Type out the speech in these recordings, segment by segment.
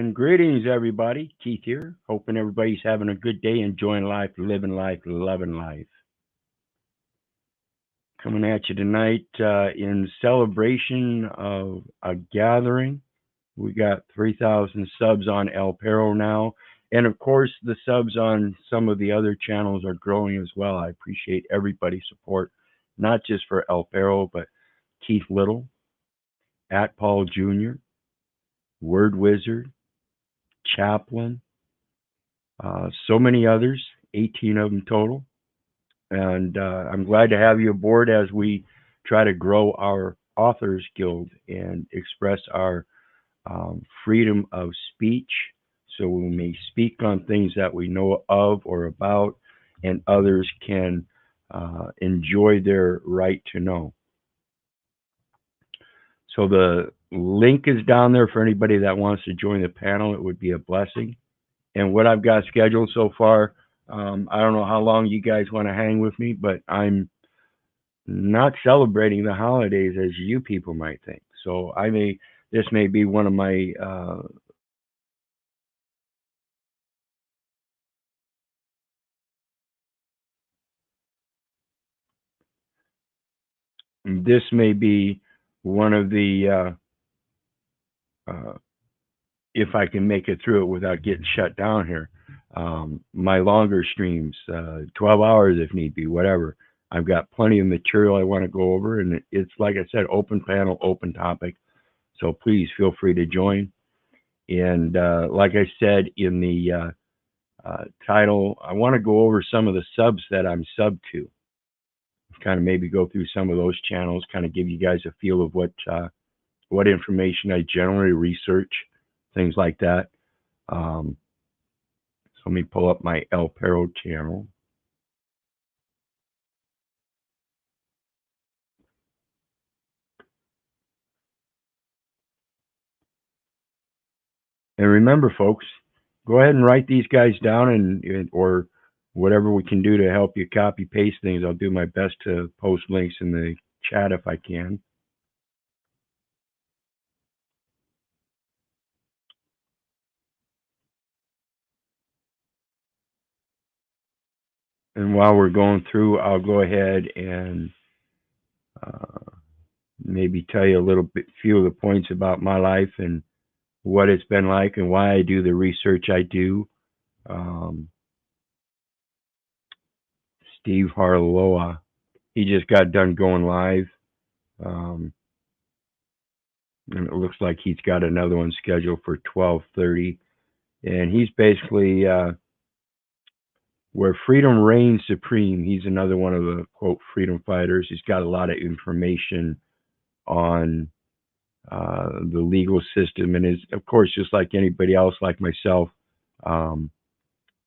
And greetings, everybody. Keith here. Hoping everybody's having a good day, enjoying life, living life, loving life. Coming at you tonight in celebration of a gathering. We got 3,000 subs on El Perro now. And of course, the subs on some of the other channels are growing as well. I appreciate everybody's support, not just for El Perro, but Keith Little, at Paul Jr., Wyrd Wyzard, Chaplain, so many others, 18 of them total. And I'm glad to have you aboard as we try to grow our Authors Guild and express our freedom of speech so we may speak on things that we know of or about, and others can enjoy their right to know. So the link is down there for anybody that wants to join the panel. It would be a blessing. And what I've got scheduled so far, I don't know how long you guys want to hang with me, but I'm not celebrating the holidays as you people might think. So this may be one of my this may be one of the if I can make it through it without getting shut down here, my longer streams, 12 hours if need be, whatever. I've got plenty of material I want to go over, and it's, like I said, open panel, open topic. So please feel free to join. And like I said in the title, I want to go over some of the subs that I'm sub to. Kind of maybe go through some of those channels, kind of give you guys a feel of what information I generally research, things like that. So let me pull up my El Perro channel. And remember, folks, go ahead and write these guys down, and or whatever we can do to help you copy paste things. I'll do my best to post links in the chat if I can. And while we're going through, I'll go ahead and maybe tell you a little bit, few of the points about my life and what it's been like and why I do the research I do. Steve Harloa, he just got done going live. And it looks like he's got another one scheduled for 12:30. And he's basically where freedom reigns supreme. He's another one of the, quote, freedom fighters. He's got a lot of information on the legal system, and is, of course, just like anybody else, like myself,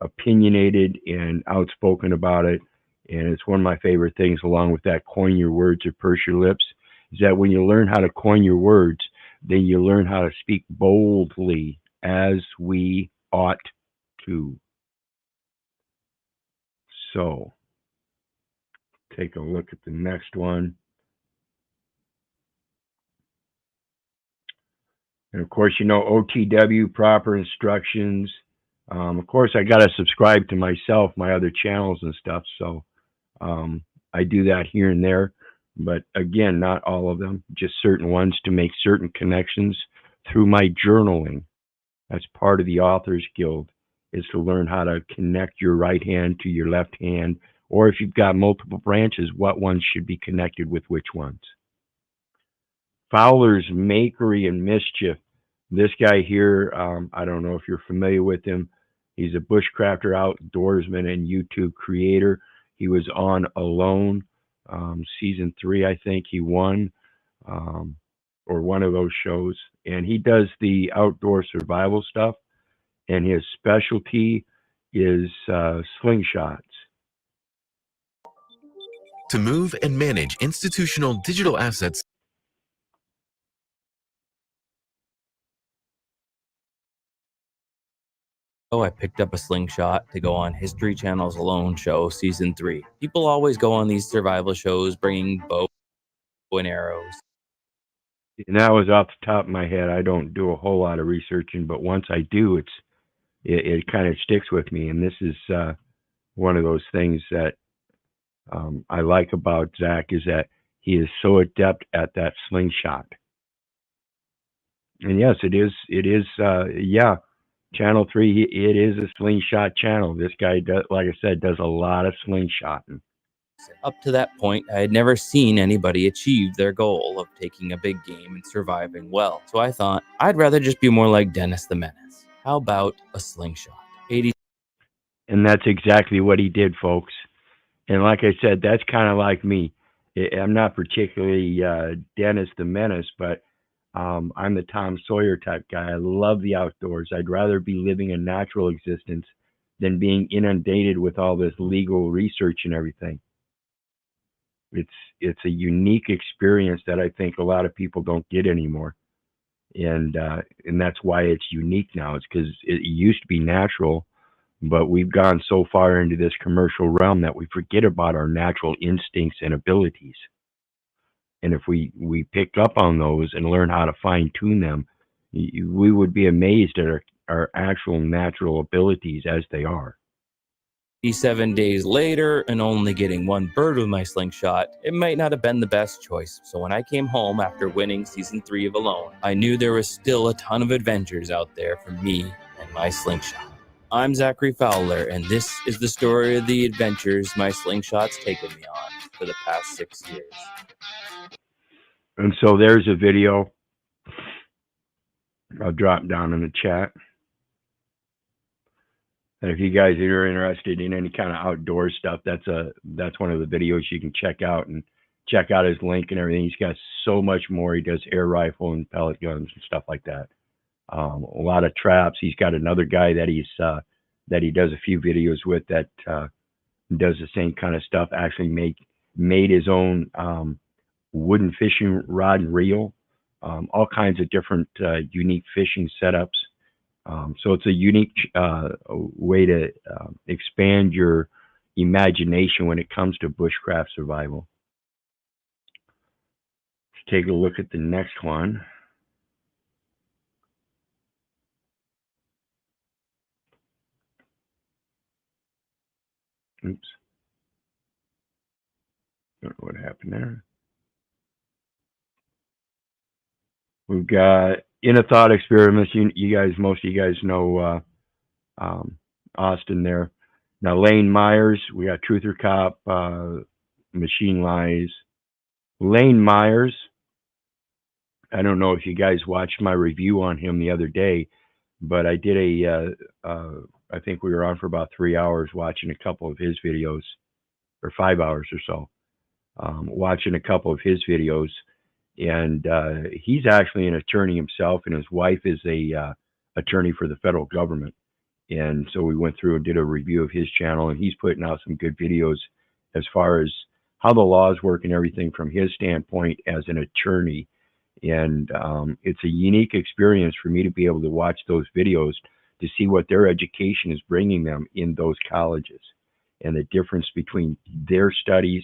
opinionated and outspoken about it. And it's one of my favorite things, along with that coin your words or purse your lips, is that when you learn how to coin your words, then you learn how to speak boldly as we ought to. So take a look at the next one. And of course, you know, OTW, proper instructions. Of course, I got to subscribe to myself, my other channels and stuff. So I do that here and there. But again, not all of them, just certain ones to make certain connections through my journaling. That's part of the Authors Guild, is to learn how to connect your right hand to your left hand, or if you've got multiple branches, what ones should be connected with which ones. Fowler's Makery and Mischief. This guy here, I don't know if you're familiar with him. He's a bushcrafter, outdoorsman, and YouTube creator. He was on Alone, season 3, I think he won, or one of those shows. And he does the outdoor survival stuff, and his specialty is slingshots. To move and manage institutional digital assets. I picked up a slingshot to go on History Channel's Alone show, season 3. People always go on these survival shows bringing bow and arrows. And that was off the top of my head. I don't do a whole lot of researching, but once I do, it kind of sticks with me. And this is one of those things that I like about Zach is that he is so adept at that slingshot. And yes, it is. It is. Yeah, Channel 3. It is a slingshot channel. This guy does, like I said, does a lot of slingshotting. Up to that point, I had never seen anybody achieve their goal of taking a big game and surviving well. So I thought I'd rather just be more like Dennis the Menace. How about a slingshot? 80. And that's exactly what he did, folks. And like I said, that's kind of like me. I'm not particularly Dennis the Menace, but I'm the Tom Sawyer type guy. I love the outdoors. I'd rather be living a natural existence than being inundated with all this legal research and everything. It's a unique experience that I think a lot of people don't get anymore, and that's why it's unique now. It's because it used to be natural, but we've gone so far into this commercial realm that we forget about our natural instincts and abilities. And if we pick up on those and learn how to fine tune them, we would be amazed at our actual natural abilities as they are. 7 days later, and only getting one bird with my slingshot, it might not have been the best choice. So when I came home after winning season 3 of Alone, I knew there was still a ton of adventures out there for me and my slingshot. I'm Zachary Fowler, and this is the story of the adventures my slingshot's taken me on for the past 6 years. And so there's a video I'll drop down in the chat. And if you guys are interested in any kind of outdoor stuff, that's one of the videos you can check out, and check out his link and everything. He's got so much more. He does air rifle and pellet guns and stuff like that. A lot of traps. He's got another guy that he does a few videos with that does the same kind of stuff. Actually made his own wooden fishing rod and reel, all kinds of different unique fishing setups. So it's a unique way to expand your imagination when it comes to bushcraft survival. Let's take a look at the next one. Oops. Don't know what happened there. We've got In a Thought Experiments. You guys, most of you guys know Austin there. Now, Lane Myers, we got Truth or Cop, Machine Lies. Lane Myers, I don't know if you guys watched my review on him the other day, but I did I think we were on for about 3 hours watching a couple of his videos, or 5 hours or so, watching a couple of his videos. And he's actually an attorney himself, and his wife is a attorney for the federal government. And so we went through and did a review of his channel, and he's putting out some good videos as far as how the laws work and everything from his standpoint as an attorney. And it's a unique experience for me to be able to watch those videos to see what their education is bringing them in those colleges, and the difference between their studies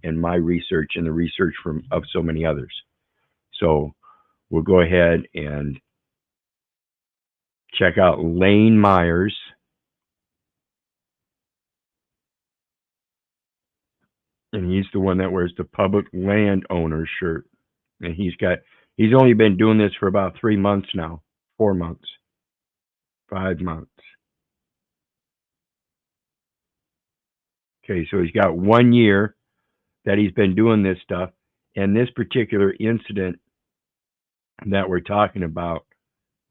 and my research and the research of so many others. So we'll go ahead and check out Lane Myers. And he's the one that wears the public landowner shirt. And he's only been doing this for about 3 months now, 4 months, 5 months. Okay, so he's got 1 year that he's been doing this stuff. And this particular incident that we're talking about,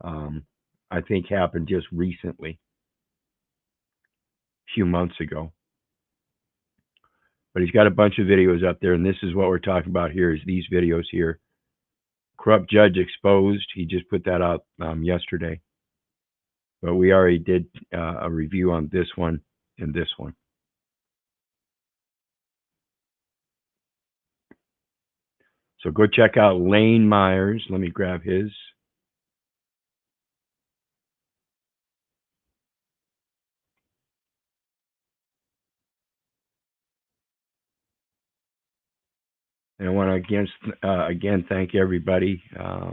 I think happened just recently, a few months ago. But he's got a bunch of videos up there, and this is what we're talking about here, is these videos here. Corrupt Judge Exposed. He just put that out yesterday. But we already did a review on this one and this one. So go check out Lane Myers. Let me grab his. And I want to again thank everybody.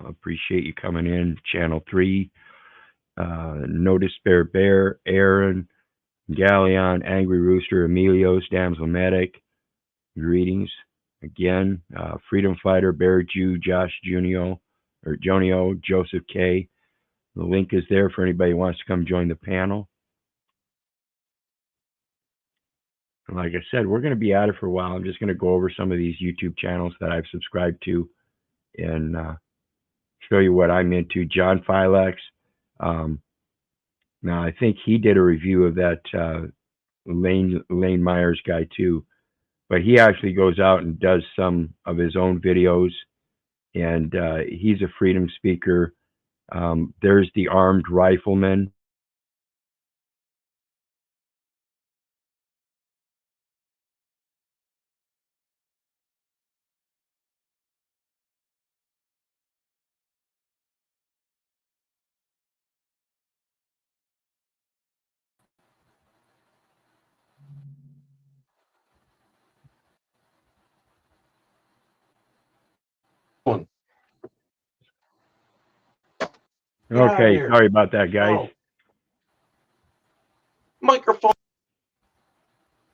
Appreciate you coming in. Channel 3, No Despair Bear, Aaron, Galleon, Angry Rooster, Emilios, Damsel Medic. Greetings again. Freedom Fighter, Bear Jew, Josh Junio, or Jonio, Joseph K. The link is there for anybody who wants to come join the panel. And like I said, we're going to be at it for a while. I'm just going to go over some of these YouTube channels that I've subscribed to and show you what I'm into. John Filex. Now, I think he did a review of that Lane Myers guy too, but he actually goes out and does some of his own videos, and he's a freedom speaker. There's the Armed Rifleman. Okay, sorry about that, guys. Oh. Microphone.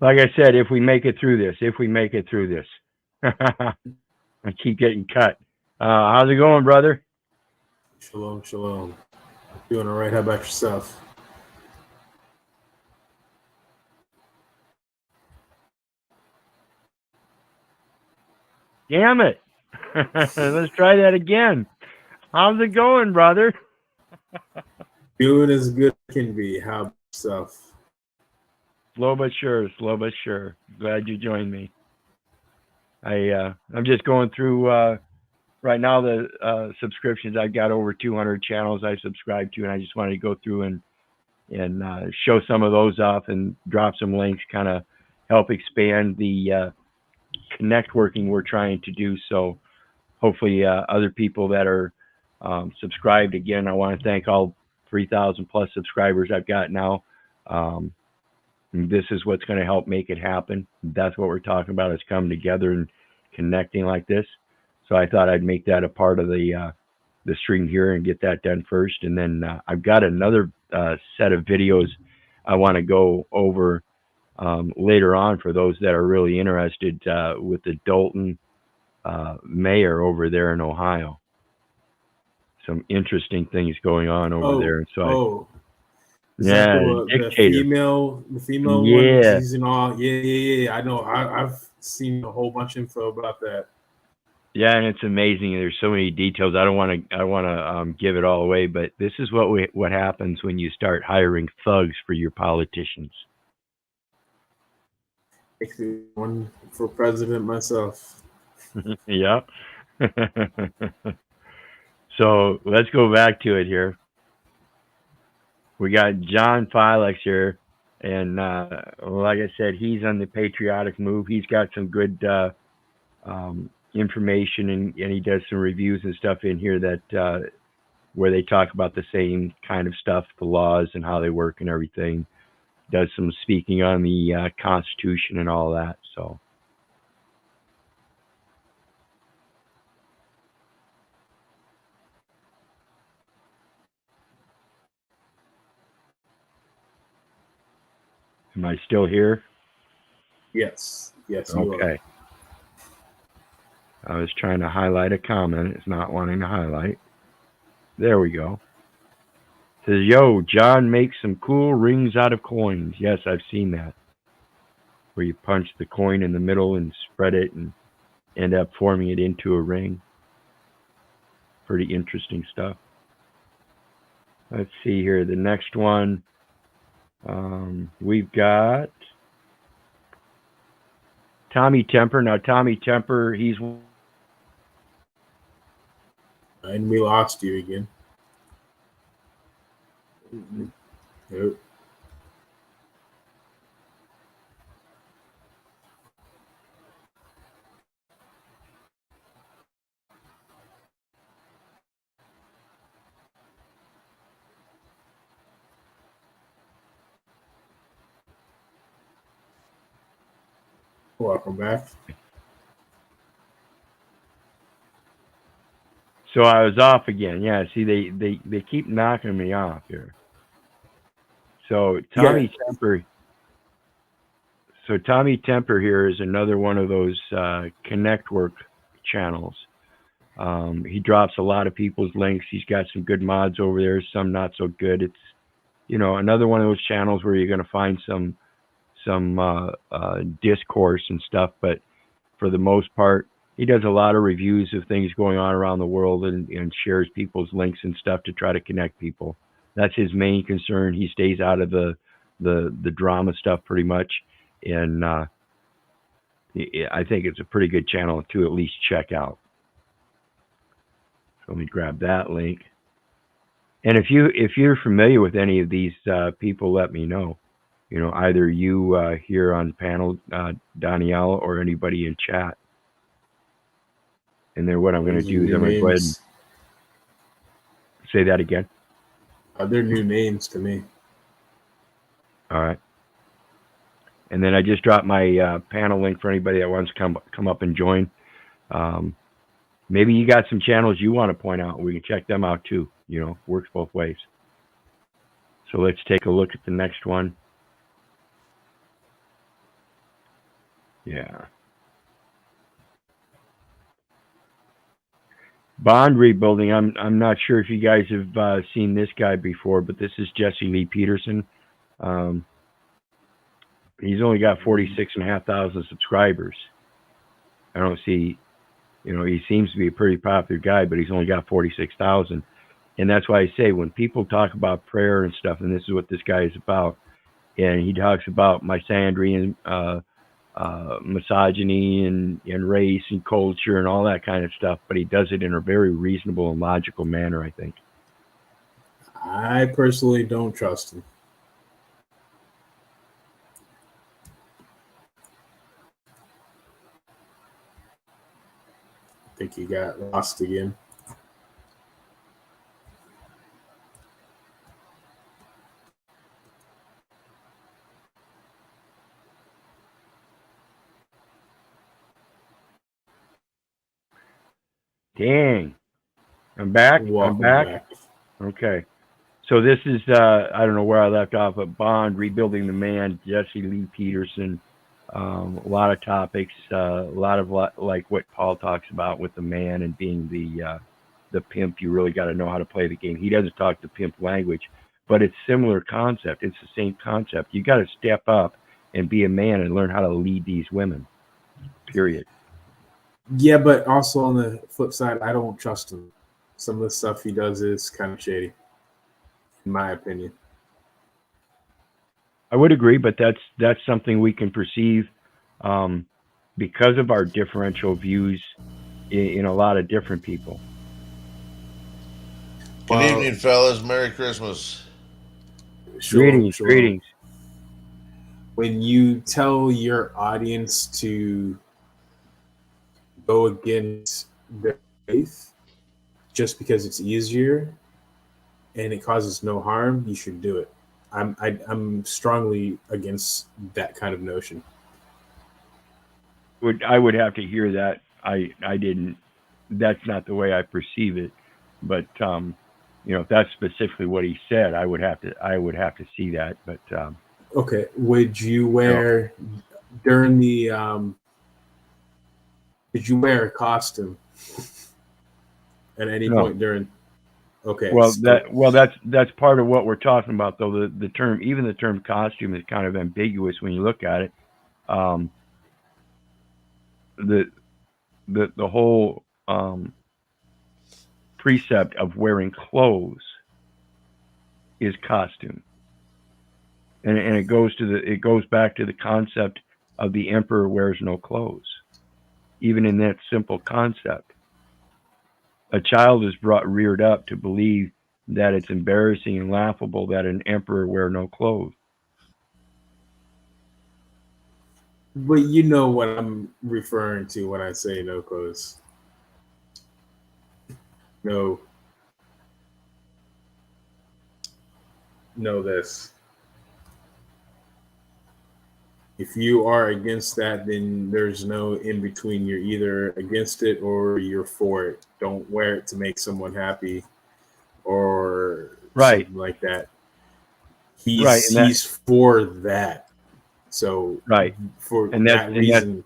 Like I said, if we make it through this, I keep getting cut. How's it going, brother? Shalom, shalom. Doing all right. How about yourself? Damn it. Let's try that again. How's it going, brother? Doing as good as can be. How about yourself? Slow but sure, slow but sure. Glad you joined me. I'm just going through right now the subscriptions. I've got over 200 channels I subscribe to, and I just wanted to go through and show some of those off and drop some links, kind of help expand the networking we're trying to do. So hopefully other people that are subscribed, again, I want to thank all 3,000 plus subscribers I've got now. This is what's going to help make it happen. That's what we're talking about, is coming together and connecting like this. So I thought I'd make that a part of the stream here and get that done first. And then I've got another set of videos I want to go over later on for those that are really interested with the Dalton mayor over there in Ohio. Some interesting things going on over there. And so the female one season all. Yeah. I know. I've seen a whole bunch of info about that. Yeah, and it's amazing. There's so many details. I want to give it all away, but this is what happens when you start hiring thugs for your politicians. Actually, one for president myself. Yeah. So let's go back to it here. We got John Filex here, and like I said, he's on the patriotic move. He's got some good information, and he does some reviews and stuff in here that where they talk about the same kind of stuff, the laws and how they work and everything. Does some speaking on the Constitution and all that. So. Am I still here? Yes, you okay. Are. I was trying to highlight a comment. It's not wanting to highlight. There we go. It says, yo, John makes some cool rings out of coins. Yes, I've seen that. Where you punch the coin in the middle and spread it and end up forming it into a ring. Pretty interesting stuff. Let's see here. The next one. We've got Tommy Temper. Now, Tommy Temper, he's... And we lost you again. Yep. Welcome back. So I was off again. Yeah, see, they keep knocking me off here. So Yeah. Tommy Temper here is another one of those Connect Work channels. He drops a lot of people's links. He's got some good mods over there, some not so good. It's another one of those channels where you're going to find some discourse and stuff, but for the most part, he does a lot of reviews of things going on around the world and shares people's links and stuff to try to connect people. That's his main concern. He stays out of the drama stuff pretty much, and I think it's a pretty good channel to at least check out. So let me grab that link. And if you're familiar with any of these people, let me know. Either you here on the panel, Danielle, or anybody in chat. And then what I'm going to do is I'm going to go ahead and say that again. They're new names to me. All right. And then I just dropped my panel link for anybody that wants to come up and join. Maybe you got some channels you want to point out. We can check them out too. Works both ways. So let's take a look at the next one. Yeah. Bond rebuilding. I'm not sure if you guys have seen this guy before, but this is Jesse Lee Peterson. He's only got 46,500 subscribers. I don't see, he seems to be a pretty popular guy, but he's only got 46,000. And that's why I say when people talk about prayer and stuff, and this is what this guy is about, and he talks about misandry and misogyny and race and culture and all that kind of stuff, but he does it in a very reasonable and logical manner, I think. I personally don't trust him. I think he got lost again. Dang. I'm back. Welcome back. Okay. So this is, I don't know where I left off, but Bond, Rebuilding the Man, Jesse Lee Peterson, a lot of topics, a lot of like what Paul talks about with the man and being the pimp. You really got to know how to play the game. He doesn't talk the pimp language, but it's similar concept. It's the same concept. You got to step up and be a man and learn how to lead these women, period. Yeah, but also on the flip side, I don't trust him. Some of the stuff he does is kind of shady, in my opinion. I would agree, but that's something we can perceive because of our differential views in a lot of different people. Good evening, fellas. Merry Christmas. Greetings. When you tell your audience to go against their faith just because it's easier and it causes no harm, you should do it. I'm strongly against that kind of notion. I would have to hear that. I didn't. That's not the way I perceive it. But if that's specifically what he said, I would have to see that. But okay, would you wear during the did you wear a costume at any point during? Okay. Well, that's part of what we're talking about, though. The term costume is kind of ambiguous when you look at it. The whole precept of wearing clothes is costume, and it goes back to the concept of the emperor wears no clothes. Even in that simple concept, a child is reared up to believe that it's embarrassing and laughable that an emperor wear no clothes. But you know what I'm referring to when I say no clothes. No this. If you are against that, then there's no in between. You're either against it or you're for it. Don't wear it to make someone happy or Right, something like that. right, He's for that. So right, for and that reason,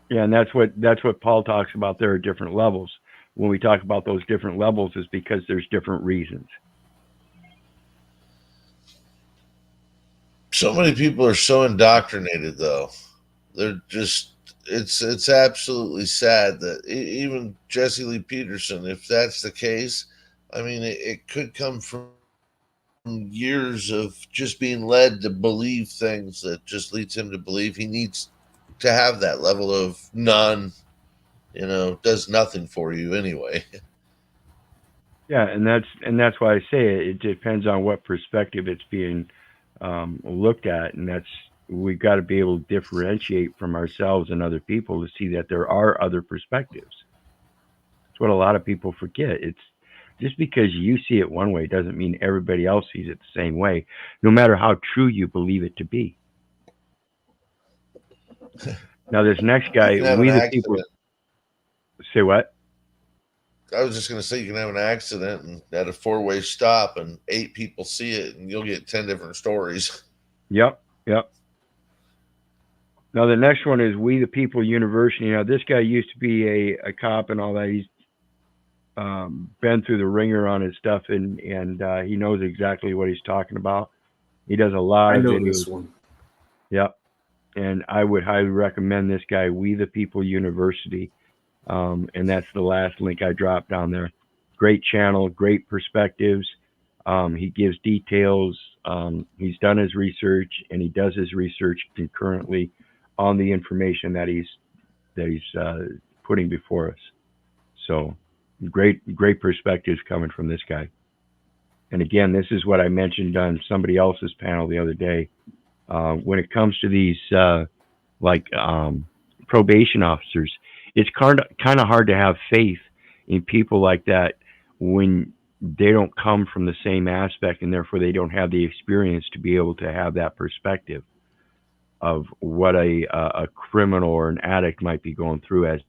that's what Paul talks about. There are different levels. When we talk about those different levels, is because there's different reasons. So many people are so indoctrinated, though. They're just, it's absolutely sad that even Jesse Lee Peterson, if that's the case, I mean, it could come from years of just being led to believe things that just leads him to believe he needs to have that level of does nothing for you anyway. Yeah, and that's why I say it. It depends on what perspective it's being looked at, and that's we've got to be able to differentiate from ourselves and other people to see that there are other perspectives. It's what a lot of people forget. It's just because you see it one way doesn't mean everybody else sees it the same way, no matter how true you believe it to be. Now, this next You guy, can have an we the people, accident. say what? I was just going to say you can have an accident and at a four-way stop and 8 people see it and you'll get 10 different stories. Yep, yep. Now, the next one is We the People University. Now, this guy used to be a cop and all that. He's been through the ringer on his stuff, and he knows exactly what he's talking about. He does a lot I of know videos. this one. Yep. And I would highly recommend this guy, We the People University. And that's the last link I dropped down there. Great channel, great perspectives. He gives details. He's done his research, and he does his research concurrently on the information that he's putting before us. So great perspectives coming from this guy. And again, this is what I mentioned on somebody else's panel the other day. When it comes to these probation officers, it's kind of hard to have faith in people like that when they don't come from the same aspect, and therefore they don't have the experience to be able to have that perspective of what a criminal or an addict might be going through as.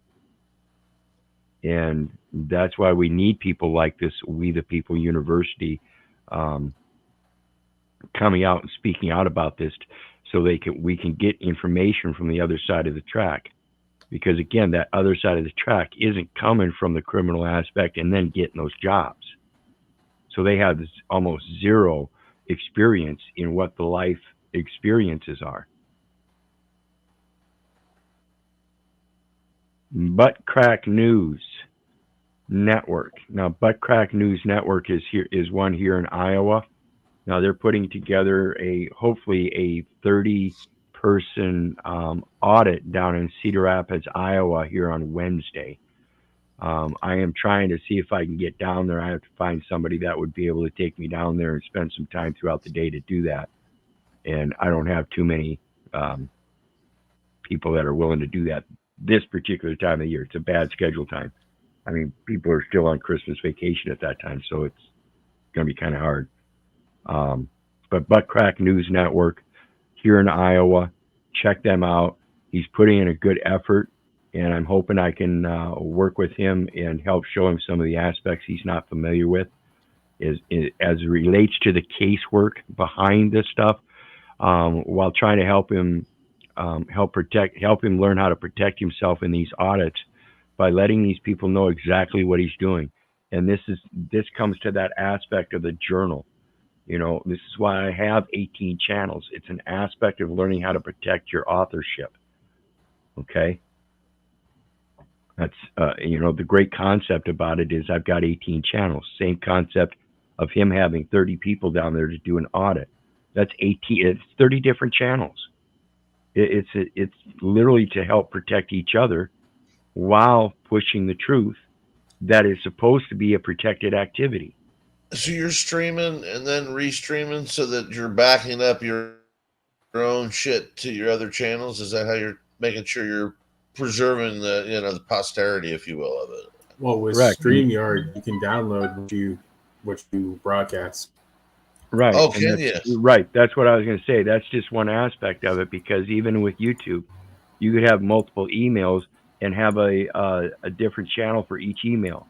And that's why we need people like this We the People University coming out and speaking out about this, so we can get information from the other side of the track. Because again, that other side of the track isn't coming from the criminal aspect and then getting those jobs. So they have this almost zero experience in what the life experiences are. Butt Crack News Network. Now, Butt Crack News Network is one here in Iowa. Now they're putting together hopefully a 30-person audit down in Cedar Rapids, Iowa, here on Wednesday. I am trying to see if I can get down there. I have to find somebody that would be able to take me down there and spend some time throughout the day to do that. And I don't have too many people that are willing to do that this particular time of year. It's a bad schedule time. I mean, people are still on Christmas vacation at that time, so it's going to be kind of hard. But Butt Crack News Network here in Iowa, check them out. He's putting in a good effort, and I'm hoping I can work with him and help show him some of the aspects he's not familiar with as it relates to the casework behind this stuff, while trying to help him learn how to protect himself in these audits by letting these people know exactly what he's doing. And this comes to that aspect of the journal. This is why I have 18 channels. It's an aspect of learning how to protect your authorship. Okay? That's, the great concept about it is I've got 18 channels. Same concept of him having 30 people down there to do an audit. That's 18. It's 30 different channels. It's literally to help protect each other while pushing the truth that is supposed to be a protected activity. So you're streaming and then restreaming so that you're backing up your own shit to your other channels. Is that how you're making sure you're preserving the posterity, if you will, of it? Well, with Correct. StreamYard, you can download what you broadcast. Right. Oh, And can you? right. That's what I was going to say. That's just one aspect of it, because even with YouTube, you could have multiple emails and have a different channel for each email.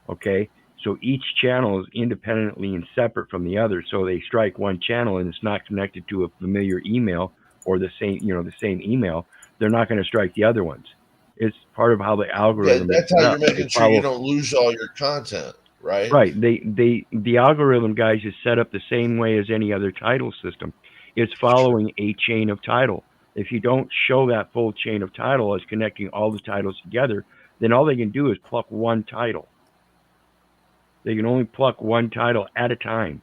Okay. So each channel is independently and separate from the other. So they strike one channel and it's not connected to a familiar email or the same email. They're not going to strike the other ones. It's part of how the Yeah, algorithm is that's how set you're up. They making sure you follow. don't lose all your content, right? Right. The algorithm, guys, is set up the same way as any other title system. It's following a chain of title. If you don't show that full chain of title as connecting all the titles together, then all they can do is pluck one title. They can only pluck one title at a time.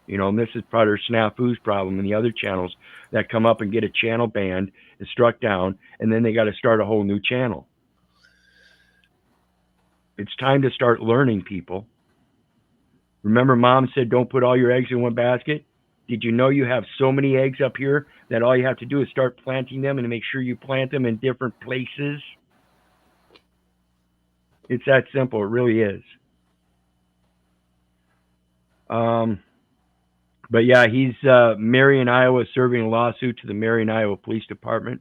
And this is part of Snafu's problem and the other channels that come up and get a channel banned and struck down, and then they got to start a whole new channel. It's time to start learning, people. Remember, Mom said don't put all your eggs in one basket? Did you know you have so many eggs up here that all you have to do is start planting them and make sure you plant them in different places? It's that simple. It really is. But yeah, he's Marion, Iowa, serving a lawsuit to the Marion, Iowa Police Department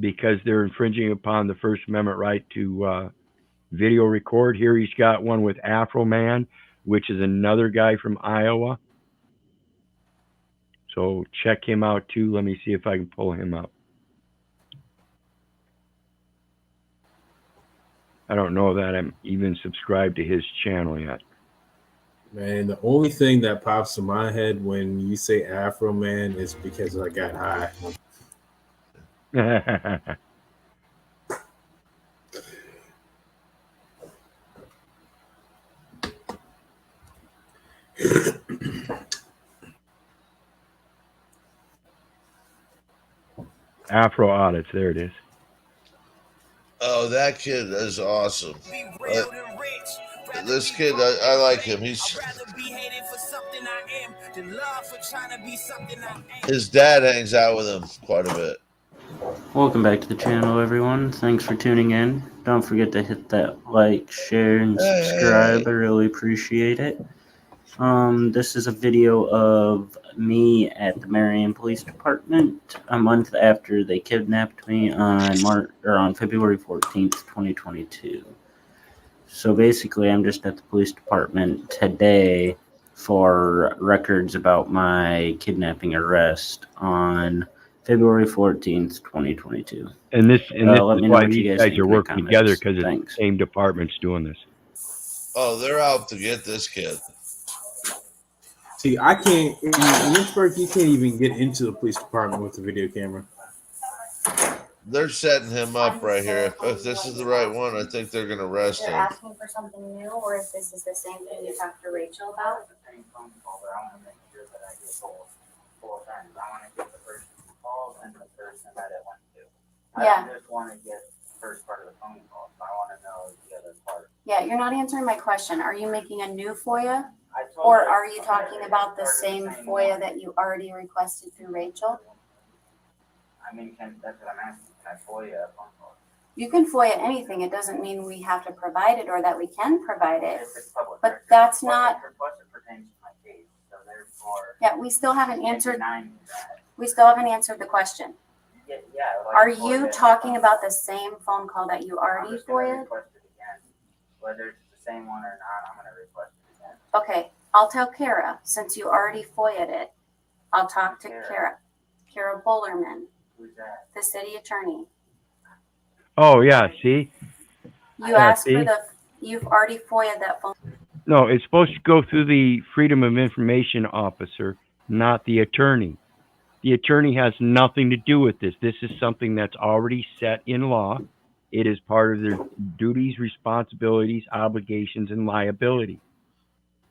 because they're infringing upon the First Amendment right to video record. Here he's got one with Afro Man, which is another guy from Iowa. So check him out too. Let me see if I can pull him up. I don't know that I'm even subscribed to his channel yet. Man, the only thing that pops in my head when you say Afro Man is because I got high. Afro Audits, there it is. Oh, that kid is awesome. This kid, I like him. His dad hangs out with him quite a bit. Welcome back to the channel, everyone. Thanks for tuning in. Don't forget to hit that like, share, and subscribe. I really appreciate it. This is a video of me at the Marion Police Department a month after they kidnapped me on February 14th, 2022. So basically, I'm just at the police department today for records about my kidnapping arrest on February 14th, 2022. And this Let is me know why what you these guys guys think are in the working together, comments. because it's Thanks. the same departments doing this. Oh, they're out to get this kid. See, I can't in Lynchburg. You can't even get into the police department with a video camera. They're setting him up right here. If this is the right one, I think they're going to arrest him. They're asking for something new, or if this is the same thing you talked to Rachel about. The same phone call, but I want to make sure that I get both ends. I want to get the person who called and the person that it went to. Yeah. I don't just want to get the first part of the phone call. I want to know the other part. Yeah, you're not answering my question. Are you making a new FOIA? I told Or her are you talking that about the it's same part of FOIA one. that you already requested through Rachel? I mean, that's what I'm asking. Can I FOIA a phone call? You can FOIA anything. It doesn't mean we have to provide it or that we can provide it. If it's public But record. that's Plus not. Plus it pertains to my case, so therefore. Yeah, we still haven't answered. Denying me that. We still haven't answered the question. Yeah. Like Are FOIA you it. talking about the same phone call that you I'm already just gonna FOIA'd? request it again. Whether it's the same one or not, I'm gonna request it again. Okay, I'll tell Kara, since you already FOIA'd it. I'll talk to Kara Bullerman, Who's that? the city attorney. Oh yeah, see? You asked for you've already FOIA'd that phone. No, it's supposed to go through the Freedom of Information officer, not the attorney. The attorney has nothing to do with this. This is something that's already set in law. It is part of their duties, responsibilities, obligations, and liability.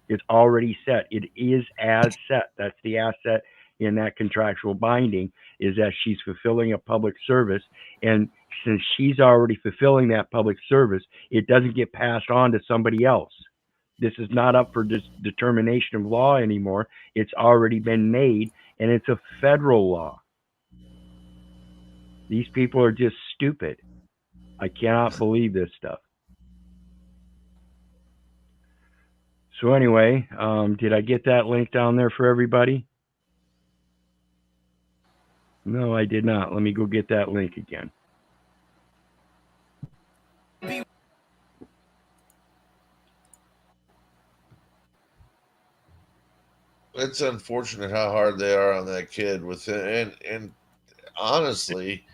It's already set. It is as set. That's the asset in that contractual binding, is that she's fulfilling a public service. And since she's already fulfilling that public service, it doesn't get passed on to somebody else. This is not up for determination of law anymore. It's already been made, and it's a federal law. These people are just stupid. I cannot believe this stuff. So anyway, did I get that link down there for everybody? No, I did not. Let me go get that link again. It's unfortunate how hard they are on that kid with it, and honestly,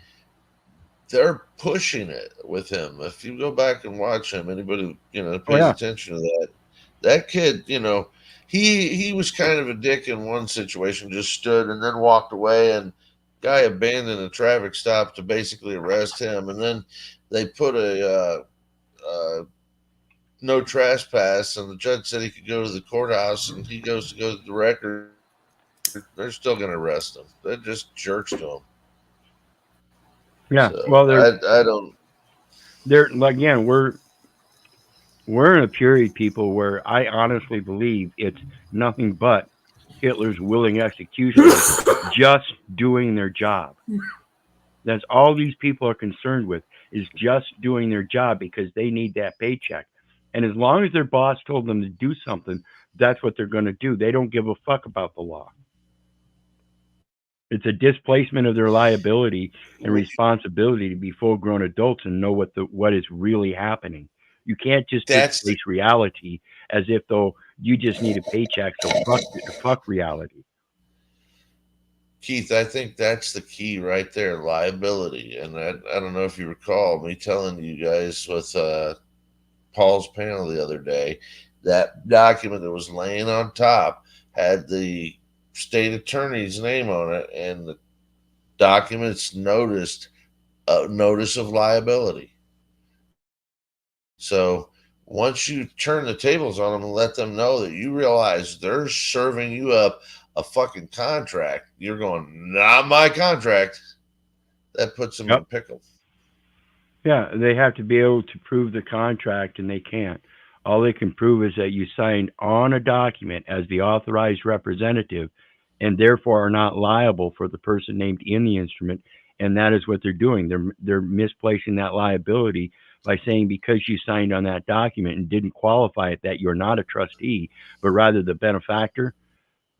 they're pushing it with him. If you go back and watch him, anybody who Oh pays yeah. attention to that kid, he was kind of a dick in one situation, just stood and then walked away, and guy abandoned a traffic stop to basically arrest him, and then they put a no trespass, and the judge said he could go to the courthouse, and he goes to go to the record. They're still going to arrest him. They're just jerks to him. Yeah. So Well, I don't. they're again, we're in a period, people, where I honestly believe it's nothing but Hitler's willing executioners just doing their job. That's all these people are concerned with, is just doing their job because they need that paycheck. And as long as their boss told them to do something, that's what they're going to do. They don't give a fuck about the law. It's a displacement of their liability and responsibility to be full-grown adults and know what is really happening. You can't just That's displace reality as if though you just need a paycheck. So fuck reality. Keith. I think that's the key right there, liability. And I don't know if you recall me telling you guys with Paul's panel the other day, that document that was laying on top had the state attorney's name on it, and the documents noticed a notice of liability. So once you turn the tables on them and let them know that you realize they're serving you up a fucking contract, you're going, not my contract. That puts them in a Yep. pickle. Yeah, they have to be able to prove the contract, and they can't. All they can prove is that you signed on a document as the authorized representative and therefore are not liable for the person named in the instrument. And that is what they're doing. They're misplacing that liability by saying because you signed on that document and didn't qualify it that you're not a trustee, but rather the benefactor,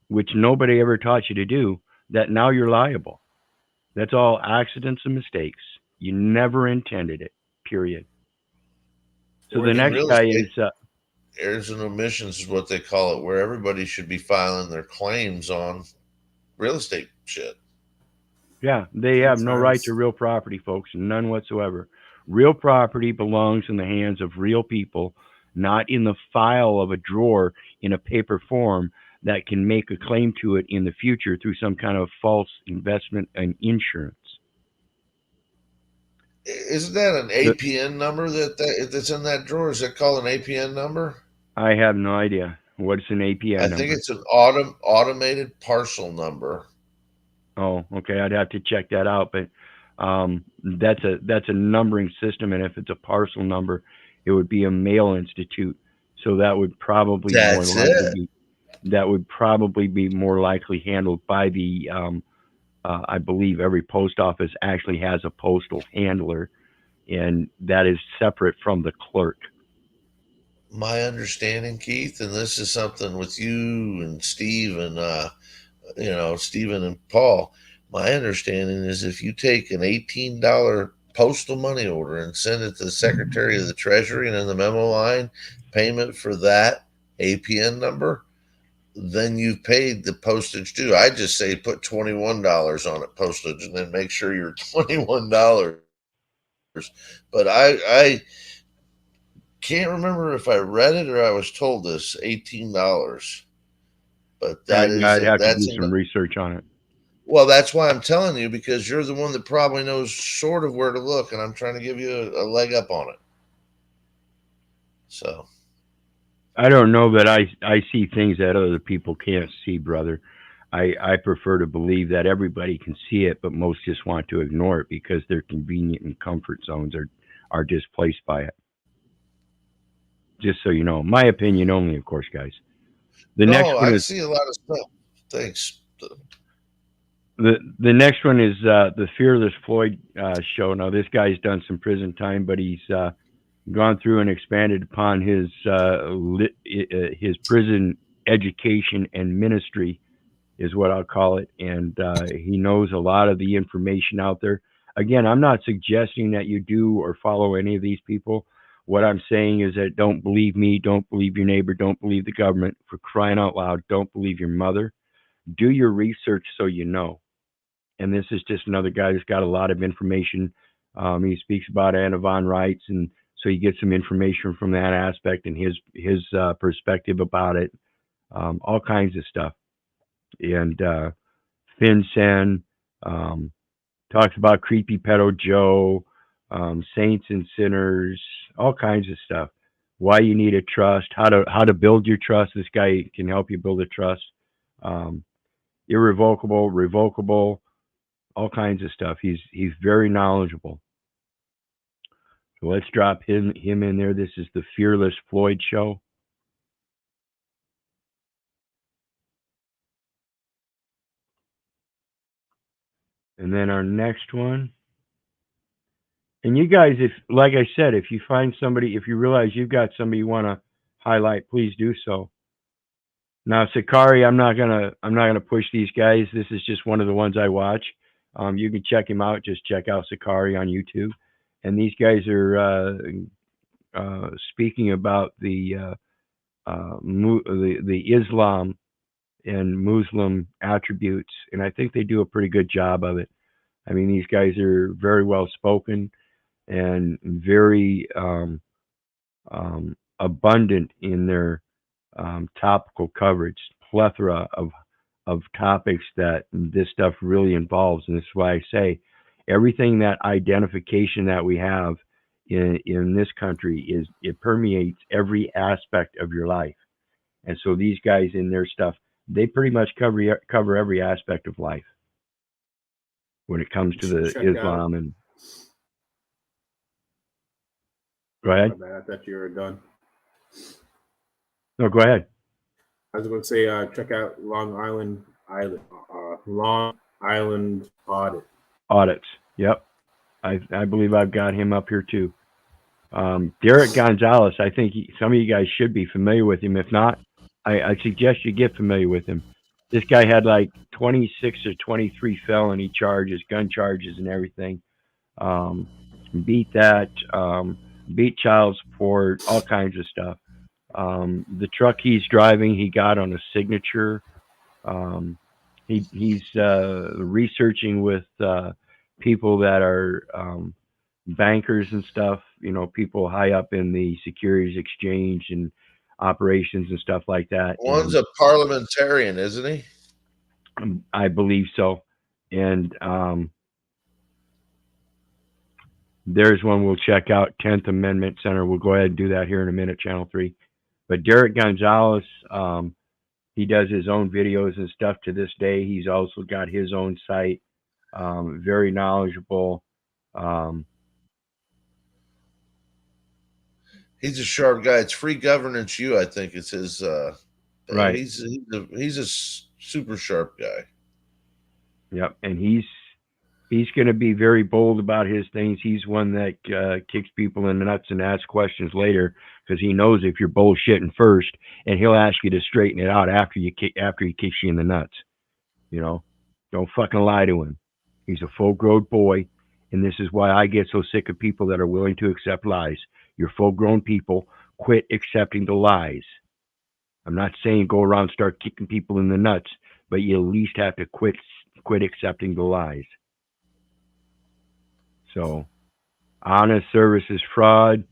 which nobody ever taught you to do, that now you're liable. That's all accidents and mistakes. You never intended it, period. So Or the in next real guy estate, is, errors and omissions is what they call it, where everybody should be filing their claims on real estate shit. yeah, they have no right to real property, folks, none whatsoever. Real property belongs in the hands of real people, not in the file of a drawer in a paper form that can make a claim to it in the future through some kind of false investment and insurance. Isn't that an The, APN number that's in that drawer? Is that called an APN number? I have no idea. What's an APN I think number? it's an automated parcel number. Oh, okay. I'd have to check that out, but that's a numbering system, and if it's a parcel number, it would be a mail institute. So that would probably That's it. more likely handled by the. I believe every post office actually has a postal handler, and that is separate from the clerk. My understanding, Keith, and this is something with you and Steve and Stephen and Paul. My understanding is if you take an $18 postal money order and send it to the Secretary of the Treasury, and in the memo line, payment for that APN number, then you've paid the postage due. I just say put $21 on it, postage, and then make sure you're $21. But I can't remember if I read it or I was told this $18. But I'd have to do that's some research on it. well, that's why I'm telling you, because you're the one that probably knows sort of where to look, and I'm trying to give you a leg up on it. So I don't know that I see things that other people can't see, brother. I prefer to believe that everybody can see it, but most just want to ignore it because their convenient and comfort zones are displaced by it. Just so you know, my opinion only, of course, guys. The next no, one I is see a lot of stuff. Thanks. the next one is the Fearless Floyd show. Now this guy's done some prison time, but he's gone through and expanded upon his prison education and ministry, is what I'll call it. And he knows a lot of the information out there. Again, I'm not suggesting that you do or follow any of these people. What I'm saying is that don't believe me, don't believe your neighbor, don't believe the government. For crying out loud, don't believe your mother. Do your research so you know. And this is just another guy who's got a lot of information. He speaks about Anna von Reitz, and so you get some information from that aspect and his perspective about it. All kinds of stuff. And FinCEN talks about Creepy Pedo Joe, saints and sinners, all kinds of stuff. Why you need a trust, how to build your trust. This guy can help you build a trust. Irrevocable, revocable, all kinds of stuff. He's very knowledgeable. So let's drop him in there. This is the Fearless Floyd Show. And then our next one. And you guys, if like I said, if you find somebody, if you realize you've got somebody you want to highlight, please do so. Now, Sakari, I'm not gonna push these guys. This is just one of the ones I watch. You can check him out. Just check out Sakari on YouTube. And these guys are speaking about the Islam and Muslim attributes, and I think they do a pretty good job of it. I mean, these guys are very well spoken and very abundant in their topical coverage, plethora of topics that this stuff really involves. And this is why I say everything, that identification that we have in this country, it permeates every aspect of your life. And so these guys in their stuff, they pretty much cover every aspect of life when it comes to the Islam. And go ahead. I thought you were done. No, go ahead. I was going to say, check out Long Island Audits. Yep, I believe I've got him up here too. Derek Gonzalez. I think some of you guys should be familiar with him. If not, I suggest you get familiar with him. This guy had like 26 or 23 felony charges, gun charges, and everything. Beat that. Beat child support, all kinds of stuff. The truck he's driving, he got on a signature. He's researching with people that are bankers and stuff, people high up in the securities exchange and operations and stuff like that. One's a parliamentarian, isn't he? I believe so. And there's one we'll check out, 10th Amendment Center. We'll go ahead and do that here in a minute, Channel 3. But Derek Gonzalez, he does his own videos and stuff to this day. He's also got his own site, very knowledgeable. He's a sharp guy. It's Free Governance U, I think it's his. Right. He's a super sharp guy. Yep, and he's going to be very bold about his things. He's one that kicks people in the nuts and asks questions later, because he knows if you're bullshitting first, and he'll ask you to straighten it out after he kicks you in the nuts. Don't fucking lie to him. He's a full-grown boy, and this is why I get so sick of people that are willing to accept lies. You're full-grown people. Quit accepting the lies. I'm not saying go around and start kicking people in the nuts, but you at least have to quit accepting the lies. So, honest services fraud,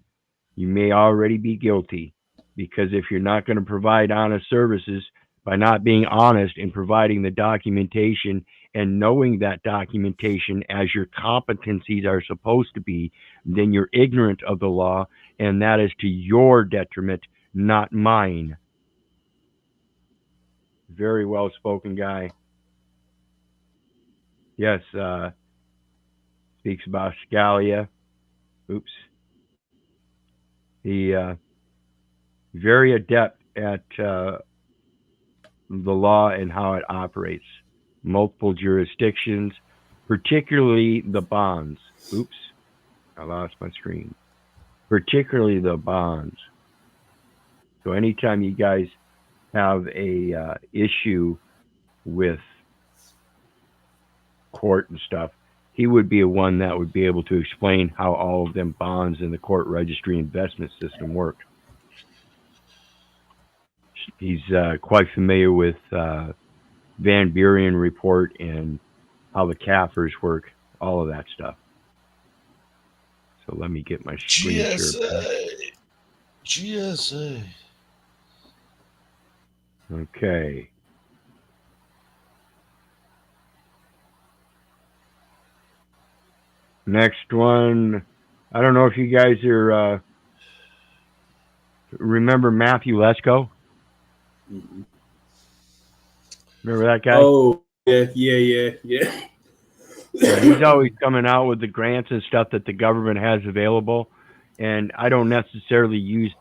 you may already be guilty, because if you're not going to provide honest services by not being honest in providing the documentation and knowing that documentation as your competencies are supposed to be, then you're ignorant of the law, and that is to your detriment, not mine. Very well-spoken guy. Yes, speaks about Scalia. Oops. He very adept at the law and how it operates. Multiple jurisdictions, particularly the bonds. Oops, I lost my screen. particularly the bonds. So anytime you guys have a issue with court and stuff, he would be a one that would be able to explain how all of them bonds in the court registry investment system work. He's quite familiar with Van Buren report and how the CAFRs work, all of that stuff. So let me get my screen share back. GSA. Okay. Next one. I don't know if you guys are remember Matthew Lesko. Mhm. Remember that guy? Oh, yeah. Yeah, he's always coming out with the grants and stuff that the government has available, and I don't necessarily use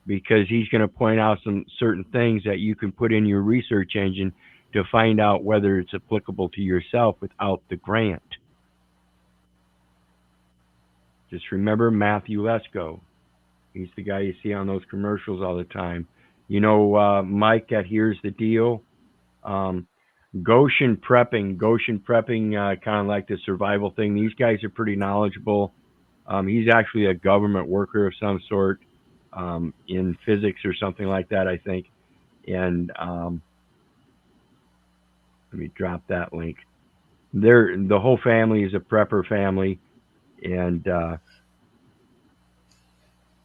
because he's going to point out some certain things that you can put in your research engine to find out whether it's applicable to yourself without the grant. Just remember Matthew Lesko. He's the guy you see on those commercials all the time. You know, Mike at Here's the Deal. Goshen Prepping, kind of like the survival thing. These guys are pretty knowledgeable. He's actually a government worker of some sort in physics or something like that, I think. And let me drop that link. The whole family is a prepper family, and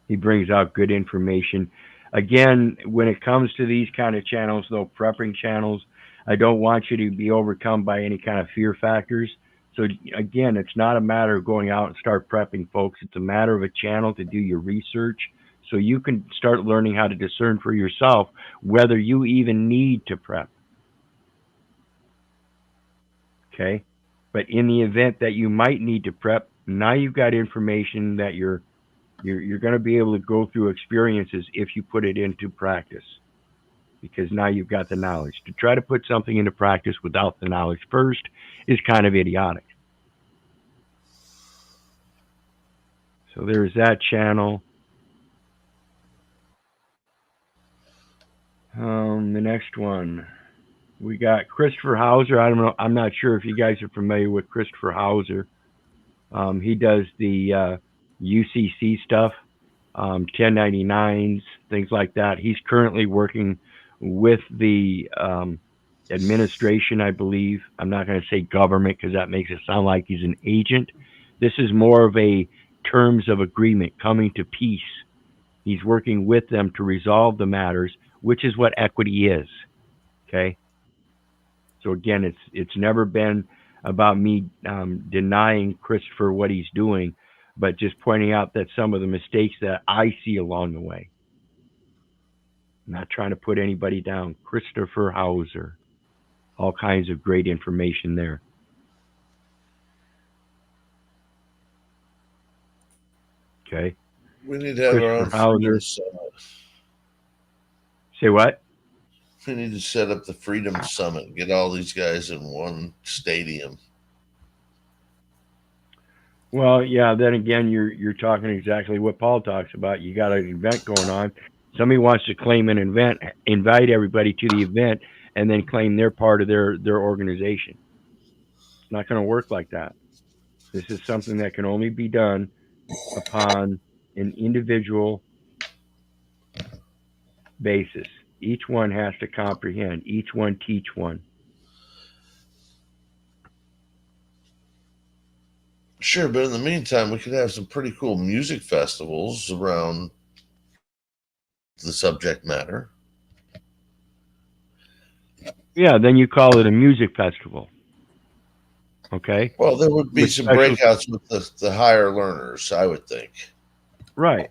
he brings out good information. Again, when it comes to these kind of channels, though, prepping channels, I don't want you to be overcome by any kind of fear factors. So again, it's not a matter of going out and start prepping, folks. It's a matter of a channel to do your research so you can start learning how to discern for yourself whether you even need to prep. Okay? But in the event that you might need to prep, now you've got information that you're going to be able to go through experiences if you put it into practice, because now you've got the knowledge. To try to put something into practice without the knowledge first is kind of idiotic. So there's that channel. The next one, we got Christopher Hauser. I don't know. I'm not sure if you guys are familiar with Christopher Hauser. He does the UCC stuff, 1099s, things like that. He's currently working with the administration, I believe. I'm not going to say government because that makes it sound like he's an agent. This is more of a terms of agreement, coming to peace. He's working with them to resolve the matters, which is what equity is. Okay. So again, it's never been about me denying Christopher what he's doing, but just pointing out that some of the mistakes that I see along the way. I'm not trying to put anybody down. Christopher Hauser. All kinds of great information there. Okay. We need to have our own Freedom Summit. Say what? We need to set up the Freedom Summit and get all these guys in one stadium. Well, yeah, then again, you're talking exactly what Paul talks about. You got an event going on. Somebody wants to claim an event, invite everybody to the event, and then claim they're part of their organization. It's not going to work like that. This is something that can only be done upon an individual basis. Each one has to comprehend. Each one teach one. Sure, but in the meantime, we could have some pretty cool music festivals around the subject matter. Yeah, then you call it a music festival. Okay? Well, there would be some breakouts with the higher learners, I would think. Right.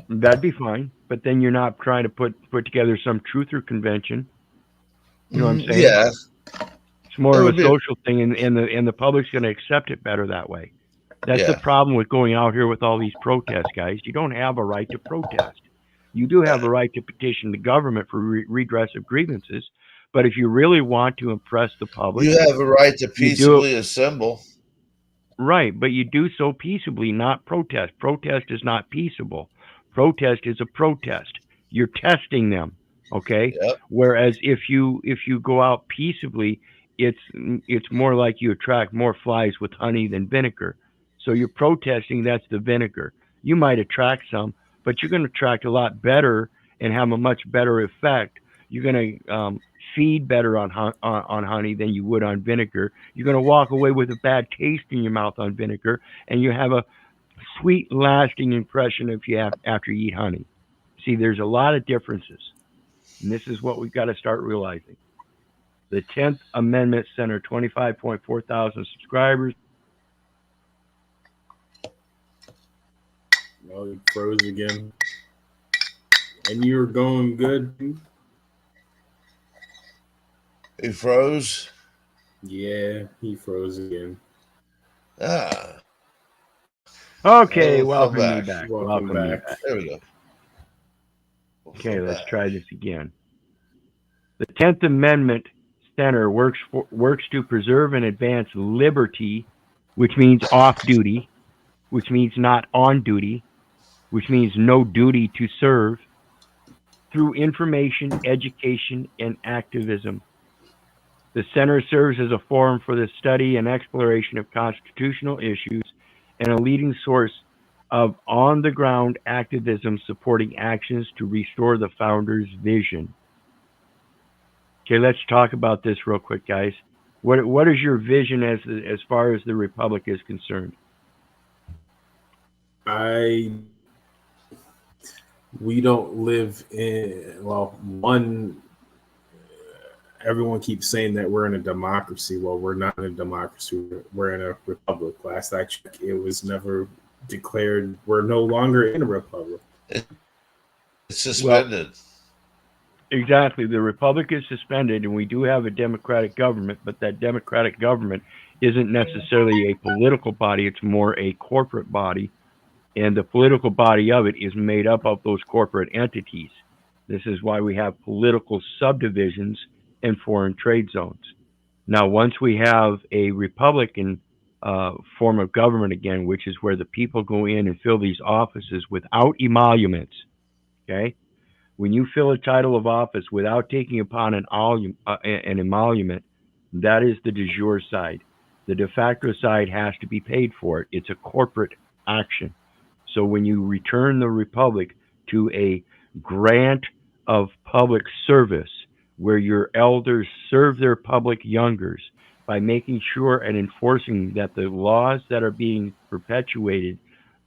That'd be fine. But then you're not trying to put together some truther convention. You know what I'm saying? Yeah. It's more of a social thing, and the public's going to accept it better that way. That's the problem with going out here with all these protests, guys. You don't have a right to protest. You do have a right to petition the government for redress of grievances, but if you really want to impress the public, you have a right to peaceably assemble. Right, but you do so peaceably, not protest. Protest is not peaceable. Protest is a protest. You're testing them, okay? Yep. Whereas if you go out peaceably, it's it's more like you attract more flies with honey than vinegar. So you're protesting, that's the vinegar. You might attract some, but you're going to attract a lot better and have a much better effect. You're going to feed better on honey than you would on vinegar. You're going to walk away with a bad taste in your mouth on vinegar, and you have a sweet, lasting impression if you have after you eat honey. See, there's a lot of differences, and this is what we've got to start realizing. The 10th Amendment Center, 25.4 thousand subscribers. Well, it froze again. And you were going good. He froze. Yeah, he froze again. Ah. Okay, Oh, welcome me back. Welcome Welcome me back. back. There we go. Okay, let's try this again. The 10th Amendment Center works to preserve and advance liberty, which means off duty, which means not on duty, which means no duty to serve, through information, education, and activism. The center serves as a forum for the study and exploration of constitutional issues and a leading source of on-the-ground activism supporting actions to restore the founders' vision. Okay, let's talk about this real quick, guys. What is your vision as far as the republic is concerned? We don't live in, well, one, everyone keeps saying that we're in a democracy. Well, we're not in a democracy. We're in a republic. Last I checked, it was never declared. We're no longer in a republic. It's suspended. Well, exactly. The republic is suspended, and we do have a democratic government, but that democratic government isn't necessarily a political body. It's more a corporate body, and the political body of it is made up of those corporate entities. This is why we have political subdivisions and foreign trade zones. Now, once we have a Republican form of government again, which is where the people go in and fill these offices without emoluments, okay? When you fill a title of office without taking upon an emolument, that is the de jure side. The de facto side has to be paid for it. It's a corporate action. So when you return the republic to a grant of public service, where your elders serve their public youngers by making sure and enforcing that the laws that are being perpetuated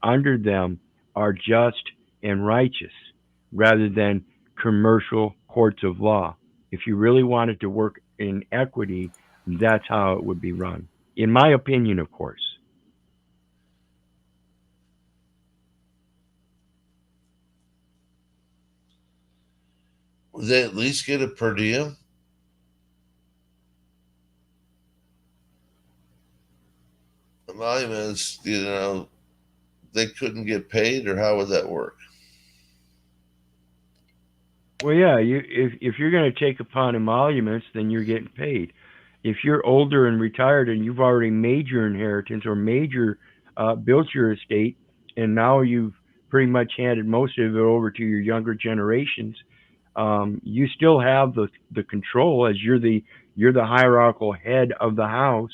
under them are just and righteous rather than commercial courts of law. If you really wanted to work in equity, that's how it would be run. In my opinion, of course. Would they at least get a per diem? Emoluments, they couldn't get paid, or how would that work? Well, yeah, if you're going to take upon emoluments, then you're getting paid. If you're older and retired and you've already made your inheritance or built your estate, and now you've pretty much handed most of it over to your younger generations, you still have the control as you're the hierarchical head of the house.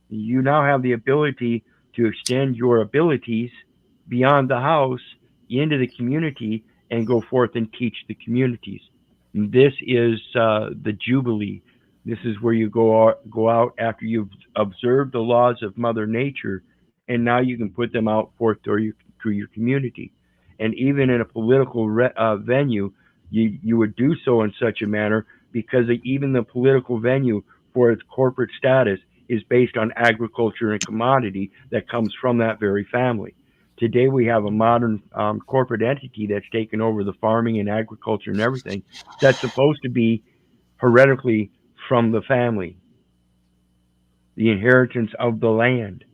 You now have the ability to extend your abilities beyond the house into the community and go forth and teach the communities. This is the Jubilee. This is where you go out after you've observed the laws of Mother Nature, and now you can put them out forth through your community. And even in a political venue, you would do so in such a manner because even the political venue for its corporate status is based on agriculture and commodity that comes from that very family. Today we have a modern corporate entity that's taken over the farming and agriculture and everything that's supposed to be hereditary from the family, the inheritance of the land.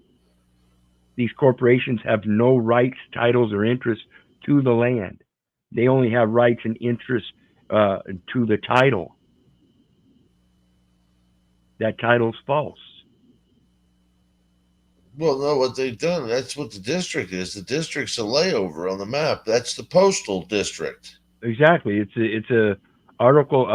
These corporations have no rights, titles, or interests to the land. They only have rights and interests to the title. That title's false. Well, no, what they've done, that's what the district is. The district's a layover on the map. That's the postal district. Exactly. It's a article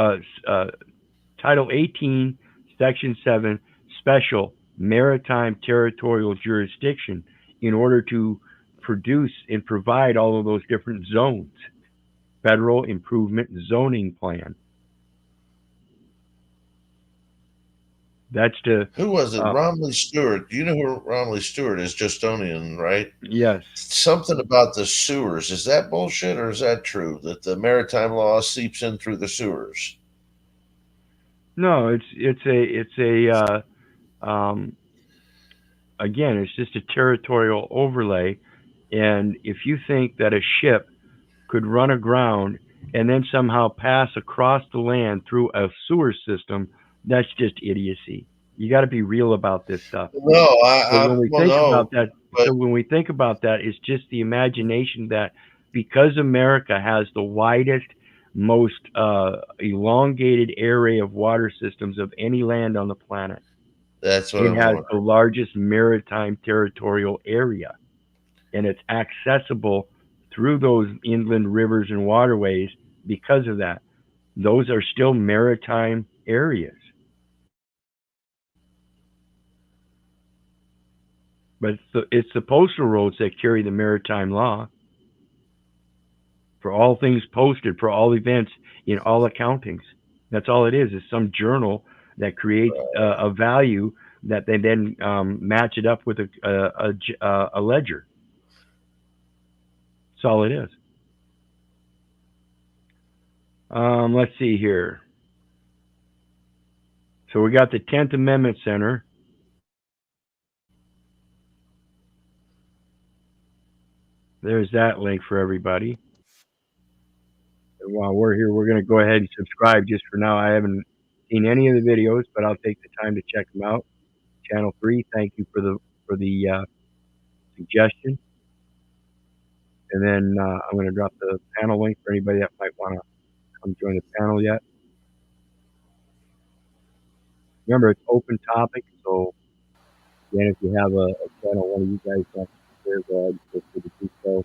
Title 18, Section 7, Special Maritime Territorial Jurisdiction in order to produce and provide all of those different zones. Federal Improvement Zoning Plan. That's to Who was it? Romley Stewart. You know who Romley Stewart is? Justonian, right? yes. Something about the sewers. Is that bullshit or is that true? That the maritime law seeps in through the sewers? No, it's a again, it's just a territorial overlay. And if you think that a ship could run aground and then somehow pass across the land through a sewer system, that's just idiocy. You got to be real about this stuff. No, So when we well, think about no, that, but so when we think about that, it's just the imagination that because America has the widest, most elongated array of water systems of any land on the planet, that's what it I'm has the wondering. largest maritime territorial area, and it's accessible through those inland rivers and waterways because of that. Those are still maritime areas. But it's the postal roads that carry the maritime law for all things posted, for all events, in all accountings. That's all it is some journal that creates a value that they then match it up with a ledger. That's all it is. Let's see here. So we got the 10th Amendment Center. There's that link for everybody. And while we're here, we're going to go ahead and subscribe just for now. I haven't seen any of the videos, but I'll take the time to check them out. Channel 3, thank you for the suggestion. And then I'm going to drop the panel link for anybody that might want to come join the panel yet. Remember, it's open topic, so again, if you have a channel, one of you guys wants to share, go ahead and feel free to do so.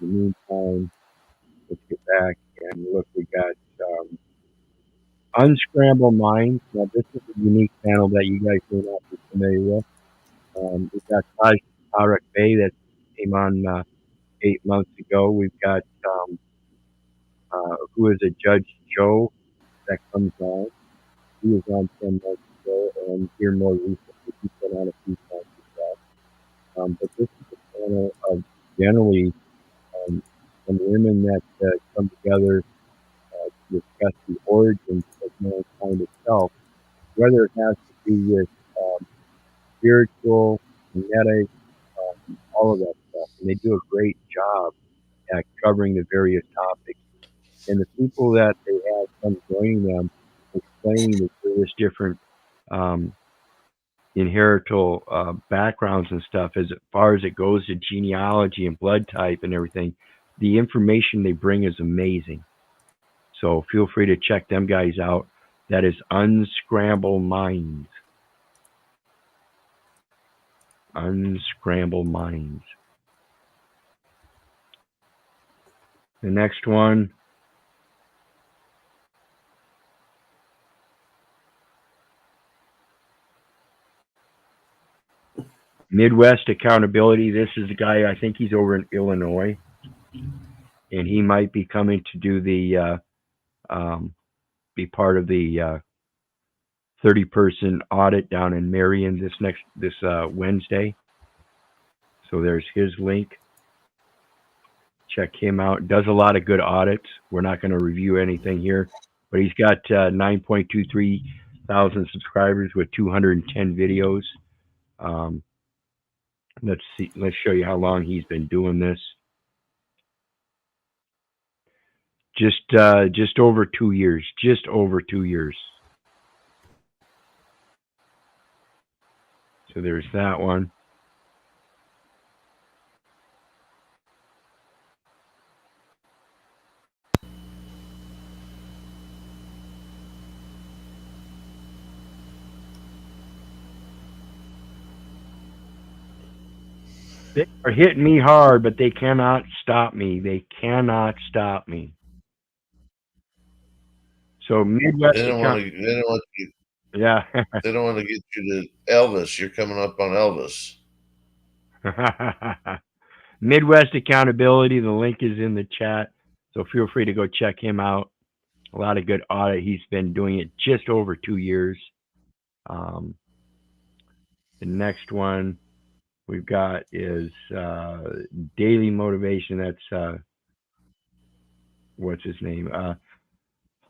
In the meantime, let's get back and look. We got Unscramble Minds. Now, this is a unique panel that you guys may not be familiar with. We've got Tarek Bey that came on 8 months ago. We've got who is it, Judge Joe, that comes on. He was on 10 months ago, and here more recently, he's been on a few times as well. But this is a panel of generally some women that come together to discuss the origins of mankind itself, whether it has to do with spiritual, genetic, all of that stuff. And they do a great job at covering the various topics. And the people that they have come joining them, explaining the various different inherital backgrounds and stuff, as far as it goes to genealogy and blood type and everything, the information they bring is amazing. So feel free to check them guys out. That is Unscramble Minds. Unscramble Minds. The next one, Midwest Accountability. This is the guy, I think he's over in Illinois, and he might be coming to do the be part of the 30-person audit down in Marion this Wednesday. So there's his link. Check him out. Does a lot of good audits. We're not going to review anything here, but he's got 9.23 thousand subscribers with 210 videos. Let's see. Let's show you how long he's been doing this. Just over 2 years. Just over 2 years. So there's that one. They are hitting me hard, but they cannot stop me. They cannot stop me. So Midwest They don't want account, to. They don't want you. yeah. They don't want to get you to Elvis. You're coming up on Elvis. Midwest accountability. The link is in the chat, so feel free to go check him out. A lot of good audit. He's been doing it just over 2 years. The next one we've got is daily motivation. That's what's his name?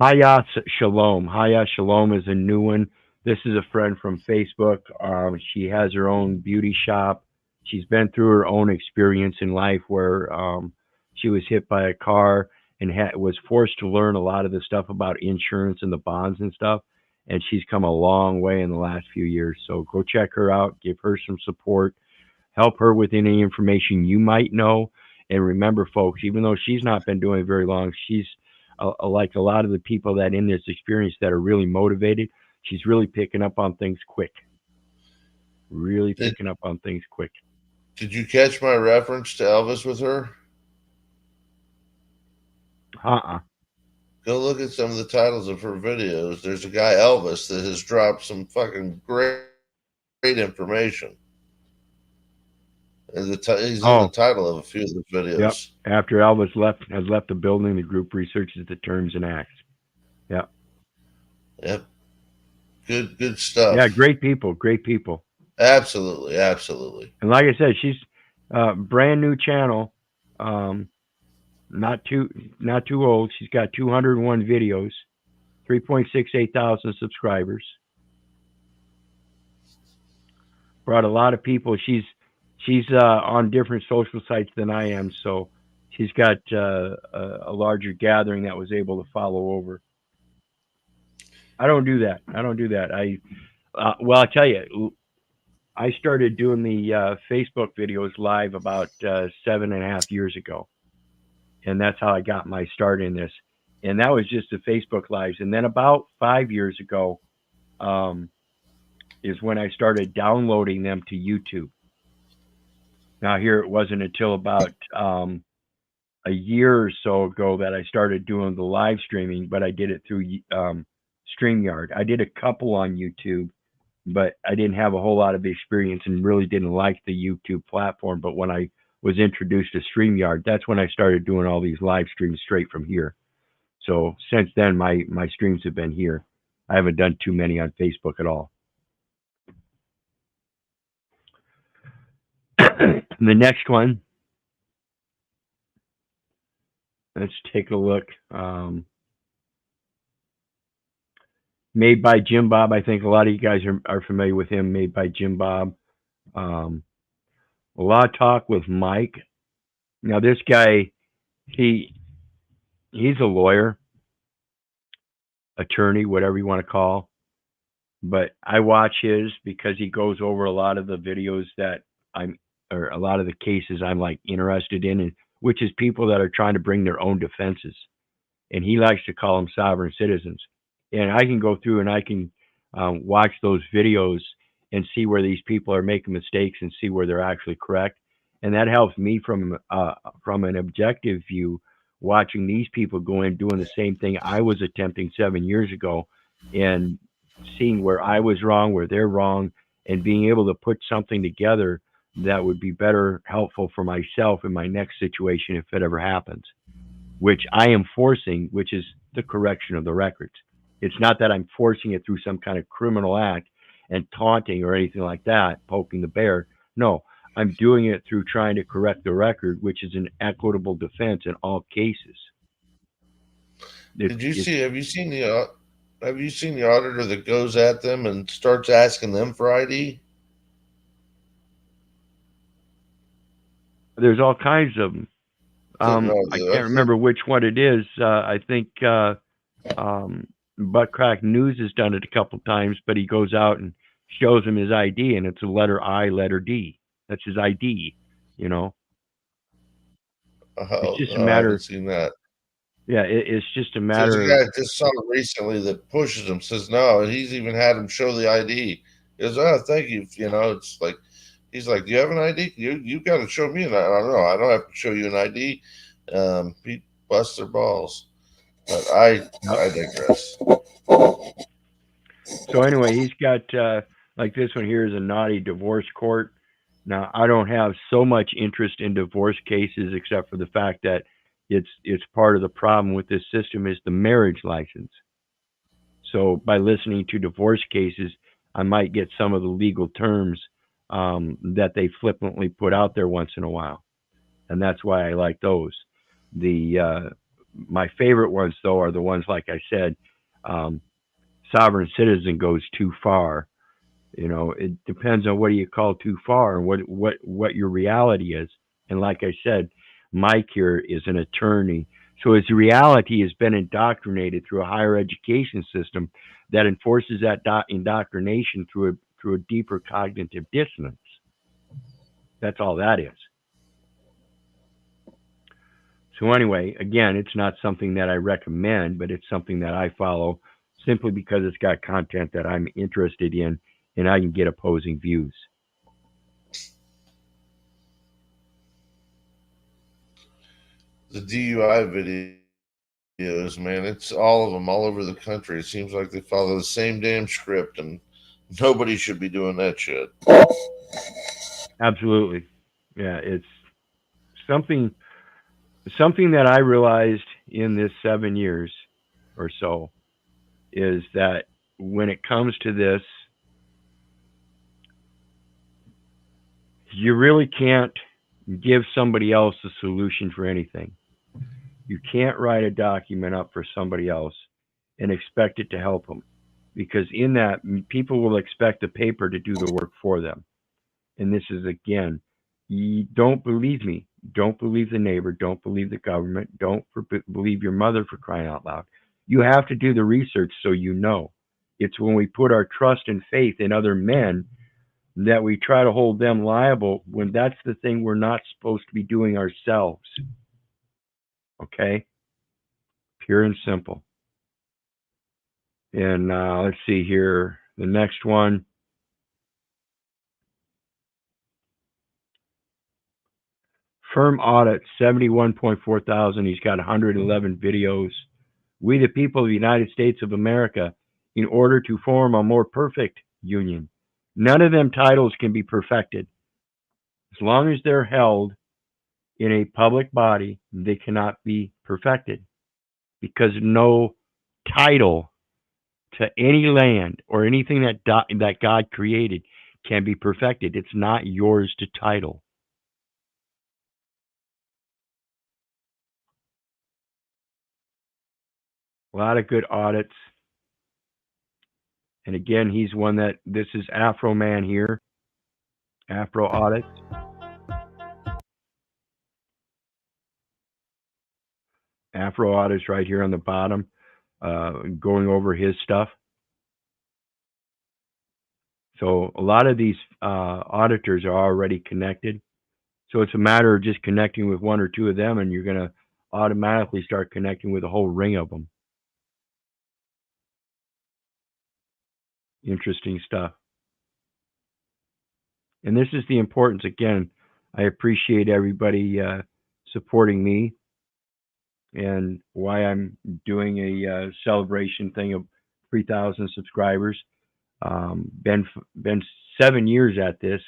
Hayat Shalom. Hayat Shalom is a new one. This is a friend from Facebook. She has her own beauty shop. She's been through her own experience in life where she was hit by a car and was forced to learn a lot of the stuff about insurance and the bonds and stuff. And she's come a long way in the last few years. So go check her out, give her some support, help her with any information you might know. And remember, folks, even though she's not been doing it very long, she's like a lot of the people that in this experience that are really motivated. She's really picking up on things quick. Really picking up on things quick. Did you catch my reference to Elvis with her? Go look at some of the titles of her videos. There's a guy, Elvis, that has dropped some fucking great information. And he's in the title of a few of the videos. Yep. After Elvis has left the building, the group researches the terms and acts. Yep. Yep. Good stuff. Yeah, great people. Great people. Absolutely, absolutely. And like I said, she's brand new channel. Not too old. She's got 201 videos, 3.68 thousand subscribers. Brought a lot of people. She's on different social sites than I am, so she's got a larger gathering that was able to follow over. I don't do that. Well, I'll tell you, I started doing the Facebook videos live about 7.5 years ago. And that's how I got my start in this. And that was just the Facebook lives. And then about 5 years ago is when I started downloading them to YouTube. Now, here it wasn't until about a year or so ago that I started doing the live streaming, but I did it through StreamYard. I did a couple on YouTube, but I didn't have a whole lot of experience and really didn't like the YouTube platform. But when I was introduced to StreamYard, that's when I started doing all these live streams straight from here. So since then, my streams have been here. I haven't done too many on Facebook at all. The next one, let's take a look. Made by Jim Bob. I think a lot of you guys are familiar with him. Made by Jim Bob. A lot of talk with Mike. Now this guy, he's a lawyer, attorney, whatever you want to call. But I watch his because he goes over a lot of the videos that or a lot of the cases I'm like interested in, and which is people that are trying to bring their own defenses. And he likes to call them sovereign citizens. And I can go through and I can watch those videos and see where these people are making mistakes and see where they're actually correct. And that helps me from an objective view, watching these people go in doing the same thing I was attempting 7 years ago and seeing where I was wrong, where they're wrong, and being able to put something together that would be better, helpful for myself in my next situation if it ever happens, which I am forcing, which is the correction of the records. It's not that I'm forcing it through some kind of criminal act and taunting or anything like that, poking the bear. No, I'm doing it through trying to correct the record, which is an equitable defense in all cases. Have you seen the auditor that goes at them and starts asking them for ID? There's all kinds of them. I can't remember which one it is. I think Butt Crack News has done it a couple times, but he goes out and shows him his ID, and it's a letter I, letter D. That's his ID, you know. It's just a matter. I haven't seen that. Yeah, it's just a matter. There's a guy I just saw recently that pushes him, says no, and he's even had him show the ID. He goes, "Oh, thank you." You know, it's like He's like, "Do you have an ID? You got to show me an ID." I don't know. I don't have to show you an ID. People bust their balls. But I digress. So anyway, he's got like this one here is a naughty divorce court. Now I don't have so much interest in divorce cases, except for the fact that it's part of the problem with this system is the marriage license. So by listening to divorce cases, I might get some of the legal terms that they flippantly put out there once in a while, and that's why I like those. The my favorite ones though are the ones like I said, um, sovereign citizen goes too far. You know, it depends on what do you call too far and what your reality is. And like I said, Mike here is an attorney, so his reality has been indoctrinated through a higher education system that enforces that indoctrination through a deeper cognitive dissonance. That's all that is. So anyway, again, it's not something that I recommend, but it's something that I follow simply because it's got content that I'm interested in and I can get opposing views. The DUI videos, man, it's all of them all over the country. It seems like they follow the same damn script, and nobody should be doing that shit. Absolutely. Yeah, it's something that I realized in this 7 years or so is that when it comes to this, you really can't give somebody else a solution for anything. You can't write a document up for somebody else and expect it to help them, because in that, people will expect the paper to do the work for them. And this is again, you don't believe me. Don't believe the neighbor. Don't believe the government. Don't believe your mother, for crying out loud. You have to do the research so you know. It's when we put our trust and faith in other men that we try to hold them liable when that's the thing we're not supposed to be doing ourselves. Okay? Pure and simple. And let's see here. The next one. Firm audit, 71.4 thousand. He's got 111 videos. We, the people of the United States of America, in order to form a more perfect union. None of them titles can be perfected. As long as they're held in a public body, they cannot be perfected, because no title to any land or anything that God created can be perfected. It's not yours to title. A lot of good audits. And again, he's one that, this is Afro Man here. Afro audits. Afro audits right here on the bottom, going over his stuff. So a lot of these auditors are already connected. So it's a matter of just connecting with one or two of them, and you're going to automatically start connecting with a whole ring of them. Interesting stuff. And this is the importance. Again, I appreciate everybody supporting me, and why I'm doing a celebration thing of 3,000 subscribers. Been 7 years at this,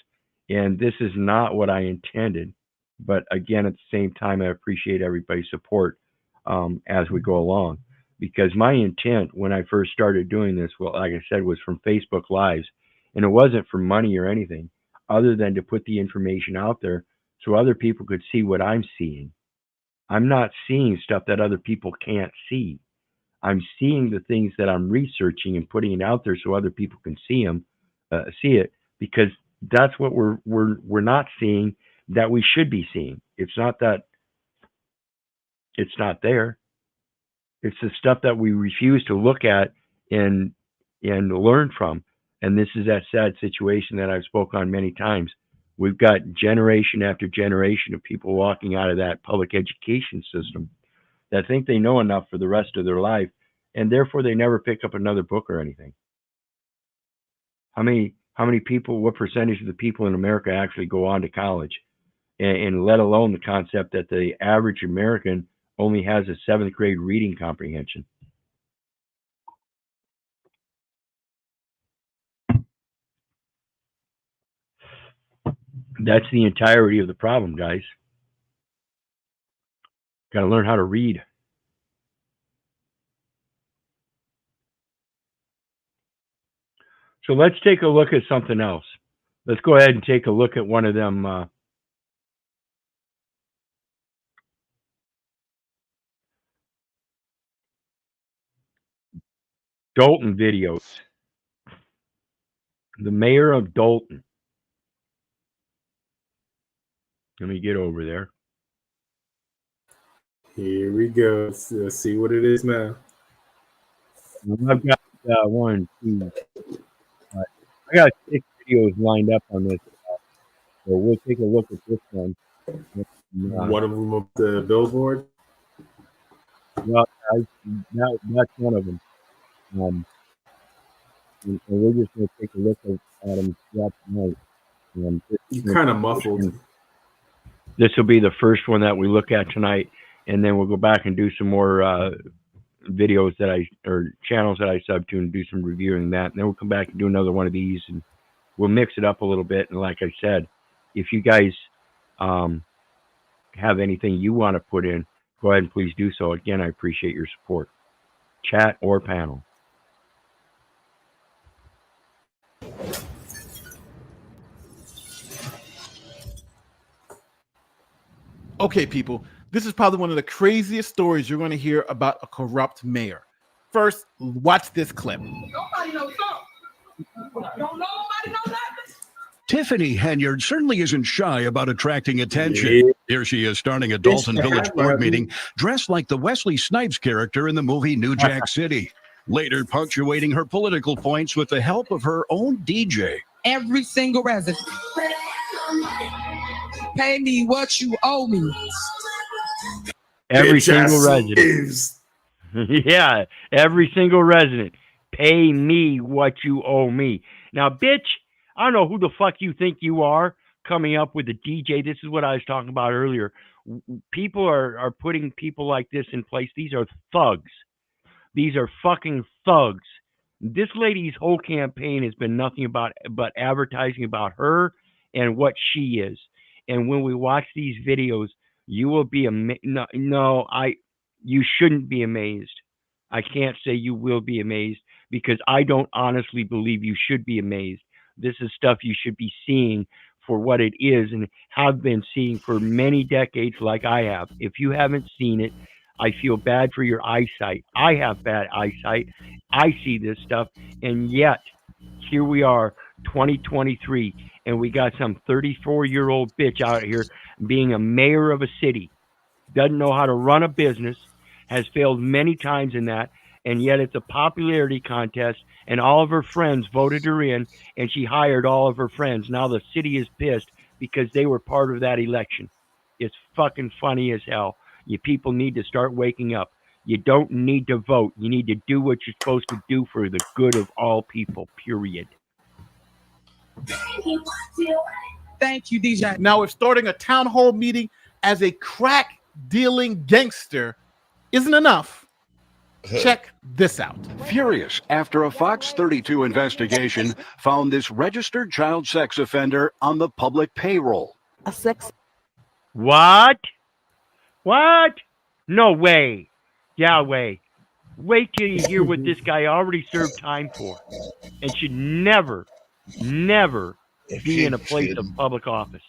and this is not what I intended. But again, at the same time, I appreciate everybody's support as we go along. Because my intent when I first started doing this, well, like I said, was from Facebook Lives, and it wasn't for money or anything, other than to put the information out there so other people could see what I'm seeing. I'm not seeing stuff that other people can't see. I'm seeing the things that I'm researching and putting it out there so other people can see it, because that's what we're not seeing that we should be seeing. It's not that it's not there. It's the stuff that we refuse to look at and learn from. And this is that sad situation that I've spoke on many times. We've got generation after generation of people walking out of that public education system that think they know enough for the rest of their life, and therefore they never pick up another book or anything. How How many people, what percentage of the people in America actually go on to college? And let alone the concept that the average American only has a 7th grade reading comprehension. That's the entirety of the problem, guys. Got to learn how to read. So let's take a look at something else. Let's go ahead and take a look at one of them Dalton videos. The mayor of Dalton. Let me get over there. Here we go. Let's see what it is now. I've got 1, 2. I got 6 videos lined up on this. So we'll take a look at this one. One of them up the billboard. Well, that's one of them. And we're just going to take a look at them throughout the night. You kind of muffled. This will be the first one that we look at tonight, and then we'll go back and do some more videos or channels that I sub to and do some reviewing that. And then we'll come back and do another one of these, and we'll mix it up a little bit. And like I said, if you guys have anything you want to put in, go ahead and please do so. Again, I appreciate your support, chat or panel. Okay, people, this is probably one of the craziest stories you're going to hear about a corrupt mayor. First, watch this clip. Nobody knows something. Don't nobody know nothing. Tiffany Henyard certainly isn't shy about attracting attention. Here she is starting a Dalton Village board meeting dressed like the Wesley Snipes character in the movie New Jack City, later punctuating her political points with the help of her own DJ. Every single resident. Pay me what you owe me. Every single resident. Yeah, every single resident. Pay me what you owe me. Now, bitch, I don't know who the fuck you think you are coming up with a DJ. This is what I was talking about earlier. People are putting people like this in place. These are thugs. These are fucking thugs. This lady's whole campaign has been nothing but advertising about her and what she is. And when we watch these videos, you will be amazed. You shouldn't be amazed. I can't say you will be amazed because I don't honestly believe you should be amazed. This is stuff you should be seeing for what it is and have been seeing for many decades like I have. If you haven't seen it, I feel bad for your eyesight. I have bad eyesight. I see this stuff, and yet here we are, 2023, and we got some 34-year-old bitch out here being a mayor of a city, doesn't know how to run a business, has failed many times in that, and yet it's a popularity contest, and all of her friends voted her in, and she hired all of her friends. Now the city is pissed because they were part of that election. It's fucking funny as hell. You people need to start waking up. You don't need to vote. You need to do what you're supposed to do for the good of all people, period. Thank you, DJ. Now, if starting a town hall meeting as a crack dealing gangster isn't enough, check this out. Furious after a Fox 32 investigation found this registered child sex offender on the public payroll. A sex. What? What? No way. Yahweh. Wait till you hear what this guy already served time for and should never be in a place of public office.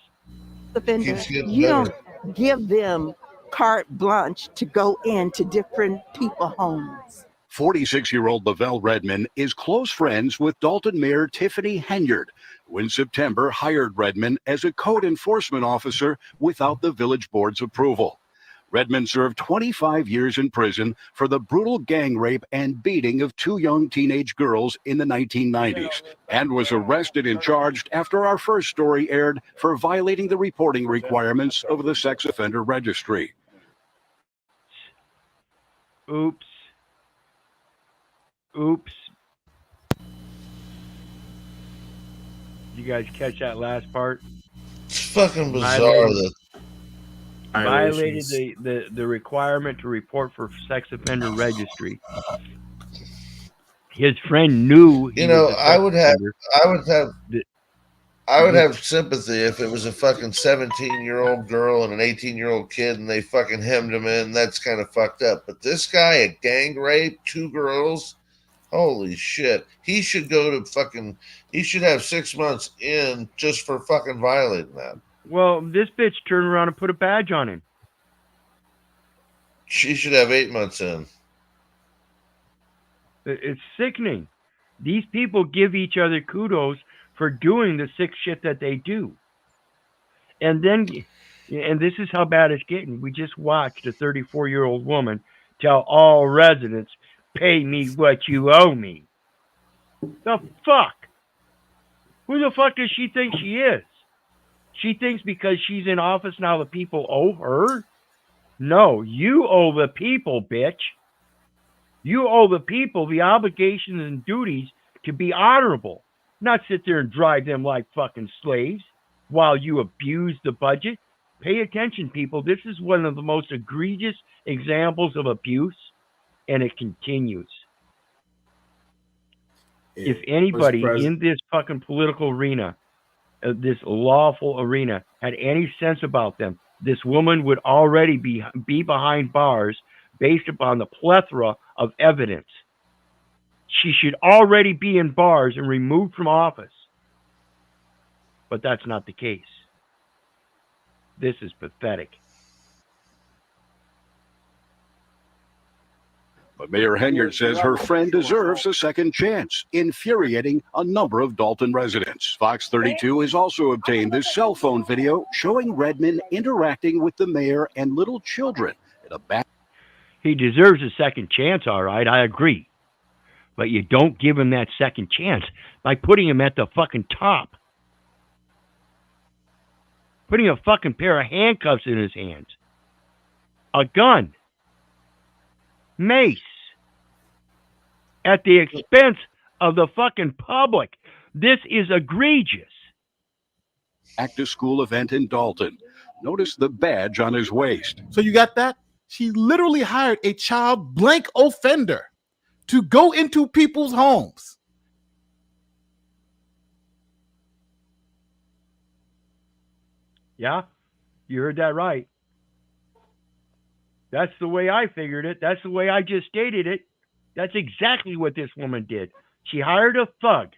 Offender, you don't give them carte blanche to go into different people's homes. 46-year-old Lavelle Redmond is close friends with Dalton Mayor Tiffany Henyard, who in September hired Redmond as a code enforcement officer without the village board's approval. Redmond served 25 years in prison for the brutal gang rape and beating of 2 young teenage girls in the 1990s and was arrested and charged after our first story aired for violating the reporting requirements of the sex offender registry. Oops. you guys catch that last part? It's fucking bizarre that violated the requirement to report for sex offender registry. His friend knew he was a sex offender. I would have sympathy if it was a fucking 17-year-old girl and an 18-year-old kid and they fucking hemmed him in. That's kind of fucked up. But this guy, a gang rape, 2 girls, holy shit. He should go to fucking, he should have 6 months in just for fucking violating that. Well, this bitch turned around and put a badge on him. She should have 8 months in. It's sickening. These people give each other kudos for doing the sick shit that they do. And this is how bad it's getting. We just watched a 34-year-old woman tell all residents, pay me what you owe me. The fuck? Who the fuck does she think she is? She thinks because she's in office now the people owe her? No, you owe the people, bitch. You owe the people the obligations and duties to be honorable, not sit there and drive them like fucking slaves while you abuse the budget. Pay attention, people. This is one of the most egregious examples of abuse, and it continues. If anybody in this fucking political arena, this lawful arena, had any sense about them, this woman would already be behind bars based upon the plethora of evidence. She should already be in bars and removed from office. But that's not the case. This is pathetic. But Mayor Henyard says her friend deserves a second chance, infuriating a number of Dalton residents. Fox 32 has also obtained this cell phone video showing Redmond interacting with the mayor and little children at a back. He deserves a second chance, all right, I agree. But you don't give him that second chance by putting him at the fucking top. Putting a fucking pair of handcuffs in his hands. A gun. Mace. At the expense of the fucking public. This is egregious. Back-to-school event in Dalton. Notice the badge on his waist. So you got that? She literally hired a child blank offender to go into people's homes. Yeah, you heard that right. That's the way I figured it. That's the way I just stated it. That's exactly what this woman did. She hired a thug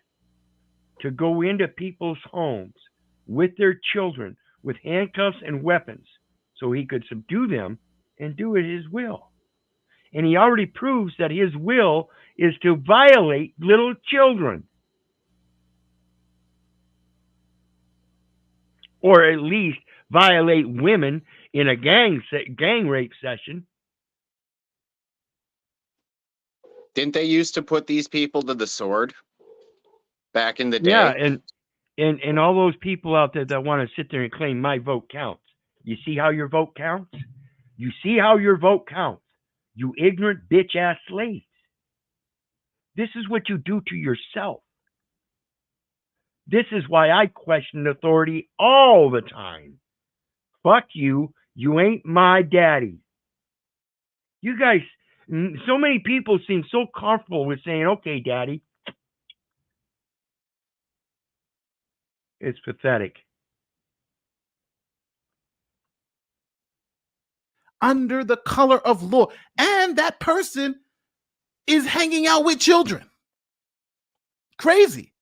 to go into people's homes with their children with handcuffs and weapons so he could subdue them and do it his will. And he already proves that his will is to violate little children. Or at least violate women in a gang rape session. Didn't they used to put these people to the sword back in the day? Yeah, and all those people out there that want to sit there and claim my vote counts. You see how your vote counts? You see how your vote counts, you ignorant bitch-ass slaves. This is what you do to yourself. This is why I question authority all the time. Fuck you. You ain't my daddy. You guys, so many people seem so comfortable with saying, okay, daddy. It's pathetic. Under the color of law. And that person is hanging out with children. Crazy.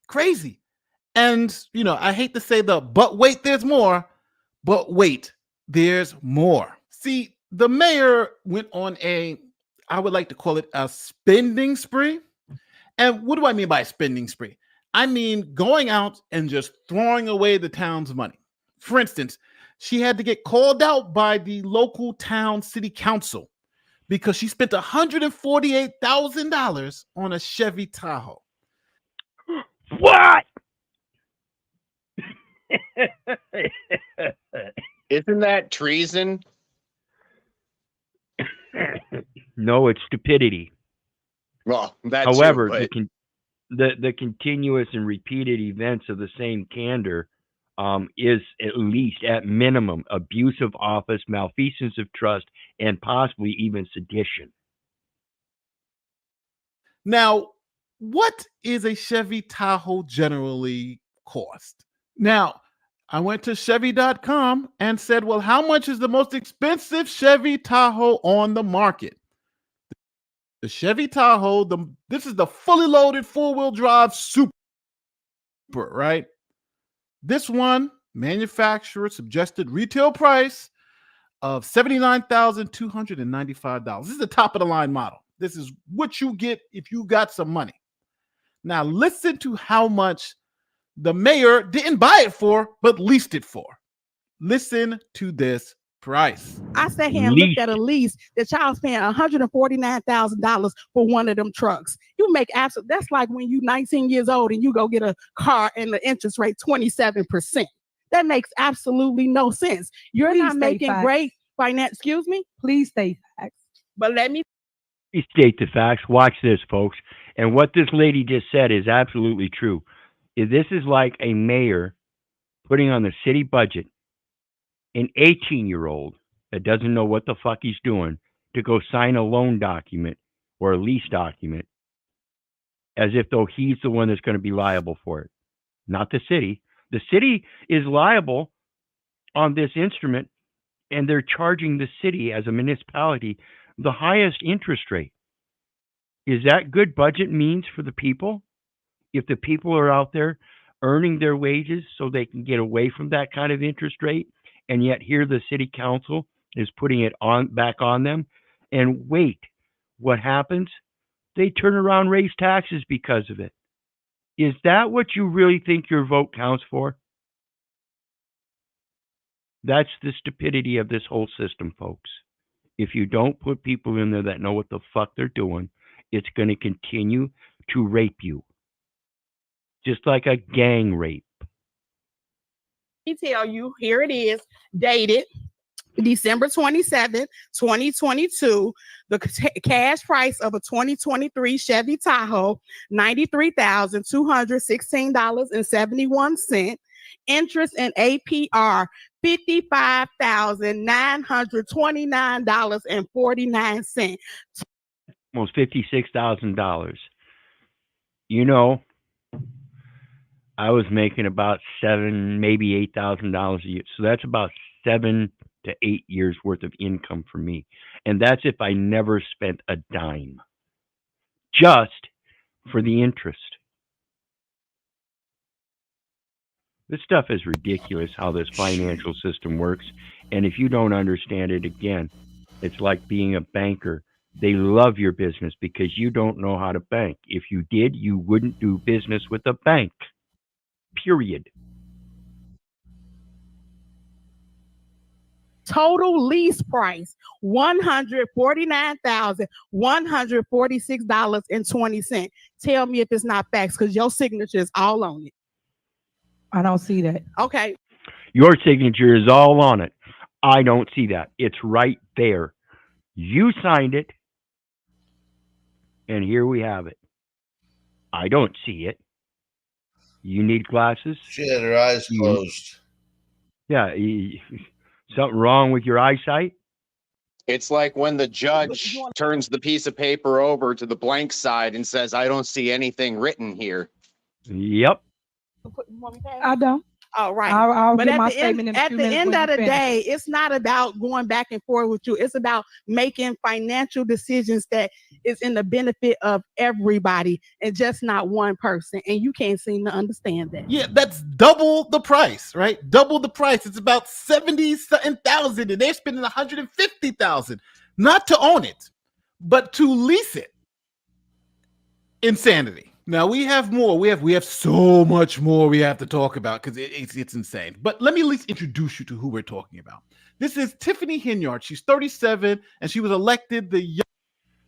Crazy. And, you know, I hate to say but wait, there's more. But wait, there's more. See, the mayor went on I would like to call it a spending spree. And what do I mean by a spending spree? I mean going out and just throwing away the town's money. For instance, she had to get called out by the local town city council because she spent $148,000 on a Chevy Tahoe. What? Isn't that treason? No, it's stupidity. Well, that's however, true, the continuous and repeated events of the same candor is at least, at minimum, abuse of office, malfeasance of trust, and possibly even sedition. Now, what is a Chevy Tahoe generally cost? Now, I went to Chevy.com and said, well, how much is the most expensive Chevy Tahoe on the market? The Chevy Tahoe, this is the fully loaded four-wheel drive super, right? This one, manufacturer suggested retail price of $79,295. This is the top of the line model. This is what you get if you got some money. Now, listen to how much the mayor didn't buy it for, but leased it for. Listen to this price. I sat here and looked at a lease that y'all was paying $149,000 for one of them trucks. You make absolute, that's like when you 19 years old and you go get a car and the interest rate 27%. That makes absolutely no sense. You're Please not making facts. great finance. Excuse me? Please state facts. But let me State the facts. Watch this, folks. And what this lady just said is absolutely true. This is like a mayor putting on the city budget an 18-year-old that doesn't know what the fuck he's doing to go sign a loan document or a lease document as if though he's the one that's going to be liable for it, not the city. The city is liable on this instrument, and they're charging the city as a municipality the highest interest rate. Is that good budget means for the people? If the people are out there earning their wages so they can get away from that kind of interest rate, and yet here the city council is putting it on back on them, and wait, what happens? They turn around and raise taxes because of it. Is that what you really think your vote counts for? That's the stupidity of this whole system, folks. If you don't put people in there that know what the fuck they're doing, it's going to continue to rape you. Just like a gang rape. Let me tell you, here it is, dated December 27th, 2022. The cash price of a 2023 Chevy Tahoe, $93,216.71. Interest and APR, $55,929.49. Almost $56,000. You know, I was making about $7,000, maybe $8,000 a year. So that's about 7 to 8 years worth of income for me. And that's if I never spent a dime, just for the interest. This stuff is ridiculous, how this financial system works. And if you don't understand it, again, it's like being a banker. They love your business because you don't know how to bank. If you did, you wouldn't do business with a bank. Period. Total lease price, $149,146.20. Tell me if it's not facts, because your signature is all on it. I don't see that. Okay. Your signature is all on it. I don't see that. It's right there. You signed it, and here we have it. I don't see it. You need glasses? She had her eyes closed. Yeah. Something wrong with your eyesight? It's like when the judge turns the piece of paper over to the blank side and says, I don't see anything written here. Yep. I don't. All right. I'll But give at my the statement end, in a at few the minutes end when of you the finish. day, it's not about going back and forth with you. It's about making financial decisions that is in the benefit of everybody and just not one person. And you can't seem to understand that. Yeah, that's double the price, right? Double the price. It's about 70-something thousand, and they're spending 150,000 not to own it, but to lease it. Insanity. Now we have more. We have so much more we have to talk about because it's insane. But let me at least introduce you to who we're talking about. This is Tiffany Henyard. She's 37, and she was elected the.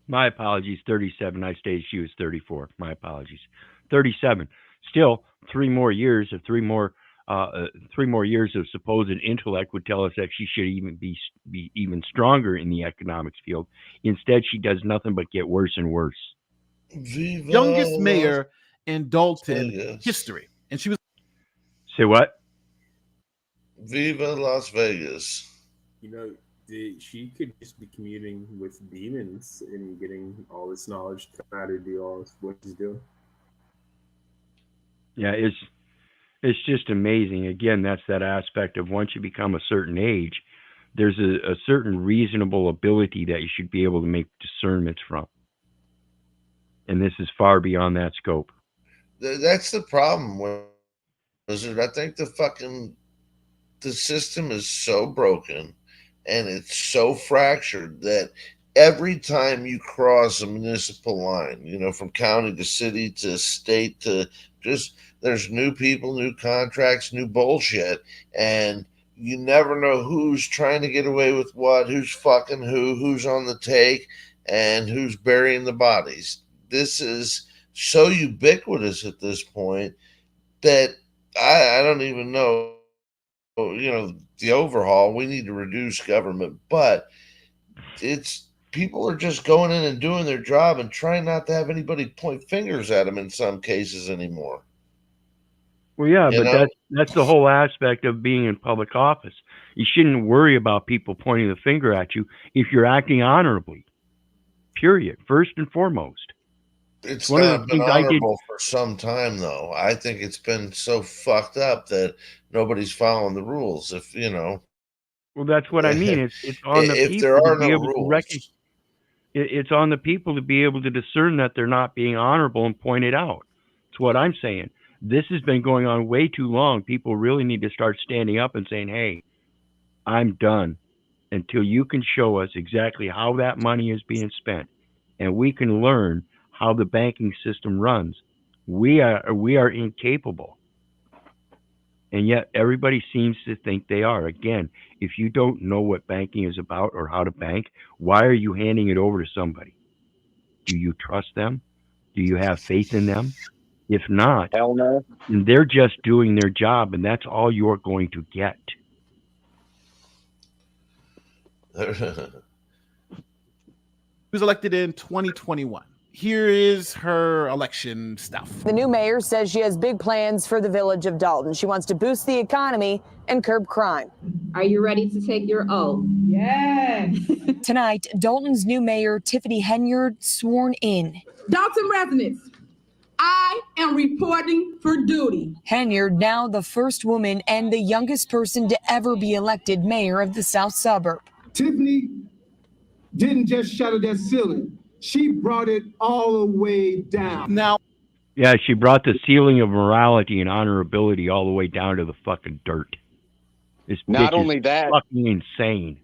My apologies. 37. I stated she was 34. My apologies. 37. Still, 3 more years of supposed intellect would tell us that she should even be even stronger in the economics field. Instead, she does nothing but get worse and worse. Youngest mayor in Dalton Vegas. history. And she was Say what? Viva Las Vegas. You know, she could just be communing with demons and getting all this knowledge to how to do all this, what she's doing. Yeah, it's just amazing. Again, that's that aspect of once you become a certain age, there's a certain reasonable ability that you should be able to make discernments from. And this is far beyond that scope. That's the problem with Wizard. I think the system is so broken and it's so fractured that every time you cross a municipal line, you know, from county to city to state to just, there's new people, new contracts, new bullshit, and you never know who's trying to get away with what, who's fucking who's on the take, and who's burying the bodies. This is so ubiquitous at this point that I don't even know, you know, the overhaul. We need to reduce government, but it's people are just going in and doing their job and trying not to have anybody point fingers at them in some cases anymore. Well, yeah, You but know? that's the whole aspect of being in public office. You shouldn't worry about people pointing the finger at you if you're acting honorably. Period. First and foremost. It's one of not the been things I did. honorable for some time, though. I think it's been so fucked up that nobody's following the rules. If you know, Well, that's what I mean. It's on the if people there are to be no able to rules, it's on the people to be able to discern that they're not being honorable and point it out. That's what I'm saying. This has been going on way too long. People really need to start standing up and saying, "Hey, I'm done," until you can show us exactly how that money is being spent, and we can learn how the banking system runs. We are incapable, and yet everybody seems to think they are. Again, if you don't know what banking is about or how to bank, why are you handing it over to somebody? Do you trust them? Do you have faith in them? If not, Hell no. then they're just doing their job, and that's all you're going to get. was elected in 2021. Here is her election stuff. The new mayor says she has big plans for the village of Dalton. She wants to boost the economy and curb crime. Are you ready to take your oath? Yes. Tonight, Dalton's new mayor, Tiffany Henyard, sworn in. Dalton residents, I am reporting for duty. Henyard, now the first woman and the youngest person to ever be elected mayor of the South Suburb. Tiffany didn't just shatter that ceiling. She brought it all the way down. Now, yeah, she brought the ceiling of morality and honorability all the way down to the fucking dirt. This Not bitch only is that, fucking insane.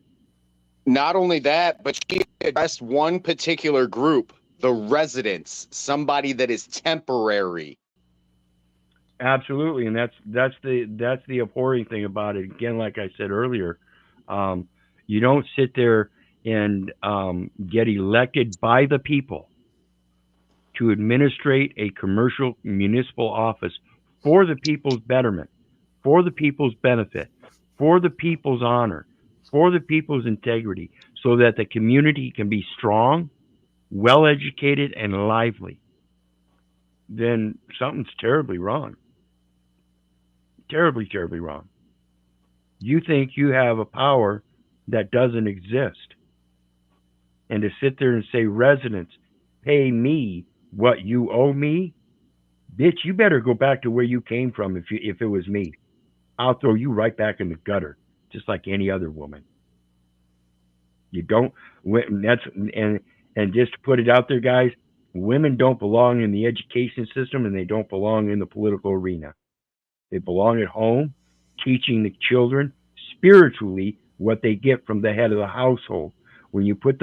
Not only that, but she addressed one particular group, the residents, somebody that is temporary. Absolutely, and that's the abhorring thing about it. Again, like I said earlier, you don't sit there and get elected by the people to administrate a commercial municipal office for the people's betterment, for the people's benefit, for the people's honor, for the people's integrity, so that the community can be strong, well-educated, and lively. Then something's terribly wrong. Terribly, terribly wrong. You think you have a power that doesn't exist. And to sit there and say, residents, pay me what you owe me, bitch, you better go back to where you came from. If it was me, I'll throw you right back in the gutter, just like any other woman. You don't. And just to put it out there, guys, women don't belong in the education system, and they don't belong in the political arena. They belong at home, teaching the children spiritually what they get from the head of the household. When you put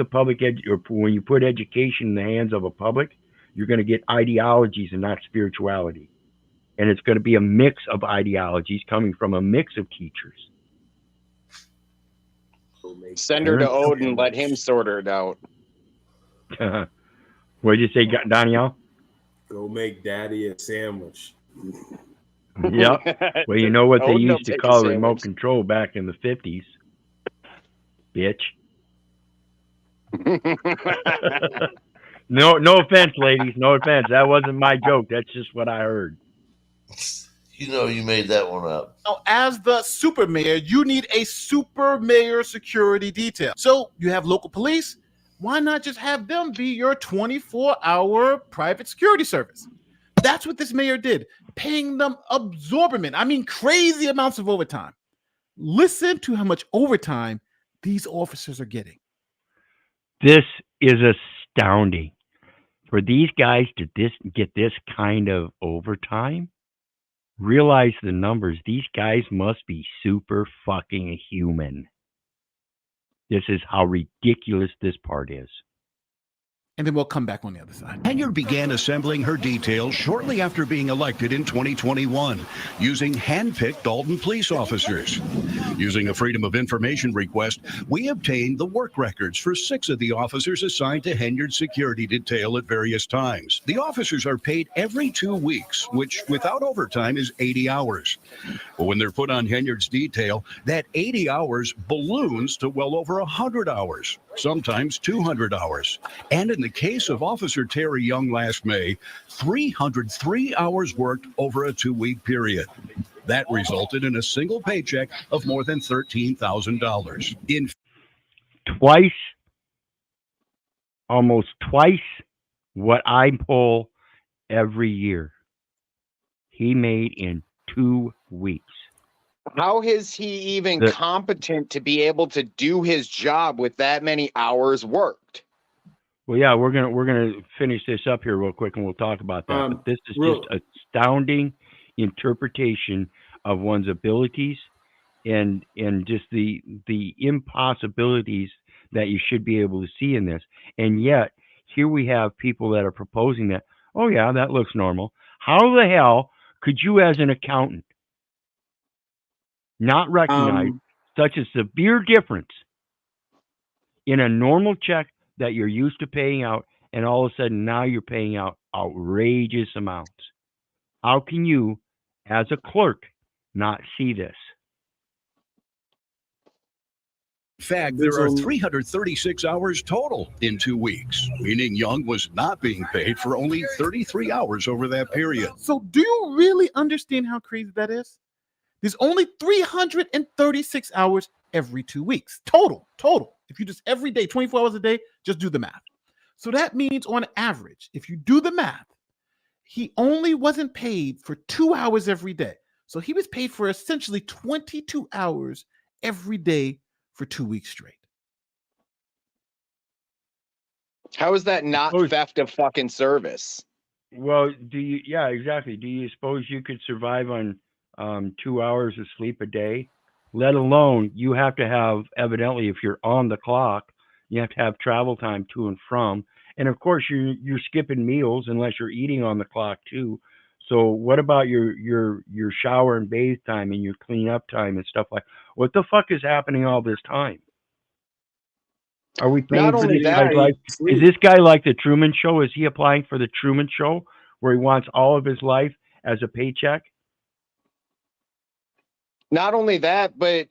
when you put education in the hands of a public, you're going to get ideologies and not spirituality. And it's going to be a mix of ideologies coming from a mix of teachers. Send her to Odin, let him sort it out. What did you say, Danielle? Go make daddy a sandwich. Yep. Well, you know what they used to call remote control back in the 50s? Bitch. No offense, ladies. No offense. That wasn't my joke. That's just what I heard. You know, you made that one up. Now, as the super mayor, you need a super mayor security detail. So you have local police. Why not just have them be your 24-hour private security service? That's what this mayor did, paying them absorbent, I mean crazy amounts of overtime. Listen to how much overtime these officers are getting. This is astounding. For these guys to get this kind of overtime, realize the numbers. These guys must be super fucking human. This is how ridiculous this part is. And then we'll come back on the other side. Henyard began assembling her details shortly after being elected in 2021, using hand-picked Dalton police officers. Using a Freedom of Information request, we obtained the work records for 6 of the officers assigned to Henyard's security detail at various times. The officers are paid every 2 weeks, which without overtime is 80 hours. But when they're put on Henyard's detail, that 80 hours balloons to well over 100 hours, sometimes 200 hours. And in the case of Officer Terry Young last May, 303 hours worked over a 2-week period. That resulted in a single paycheck of more than $13,000. In almost twice what I pull every year. He made in 2 weeks. How is he even competent to be able to do his job with that many hours worked? Well, yeah, we're gonna finish this up here real quick, and we'll talk about that. But this is just astounding interpretation of one's abilities, and just the impossibilities that you should be able to see in this. And yet, here we have people that are proposing that. Oh yeah, that looks normal. How the hell could you, as an accountant, not recognize such a severe difference in a normal check that you're used to paying out, and all of a sudden now you're paying out outrageous amounts? How can you, as a clerk, not see this? In fact, there are 336 hours total in 2 weeks, meaning Young was not being paid for only 33 hours over that period. So do you really understand how crazy that is? There's only 336 hours every 2 weeks. Total. If you just every day, 24 hours a day, just do the math. So that means on average, if you do the math, he only wasn't paid for 2 hours every day. So he was paid for essentially 22 hours every day for 2 weeks straight. How is that not theft of fucking service? Well, yeah, exactly. Do you suppose you could survive on 2 hours of sleep a day? Let alone, you have to have, evidently, if you're on the clock, you have to have travel time to and from. And of course, you're skipping meals unless you're eating on the clock too. So what about your shower and bathe time and your clean up time and stuff like? What the fuck is happening all this time? Are we paying for this guy's life? Is this guy like the Truman Show? Is he applying for the Truman Show where he wants all of his life as a paycheck? Not only that, but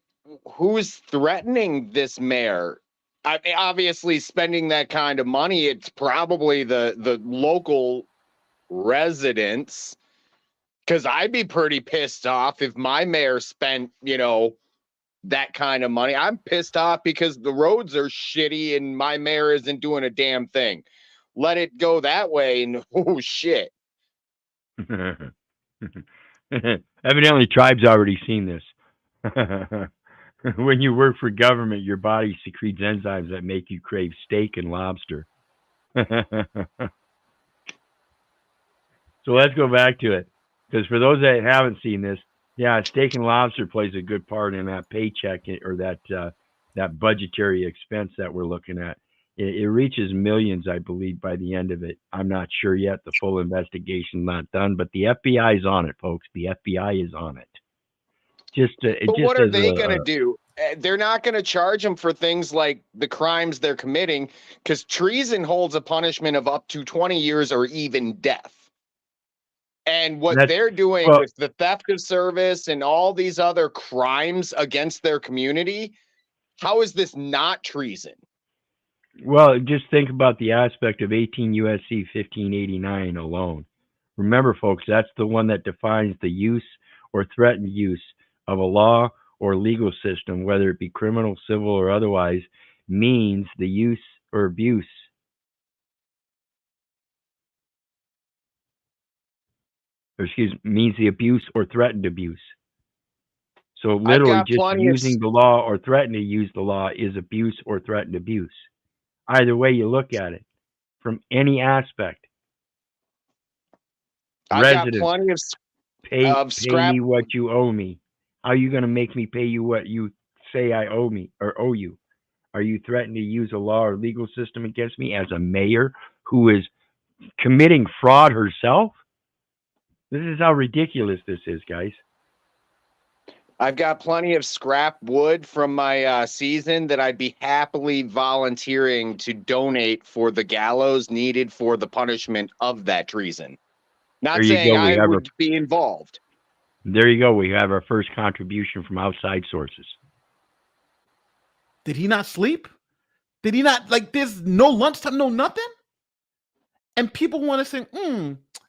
who's threatening this mayor? I mean, obviously, spending that kind of money, it's probably the local residents. Because I'd be pretty pissed off if my mayor spent, that kind of money. I'm pissed off because the roads are shitty and my mayor isn't doing a damn thing. Let it go that way, and oh shit. Evidently, Tribe's already seen this. When you work for government, your body secretes enzymes that make you crave steak and lobster. So let's go back to it. Because for those that haven't seen this, yeah, steak and lobster plays a good part in that paycheck or that budgetary expense that we're looking at. It reaches millions, I believe, by the end of it. I'm not sure yet. The full investigation not done, but the FBI is on it, folks. The FBI is on it. What are they going to do? They're not going to charge them for things like the crimes they're committing, because treason holds a punishment of up to 20 years or even death. And what they're doing with the theft of service and all these other crimes against their community, how is this not treason? Well, just think about the aspect of 18 U.S.C. 1589 alone. Remember, folks, that's the one that defines the use or threatened use of a law or legal system, whether it be criminal, civil, or otherwise, means the use or abuse. Means the abuse or threatened abuse. So literally just using the law or threatening to use the law is abuse or threatened abuse. Either way you look at it, from any aspect. I've got plenty of pay me what you owe me. How are you going to make me pay you what you say I owe me or owe you? Are you threatening to use a law or legal system against me as a mayor who is committing fraud herself? This is how ridiculous this is, guys. I've got plenty of scrap wood from my season that I'd be happily volunteering to donate for the gallows needed for the punishment of that treason. Not saying I would be involved. There you go. We have our first contribution from outside sources. Did he not sleep? Did he not, like, there's no lunchtime, no nothing? And people want to say,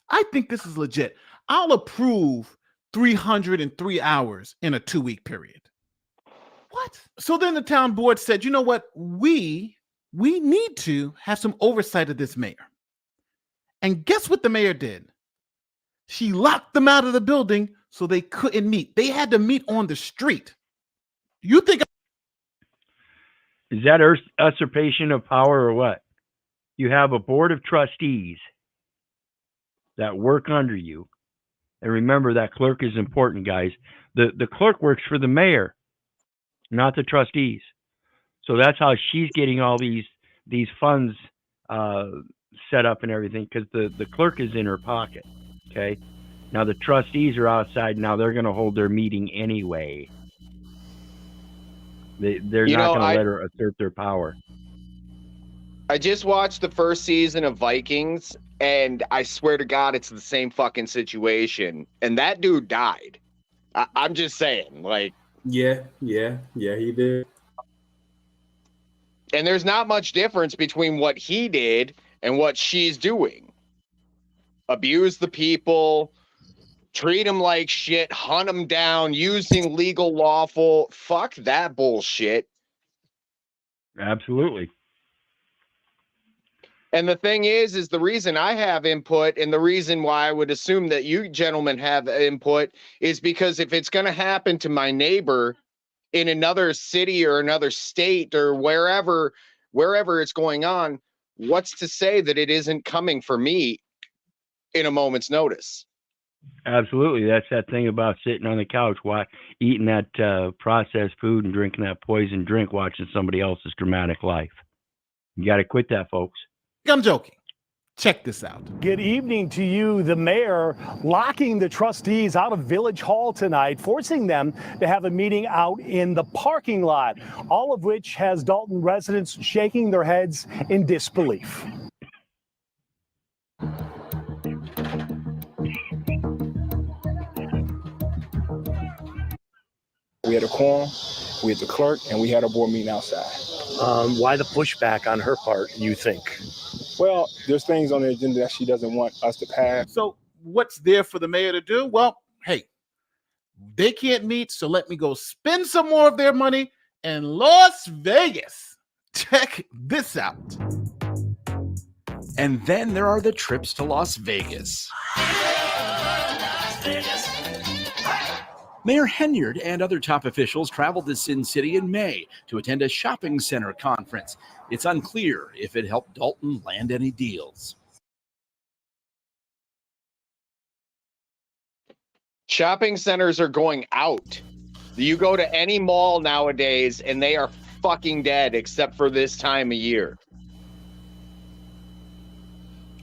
I think this is legit. I'll approve 303 hours in a 2-week period. What? So then the town board said, you know what? We need to have some oversight of this mayor. And guess what the mayor did? She locked them out of the building so they couldn't meet. They had to meet on the street. You think... Is that usurpation of power or what? You have a board of trustees that work under you. And remember, that clerk is important, guys. The clerk works for the mayor, not the trustees. So that's how she's getting all these funds set up and everything, because the clerk is in her pocket. Okay. Now the trustees are outside. Now they're going to hold their meeting anyway. They're not going to let her assert their power. I just watched the first season of Vikings, and I swear to God, it's the same fucking situation. And that dude died. I'm just saying, like... Yeah, he did. And there's not much difference between what he did and what she's doing. Abuse the people, treat them like shit, hunt them down, using legal, lawful... Fuck that bullshit. Absolutely. And the thing is the reason I have input, and the reason why I would assume that you gentlemen have input, is because if it's going to happen to my neighbor in another city or another state or wherever it's going on, what's to say that it isn't coming for me in a moment's notice? Absolutely. That's that thing about sitting on the couch, eating that processed food and drinking that poison drink, watching somebody else's dramatic life. You got to quit that, folks. I'm joking. Check this out. Good evening to you. The mayor locking the trustees out of Village Hall tonight, forcing them to have a meeting out in the parking lot, all of which has Dalton residents shaking their heads in disbelief. We had a quorum, we had the clerk, and we had a board meeting outside. Why the pushback on her part, you think? Well, there's things on the agenda that she doesn't want us to pass. So what's there for the mayor to do? Well, hey, they can't meet, so let me go spend some more of their money in Las Vegas. Check this out. And then there are the trips to Las Vegas. Mayor Henyard and other top officials traveled to Sin City in May to attend a shopping center conference. It's unclear if it helped Dalton land any deals. Shopping centers are going out. You go to any mall nowadays and they are fucking dead except for this time of year.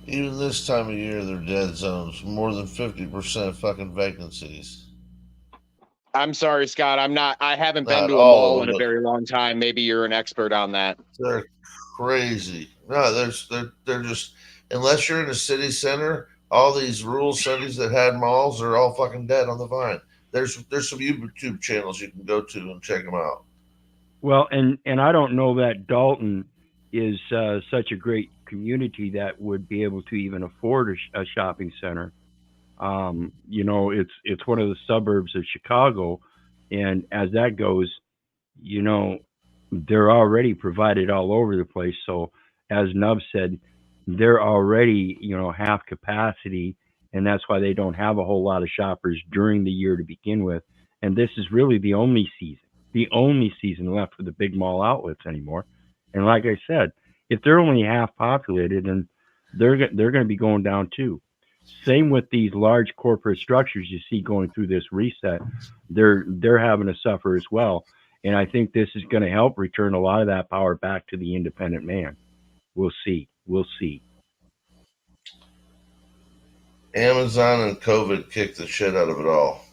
Even this time of year, they're dead zones. More than 50% fucking vacancies. I'm sorry, Scott. I haven't been to a mall in a very long time. Maybe you're an expert on that. They're crazy. No, they're just, unless you're in a city center, all these rural cities that had malls are all fucking dead on the vine. There's some YouTube channels you can go to and check them out. Well, and I don't know that Dalton is such a great community that would be able to even afford a shopping center. It's one of the suburbs of Chicago, and as that goes, you know, they're already provided all over the place. So, as Nub said, they're already, half capacity, and that's why they don't have a whole lot of shoppers during the year to begin with. And this is really the only season left for the big mall outlets anymore. And like I said, if they're only half populated, then they're going to be going down too. Same with these large corporate structures you see going through this reset. They're having to suffer as well. And I think this is going to help return a lot of that power back to the independent man. We'll see. We'll see. Amazon and COVID kicked the shit out of it all.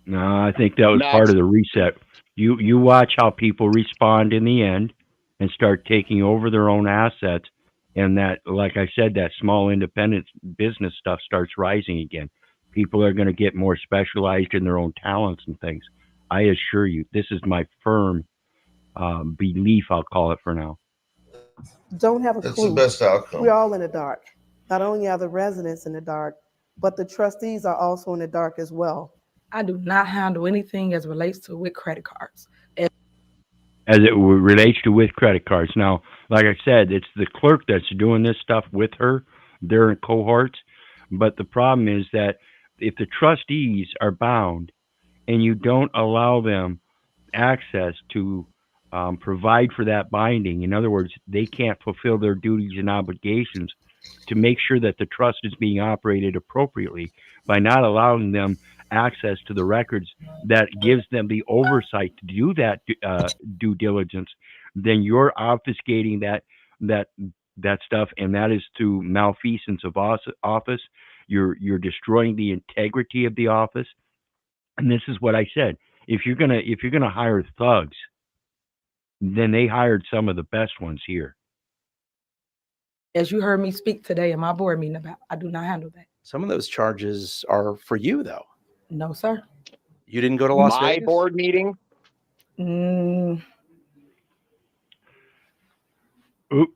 No, I think that was part of the reset. You watch how people respond in the end and start taking over their own assets, and that, like I said, that small independent business stuff starts rising again. People are going to get more specialized in their own talents and things. I assure you, this is my firm belief. I'll call it for now. Don't have a That's clue. the best outcome. We're all in the dark. Not only are the residents in the dark, but the trustees are also in the dark as well. I do not handle anything as relates to with credit cards. As it relates to with credit cards. Now, like I said, it's the clerk that's doing this stuff with her. They're in cohorts. But the problem is that if the trustees are bound and you don't allow them access to provide for that binding, in other words, they can't fulfill their duties and obligations to make sure that the trust is being operated appropriately by not allowing them access to the records that gives them the oversight to do that due diligence, then you're obfuscating that stuff, and that is through malfeasance of office. You're destroying the integrity of the office, and this is what I said. If you're gonna hire thugs, then they hired some of the best ones here. As you heard me speak today in my board meeting about, I do not handle that. Some of those charges are for you, though. No, sir. You didn't go to Las My Vegas? board meeting? Ooh,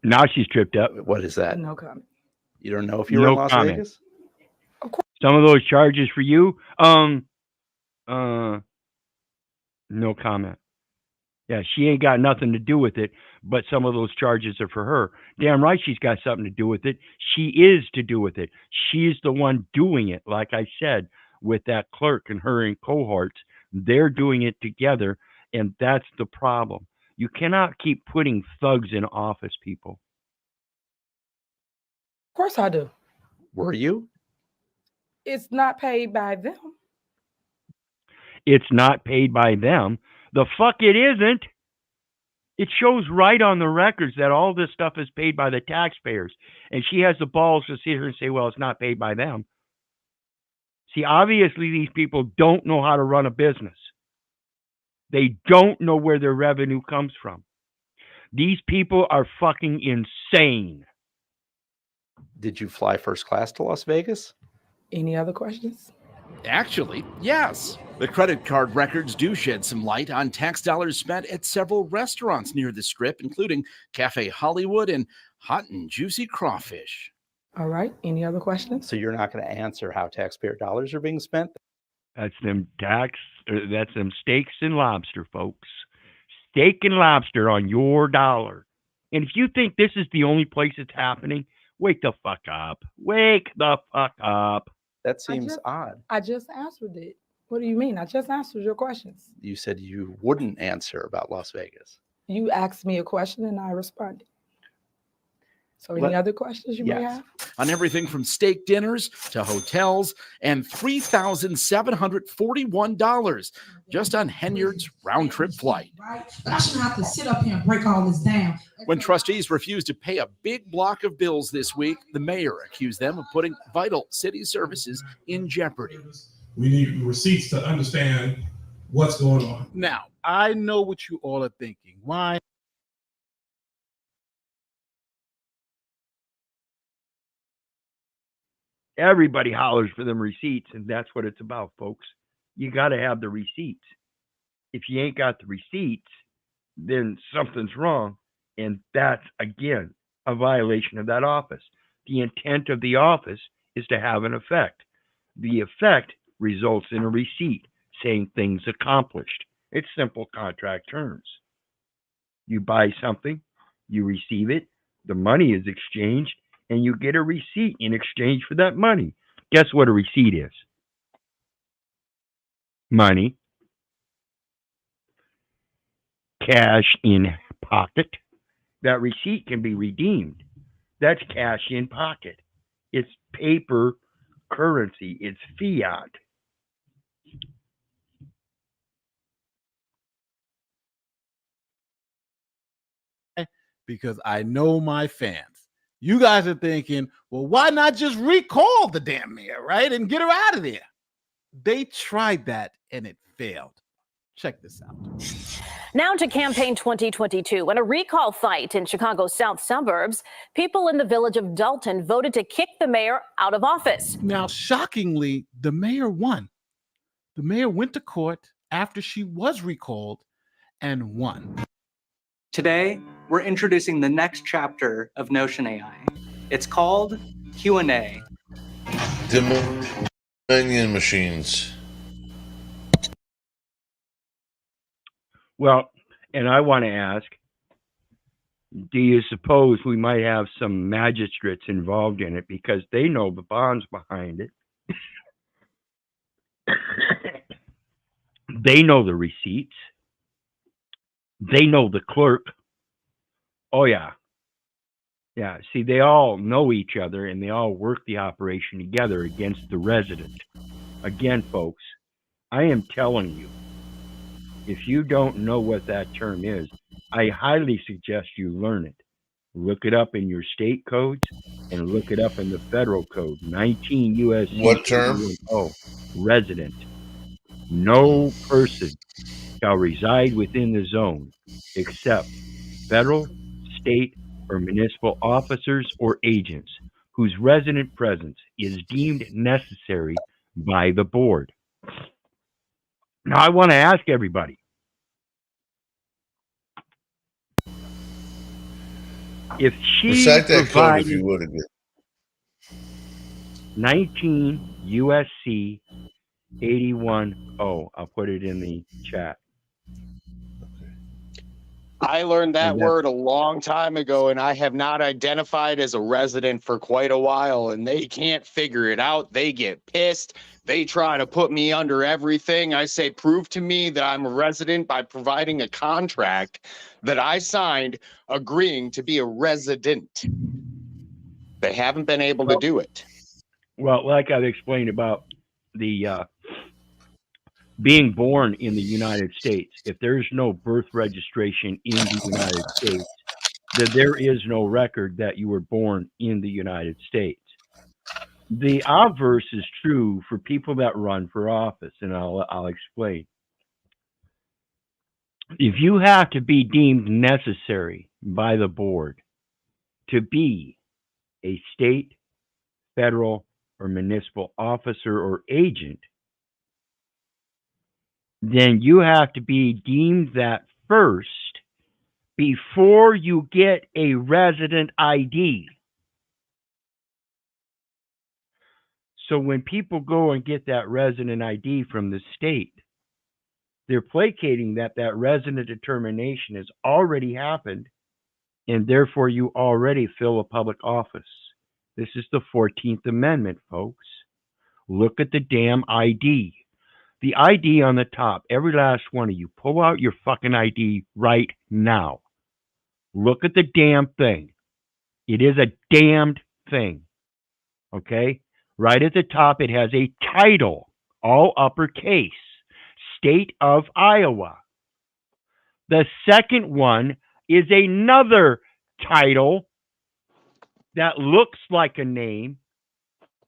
now she's tripped up. What is that? No comment. You don't know if you were in Las Vegas? Some of those charges for you? No comment. Yeah, she ain't got nothing to do with it, but some of those charges are for her. Damn right she's got something to do with it. She is to do with it. She's the one doing it, like I said, with that clerk and her in cohorts. They're doing it together, and that's the problem. You cannot keep putting thugs in office, people. Of course I do. Were you? It's not paid by them. It's not paid by them. The fuck it isn't. It shows right on the records that all this stuff is paid by the taxpayers. And she has the balls to sit here and say, well, it's not paid by them. See, obviously these people don't know how to run a business. They don't know where their revenue comes from. These people are fucking insane. Did you fly first class to Las Vegas? Any other questions? Actually, yes. The credit card records do shed some light on tax dollars spent at several restaurants near the Strip, including Cafe Hollywood and Hot and Juicy Crawfish. All right. Any other questions? So you're not going to answer how taxpayer dollars are being spent? That's them steaks and lobster, folks. Steak and lobster on your dollar. And if you think this is the only place it's happening, wake the fuck up. Wake the fuck up. That seems odd. I just answered it. What do you mean? I just answered your questions. You said you wouldn't answer about Las Vegas. You asked me a question and I responded. So any other questions you may have? On everything from steak dinners to hotels and $3,741 just on Henyard's round-trip flight. But I shouldn't have to sit up here and break all this down. When trustees refused to pay a big block of bills this week, the mayor accused them of putting vital city services in jeopardy. We need receipts to understand what's going on. Now, I know what you all are thinking. Why? Everybody hollers for them receipts, and that's what it's about, folks. You got to have the receipts. If you ain't got the receipts, then something's wrong. And that's, again, a violation of that office. The intent of the office is to have an effect. The effect results in a receipt saying things accomplished. It's simple contract terms. You buy something, you receive it, the money is exchanged, and you get a receipt in exchange for that money. Guess what a receipt is? Money, cash in pocket. That receipt can be redeemed. That's cash in pocket. It's paper currency. It's fiat. Because I know my fans. You guys are thinking, well, why not just recall the damn mayor, right? And get her out of there. They tried that and it failed. Check this out. Now to campaign 2022. In a recall fight in Chicago's south suburbs, people in the village of Dalton voted to kick the mayor out of office. Now, shockingly, the mayor won. The mayor went to court after she was recalled and won. Today, we're introducing the next chapter of Notion AI. It's called Q&A. Dominion machines. Well, and I want to ask, do you suppose we might have some magistrates involved in it because they know the bonds behind it? They know the receipts. They know the clerk. Oh, yeah. Yeah, see, they all know each other and they all work the operation together against the resident. Again, folks, I am telling you, if you don't know what that term is, I highly suggest you learn it. Look it up in your state codes and look it up in the federal code. 19 U.S.C. What term? Oh, resident. No person shall reside within the zone except federal, state, or municipal officers or agents whose resident presence is deemed necessary by the board. Now, I want to ask everybody, if she Recite that code if you provided would again. 19 U.S.C. 81. Oh, I'll put it in the chat. I learned that And that- word a long time ago, and I have not identified as a resident for quite a while, and they can't figure it out. They get pissed. They try to put me under everything. I say, prove to me that I'm a resident by providing a contract that I signed agreeing to be a resident. They haven't been able to do it. Well, like I've explained about the being born in the United States, if there's no birth registration in the United States, then there is no record that you were born in the United States. The obverse is true for people that run for office, and I'll explain. If you have to be deemed necessary by the board to be a state, federal, or municipal officer or agent, then you have to be deemed that first before you get a resident ID. So when people go and get that resident ID from the state, they're placating that resident determination has already happened, and therefore you already fill a public office. This is the 14th Amendment, folks. Look at the damn ID. The ID on the top, every last one of you, pull out your fucking ID right now. Look at the damn thing. It is a damned thing. Okay? Right at the top, it has a title, all uppercase, State of Iowa. The second one is another title that looks like a name,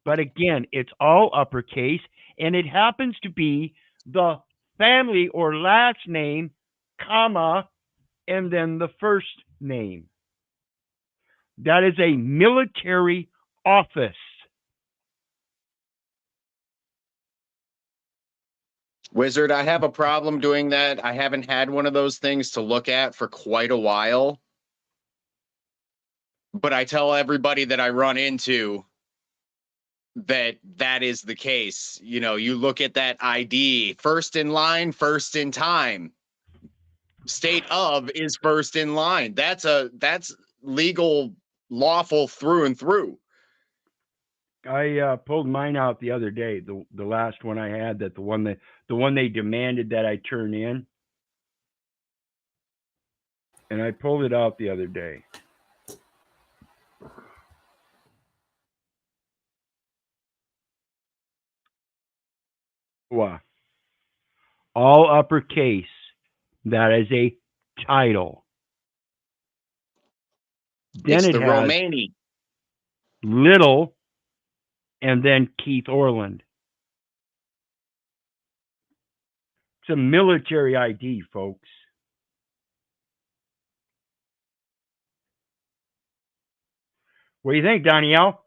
but again, it's all uppercase, and it happens to be the family or last name, comma, and then the first name. That is a military office. Wizard, I have a problem doing that. I haven't had one of those things to look at for quite a while. But I tell everybody that I run into that is the case. You know, you look at that ID, first in line, first in time. State of is first in line. That's legal, lawful through and through. I pulled mine out the other day, the last one I had, the one they demanded that I turn in, and I pulled it out the other day. Wow. All uppercase. That is a title. Then It's it the has Romani. Little, and then Keith Orland. It's a military ID, folks. What do you think, Danielle?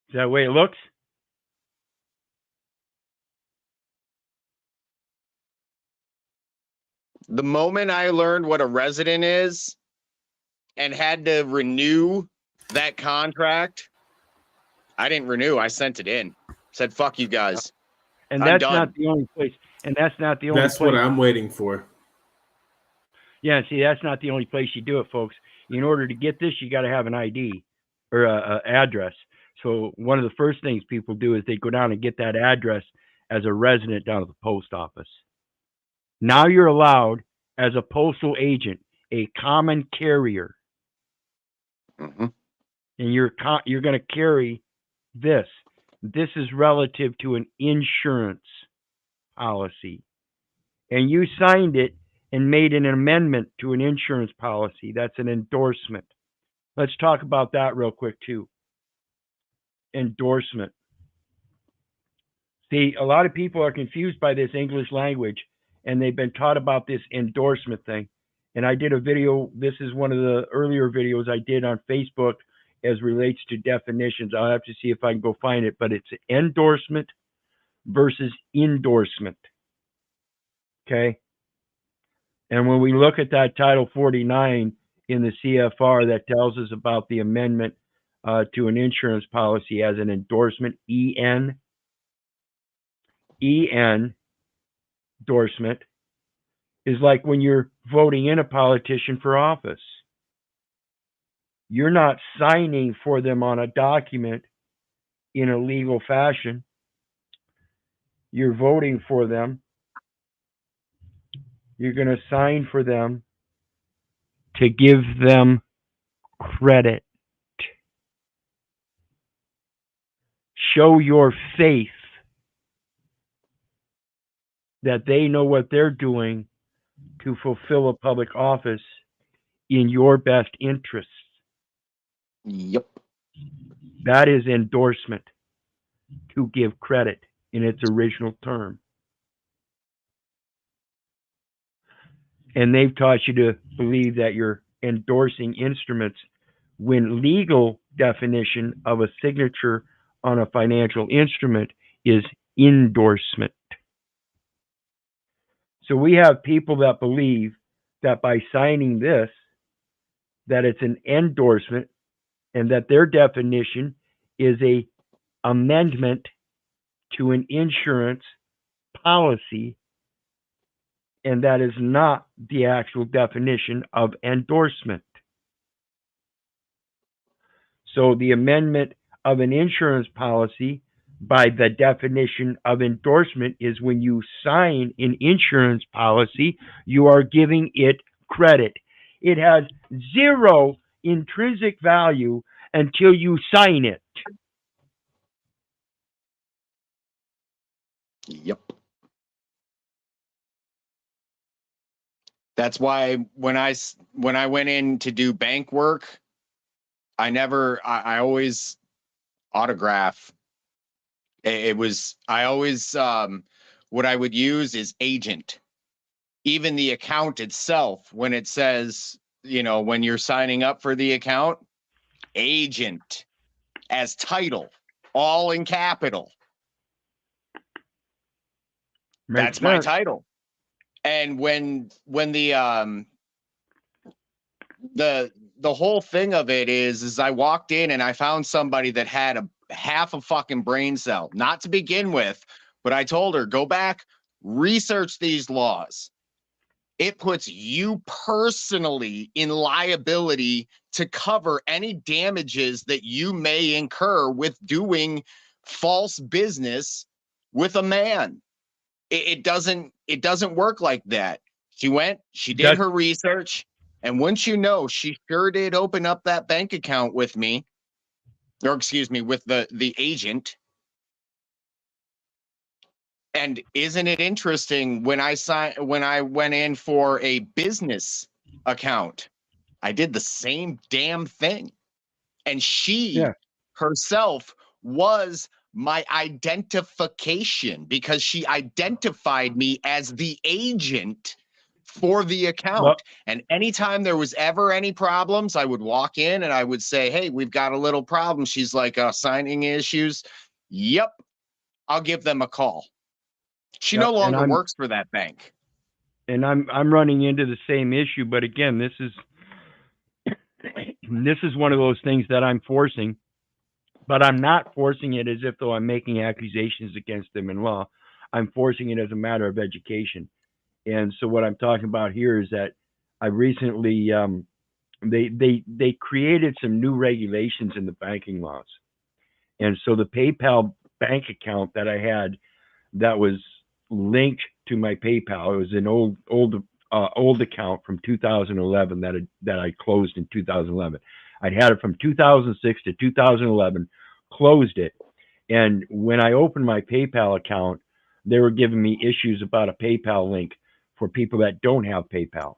Is that the way it looks? The moment I learned what a resident is and had to renew that contract, I didn't renew. I sent it in. Said, fuck you guys. And I'm that's done. not the only place. And that's not the only That's place. what I'm waiting for. Yeah, see, that's not the only place you do it, folks. In order to get this, you got to have an ID or a address. So one of the first things people do is they go down and get that address as a resident down at the post office. Now you're allowed, as a postal agent, a common carrier, Mm-hmm. and you're going to carry this. This is relative to an insurance policy, and you signed it and made an amendment to an insurance policy. That's an endorsement. Let's talk about that real quick too. Endorsement. See, a lot of people are confused by this English language, and they've been taught about this endorsement thing. And I did a video. This is one of the earlier videos I did on Facebook as relates to definitions. I'll have to see if I can go find it, but it's endorsement versus endorsement. Okay. And when we look at that Title 49 in the CFR, that tells us about the amendment to an insurance policy as an endorsement, EN endorsement is like when you're voting in a politician for office. You're not signing for them on a document in a legal fashion. You're voting for them. You're going to sign for them to give them credit. Show your faith that they know what they're doing to fulfill a public office in your best interests. Yep. That is endorsement, to give credit in its original term. And they've taught you to believe that you're endorsing instruments when legal definition of a signature on a financial instrument is endorsement. So we have people that believe that by signing this, that it's an endorsement, and that their definition is a amendment to an insurance policy, and that is not the actual definition of endorsement. So the amendment of an insurance policy, by the definition of endorsement, is when you sign an insurance policy, you are giving it credit. It has zero intrinsic value until you sign it. Yep. That's why when I went in to do bank work, I always autograph. I always, what I would use is agent. Even the account itself, when it says, when you're signing up for the account, agent as title, all in capital. That's my title. And when the the whole thing of it is I walked in and I found somebody that had a half a fucking brain cell, not to begin with, but I told her, go back, research these laws. It puts you personally in liability to cover any damages that you may incur with doing false business with a man. It doesn't work like that. She went, she did her research, and once you know, she sure did open up that bank account with me, or excuse me, with the agent. And isn't it interesting when I went in for a business account, I did the same damn thing. And she herself was my identification because she identified me as the agent for the account. And anytime there was ever any problems, I would walk in and I would say, hey, we've got a little problem. She's like, signing issues. Yep. I'll give them a call. She no longer works for that bank. And I'm running into the same issue, but again, this is one of those things that I'm forcing, but I'm not forcing it as if though I'm making accusations against them in law. I'm forcing it as a matter of education. And so what I'm talking about here is that I recently they created some new regulations in the banking laws. And so the PayPal bank account that I had that was linked to my PayPal, it was an old account from 2011 that I closed in 2011. I'd had it from 2006 to 2011, closed it. And when I opened my PayPal account, they were giving me issues about a PayPal link for people that don't have PayPal.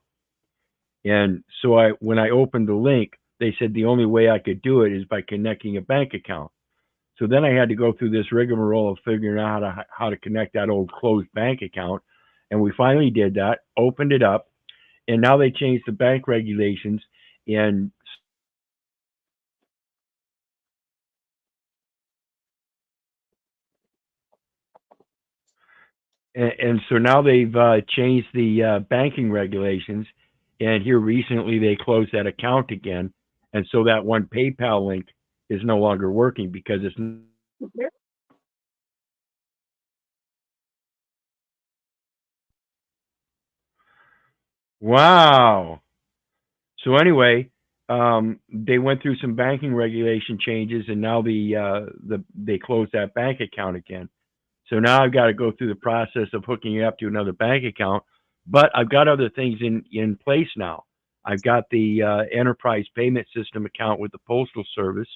And so when I opened the link, they said the only way I could do it is by connecting a bank account. So then I had to go through this rigmarole of figuring out how to connect that old closed bank account. And we finally did that, opened it up, and now they changed the bank regulations. And so now they've changed the banking regulations. And here recently they closed that account again. And so that one PayPal link is no longer working because it's wow. So anyway, they went through some banking regulation changes, and now they closed that bank account again. So now I've got to go through the process of hooking it up to another bank account, but I've got other things in place now. I've got the enterprise payment system account with the Postal Service,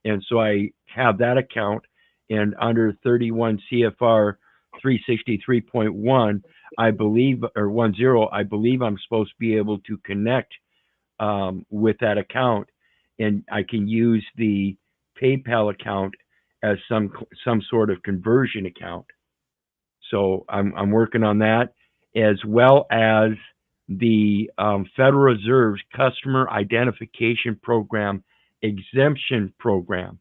and so I have that account. And under 31 CFR 363.1, I believe, or 10, I believe I'm supposed to be able to connect with that account, and I can use the PayPal account as some sort of conversion account. So I'm working on that, as well as the Federal Reserve's Customer Identification Program exemption program,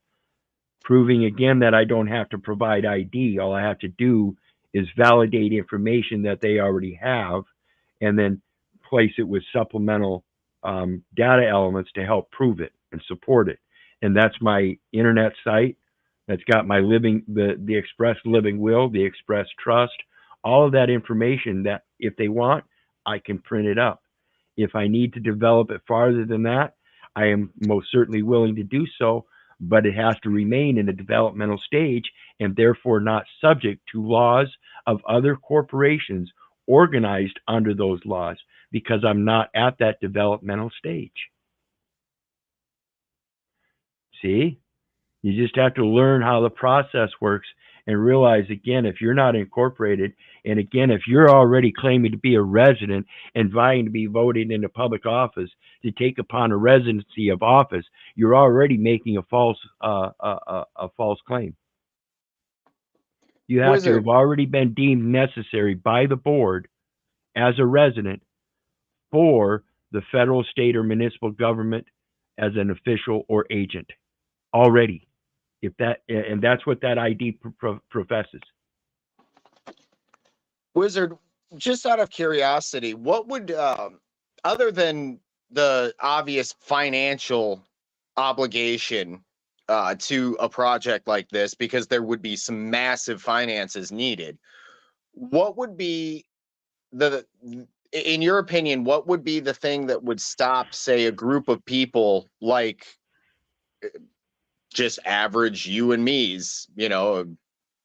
proving again that I don't have to provide ID. All I have to do is validate information that they already have, and then place it with supplemental data elements to help prove it and support it. And that's my internet site. That's got my the Express Living Will, the Express Trust, all of that information that if they want, I can print it up. If I need to develop it farther than that, I am most certainly willing to do so, but it has to remain in a developmental stage and therefore not subject to laws of other corporations organized under those laws, because I'm not at that developmental stage. See? You just have to learn how the process works and realize, again, if you're not incorporated, and again, if you're already claiming to be a resident and vying to be voted into public office to take upon a residency of office, you're already making a false claim. You have to have already been deemed necessary by the board as a resident for the federal, state, or municipal government as an official or agent already. If that, and that's what that ID professes. Wizard, just out of curiosity, what would, other than the obvious financial obligation to a project like this, because there would be some massive finances needed, what would be in your opinion, what would be the thing that would stop, say, a group of people like just average you and me's,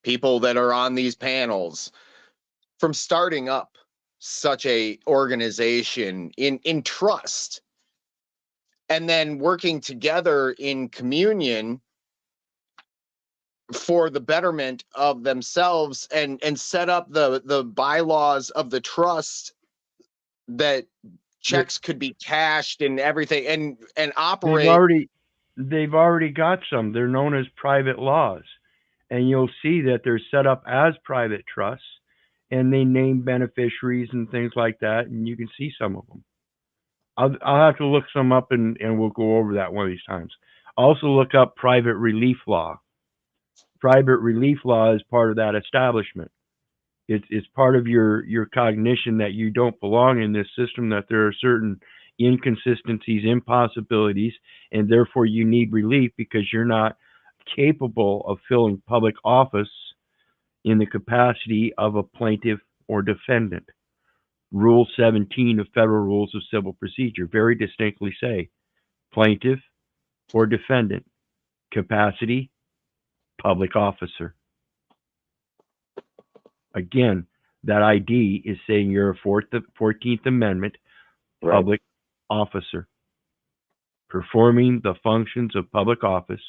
people that are on these panels, from starting up such a organization in trust, and then working together in communion for the betterment of themselves, and set up the bylaws of the trust that checks could be cashed and everything, and operate. They've already got some. They're known as private laws, and you'll see that they're set up as private trusts, and they name beneficiaries and things like that, and you can see some of them. I'll have to look some up, and we'll go over that one of these times. Also look up private relief law. Private relief law is part of that establishment. It's part of your cognition that you don't belong in this system, that there are certain inconsistencies, impossibilities, and therefore you need relief because you're not capable of filling public office in the capacity of a plaintiff or defendant. Rule 17 of Federal Rules of Civil Procedure very distinctly say plaintiff or defendant, capacity, public officer. Again, that ID is saying you're a 14th Amendment public officer, performing the functions of public office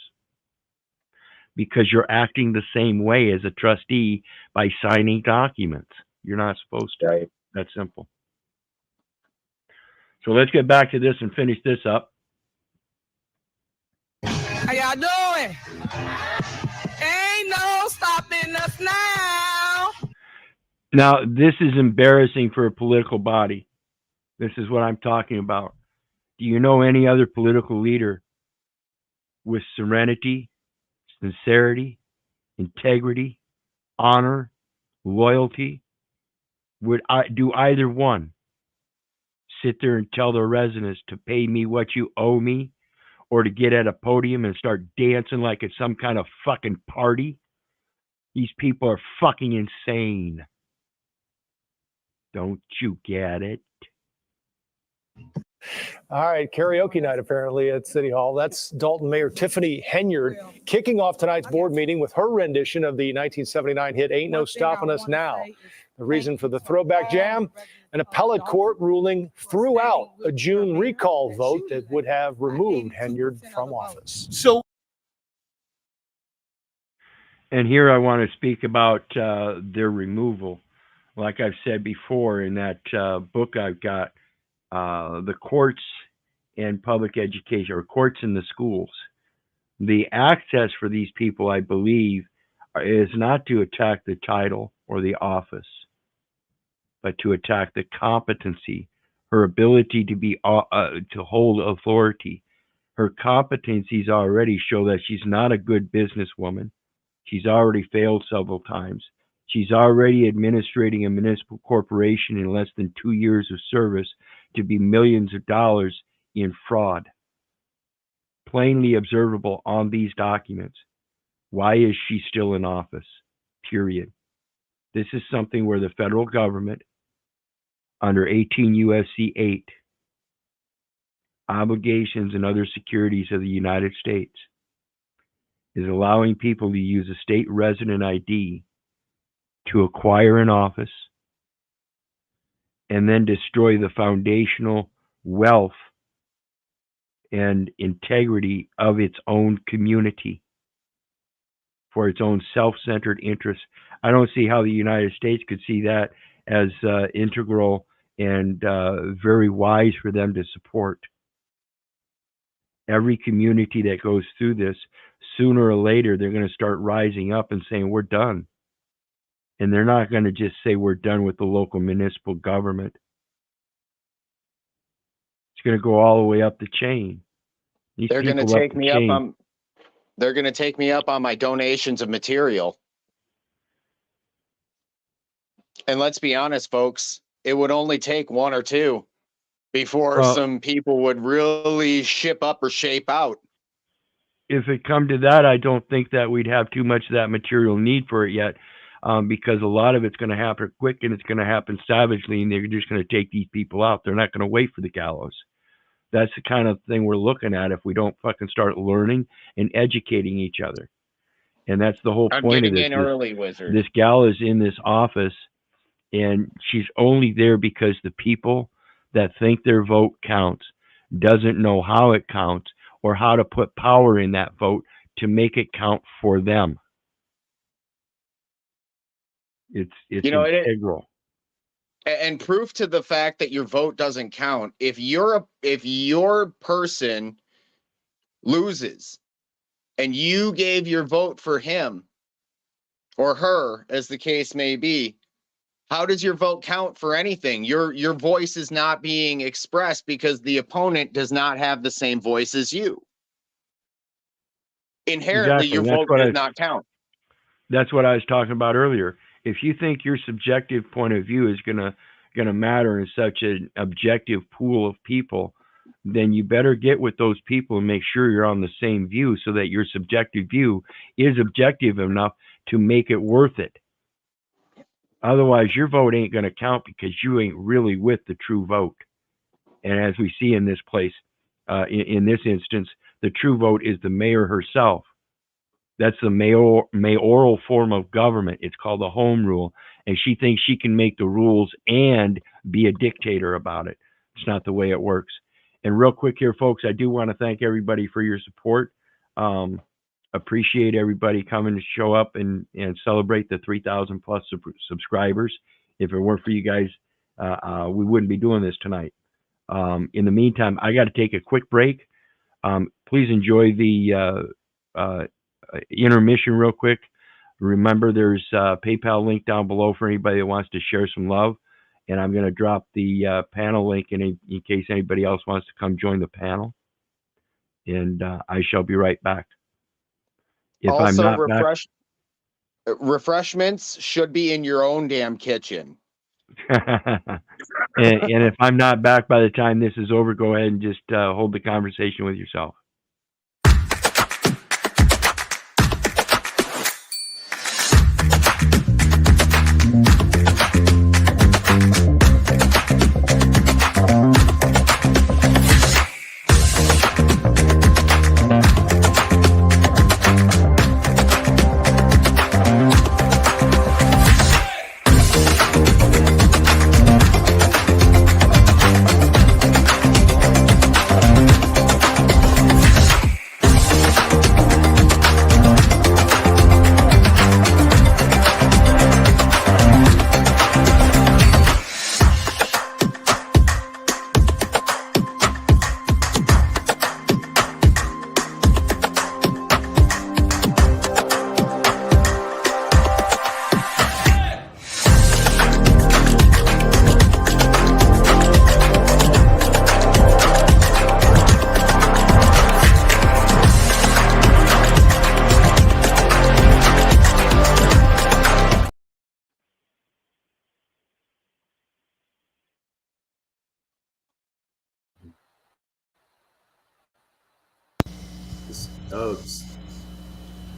because you're acting the same way as a trustee by signing documents. You're not supposed to. Right. That's simple. So let's get back to this and finish this up. How y'all doing? Ain't no stopping us now. Now, this is embarrassing for a political body. This is what I'm talking about. Do you know any other political leader with serenity, sincerity, integrity, honor, loyalty? Would do either one sit there and tell their residents to pay me what you owe me, or to get at a podium and start dancing like it's some kind of fucking party? These people are fucking insane. Don't you get it? All right, karaoke night apparently at City Hall. That's Dalton Mayor Tiffany Henyard kicking off tonight's board meeting with her rendition of the 1979 hit Ain't No Stopping Us Now. The reason for the throwback jam, an appellate court ruling threw out a June recall vote that would have removed Henyard from office. So, and here I want to speak about their removal. Like I've said before in that book I've got, the courts and public education, or courts in the schools. The access for these people, I believe, is not to attack the title or the office, but to attack the competency, her ability to be to hold authority. Her competencies already show that she's not a good businesswoman. She's already failed several times. She's already administrating a municipal corporation in less than 2 years of service to be millions of dollars in fraud. Plainly observable on these documents. Why is she still in office? Period. This is something where the federal government, under 18 U.S.C. 8, obligations and other securities of the United States, is allowing people to use a state resident ID to acquire an office and then destroy the foundational wealth and integrity of its own community for its own self-centered interests. I don't see how the United States could see that as integral and very wise for them to support. Every community that goes through this, sooner or later, they're going to start rising up and saying, we're done. And they're not going to just say we're done with the local municipal government. It's going to go all the way up the chain. They're going to take me up on. They're going to take me up on my donations of material. And let's be honest, folks, it would only take one or two. before some people would really ship up or shape out. If it come to that, I don't think that we'd have too much of that material need for it yet, because a lot of it's going to happen quick and it's going to happen savagely, and they're just going to take these people out. They're not going to wait for the gallows. That's the kind of thing we're looking at if we don't fucking start learning and educating each other. And that's the whole point of this. I'm getting in early, Wizard. This gal is in this office, and she's only there because the people that think their vote counts doesn't know how it counts or how to put power in that vote to make it count for them. It's integral. And proof to the fact that your vote doesn't count, if your person loses and you gave your vote for him or her, as the case may be, how does your vote count for anything? Your voice is not being expressed because the opponent does not have the same voice as you. Inherently, your vote does not count. That's what I was talking about earlier. If you think your subjective point of view is gonna matter in such an objective pool of people, then you better get with those people and make sure you're on the same view so that your subjective view is objective enough to make it worth it. Otherwise, your vote ain't going to count because you ain't really with the true vote. And as we see in this place, in this instance, the true vote is the mayor herself. That's the mayoral form of government. It's called the home rule. And she thinks she can make the rules and be a dictator about it. It's not the way it works. And real quick here, folks, I do want to thank everybody for your support. Appreciate everybody coming to show up and celebrate the 3,000 plus subscribers. If it weren't for you guys, we wouldn't be doing this tonight. In the meantime, I got to take a quick break. Please enjoy the intermission real quick. Remember, there's a PayPal link down below for anybody that wants to share some love. And I'm going to drop the panel link in case anybody else wants to come join the panel. And I shall be right back. If also, I'm not refreshments should be in your own damn kitchen. and if I'm not back by the time this is over, go ahead and just hold the conversation with yourself.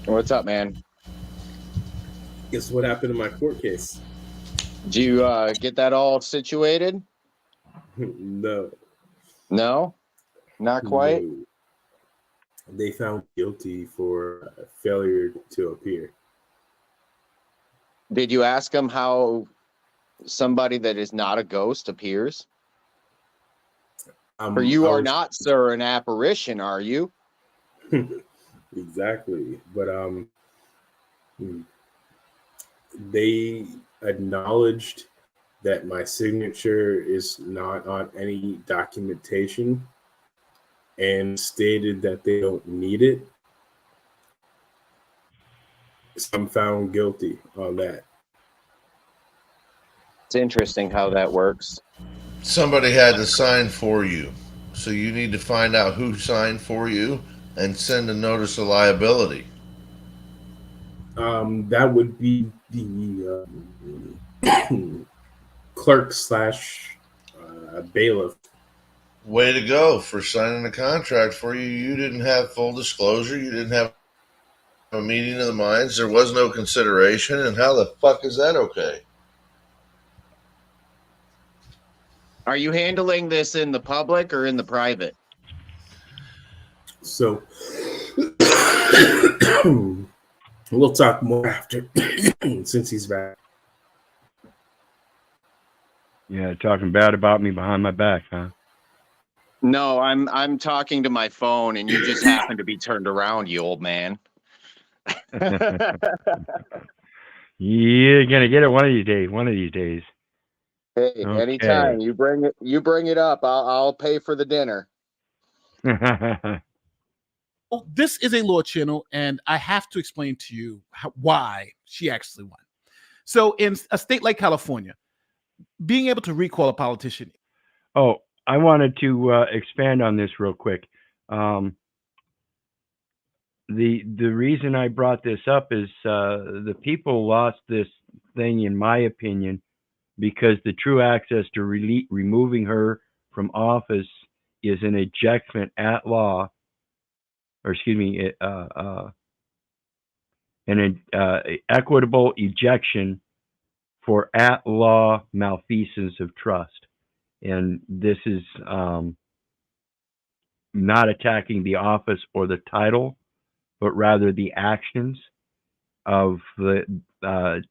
What's up, man? Guess what happened in my court case? Did you get that all situated? No. No? Not quite? No. They found guilty for failure to appear. Did you ask them how somebody that is not a ghost appears? For you are not, sir, an apparition, are you? Exactly. But they acknowledged that my signature is not on any documentation and stated that they don't need it. So I'm found guilty on that. It's interesting how that works. Somebody had to sign for you. So you need to find out who signed for you and send a notice of liability. That would be the clerk / bailiff Way to go for signing the contract for you. You didn't have full disclosure. You didn't have a meeting of the minds. There was no consideration. And how the fuck is that okay? Are you handling this in the public or in the private? So we'll talk more after since he's back. Yeah, talking bad about me behind my back, huh? No, I'm talking to my phone and you just happen to be turned around, you old man. You're gonna get it one of these days. One of these days. Hey, Okay. anytime you bring it up, I'll pay for the dinner. Well, this is a law channel, and I have to explain to you why she actually won. So, in a state like California, being able to recall a politician. Oh, I wanted to expand on this real quick. The reason I brought this up is the people lost this thing, in my opinion, because the true access to removing her from office is an ejectment at law, or excuse me, an equitable ejection for at law malfeasance of trust. And this is not attacking the office or the title, but rather the actions of the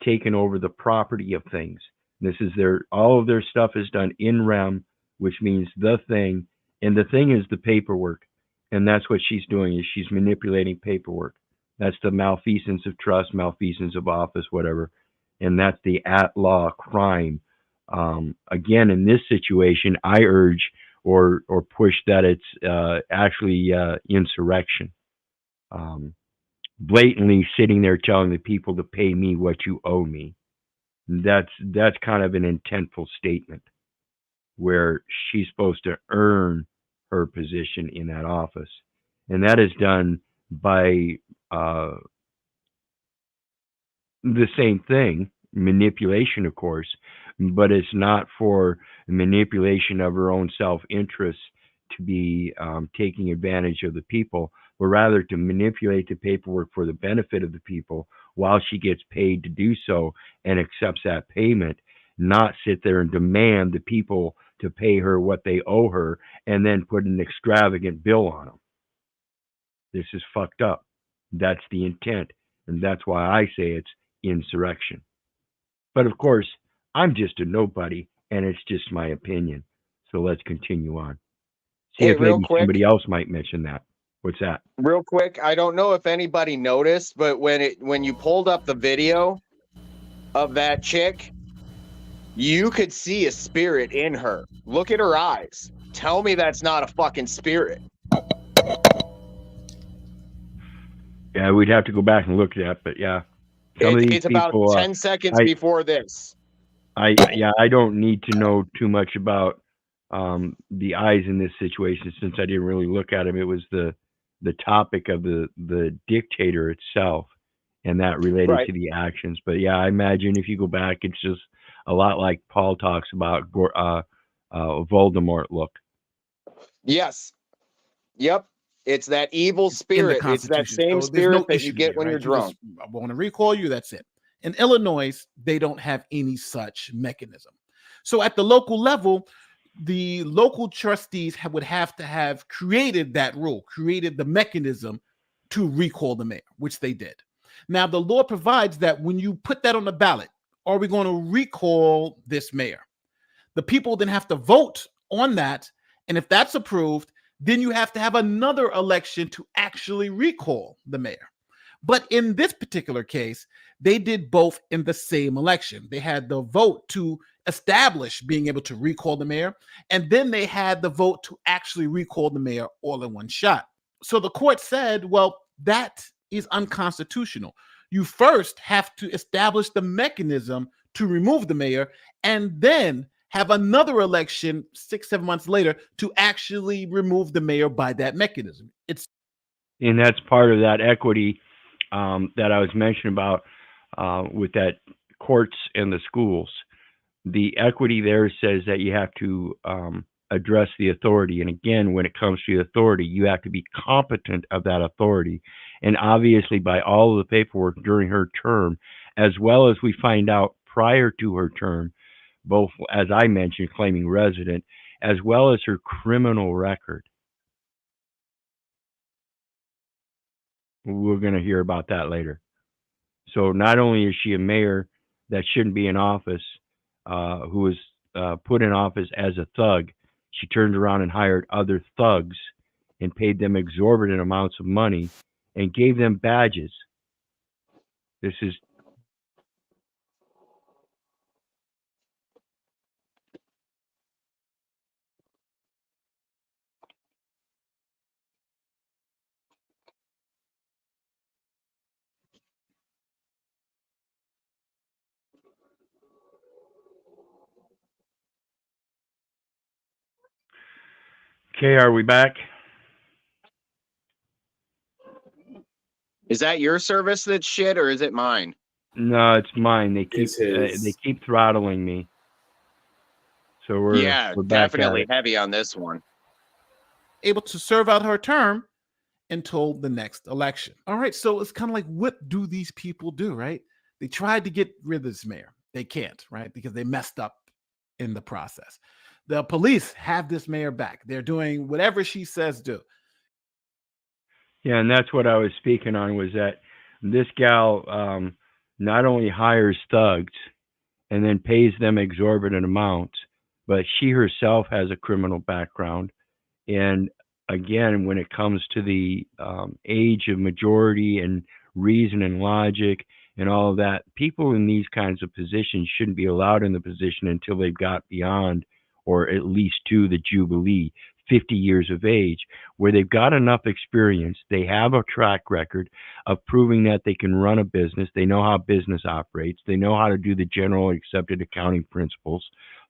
taking over the property of things. This is all of their stuff is done in rem, which means the thing, and the thing is the paperwork, and that's what she's doing, is she's manipulating paperwork. That's the malfeasance of trust, malfeasance of office, whatever, and that's the at law crime. Again, in this situation, I urge or push that it's actually insurrection. Blatantly sitting there telling the people to pay me what you owe me. That's kind of an intentful statement where she's supposed to earn her position in that office. And that is done by the same thing, manipulation, of course, but it's not for manipulation of her own self-interest to be taking advantage of the people, but rather to manipulate the paperwork for the benefit of the people while she gets paid to do so and accepts that payment, not sit there and demand the people to pay her what they owe her and then put an extravagant bill on them. This is fucked up. That's the intent, and that's why I say it's insurrection. But of course, I'm just a nobody, and it's just my opinion. So let's continue on. See Hey, if real maybe quick. somebody else might mention that. What's that? Real quick, I don't know if anybody noticed, but when you pulled up the video of that chick, you could see a spirit in her. Look at her eyes. Tell me that's not a fucking spirit. Yeah, we'd have to go back and look at that, but yeah. Some of these It's about people, 10 seconds before this. I don't need to know too much about the eyes in this situation since I didn't really look at them. It was the topic of the dictator itself, and that related Right. to the actions. But yeah, I imagine if you go back, it's just a lot like Paul talks about Voldemort look. Yes. Yep. It's that evil In the spirit. It's that Constitution. same So there's no spirit that issue you get there, when right? you're You just, drunk. I want to recall you, that's it. In Illinois, they don't have any such mechanism. So at the local level, the local trustees would have to have created that rule, created the mechanism to recall the mayor, which they did. Now, the law provides that when you put that on the ballot, are we going to recall this mayor? The people then have to vote on that. And if that's approved, then you have to have another election to actually recall the mayor. But in this particular case, they did both in the same election. They had the vote to establish being able to recall the mayor, and then they had the vote to actually recall the mayor all in one shot. So the court said, well, that is unconstitutional. You first have to establish the mechanism to remove the mayor, and then have another election 6-7 months later to actually remove the mayor by that mechanism. And that's part of that equity that I was mentioning about with that courts and the schools. The equity there says that you have to address the authority. And again, when it comes to the authority, you have to be competent of that authority. And obviously, by all of the paperwork during her term, as well as we find out prior to her term, both, as I mentioned, claiming resident, as well as her criminal record. We're going to hear about that later. So not only is she a mayor that shouldn't be in office, who was put in office as a thug, she turned around and hired other thugs and paid them exorbitant amounts of money and gave them badges. This is okay. Are we back? Is that your service that's shit, or is it mine? No, it's mine. They It's his. they keep throttling me. So we're back definitely at it. heavy on this one. Able to serve out her term until the next election. All right, so it's kind of like, what do these people do, right? They tried to get rid of this mayor. They can't, right? Because they messed up in the process. The police have this mayor back. They're doing whatever she says do. Yeah, and that's what I was speaking on, was that this gal not only hires thugs and then pays them exorbitant amounts, but she herself has a criminal background. And again, when it comes to the age of majority and reason and logic and all of that, people in these kinds of positions shouldn't be allowed in the position until they've got beyond, or at least to the Jubilee, 50 years of age, where they've got enough experience, they have a track record of proving that they can run a business, they know how business operates, they know how to do the general accepted accounting principles,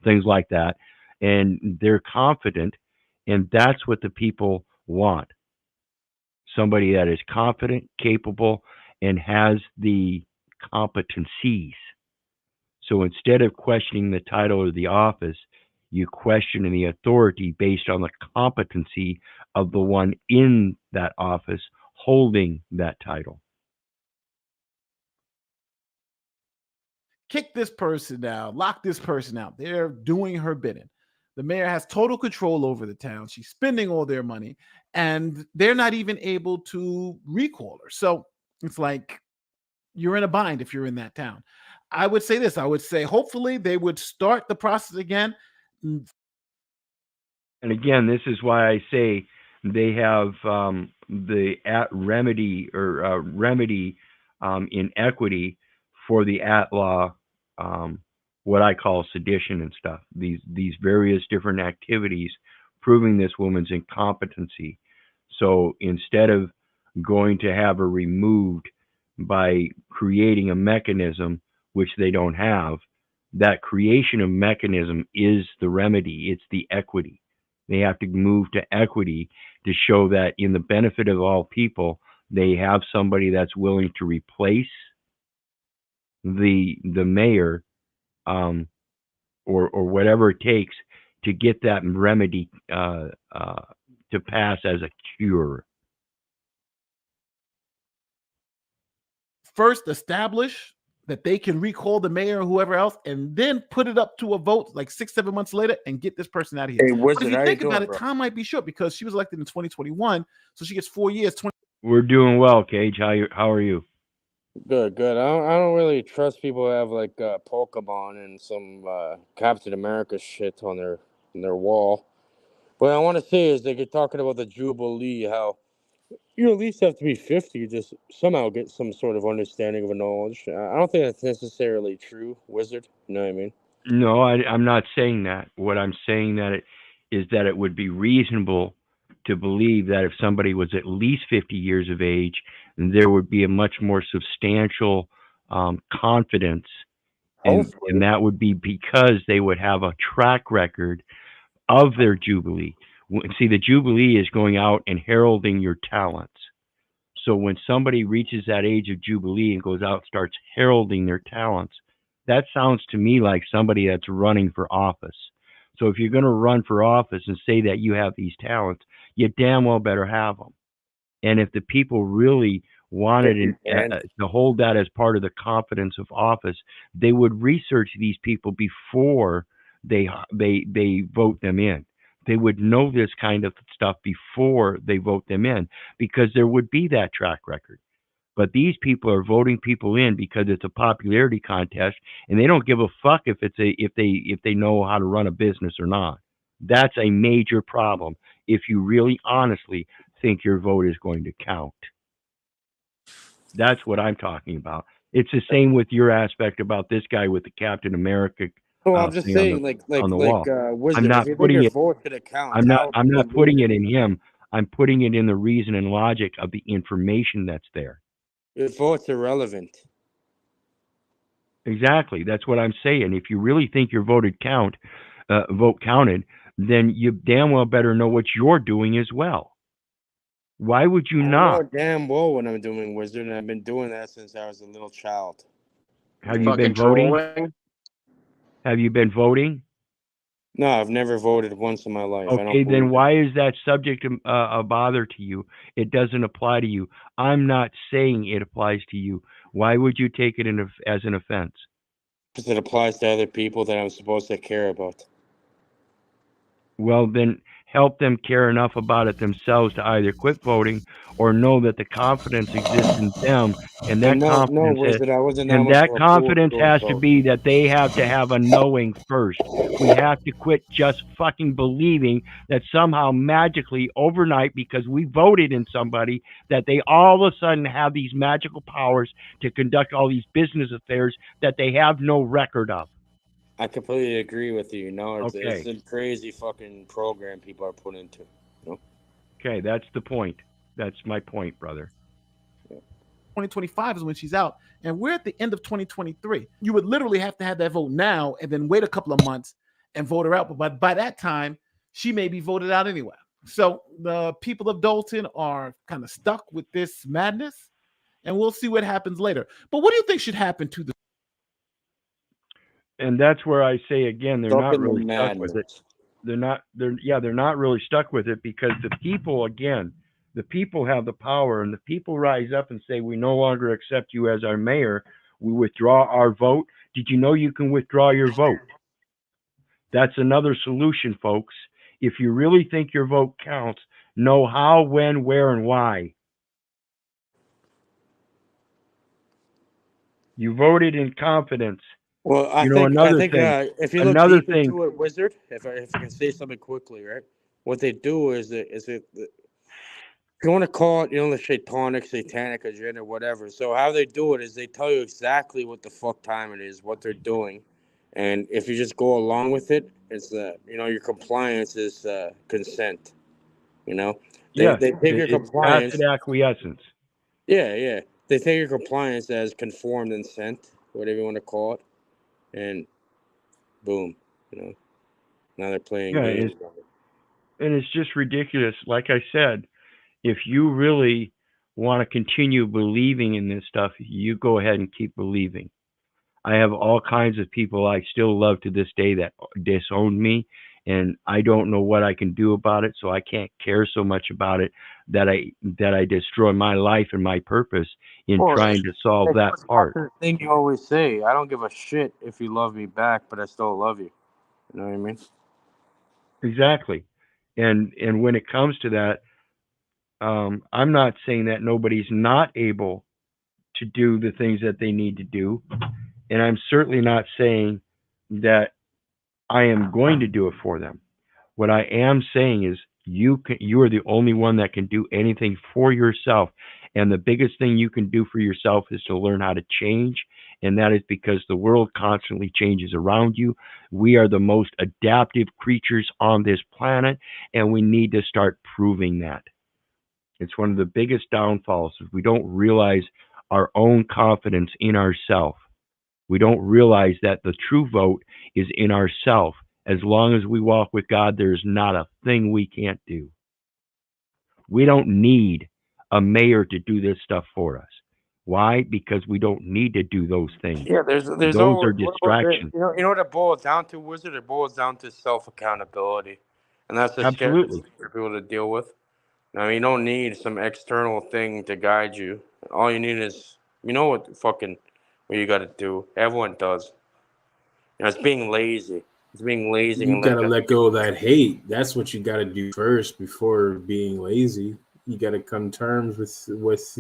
things like that, and they're confident, and that's what the people want. Somebody that is confident, capable, and has the competencies. So instead of questioning the title or the office, you question the authority based on the competency of the one in that office holding that title. Kick this person out, lock this person out. They're doing her bidding. The mayor has total control over the town. She's spending all their money, and they're not even able to recall her. So it's like you're in a bind if you're in that town. I would say this. I would say hopefully they would start the process again. And again, this is why I say they have the remedy or remedy in equity for the at-law, what I call sedition and stuff. These various different activities proving this woman's incompetency. So instead of going to have her removed by creating a mechanism which they don't have, that creation of mechanism is the remedy. It's the equity. They have to move to equity to show that in the benefit of all people, they have somebody that's willing to replace the mayor, or whatever it takes to get that remedy to pass as a cure. First, establish that they can recall the mayor or whoever else, and then put it up to a vote like 6-7 months later and get this person out of here. Hey, But Wizard, if you how think you about doing, it, bro? time might be short because she was elected in 2021, so she gets 4 years. We're doing well, Cage. How are you? Good, good. I don't really trust people who have like Pokemon and some Captain America shit on their wall. What I want to say is they get talking about the Jubilee, how you at least have to be 50 to just somehow get some sort of understanding of a knowledge. I don't think that's necessarily true, Wizard. You know what I mean? No, I'm not saying that. What I'm saying is that it would be reasonable to believe that if somebody was at least 50 years of age, there would be a much more substantial confidence, and that would be because they would have a track record of their Jubilee. See, the Jubilee is going out and heralding your talents. So when somebody reaches that age of Jubilee and goes out and starts heralding their talents, that sounds to me like somebody that's running for office. So if you're going to run for office and say that you have these talents, you damn well better have them. And if the people really wanted to hold that as part of the confidence of office, they would research these people before they vote them in. They would know this kind of stuff before they vote them in, because there would be that track record. But these people are voting people in because it's a popularity contest, and they don't give a fuck if they know how to run a business or not. That's a major problem if you really honestly think your vote is going to count. That's what I'm talking about. It's the same with your aspect about this guy with the Captain America Well, I'm just thing saying, on the wall. Wizard, I'm not if you think putting your it. vote could count, I'm not putting it in him. I'm putting it in the reason and logic of the information that's there. Your vote's irrelevant. Exactly. That's what I'm saying. If you really think your vote counted, then you damn well better know what you're doing as well. Why would you not? I know damn well what I'm doing, Wizard, and I've been doing that since I was a little child. Have you been voting? Have you been voting? No, I've never voted once in my life. Okay, then why is that subject a bother to you? It doesn't apply to you. I'm not saying it applies to you. Why would you take it as an offense? Because it applies to other people that I'm supposed to care about. Well, then help them care enough about it themselves to either quit voting or know that the confidence exists in them, and that confidence has to be that they have to have a knowing first. We have to quit just fucking believing that somehow magically overnight, because we voted in somebody, that they all of a sudden have these magical powers to conduct all these business affairs that they have no record of. I completely agree with you. It's Okay. a crazy fucking program people are put into. Okay, that's the point. That's my point, brother. 2025 is when she's out, and we're at the end of 2023. You would literally have to have that vote now and then wait a couple of months and vote her out. But by that time, she may be voted out anyway. So the people of Dalton are kind of stuck with this madness, and we'll see what happens later. But what do you think should happen to the? And that's where I say again, they're not really stuck with it. They're not really stuck with it, because the people have the power, and the people rise up and say, we no longer accept you as our mayor. We withdraw our vote. Did you know you can withdraw your vote? That's another solution, folks. If you really think your vote counts, know how, when, where, and why. You voted in confidence. Well, I think if you look deep into it, Wizard, if I can say something quickly, right? What they do is if you want to call it, the satanic agenda, whatever. So how they do it is they tell you exactly what the fuck time it is, what they're doing, and if you just go along with it, it's your compliance is consent. They take your compliance. Tacit acquiescence. Yeah. They take your compliance as conformed and sent, whatever you want to call it. And boom, now they're playing games. And it's just ridiculous. Like I said, if you really want to continue believing in this stuff, you go ahead and keep believing. I have all kinds of people I still love to this day that disowned me, and I don't know what I can do about it, so I can't care so much about it that I destroy my life and my purpose in trying to solve that part. That's the thing you always say. I don't give a shit if you love me back, but I still love you. You know what I mean? Exactly. And when it comes to that, I'm not saying that nobody's not able to do the things that they need to do, and I'm certainly not saying that I am going to do it for them. What I am saying is you are the only one that can do anything for yourself, and the biggest thing you can do for yourself is to learn how to change, and that is because the world constantly changes around you. We are the most adaptive creatures on this planet, and we need to start proving that. It's one of the biggest downfalls is we don't realize our own confidence in ourselves. We don't realize that the true vote is in ourselves. As long as we walk with God, there's not a thing we can't do. We don't need a mayor to do this stuff for us. Why? Because we don't need to do those things. Yeah, there's Those always, are what about, distractions. you know what it boils down to, Wizard? It boils down to self accountability, and that's the scariest Absolutely. thing for people to deal with. I mean, you don't need some external thing to guide you. All you need is, you know what you got to do. Everyone does. You know, it's being lazy. It's being lazy You and gotta letting let go of that hate. That's what you gotta do first before being lazy. You gotta come to terms with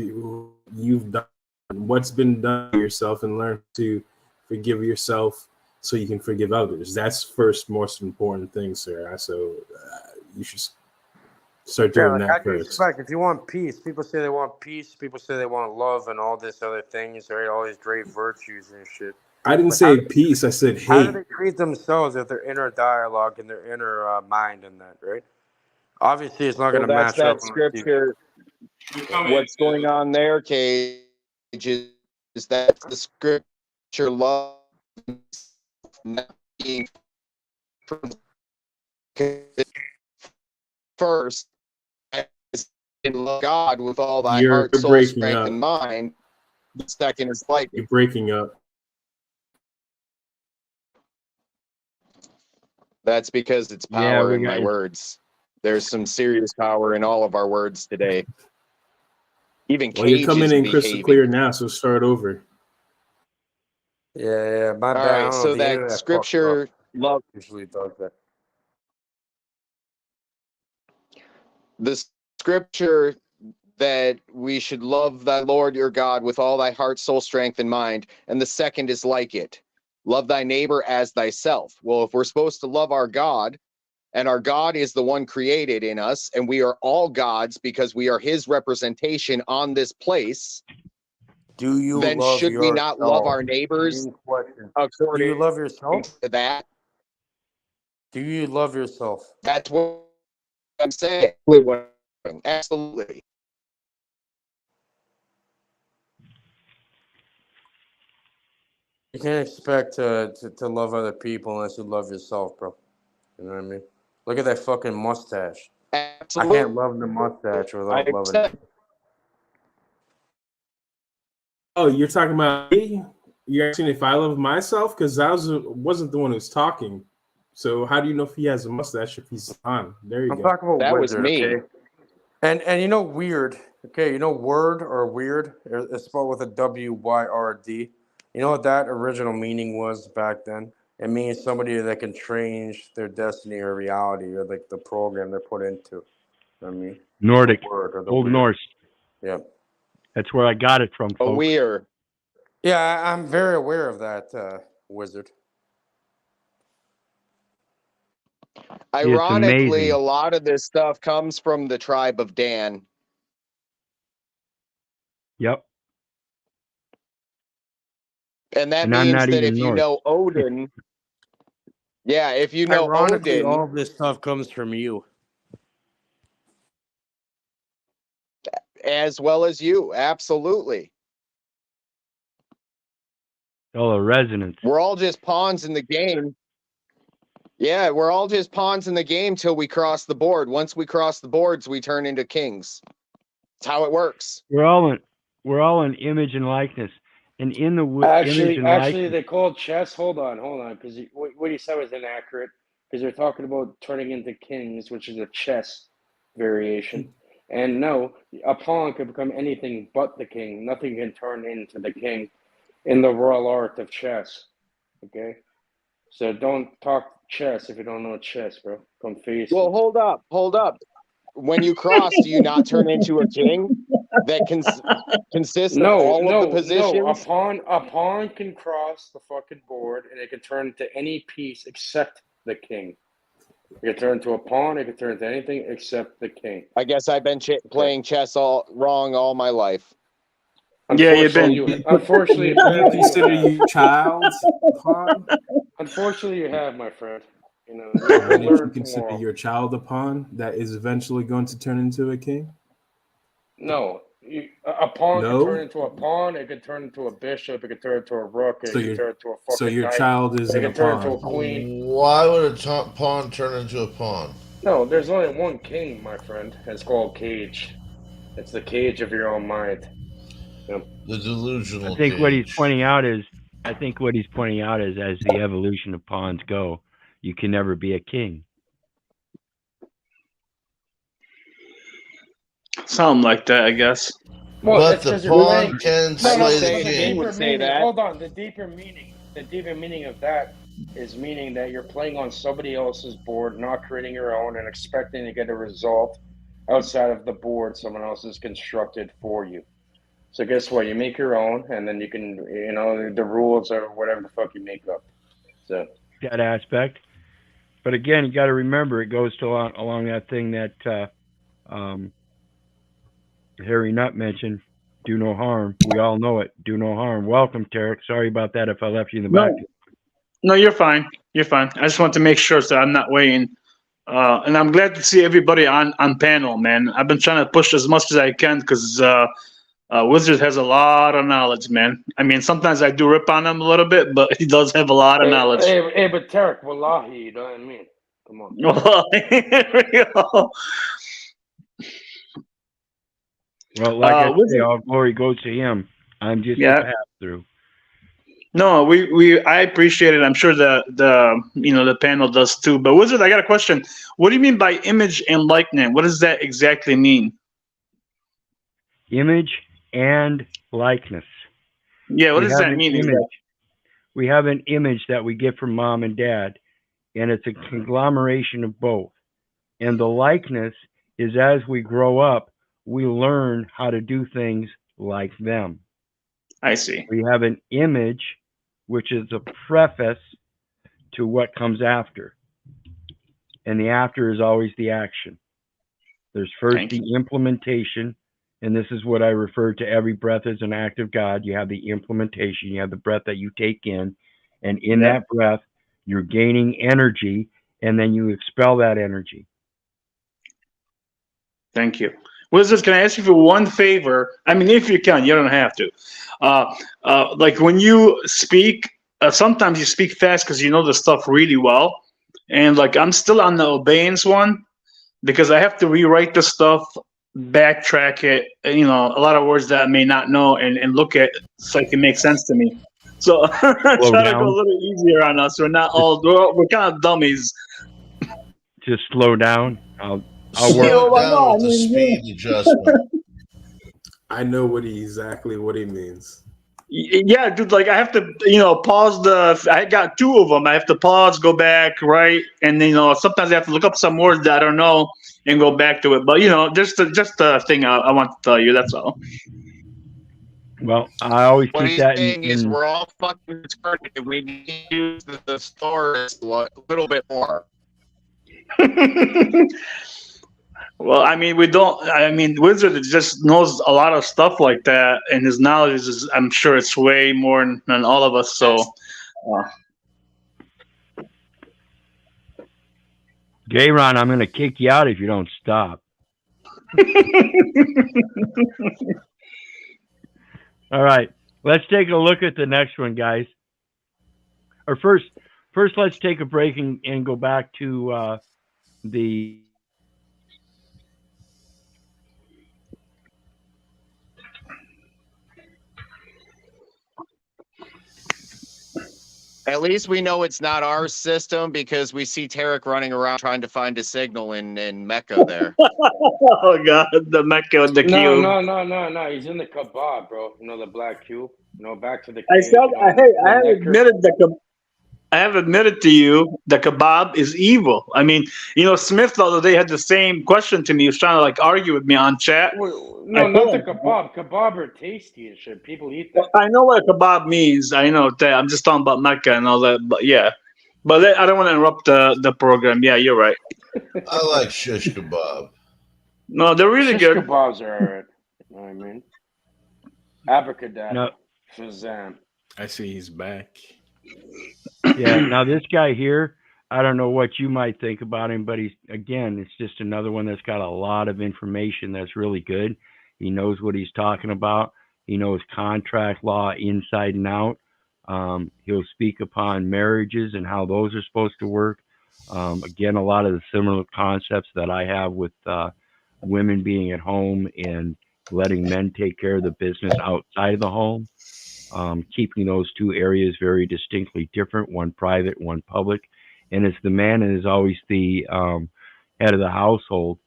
you've done, what's been done to yourself, and learn to forgive yourself so you can forgive others. That's first most important thing, sir. So you should start Yeah, doing like how that do you first. expect if you want peace? People say they want peace. People say they want love and all this other things, right? All these great virtues and shit. I didn't But say peace. I said how do hate. they treat themselves with their inner dialogue and their inner mind and that, right? Obviously, it's not going Well, to that's match up. that scripture. What's going on there, Cage, is that the scripture love not being first, and love God with all thy You're heart, soul, breaking strength, up. and mind. The second is like You're breaking up. That's because it's Yeah, power we in got my you. words. There's some serious power in all of our words today. Even Well, you're Cage coming is in crystal behaving. clear now, so start over. Yeah, my All bad. right, I don't so know. The that internet fucked up. scripture love Usually does that. the scripture that we should love thy Lord your God with all thy heart, soul, strength, and mind. And the second is like it. Love thy neighbor as thyself. Well, if we're supposed to love our God, and our God is the one created in us, and we are all gods because we are his representation on this place, Do you then love should we not love our yourself? neighbors Main question. Do according you love yourself? to that? Do you love yourself? That's what I'm saying. Absolutely. You can't expect to love other people unless you love yourself, bro. You know what I mean? Look at that fucking mustache. Absolutely. I can't love the mustache without loving it. Oh, you're talking about me? You're asking if I love myself? Because I wasn't the one who's talking. So how do you know if he has a mustache if he's on? There you I'm go. talking about That was Wizard, me. okay? And you know Wyrd, okay? You know Wyrd or Weird? It's spelled with a W-Y-R-D. You know what that original meaning was back then? It means somebody that can change their destiny or reality or like the program they're put into. You know what I mean? Nordic, The word or the Old weird. Norse. Yep. That's where I got it from, folks. Weird. Yeah, I'm very aware of that, Wizard. Ironically, amazing. a lot of this stuff comes from the tribe of Dan. Yep. And that And I'm means not that even if you Norse. know Odin, yeah, if you know Ironically, Odin, all of this stuff comes from you. as well as you, absolutely. All the resonance. We're all just pawns in the game. Yeah, we're all just pawns in the game till we cross the board. Once we cross the boards, we turn into kings. That's how it works. We're all in image and likeness. And in the image and likeness. They call chess. Hold on, because what you said was inaccurate. Because they're talking about turning into kings, which is a chess variation. And no, a pawn can become anything but the king. Nothing can turn into the king in the royal art of chess. Okay, so don't talk chess if you don't know chess, bro. Come face Well, me. hold up. When you cross, do you not turn into a king that consists of all of the positions? A pawn can cross the fucking board and it can turn into any piece except the king. It can turn into a pawn. It can turn into anything except the king. I guess I've been playing chess all wrong all my life. Yeah, you've been. Unfortunately, you consider your child a pawn? Unfortunately, you have, my friend. You know, Wouldn't you learn consider tomorrow. your child a pawn that is eventually going to turn into a king? No, a pawn can No? turn into a pawn. It can turn into a bishop. It can turn into a rook. It So can turn into a so fucking your knight. child isn't It a can turn into a pawn. queen. Why would a pawn turn into a pawn? No, there's only one king, my friend. It's called Cage. It's the cage of your own mind. The delusional I think what he's cage. pointing out is, as the evolution of pawns go, you can never be a king. Something like that, I guess. Well, But that's the 'cause you're pawn playing. can No, slay but the the king. deeper say meaning. that. Hold on. The deeper meaning of that is meaning that you're playing on somebody else's board, not creating your own, and expecting to get a result outside of the board someone else has constructed for you. So guess what? You make your own, and then you can, the rules or whatever the fuck you make up. So That aspect. But again, you got to remember, it goes to along that thing that Harry Nutt mentioned, do no harm. We all know it. Do no harm. Welcome, Tarek. Sorry about that if I left you in the back. No, you're fine. You're fine. I just want to make sure so I'm not waiting. And I'm glad to see everybody on panel, man. I've been trying to push as much as I can because Wizard has a lot of knowledge, man. I mean, sometimes I do rip on him a little bit, but he does have a lot of knowledge. Hey, but Tarek, wallahi, you know what I mean? Come on. Well, here we go. Well, like I say, all glory goes to him. I'm just a pass-through. No, I appreciate it. I'm sure the panel does too. But Wizard, I got a question. What do you mean by image and likeness? What does that exactly mean? Image and likeness. Yeah, what does that mean exactly? We have an image that we get from mom and dad, and it's a conglomeration of both. And the likeness is as we grow up, we learn how to do things like them. I see. We have an image, which is a preface to what comes after. And the after is always the action. There's first the implementation, and this is what I refer to every breath as an act of God. You have the implementation, you have the breath that you take in, and in that breath, you're gaining energy, and then you expel that energy. Thank you. Wizards, can I ask you for one favor? I mean, if you can, you don't have to. Like when you speak, sometimes you speak fast because you know the stuff really well. And like I'm still on the obeyance one because I have to rewrite the stuff, backtrack it, a lot of words that I may not know and look at so it can make sense to me. So try to go a little easier on us. We're kind of dummies. Just slow down. I'll Slow work. down with the speed adjustment. I know exactly what he means. Yeah, dude, like I have to, pause I got two of them. I have to pause, go back, right? And then, sometimes I have to look up some words that I don't know and go back to it. But, just a thing I want to tell you, that's all. Well, I always What keep he's that saying in is we're all fucking retarded. We need to use the thesaurus a little bit more. Well, I mean, Wizard just knows a lot of stuff like that, and his knowledge is, I'm sure it's way more than all of us, so. J-Ron, I'm going to kick you out if you don't stop. All right, let's take a look at the next one, guys. Or first let's take a break and go back to the... At least we know it's not our system because we see Tarek running around trying to find a signal in Mecca there. Oh, God, the Mecca with the cube. No. He's in the kebab, bro. The black cube. Back to the I cage. said, I have admitted to you the kebab is evil. I mean, Smith the other day had the same question to me. He was trying to like argue with me on chat. No, not the kebab. Kebab are tasty and shit. People eat that. I know what kebab means. I know that. I'm just talking about Mecca and all that. But yeah, but I don't want to interrupt the program. Yeah, you're right. I like shish kebab. No, they're really Shish good. kebabs are alright. You know what I mean? Abracadabra. No. Shazam. I see he's back. Yeah, now this guy here, I don't know what you might think about him, but it's just another one that's got a lot of information that's really good. He knows what he's talking about. He knows contract law inside and out. He'll speak upon marriages and how those are supposed to work. Again, a lot of the similar concepts that I have with women being at home and letting men take care of the business outside of the home, keeping those two areas very distinctly different, one private, one public. And it's the man is always the head of the household,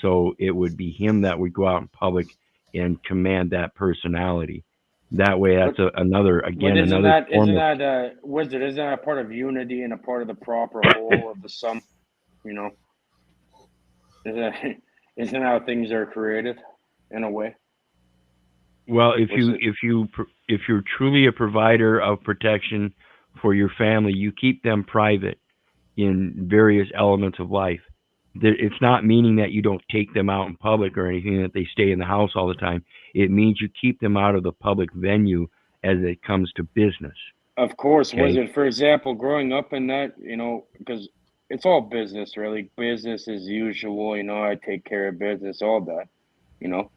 so it would be him that would go out in public and command that personality. That way, that's another But isn't another that form isn't of. that Wizard? Isn't that a part of unity and a part of the proper whole of the sum? You know, isn't that, isn't how things are created in a way? Well, if What's you it? if you're truly a provider of protection for your family, you keep them private in various elements of life. It's not meaning that you don't take them out in public or anything, that they stay in the house all the time. It means you keep them out of the public venue as it comes to business. Of course, Okay. Wizard. For example, growing up in that, you know, because it's all business, really. Business as usual. You know, I take care of business, all that. You know,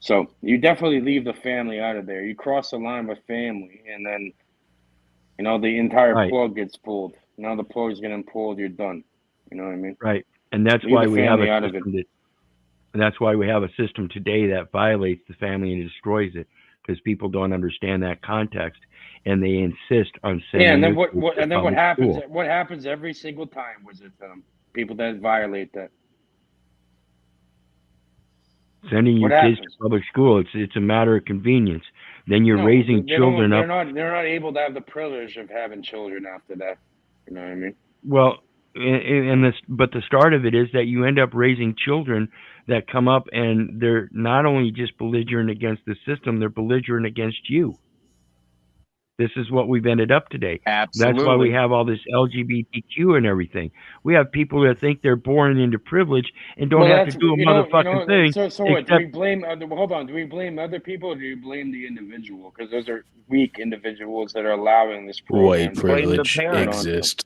so you definitely leave the family out of there. You cross the line with family, and then you know the entire Right. plug gets pulled. Now the plug's getting pulled. You're done. You know what I mean? Right. And that's Leave why the we have a family out of it. system that. And that's why we have a system today that violates the family and destroys it, because people don't understand that context, and they insist on sending Yeah, and then their what? kids What? to And then what public happens? school. What happens every single time? Wizard, people that violate that. Sending your What kids to happens? public school, it's a matter of convenience. Then you're No, raising they children don't. up. They're not able to have the privilege of having children after that. You know what I mean? Well, and this, but the start of it is that you end up raising children that come up and they're not only just belligerent against the system, they're belligerent against you. This is what we've ended up today. That's why we Absolutely. have all this LGBTQ and everything. We have people that think they're born into privilege and don't Well, have to that's do a motherfucking thing. So what? Do we Except, blame? Hold on. Do we blame other people, or do you blame the individual? Because those are weak individuals that are allowing this program White to privilege go on. exists.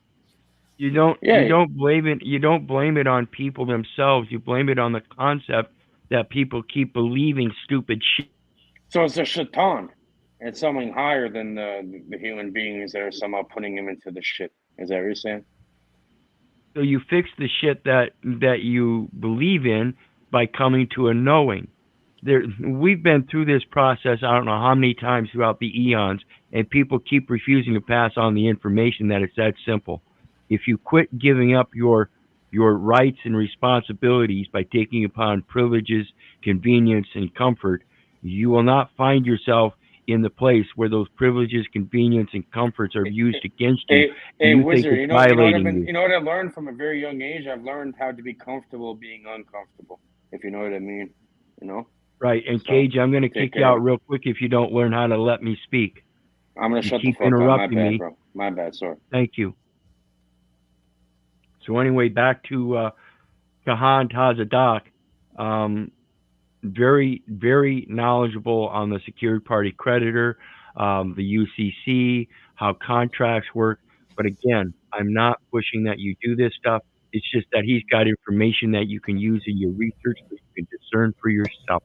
you don't Yeah. blame it. You don't blame it on people themselves. You blame it on the concept that people keep believing stupid shit. So it's a shaitan. It's something higher than the human beings that are somehow putting him into the shit. Is that what you're saying? So you fix the shit that you believe in by coming to a knowing. We've been through this process I don't know how many times throughout the eons, and people keep refusing to pass on the information that it's that simple. If you quit giving up your rights and responsibilities by taking upon privileges, convenience, and comfort, you will not find yourself in the place where those privileges, convenience, and comforts are used against you. Hey, You think Wizard, it's what I've violating been, you. you know what I learned from a very young age? I've learned how to be comfortable being uncomfortable, if you know what I mean. You know? Right, and So, Cage, I'm going to take kick you care. out real quick if you don't learn how to let me speak. I'm gonna You shut the keep fuck up. My interrupting bad, me. bro. My bad. Sorry. Thank you. So anyway, back to Kahan Tazadak. Very, very knowledgeable on the secured party creditor, the UCC, how contracts work. But again, I'm not pushing that you do this stuff. It's just that he's got information that you can use in your research so you can discern for yourself.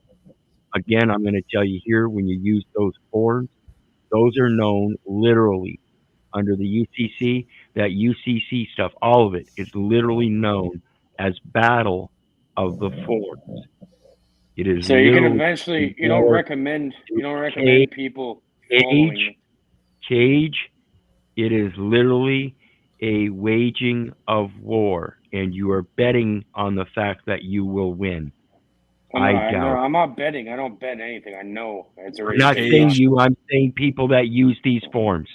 Again, I'm going to tell you here, when you use those forms, those are known literally under the UCC. That UCC stuff, all of it, is literally known as Battle of the Forms. It is So you can literally eventually. You don't war. recommend Cage, people following. Cage. It is literally a waging of war, and you are betting on the fact that you will win. I doubt. I'm not betting. I don't bet anything. I know it's I'm already. not been saying done. you. I'm saying people that use these forms.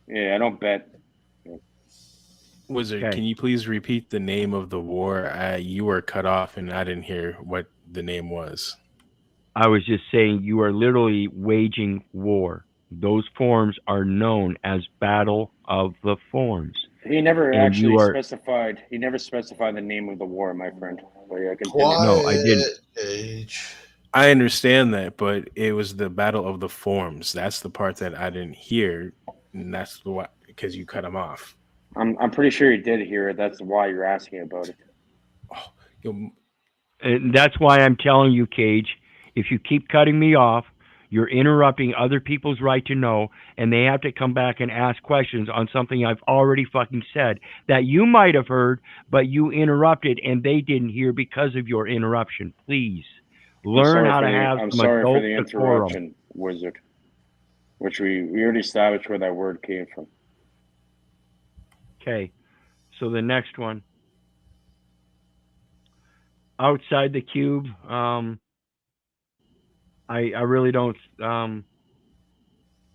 Yeah, I don't bet. Wizard, Okay. can you please repeat the name of the war? You were cut off, and I didn't hear what the name was. I was just saying you are literally waging war. Those forms are known as Battle of the Forms. He never And actually you are specified. He never specified the name of the war, my friend. But yeah, continue. No, I didn't. Cage. I understand that, but it was the Battle of the Forms. That's the part that I didn't hear, and that's why, because you cut him off. I'm pretty sure you did hear it. That's why you're asking about it. And that's why I'm telling you, Cage, if you keep cutting me off, you're interrupting other people's right to know, and they have to come back and ask questions on something I've already fucking said that you might have heard, but you interrupted and they didn't hear because of your interruption. Please, Learn how to have I'm some sorry for adult the decorum. interruption, Wizard. Which we already established where that word came from. Okay, so the next one. Outside the cube, I really don't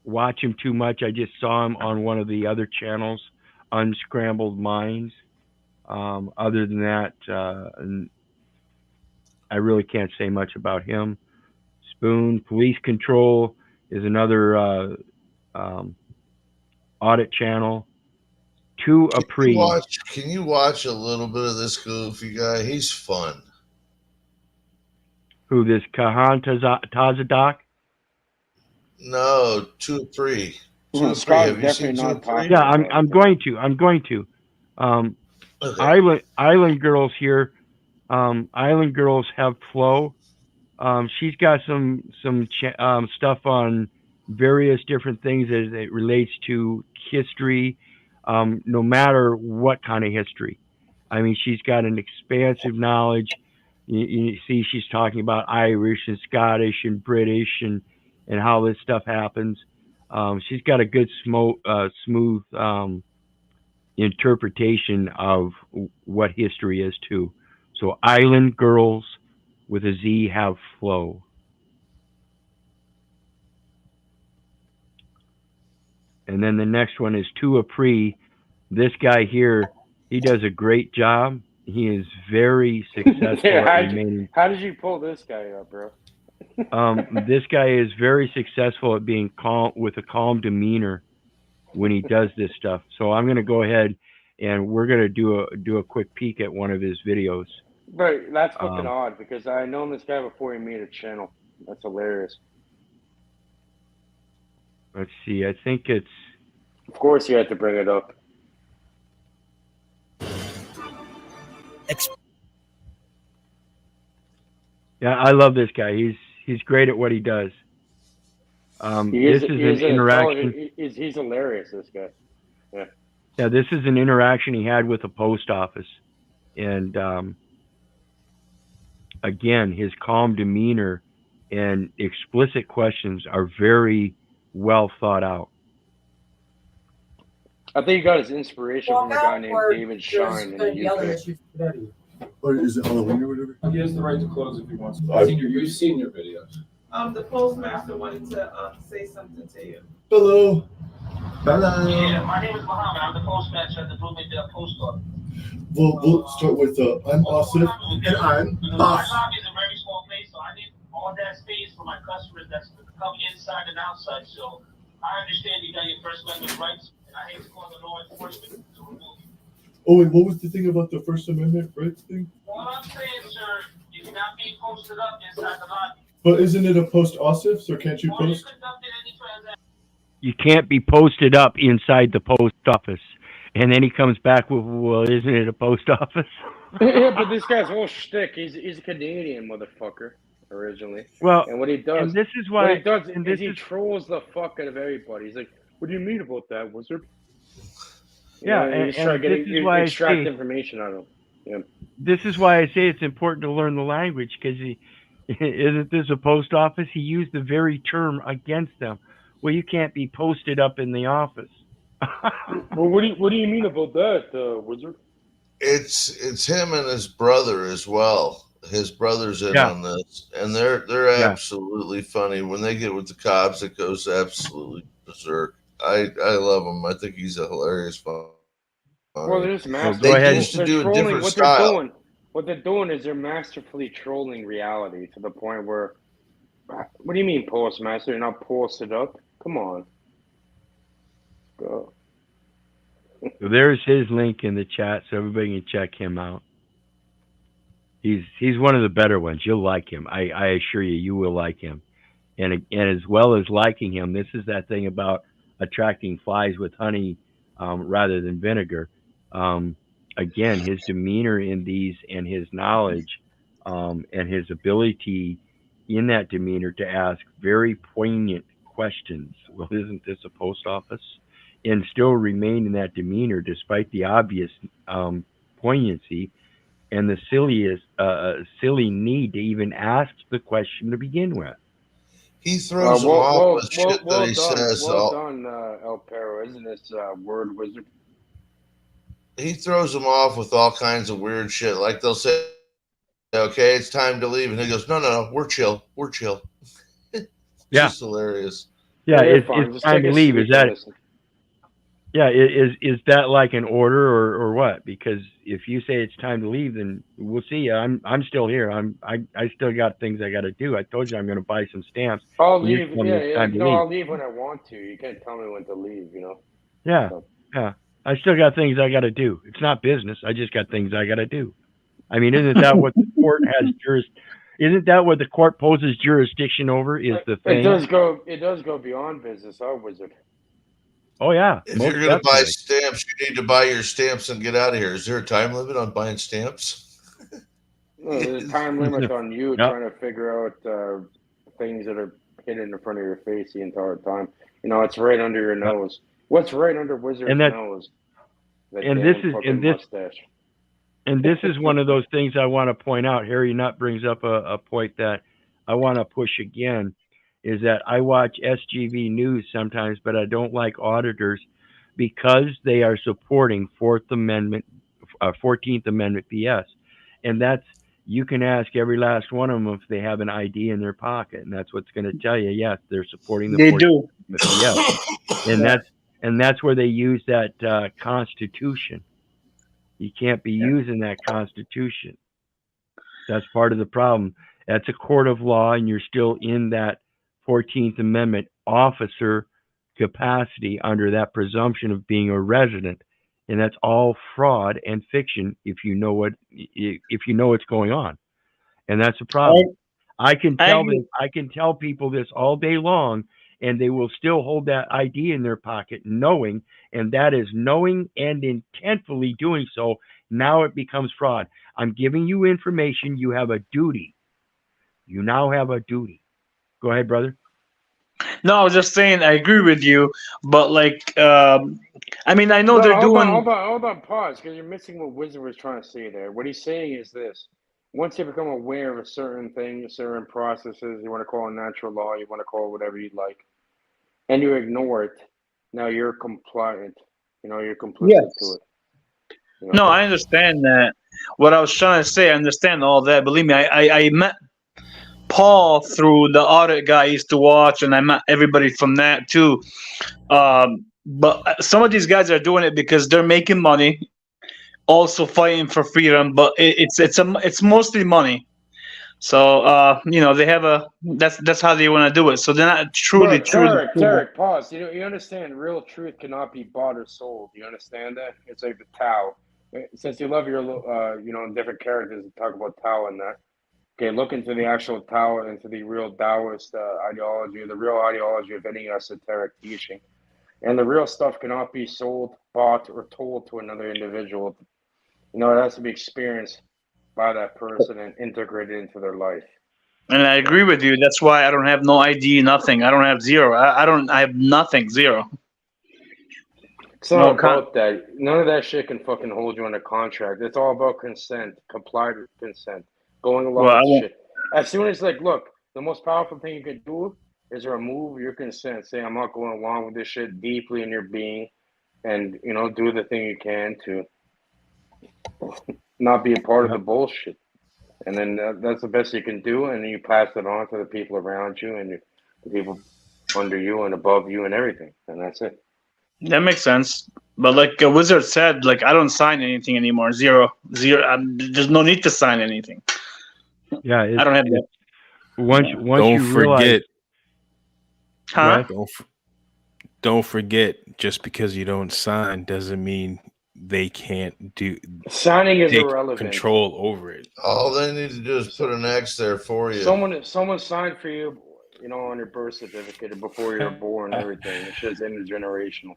watch him too much. I just saw him on one of the other channels, Unscrambled Minds. Other than that, I really can't say much about him. Spoon, Police Control is another audit channel. To a pre. Can you watch a little bit of this goofy guy? He's fun. Who, this Kahan Tazadak? No, 2 or 3. 2 or 3. Scott's Have you seen definitely 2 or not 3? popular. Yeah, I'm going to. Okay. Island Girls here. Island Girls have flow. She's got some stuff on various different things as it relates to history, no matter what kind of history. I mean, she's got an expansive knowledge. You see, she's talking about Irish and Scottish and British and how this stuff happens. She's got a good smooth interpretation of what history is too. So Island Girls with a Z have flow. And then the next one is To a Pre. This guy here, he does a great job. He is very successful at remaining. How did you pull this guy up, bro? This guy is very successful at being calm, with a calm demeanor when he does this stuff. So I'm going to go ahead and we're going to do a quick peek at one of his videos. But that's fucking odd because I known this guy before he made a channel. That's hilarious. Let's see. I think it's. Of course, you had to bring it up. Yeah, I love this guy. He's great at what he does. This is an interaction. He's hilarious. This guy. Yeah. Yeah, this is an interaction he had with the post office, and again, his calm demeanor and explicit questions are very well thought out. I think he got his inspiration from a guy named David Shine in the UK. Or is it Halloween or whatever? He has the right to close if he wants to. I think you've seen your videos. The postmaster wanted to say something to you. Hello. Hello. Yeah, my name is Muhammad. I'm the postmaster at the Bloomingdale Post Office. Well, we'll start with I'm Asif and I'm My lobby is a very small place, so I need all that space for my customers that's come inside and outside. So I understand you got your First Amendment rights, and I hate to call the law enforcement to remove you. Oh, wait, what was the thing about the First Amendment rights thing? What I'm saying, sir, is not being posted up inside the lobby. But isn't it a post Asif, so can't you post? You can't be posted up inside the post office. And then he comes back with, well, isn't it a post office? Yeah, but this guy's whole shtick, he's a Canadian motherfucker originally. Well, and what he does, and this is why, what he does and is this he trolls the fuck out of everybody. He's like, "What do you mean about that, Wizard?" Yeah, You know, he's and trying to this is why I extract say, information out of him. Yeah. this is why I say it's important to learn the language, because isn't this a post office? He used the very term against them. Well, you can't be posted up in the office. Well, what do you mean about that, Wizard? It's him and his brother as well. His brother's in on this, and they're absolutely funny. When they get with the cops, it goes absolutely berserk. I love him. I think he's a hilarious fun. Well, they're just They used to do a different style. What they're doing is they're masterfully trolling reality to the point where, what do you mean, postmaster? You're not posted up? Come on. Go. So there's his link in the chat, so everybody can check him out. He's one of the better ones. You'll like him. I assure you, you will like him. And as well as liking him, this is that thing about attracting flies with honey rather than vinegar. Again, his demeanor in these and his knowledge and his ability in that demeanor to ask very poignant questions. Well, isn't this a post office? And still remain in that demeanor despite the obvious poignancy, and the silly need to even ask the question to begin with. He throws them off with shit that he says. Well done, El Perro. Isn't this Wyrd Wyzard? He throws them off with all kinds of weird shit. Like they'll say, "Okay, it's time to leave," and he goes, "No, we're chill. Yeah. Just hilarious. Yeah, You're it's fine. Just time take to a leave. seat Is that? and listen. Yeah, is that like an order or what? Because if you say it's time to leave, then we'll see you. I'm still here. I still got things I got to do. I told you I'm going to buy some stamps. I'll and you're leave. telling me it's time to leave. I'll leave when I want to. You can't tell me when to leave. Yeah, So. yeah. I still got things I got to do. It's not business. I just got things I got to do. I mean, isn't that what the court has Isn't that what the court poses jurisdiction over? Is the thing? It does go beyond business, Wizard. Oh yeah. If you're going to buy stamps, you need to buy your stamps and get out of here. Is there a time limit on buying stamps? No, there's a time limit on you trying to figure out things that are hidden in front of your face the entire time. It's right under your nose. What's right under Wizard's nose? Mustache. And this is one of those things I want to point out. Harry Nutt brings up a point that I want to push again, is that I watch SGV News sometimes, but I don't like auditors because they are supporting 14th Amendment BS. And that's, you can ask every last one of them if they have an ID in their pocket, and that's what's going to tell you, yes, they're supporting the 14th Amendment BS. And that's where they use that Constitution. You can't be using that Constitution. That's part of the problem. That's a court of law, and you're still in that 14th Amendment officer capacity under that presumption of being a resident, and that's all fraud and fiction if you know what's going on, and that's a problem. I can tell people this all day long, and they will still hold that ID in their pocket, knowing, and that is knowing and intentfully doing so. Now it becomes fraud. I'm giving you information. You have a duty. You now have a duty. Go ahead, brother. No, I was just saying I agree with you, but I mean, I know they're doing. Hold on, pause, because you're missing what Wizard was trying to say there. What he's saying is this: once you become aware of a certain thing, certain processes, you want to call it natural law, you want to call it whatever you like, and you ignore it, now you're compliant. You're complicit to it. No, I understand that. What I was trying to say, I understand all that. Believe me, I met Paul through the audit guy I used to watch, and I met everybody from that too. But some of these guys are doing it because they're making money, also fighting for freedom. But it's mostly money. So they have that's how they want to do it. So they're not truly. Tarek, pause. You understand? Real truth cannot be bought or sold. You understand that? It's like the Tao. Since you love your different characters and talk about Tao and that. Okay, look into the actual Tao, into the real Taoist ideology, the real ideology of any esoteric teaching. And the real stuff cannot be sold, bought, or told to another individual. It has to be experienced by that person and integrated into their life. And I agree with you. That's why I don't have no ID, nothing. I don't have zero. I have nothing, zero. It's not about that. None of that shit can fucking hold you on a contract. It's all about consent, complied with consent. Going along with shit. As soon as look, the most powerful thing you can do is remove your consent. Say, I'm not going along with this shit deeply in your being, and do the thing you can to not be a part of the bullshit. And then that's the best you can do, and then you pass it on to the people around you and the people under you and above you and everything, and that's it. That makes sense. But like Wizard said, I don't sign anything anymore. Zero. There's no need to sign anything. Yeah, I don't have that. Once don't you forget. Huh? Don't forget. Just because you don't sign doesn't mean they can't do. Signing is irrelevant. Control over it. All they need to do is put an X there for you. Someone signed for you, on your birth certificate before you're born. Everything. It's just intergenerational.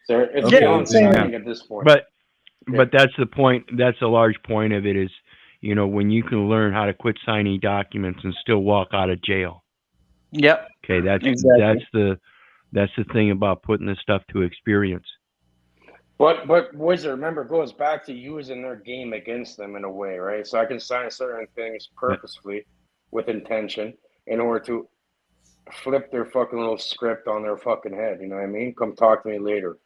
So it's beyond signing at this point. But that's the point. That's a large point of it is, when you can learn how to quit signing documents and still walk out of jail. Yep. Okay, that's the thing about putting this stuff to experience. But Wizard, remember, it goes back to using their game against them in a way, right? So I can sign certain things purposefully with intention in order to flip their fucking little script on their fucking head. You know what I mean? Come talk to me later.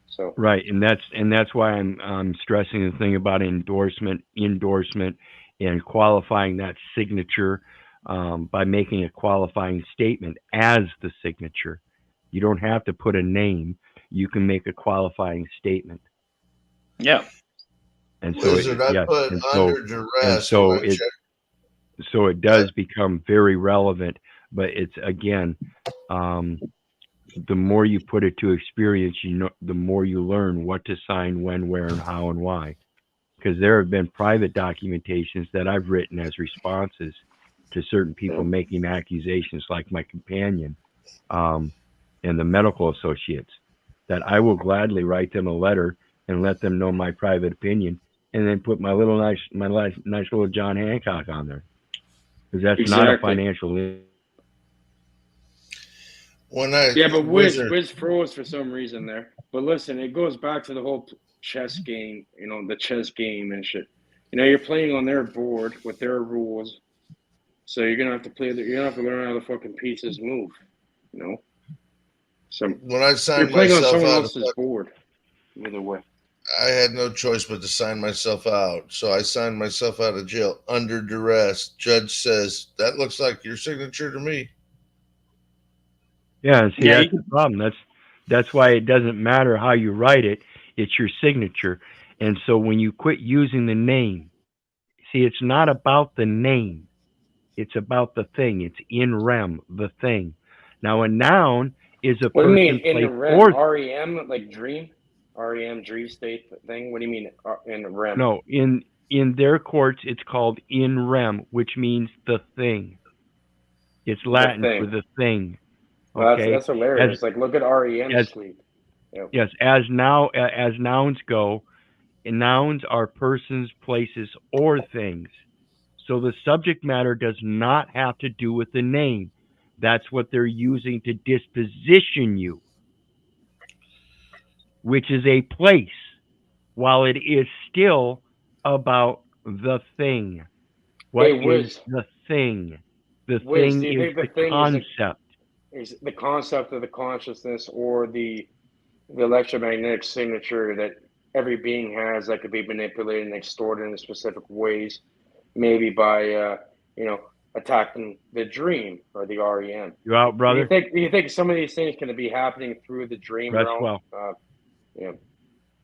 So Right, and that's why I'm stressing the thing about endorsement, and qualifying that signature by making a qualifying statement as the signature. You don't have to put a name. You can make a qualifying statement. Yeah. And so Wizard, I put under duress. So it does become very relevant, but it's again, the more you put it to experience, the more you learn what to sign, when, where, and how, and why. Because there have been private documentations that I've written as responses to certain people making accusations, like my companion and the medical associates, that I will gladly write them a letter and let them know my private opinion, and then put my nice little John Hancock on there, because that's not a financial. But Wiz froze for some reason there. But listen, it goes back to the whole chess game, the chess game and shit. You're playing on their board with their rules, so you're gonna have to you're gonna have to learn how the fucking pieces move. So when I signed you're playing on myself someone out else's board. Either way, I had no choice but to sign myself out. So I signed myself out of jail under duress. Judge says, that looks like your signature to me. Yeah, see, that's the problem. That's why it doesn't matter how you write it. It's your signature. And so when you quit using the name, see, it's not about the name. It's about the thing. It's in rem, the thing. Now, a noun is a what do person, you mean in place, REM? or REM, like dream? REM, dream state thing? What do you mean in REM? no, in their courts, it's called in rem, which means the thing. It's Latin for the thing. Well, Okay, that's hilarious. Like, look at REM sleep. Yep. Yes, as nouns go, nouns are persons, places, or things. So the subject matter does not have to do with the name. That's what they're using to disposition you, which is a place, while it is still about the thing. What is the thing? The thing is the concept. Is the concept of the consciousness or the electromagnetic signature that every being has that could be manipulated and extorted in specific ways, maybe by attacking the dream or the REM. You out, brother? Do you think some of these things can be happening through the dream Rest realm? well.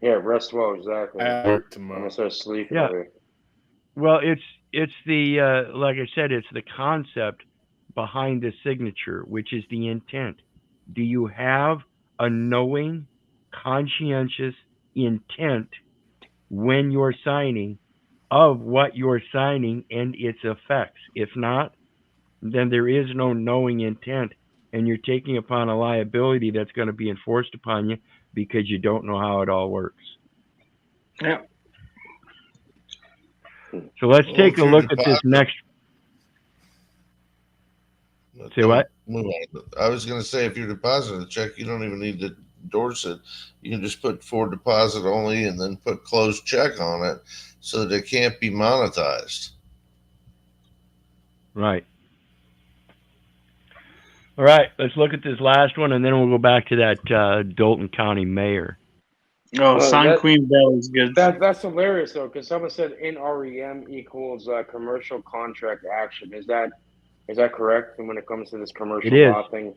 Yeah, rest well, exactly. Tomorrow. I'm gonna start sleeping. Yeah. Over. Well, it's the like I said, it's the concept behind the signature, which is the intent. Do you have a knowing, conscientious intent when you're signing of what you're signing and its effects? If not, then there is no knowing intent, and you're taking upon a liability that's going to be enforced upon you because you don't know how it all works. Yeah. So let's take a look at this next. Say what? I was going to say, if you're depositing a check, you don't even need to endorse it. You can just put for deposit only and then put closed check on it so that it can't be monetized. Right. All right, let's look at this last one, and then we'll go back to that Dalton County mayor. Oh, Sign Queen Bell is good. That's hilarious though, because someone said in REM equals commercial contract action. Is that correct? And when it comes to this commercial law thing,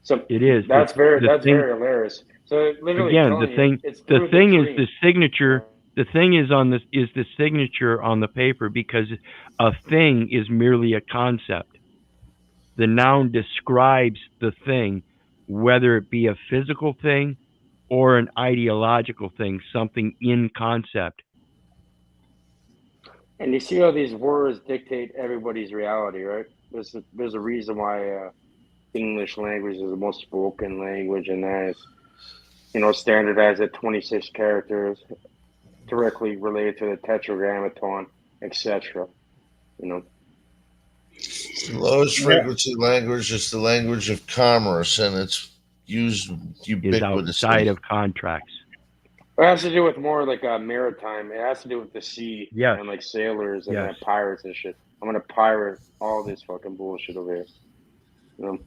so it is. That's very hilarious. So literally, again, the thing is the signature. The thing is the signature on the paper, because a thing is merely a concept. The noun describes the thing, whether it be a physical thing or an ideological thing, something in concept. And you see how these words dictate everybody's reality, right? There's a reason why English language is the most spoken language, and that is, standardized at 26 characters, directly related to the tetragrammaton, etc. The lowest frequency language is the language of commerce, and it's used ubiquitously. Is outside of contracts. It has to do with more like maritime. It has to do with the sea Yes. and like sailors and Yes. pirates and shit. I'm gonna pirate all this fucking bullshit over here. You know?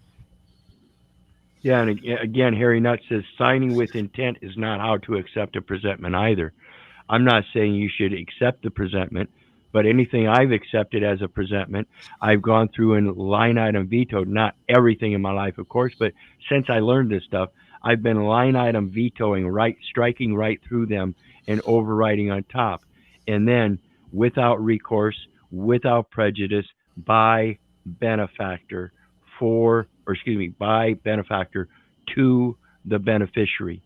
Yeah, and again, Harry Nutt says signing with intent is not how to accept a presentment either. I'm not saying you should accept the presentment, but anything I've accepted as a presentment, I've gone through and line item vetoed. Not everything in my life, of course, but since I learned this stuff, I've been line item vetoing, striking right through them and overriding on top. And then without recourse, without prejudice, by benefactor by benefactor to the beneficiary.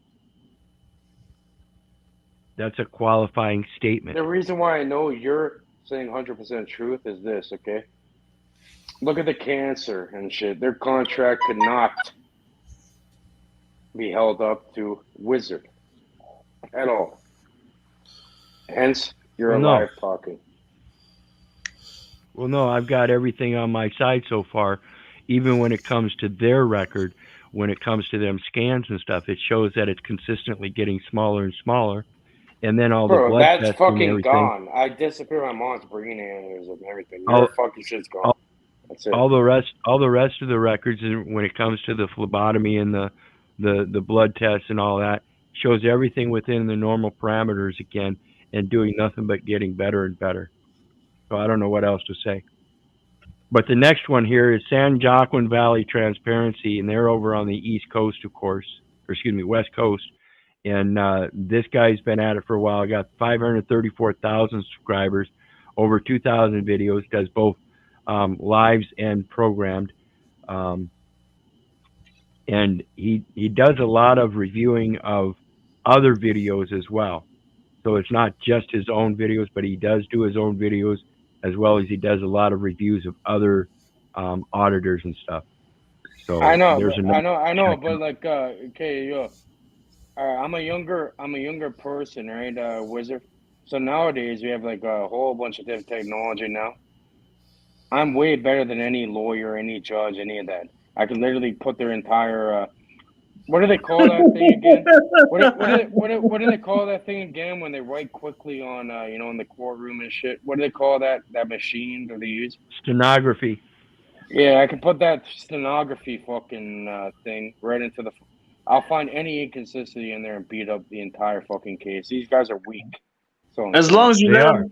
That's a qualifying statement. The reason why I know you're saying 100% truth is this, okay? Look at the cancer and shit. Their contract could not be held up to Wizard at all. Hence, you're alive talking. Well, no, I've got everything on my side so far. Even when it comes to their record, when it comes to them scans and stuff, it shows that it's consistently getting smaller and smaller. And then all the blood that's tests and fucking everything. gone. I disappeared my mom's brain aneurysm and everything. Your fucking shit's gone. That's it. All the rest of the records, when it comes to the phlebotomy and the blood tests and all that, shows everything within the normal parameters again, and doing nothing but getting better and better. So I don't know what else to say. But the next one here is San Joaquin Valley Transparency, and they're over on the East Coast, of course, or excuse me, West Coast. And this guy's been at it for a while. Got 534,000 subscribers, over 2,000 videos. Does both lives and programmed. And he does a lot of reviewing of other videos as well. So it's not just his own videos, but he does do his own videos as well as he does a lot of reviews of other auditors and stuff. So I know, there's I know, but like, okay, yo, I'm a younger person, right, Wizard? So nowadays we have like a whole bunch of different technology now. I'm way better than any lawyer, any judge, any of that. I can literally put their entire what do they call that thing again? What do they call that thing again when they write quickly on in the courtroom and shit? What do they call that machine that they use? Stenography. Yeah, I can put that stenography fucking thing right into the. I'll find any inconsistency in there and beat up the entire fucking case. These guys are weak. So As long as you let them,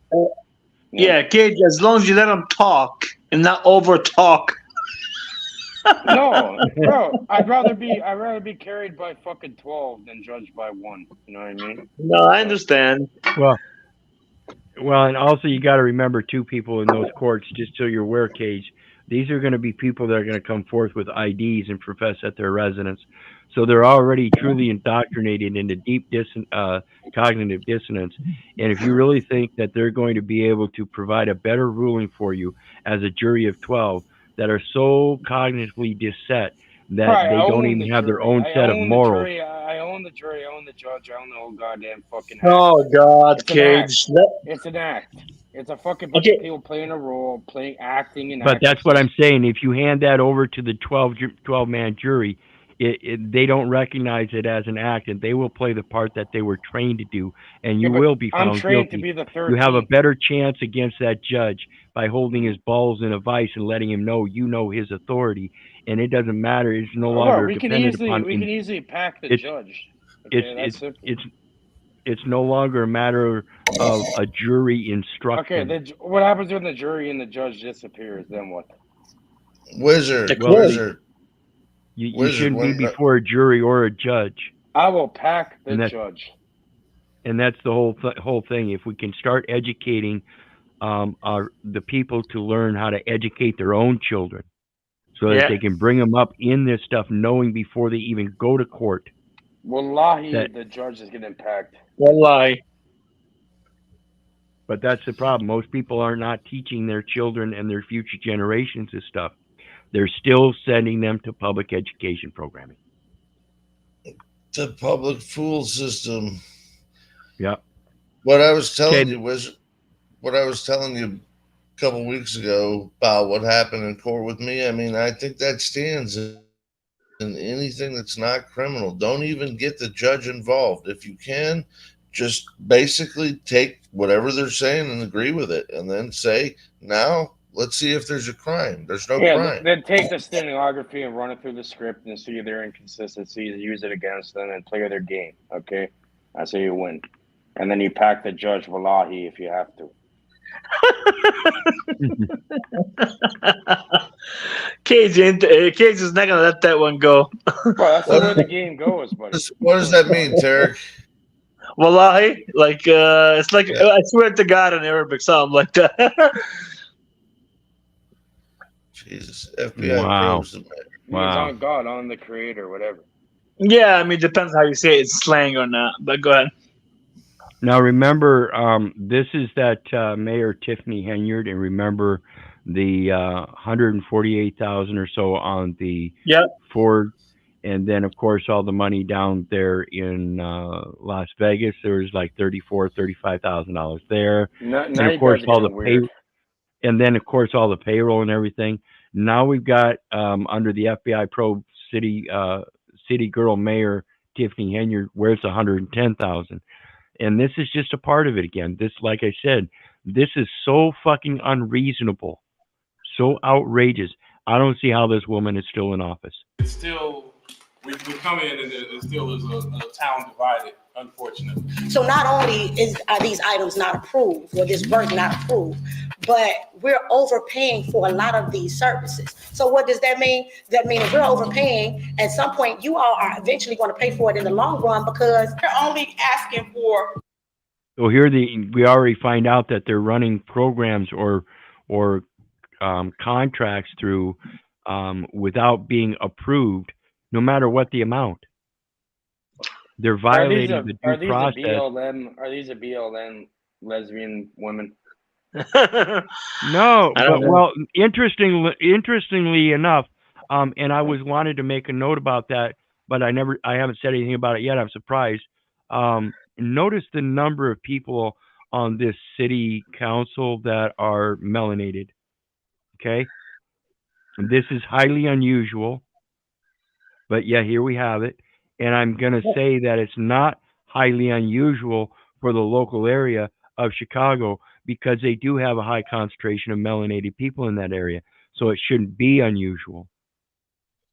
yeah, Cage. As long as you let them talk and not over talk. No, bro. I'd rather be carried by fucking 12 than judged by 1. You know what I mean? No, I understand. Well, and also you got to remember two people in those courts, just so you're aware, Cage. These are going to be people that are going to come forth with IDs and profess at their residence. So they're already truly indoctrinated into deep cognitive dissonance. And if you really think that they're going to be able to provide a better ruling for you as a jury of 12 that are so cognitively disset that they don't even have their own set of morals. I own the jury. I own the judge. I own the whole goddamn fucking act. Oh God, Cage. It's an act. It's a fucking bunch of people playing a role, acting and. But that's what I'm saying. If you hand that over to the 12-man jury, they don't recognize it as an act, and they will play the part that they were trained to do, and you will be found I'm trained guilty. to be the 13th. You have a better chance against that judge by holding his balls in a vice and letting him know you know his authority, and it doesn't matter. It's no longer we can dependent upon. We can easily pack the judge. Okay, it's no longer a matter of a jury instruction. Okay, what happens when the jury and the judge disappears? Then what? Wizard. You shouldn't be before a jury or a judge. I will pack the judge. And that's the whole thing. If we can start educating the people to learn how to educate their own children, so that they can bring them up in this stuff, knowing before they even go to court. Wallahi, the judge is getting packed. Wallahi. But that's the problem. Most people are not teaching their children and their future generations this stuff. They're still sending them to public education programming. The public fool system. Yeah. What I was telling you was, what I was telling you a couple weeks ago about what happened in court with me. I mean, I think that stands in anything that's not criminal. Don't even get the judge involved. If you can, just basically take whatever they're saying and agree with it, and then say, now let's see if there's a crime. There's no crime. Then take the stenography and run it through the script and see their inconsistencies, use it against them, and play their game. Okay, that's how you win. And then you pack the judge wallahi if you have to. Cage is not gonna let that one go. Well, that's the way the game goes, buddy. What does that mean, Tarek? Wallahi, like it's like I swear to God in Arabic, something like that. Jesus, FBI Wow. probes the matter. It means on God, on the creator, whatever. Yeah, I mean, it depends how you say it, it's slang or not. But go ahead. Now remember, this is that Mayor Tiffany Henyard, and remember the 148,000 or so on the Ford, and then of course all the money down there in Las Vegas. There was like $35,000 there, and of course all the pay, and then of course all the payroll and everything. Now we've got under the FBI probe, city girl Mayor Tiffany Henyard, where's the 110,000? And this is just a part of it again. This, like I said, this is so fucking unreasonable, so outrageous. I don't see how this woman is still in office. It's still, we come in and it still is a town divided, unfortunately. So not only are these items not approved, or this work not approved, but we're overpaying for a lot of these services. So what does that mean? That means if we're overpaying, at some point you all are eventually going to pay for it in the long run, because they're only asking for. So here we already find out that they're running programs or contracts through without being approved, no matter what the amount. They're violating the due process. Are these a BLM lesbian women? No, but well, interestingly enough, and I wanted to make a note about that, but I haven't said anything about it yet. I'm surprised. Notice the number of people on this city council that are melanated. Okay, and this is highly unusual, but yeah, here we have it. And I'm gonna say that it's not highly unusual for the local area of Chicago, because they do have a high concentration of melanated people in that area. So it shouldn't be unusual.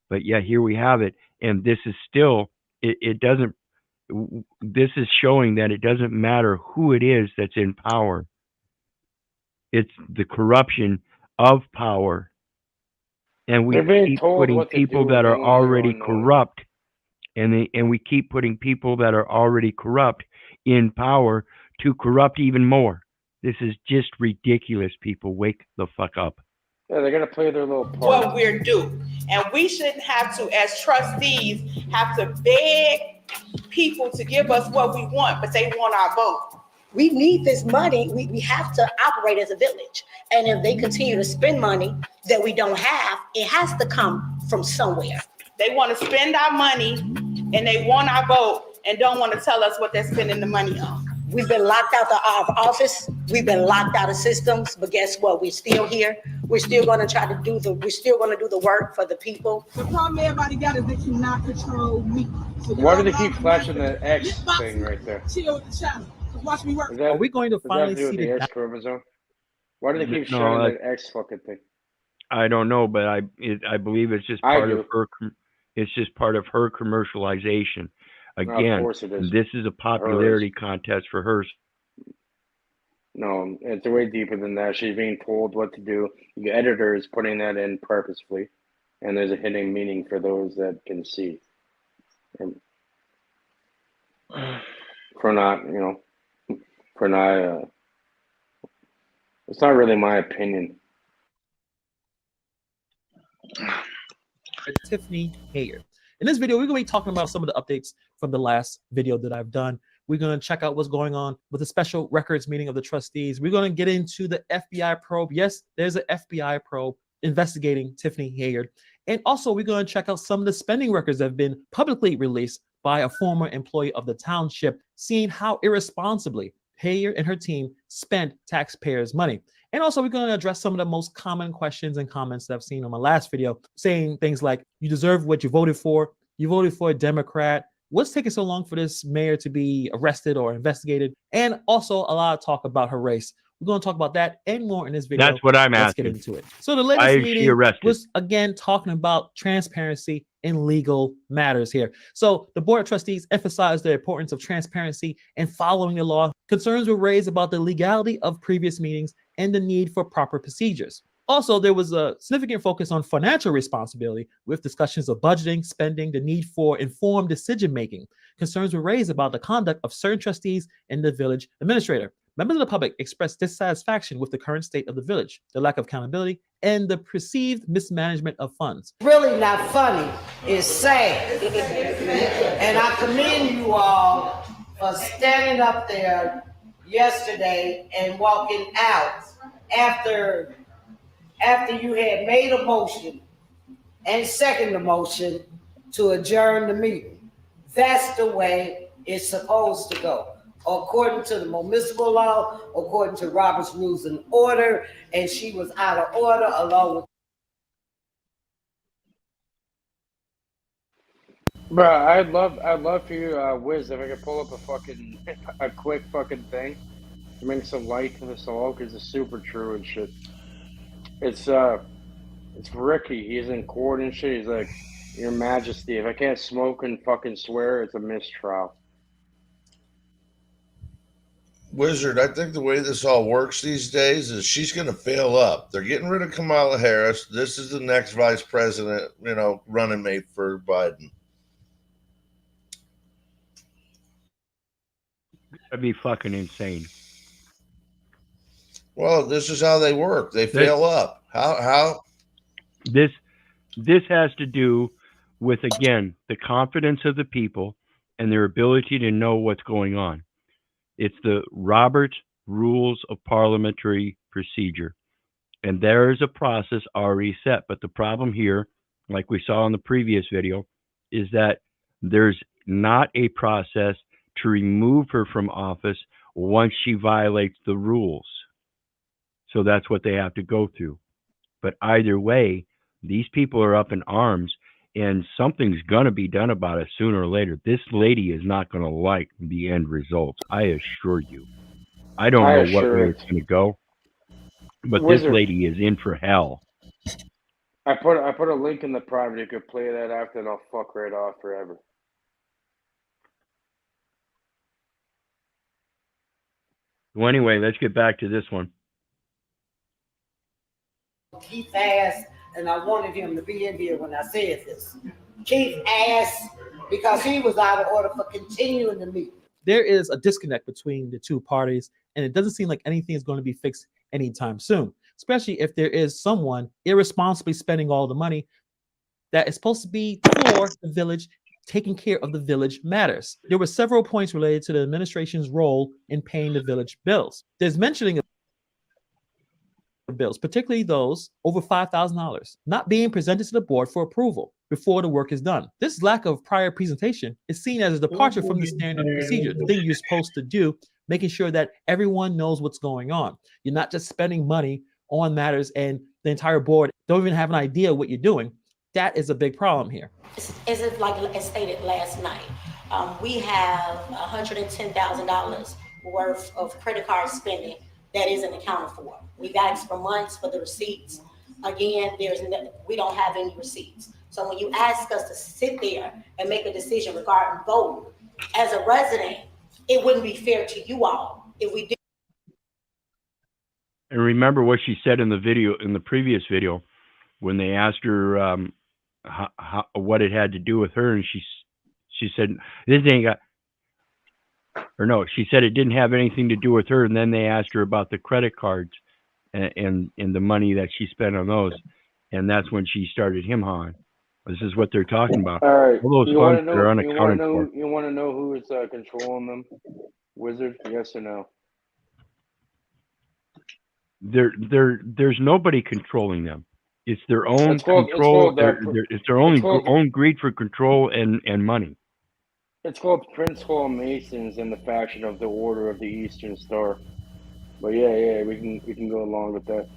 But yeah, here we have it. And this is still, this is showing that it doesn't matter who it is that's in power. It's the corruption of power. And we keep putting people that are already corrupt, and we keep putting people that are already corrupt in power to corrupt even more. This is just ridiculous, people. Wake the fuck up. Yeah, they're gonna play their little part. What we're due, and we shouldn't have to, as trustees, have to beg people to give us what we want, but they want our vote. We need this money. We have to operate as a village, and if they continue to spend money that we don't have, it has to come from somewhere. They want to spend our money, and they want our vote, and don't want to tell us what they're spending the money on. We've been locked out of office. We've been locked out of systems, but guess what? We're still here. We're still going to do the work for the people. The problem everybody got is they cannot control me. So why do they keep flashing the X thing right there? Chill with the channel. Watch me work. Are we going to finally see the X chromosome? Why do they keep showing the X fucking thing? I don't know, but I believe it's just part of her. It's just part of her commercialization. Again, this is a popularity contest for her. No, it's way deeper than that. She's being told what to do. The editor is putting that in purposefully, and there's a hidden meaning for those that can see. And it's not really my opinion. Tiffany Henyard. In this video, we're going to be talking about some of the updates from the last video that I've done. We're going to check out what's going on with the special records meeting of the trustees. We're going to get into the FBI probe. Yes, there's an FBI probe investigating Tiffany Henyard. And also, we're going to check out some of the spending records that have been publicly released by a former employee of the township, seeing how irresponsibly Henyard and her team spent taxpayers' money. And also, we're going to address some of the most common questions and comments that I've seen on my last video, saying things like, you deserve what you voted for a Democrat, what's taking so long for this mayor to be arrested or investigated, and also a lot of talk about her race. We're going to talk about that and more in this video. That's what I'm Let's asking. get into it. So the Why latest is she meeting arrested? was, again, talking about transparency in legal matters here. So the Board of Trustees emphasized the importance of transparency and following the law. Concerns were raised about the legality of previous meetings and the need for proper procedures. Also, there was a significant focus on financial responsibility with discussions of budgeting, spending, the need for informed decision-making. Concerns were raised about the conduct of certain trustees and the village administrator. Members of the public expressed dissatisfaction with the current state of the village, the lack of accountability, and the perceived mismanagement of funds. Really not funny, it's sad. And I commend you all for standing up there yesterday and walking out after you had made a motion and second the motion to adjourn the meeting. That's the way it's supposed to go, according to the municipal law, according to Robert's Rules and Order, and she was out of order along with. Bro, I'd love for you, Wiz, if I could pull up a quick fucking thing to make some light to this all, because it's super true and shit. It's Ricky. He's in court and shit. He's like, Your Majesty, if I can't smoke and fucking swear, it's a mistrial. Wizard, I think the way this all works these days is she's going to fail up. They're getting rid of Kamala Harris. This is the next vice president, running mate for Biden. That'd be fucking insane. Well, this is how they work. They fail up. How? This has to do with, again, the confidence of the people and their ability to know what's going on. It's the Robert Rules of Parliamentary Procedure. And there is a process already set. But the problem here, like we saw in the previous video, is that there's not a process to remove her from office once she violates the rules. So that's what they have to go through. But either way, these people are up in arms, and something's going to be done about it sooner or later. This lady is not going to like the end results, I assure you. I don't know what way it's going to go, but Wizard, this lady is in for hell. I put a link in the private. You could play that after, and I'll fuck right off forever. Well, anyway, let's get back to this one. Keith asked, and I wanted him to be in here when I said this. Keith asked because he was out of order for continuing the meeting. There is a disconnect between the two parties, and it doesn't seem like anything is going to be fixed anytime soon, especially if there is someone irresponsibly spending all the money that is supposed to be for the village, taking care of the village matters. There were several points related to the administration's role in paying the village bills. There's mentioning of bills, particularly those over $5,000, not being presented to the board for approval before the work is done. This lack of prior presentation is seen as a departure from the standard procedure, the thing you're supposed to do, making sure that everyone knows what's going on. You're not just spending money on matters and the entire board don't even have an idea what you're doing. That is a big problem here. As it like stated last night, we have $110,000 worth of credit card spending that isn't accounted for. We've asked for months for the receipts. Again, we don't have any receipts. So when you ask us to sit there and make a decision regarding vote, as a resident, it wouldn't be fair to you all if we did. And remember what she said in the previous video, when they asked her what it had to do with her, and she said this ain't got. Or no, she said it didn't have anything to do with her, and then they asked her about the credit cards and the money that she spent on those, and that's when she started him-hawing. This is what they're talking about. All right, all those funds that are unaccounted for. You want to know who is controlling them, Wizard? Yes or no? There's nobody controlling them. It's their own control. It's their own greed for control and money. It's called Prince Hall Masons and the faction of the Order of the Eastern Star. But yeah, we can go along with that.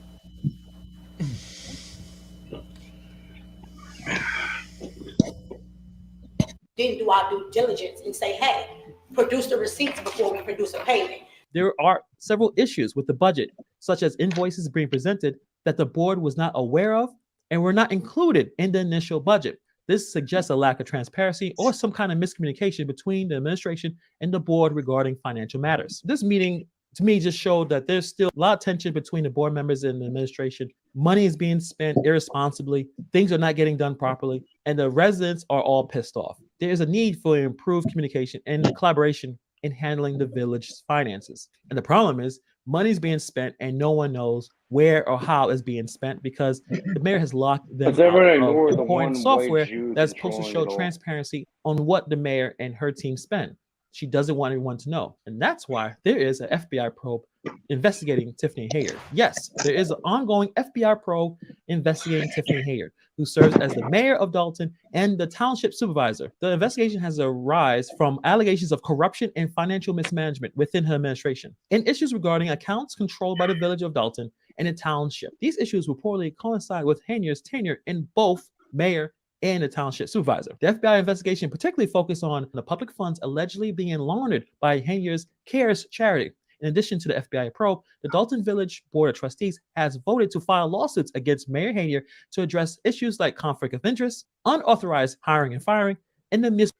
didn't do our due diligence and say, hey, produce the receipts before we produce a payment. There are several issues with the budget, such as invoices being presented that the board was not aware of and were not included in the initial budget. This suggests a lack of transparency or some kind of miscommunication between the administration and the board regarding financial matters. This meeting, to me, just showed that there's still a lot of tension between the board members and the administration. Money is being spent irresponsibly, things are not getting done properly, and the residents are all pissed off. There is a need for improved communication and collaboration in handling the village's finances. And the problem is money's being spent and no one knows where or how it's being spent because the mayor has locked them out of important software that's supposed to show transparency on what the mayor and her team spend. She doesn't want everyone to know. And that's why there is an FBI probe investigating Tiffany Hayard. Yes, there is an ongoing FBI probe investigating Tiffany Hayard, who serves as the mayor of Dalton and the township supervisor. The investigation has arisen from allegations of corruption and financial mismanagement within her administration and issues regarding accounts controlled by the village of Dalton and the township. These issues reportedly coincide with Hayard's tenure in both mayor and the township supervisor. The FBI investigation particularly focused on the public funds allegedly being laundered by Hayard's P.I.G.S.C.U.N.T.S charity. In addition to the FBI probe, the Dalton Village Board of Trustees has voted to file lawsuits against Mayor Hayard to address issues like conflict of interest, unauthorized hiring and firing, and the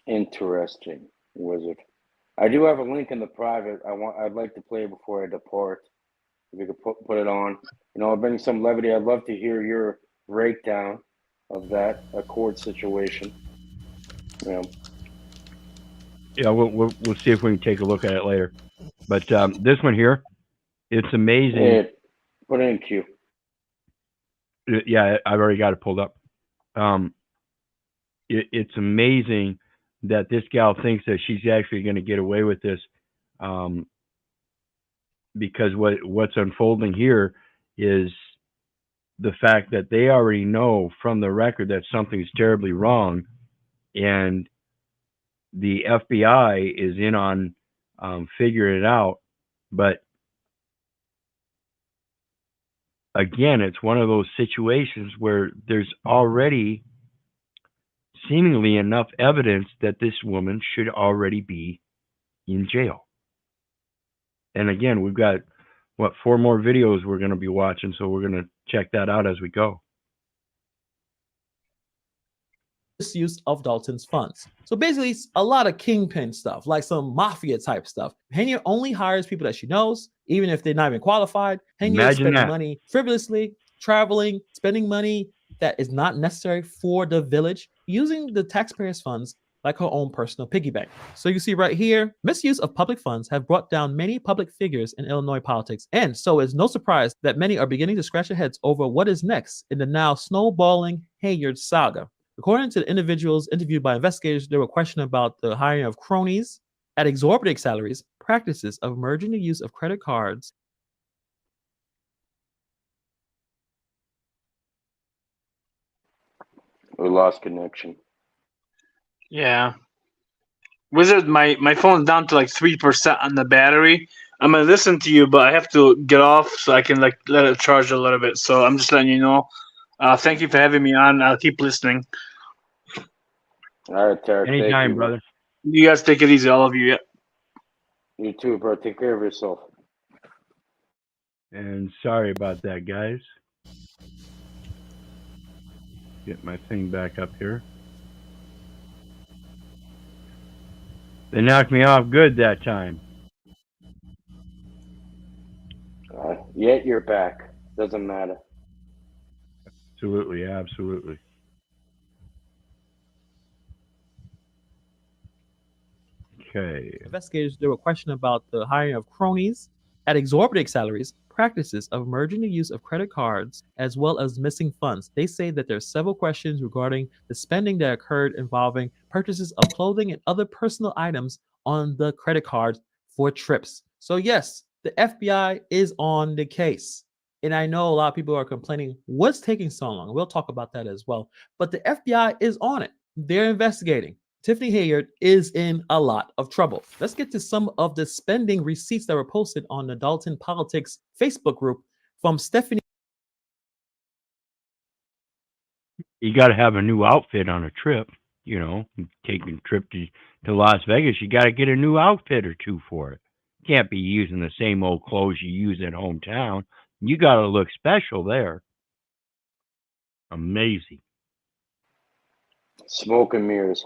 Interesting, Wizard. I do have a link in the private. I'd like to play before I depart. If you could put it on. You know, I'll bring some levity. I'd love to hear your breakdown of that court situation. Yeah. Yeah, we'll see if we can take a look at it later. But this one here, it's amazing. Yeah, put it in queue. Yeah, I've already got it pulled up. It's amazing that this gal thinks that she's actually going to get away with this, because what's unfolding here is the fact that they already know from the record that something's terribly wrong, and the FBI is in on figuring it out. But again, it's one of those situations where there's already seemingly enough evidence that this woman should already be in jail. And again, we've got, what, 4 more videos we're going to be watching, so we're going to check that out as we go. Misuse of Dalton's funds. So basically, it's a lot of kingpin stuff, like some mafia type stuff. Hayard only hires people that she knows, even if they're not even qualified. Hayard spending money frivolously, traveling, spending money that is not necessary for the village, using the taxpayers' funds like her own personal piggy bank. So you see right here, misuse of public funds have brought down many public figures in Illinois politics. And so it's no surprise that many are beginning to scratch their heads over what is next in the now snowballing Hayard saga. According to the individuals interviewed by investigators, there were questions about the hiring of cronies at exorbitant salaries, practices of merging the use of credit cards. We lost connection. Yeah. Wizard, my phone's down to like 3% on the battery. I'm gonna listen to you, but I have to get off so I can like let it charge a little bit. So I'm just letting you know. Thank you for having me on. I'll keep listening. All right, Tarek. Anytime, brother. You guys take it easy, all of you. Yeah. You too, bro. Take care of yourself. And sorry about that, guys. Get my thing back up here. They knocked me off good that time. Yet you're back. Doesn't matter. Absolutely, absolutely. Okay. Investigators, there were questions about the hiring of cronies at exorbitant salaries, practices of merging the use of credit cards, as well as missing funds. They say that there are several questions regarding the spending that occurred involving purchases of clothing and other personal items on the credit cards for trips. So yes, the FBI is on the case. And I know a lot of people are complaining, what's taking so long? We'll talk about that as well. But the FBI is on it. They're investigating. Tiffany Hayard is in a lot of trouble. Let's get to some of the spending receipts that were posted on the Dalton Politics Facebook group from Stephanie You got to have a new outfit on a trip. You know, taking a trip to Las Vegas, you got to get a new outfit or two for it. Can't be using the same old clothes you use at hometown. You got to look special there. Amazing. Smoke and mirrors.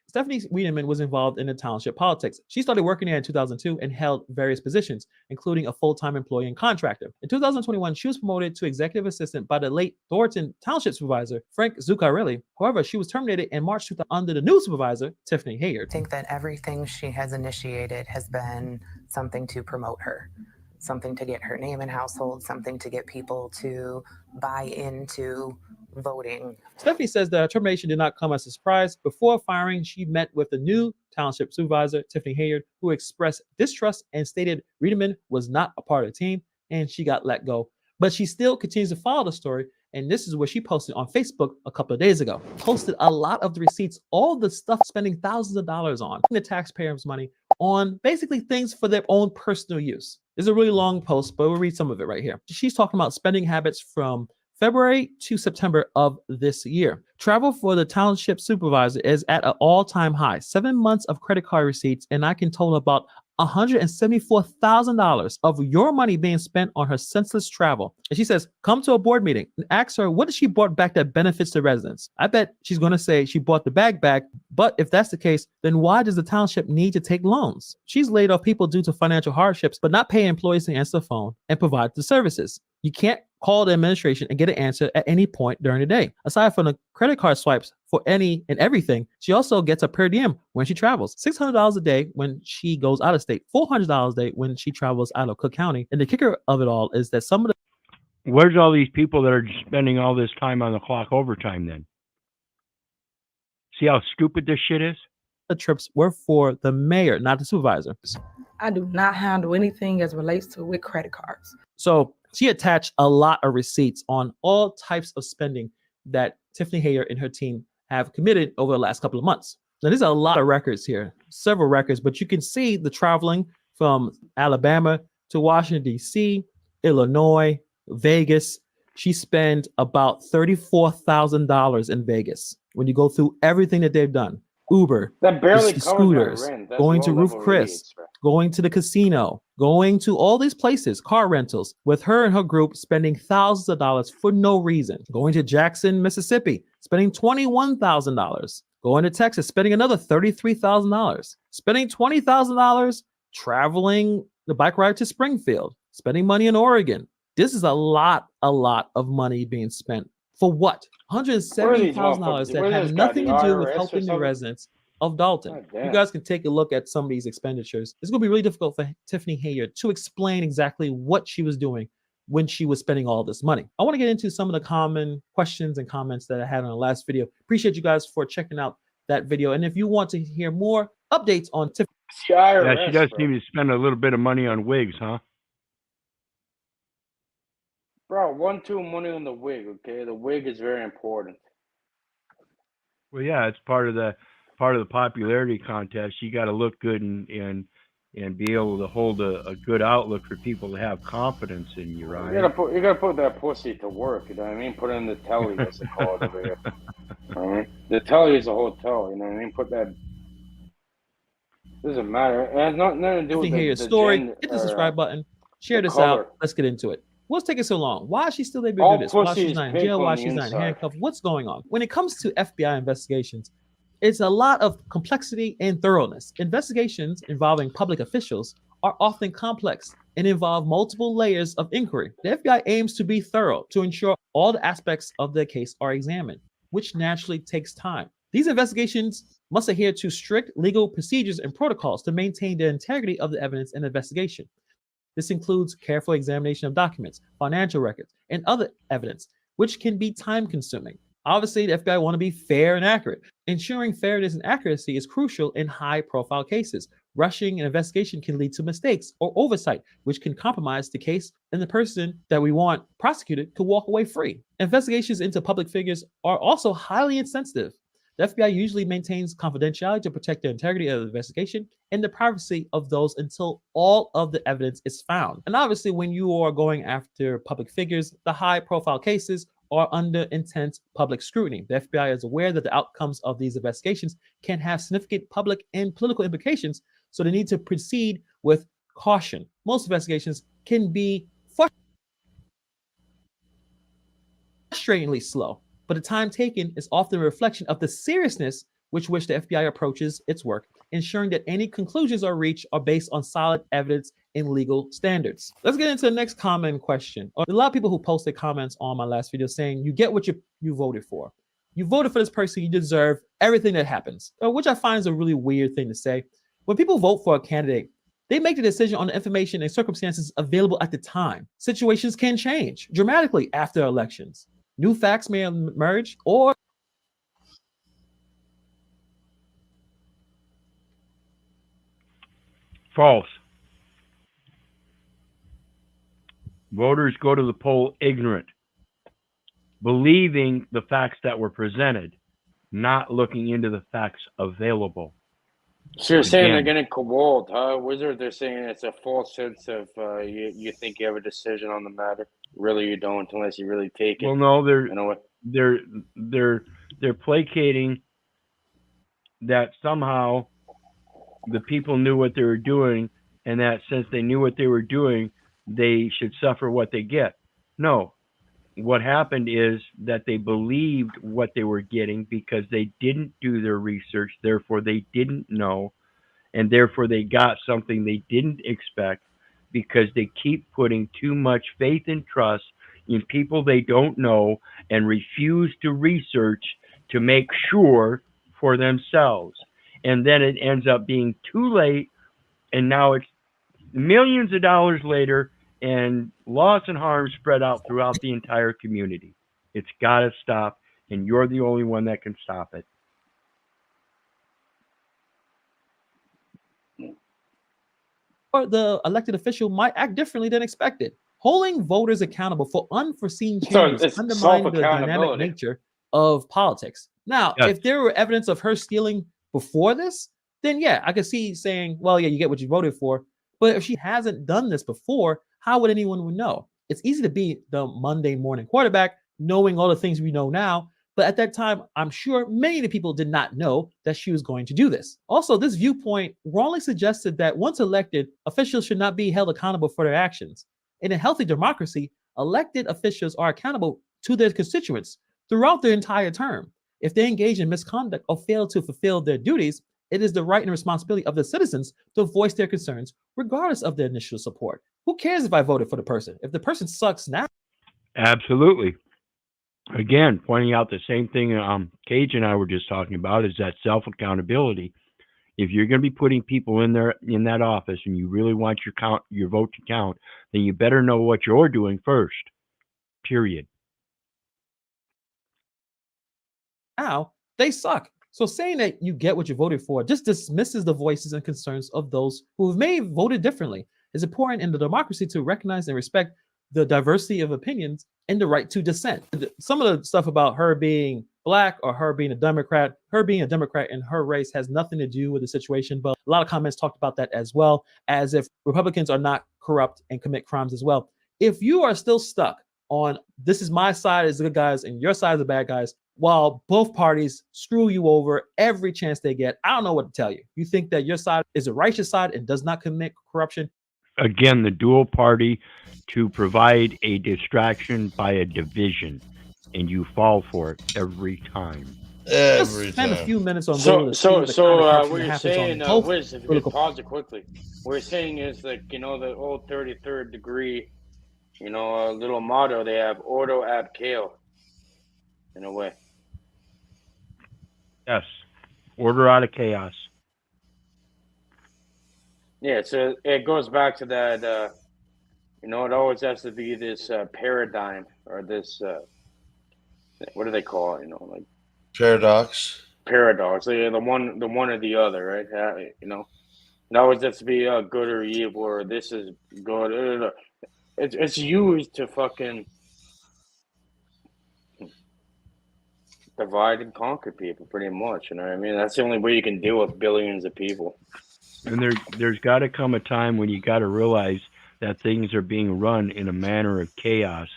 Stephanie Wiedemann was involved in the township politics. She started working there in 2002 and held various positions, including a full-time employee and contractor. In 2021, she was promoted to executive assistant by the late Thornton Township Supervisor, Frank Zuccarelli. However, she was terminated in March 2000 under the new supervisor, Tiffany Hayard. I think that everything she has initiated has been something to promote her, something to get her name in household, something to get people to buy into voting. Stephanie says that her termination did not come as a surprise. Before firing, she met with the new township supervisor, Tiffany Hayard, who expressed distrust and stated Wiedemann was not a part of the team and she got let go. But she still continues to follow the story, and this is what she posted on Facebook a couple of days ago. Posted a lot of the receipts, all the stuff spending thousands of dollars on the taxpayers' money on basically things for their own personal use. It's a really long post, but we'll read some of it right here. She's talking about spending habits from February to September of this year. Travel for the township supervisor is at an all-time high. 7 months of credit card receipts, and I can total about $174,000 of your money being spent on her senseless travel. And she says, come to a board meeting and ask her what she bought back that benefits the residents. I bet she's going to say she bought the bag back, but if that's the case, then why does the township need to take loans? She's laid off people due to financial hardships, but not paying employees to answer the phone and provide the services. You can't call the administration and get an answer at any point during the day. Aside from the credit card swipes for any and everything, she also gets a per diem when she travels. $600 a day when she goes out of state, $400 a day when she travels out of Cook County. And the kicker of it all is that some of the... Where's all these people that are spending all this time on the clock overtime then? See how stupid this shit is? The trips were for the mayor, not the supervisor. I do not handle anything as relates to with credit cards. So she attached a lot of receipts on all types of spending that Tiffany Hayard and her team have committed over the last couple of months. Now, there's a lot of records here, several records, but you can see the traveling from Alabama to Washington, D.C., Illinois, Vegas. She spent about $34,000 in Vegas when you go through everything that they've done. Uber, that barely the covers scooters, my rent. That's going to Roof low-level Chris, rates, bro. going to the casino, going to all these places, car rentals, with her and her group spending thousands of dollars for no reason. Going to Jackson, Mississippi, spending $21,000. Going to Texas, spending another $33,000. Spending $20,000 traveling the bike ride to Springfield. Spending money in Oregon. This is a lot of money being spent. For what? $170,000 that have nothing to do with helping the residents of Dalton. You guys can take a look at some of these expenditures. It's going to be really difficult for Tiffany Hayard to explain exactly what she was doing when she was spending all this money. I want to get into some of the common questions and comments that I had on the last video. Appreciate you guys for checking out that video. And if you want to hear more updates on Tiffany, yeah, she does seem to spend a little bit of money on wigs, huh? Bro, 1-2 money on the wig, okay? The wig is very important. Well, yeah, it's part of the popularity contest. You got to look good and be able to hold a good outlook for people to have confidence in you, right? You gotta put that pussy to work. You know what I mean? Put it in the telly, as they call it over here. All right? The telly is a hotel. You know what I mean? Put that. Doesn't matter. It has nothing to do with the story. Hit the subscribe button. Share this color. out. Let's get into it. What's taking so long? Why is she still able to do this? Why pussy she's is not in pink jail? on Why the she's not in inside. handcuffs? What's going on? When it comes to FBI investigations, it's a lot of complexity and thoroughness. Investigations involving public officials are often complex and involve multiple layers of inquiry. The FBI aims to be thorough to ensure all the aspects of the case are examined, which naturally takes time. These investigations must adhere to strict legal procedures and protocols to maintain the integrity of the evidence and investigation. This includes careful examination of documents, financial records, and other evidence, which can be time-consuming. Obviously, the FBI want to be fair and accurate. Ensuring fairness and accuracy is crucial in high-profile cases. Rushing an investigation can lead to mistakes or oversight, which can compromise the case, and the person that we want prosecuted could walk away free. Investigations into public figures are also highly insensitive. The FBI usually maintains confidentiality to protect the integrity of the investigation and the privacy of those until all of the evidence is found. And obviously, when you are going after public figures, the high-profile cases are under intense public scrutiny. The FBI is aware that the outcomes of these investigations can have significant public and political implications, so they need to proceed with caution. Most investigations can be frustratingly slow, but the time taken is often a reflection of the seriousness with which the FBI approaches its work, ensuring that any conclusions are reached are based on solid evidence and legal standards. Let's get into the next comment question. A lot of people who posted comments on my last video saying, you get what you voted for. You voted for this person, you deserve everything that happens, which I find is a really weird thing to say. When people vote for a candidate, they make the decision on the information and circumstances available at the time. Situations can change dramatically after elections. New facts may emerge, or false. Voters go to the poll ignorant, believing the facts that were presented, not looking into the facts available. So you're saying they're getting cobbled, huh? Wizard, they're saying it's a false sense of you think you have a decision on the matter. Really, you don't, unless you really take it. Well, no, they're placating that somehow the people knew what they were doing, and that since they knew what they were doing, they should suffer what they get. No, what happened is that they believed what they were getting because they didn't do their research, therefore they didn't know, and therefore they got something they didn't expect because they keep putting too much faith and trust in people they don't know and refuse to research to make sure for themselves. And then it ends up being too late, and now it's millions of dollars later, and loss and harm spread out throughout the entire community. It's got to stop, and you're the only one that can stop it. or the elected official might act differently than expected. Holding voters accountable for unforeseen changes undermine the dynamic nature of politics. Now, if there were evidence of her stealing before this, then yeah, I could see saying, well, yeah, you get what you voted for. But if she hasn't done this before, how would anyone know? It's easy to be the Monday morning quarterback, knowing all the things we know now. But at that time, I'm sure many of the people did not know that she was going to do this. Also, this viewpoint wrongly suggested that once elected, officials should not be held accountable for their actions. In a healthy democracy, elected officials are accountable to their constituents throughout their entire term. If they engage in misconduct or fail to fulfill their duties, it is the right and responsibility of the citizens to voice their concerns, regardless of their initial support. Who cares if I voted for the person? If the person sucks now. Absolutely. Again, pointing out the same thing Cage and I were just talking about is that self-accountability. If you're going to be putting people in there in that office and you really want your vote to count, then you better know what you're doing first. Period. Now, they suck. So saying that you get what you voted for just dismisses the voices and concerns of those who may have voted differently. It's important in the democracy to recognize and respect the diversity of opinions and the right to dissent. Some of the stuff about her being black or her being a Democrat in her race has nothing to do with the situation, but a lot of comments talked about that as well, as if Republicans are not corrupt and commit crimes as well. If you are still stuck on this is my side is the good guys and your side is the bad guys, while both parties screw you over every chance they get, I don't know what to tell you. You think that your side is a righteous side and does not commit corruption? Again, the dual party to provide a distraction by a division, and you fall for it every time. Just spend a few minutes on what you're saying, Wiz, if you could pause it quickly. What you're saying is like, the old 33rd degree, little motto they have, ordo ab chaos, in a way. Yes. Order out of chaos. Yeah, so it goes back to that, it always has to be this paradigm or this, what do they call it? Like paradox. Paradox. Yeah, the one or the other, right? It always has to be good or evil, or this is good. It's used to fucking divide and conquer people, pretty much. You know what I mean? That's the only way you can deal with billions of people. And there's got to come a time when you got to realize that things are being run in a manner of chaos,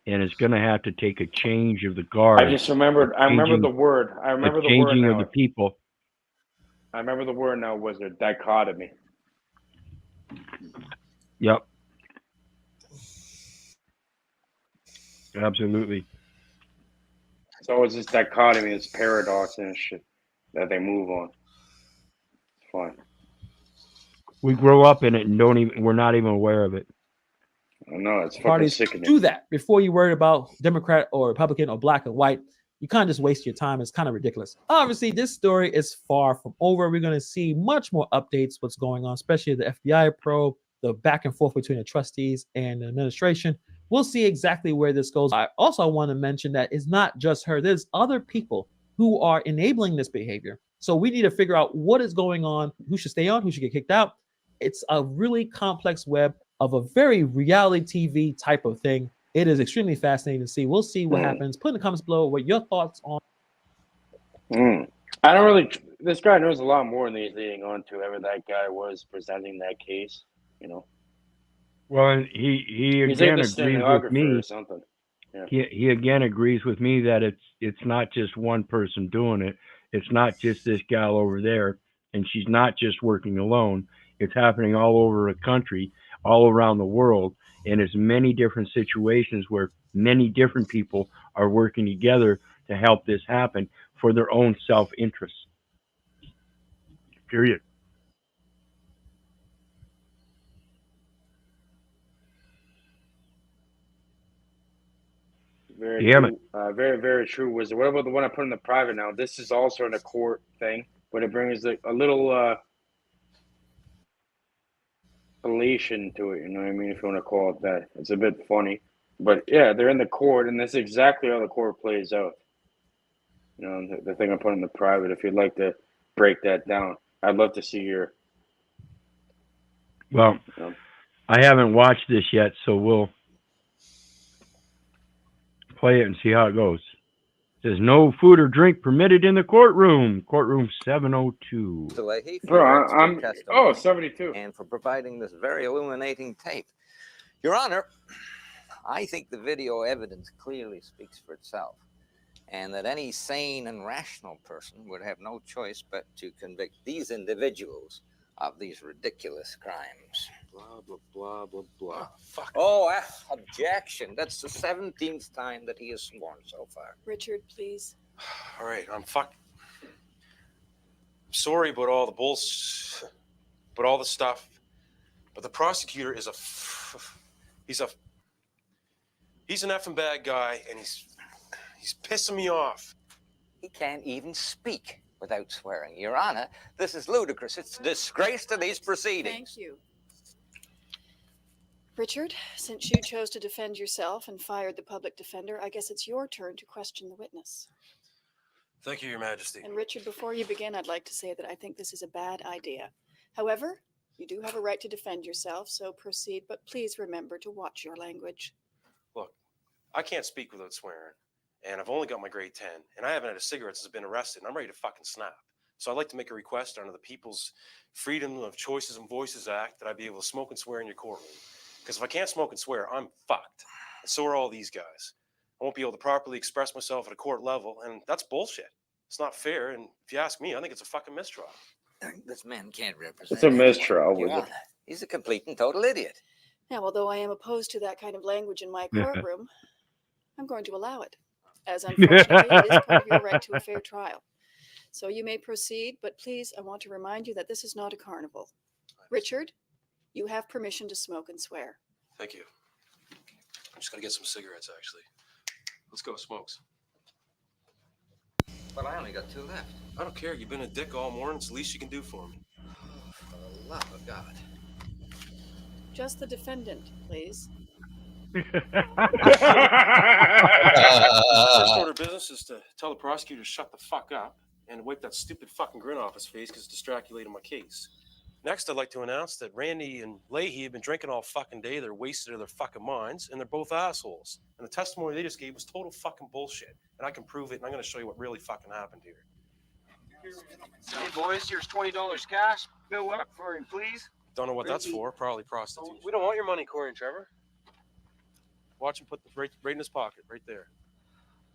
and it's going to have to take a change of the guard. I just remembered. I remember the word. I remember the word changing now. of the people. I remember the word now. Was a dichotomy. Yep. Absolutely. So it's this dichotomy, this paradox and shit that they move on. It's fine. We grow up in it and we're not even aware of it. No, it's fucking Parties sickening. do that before you worry about Democrat or Republican or black and white. You kind of just waste your time. It's kind of ridiculous. Obviously, this story is far from over. We're going to see much more updates, what's going on, especially the FBI probe, the back and forth between the trustees and the administration. We'll see exactly where this goes. I also want to mention that it's not just her. There's other people who are enabling this behavior. So we need to figure out what is going on, who should stay on, who should get kicked out. It's a really complex web of a very reality TV type of thing. It is extremely fascinating to see. We'll see what happens. Put in the comments below what your thoughts on. I don't really. This guy knows a lot more than he's leading on to. Whoever that guy was presenting that case, you know. Well, and he He's again like the agrees with stenographer me. or something. Yeah. He again agrees with me that it's not just one person doing it. It's not just this gal over there, and she's not just working alone. It's happening all over the country, all around the world, and it's many different situations where many different people are working together to help this happen for their own self-interest. Period. Very Damn true. Very, very true. Wizard. What about the one I put in the private now? This is also in a court thing, but it brings a little elation to it. You know what I mean? If you want to call it that, it's a bit funny. But yeah, they're in the court, and that's exactly how the court plays out. You know, the thing I put in the private. If you'd like to break that down, I'd love to see your. Well, I haven't watched this yet, so we'll play it and see how it goes. It says no food or drink permitted in the courtroom. Courtroom 702. Leahy for Bro, your expert I'm testimony 72. and for providing this very illuminating tape. Your Honor, I think the video evidence clearly speaks for itself, and that any sane and rational person would have no choice but to convict these individuals of these ridiculous crimes. Blah, blah, blah, blah, blah. Fuck. Oh, objection. That's the 17th time that he has sworn so far. Richard, please. All right, I'm sorry about all the bullshit, but all the stuff. But the prosecutor is he's an effing bad guy, and he's pissing me off. He can't even speak without swearing. Your Honor, this is ludicrous. It's a disgrace to these proceedings. Thank you. Richard, since you chose to defend yourself and fired the public defender, I guess it's your turn to question the witness. Thank you, Your Majesty. And Richard, before you begin, I'd like to say that I think this is a bad idea. However, you do have a right to defend yourself, so proceed, but please remember to watch your language. Look, I can't speak without swearing, and I've only got my grade 10, and I haven't had a cigarette since I've been arrested, and I'm ready to fucking snap. So I'd like to make a request under the People's Freedom of Choices and Voices Act that I be able to smoke and swear in your courtroom. Because if I can't smoke and swear, I'm fucked. And so are all these guys. I won't be able to properly express myself at a court level, and that's bullshit. It's not fair, and if you ask me, I think it's a fucking mistrial. This man can't represent. It's a mistrial, Your with it. Honor, he's a complete and total idiot. Now, although I am opposed to that kind of language in my courtroom, I'm going to allow it, as unfortunately it is part of your right to a fair trial. So you may proceed, but please, I want to remind you that this is not a carnival. Richard, you have permission to smoke and swear. Thank you. I'm just gonna get some cigarettes, actually. Let's go, smokes. But I only got 2 left. I don't care. You've been a dick all morning. It's the least you can do for me. For the love of God. Just the defendant, please. First order of business is to tell the prosecutor to shut the fuck up and wipe that stupid fucking grin off his face because it's distracting my case. Next, I'd like to announce that Randy and Leahy have been drinking all fucking day. They're wasted of their fucking minds, and they're both assholes. And the testimony they just gave was total fucking bullshit. And I can prove it, and I'm going to show you what really fucking happened here. Hey, boys, here's $20 cash. Fill up for him, please. Don't know what that's for. Probably prostitutes. We don't want your money, Corey and Trevor. Watch him put the right in his pocket, right there.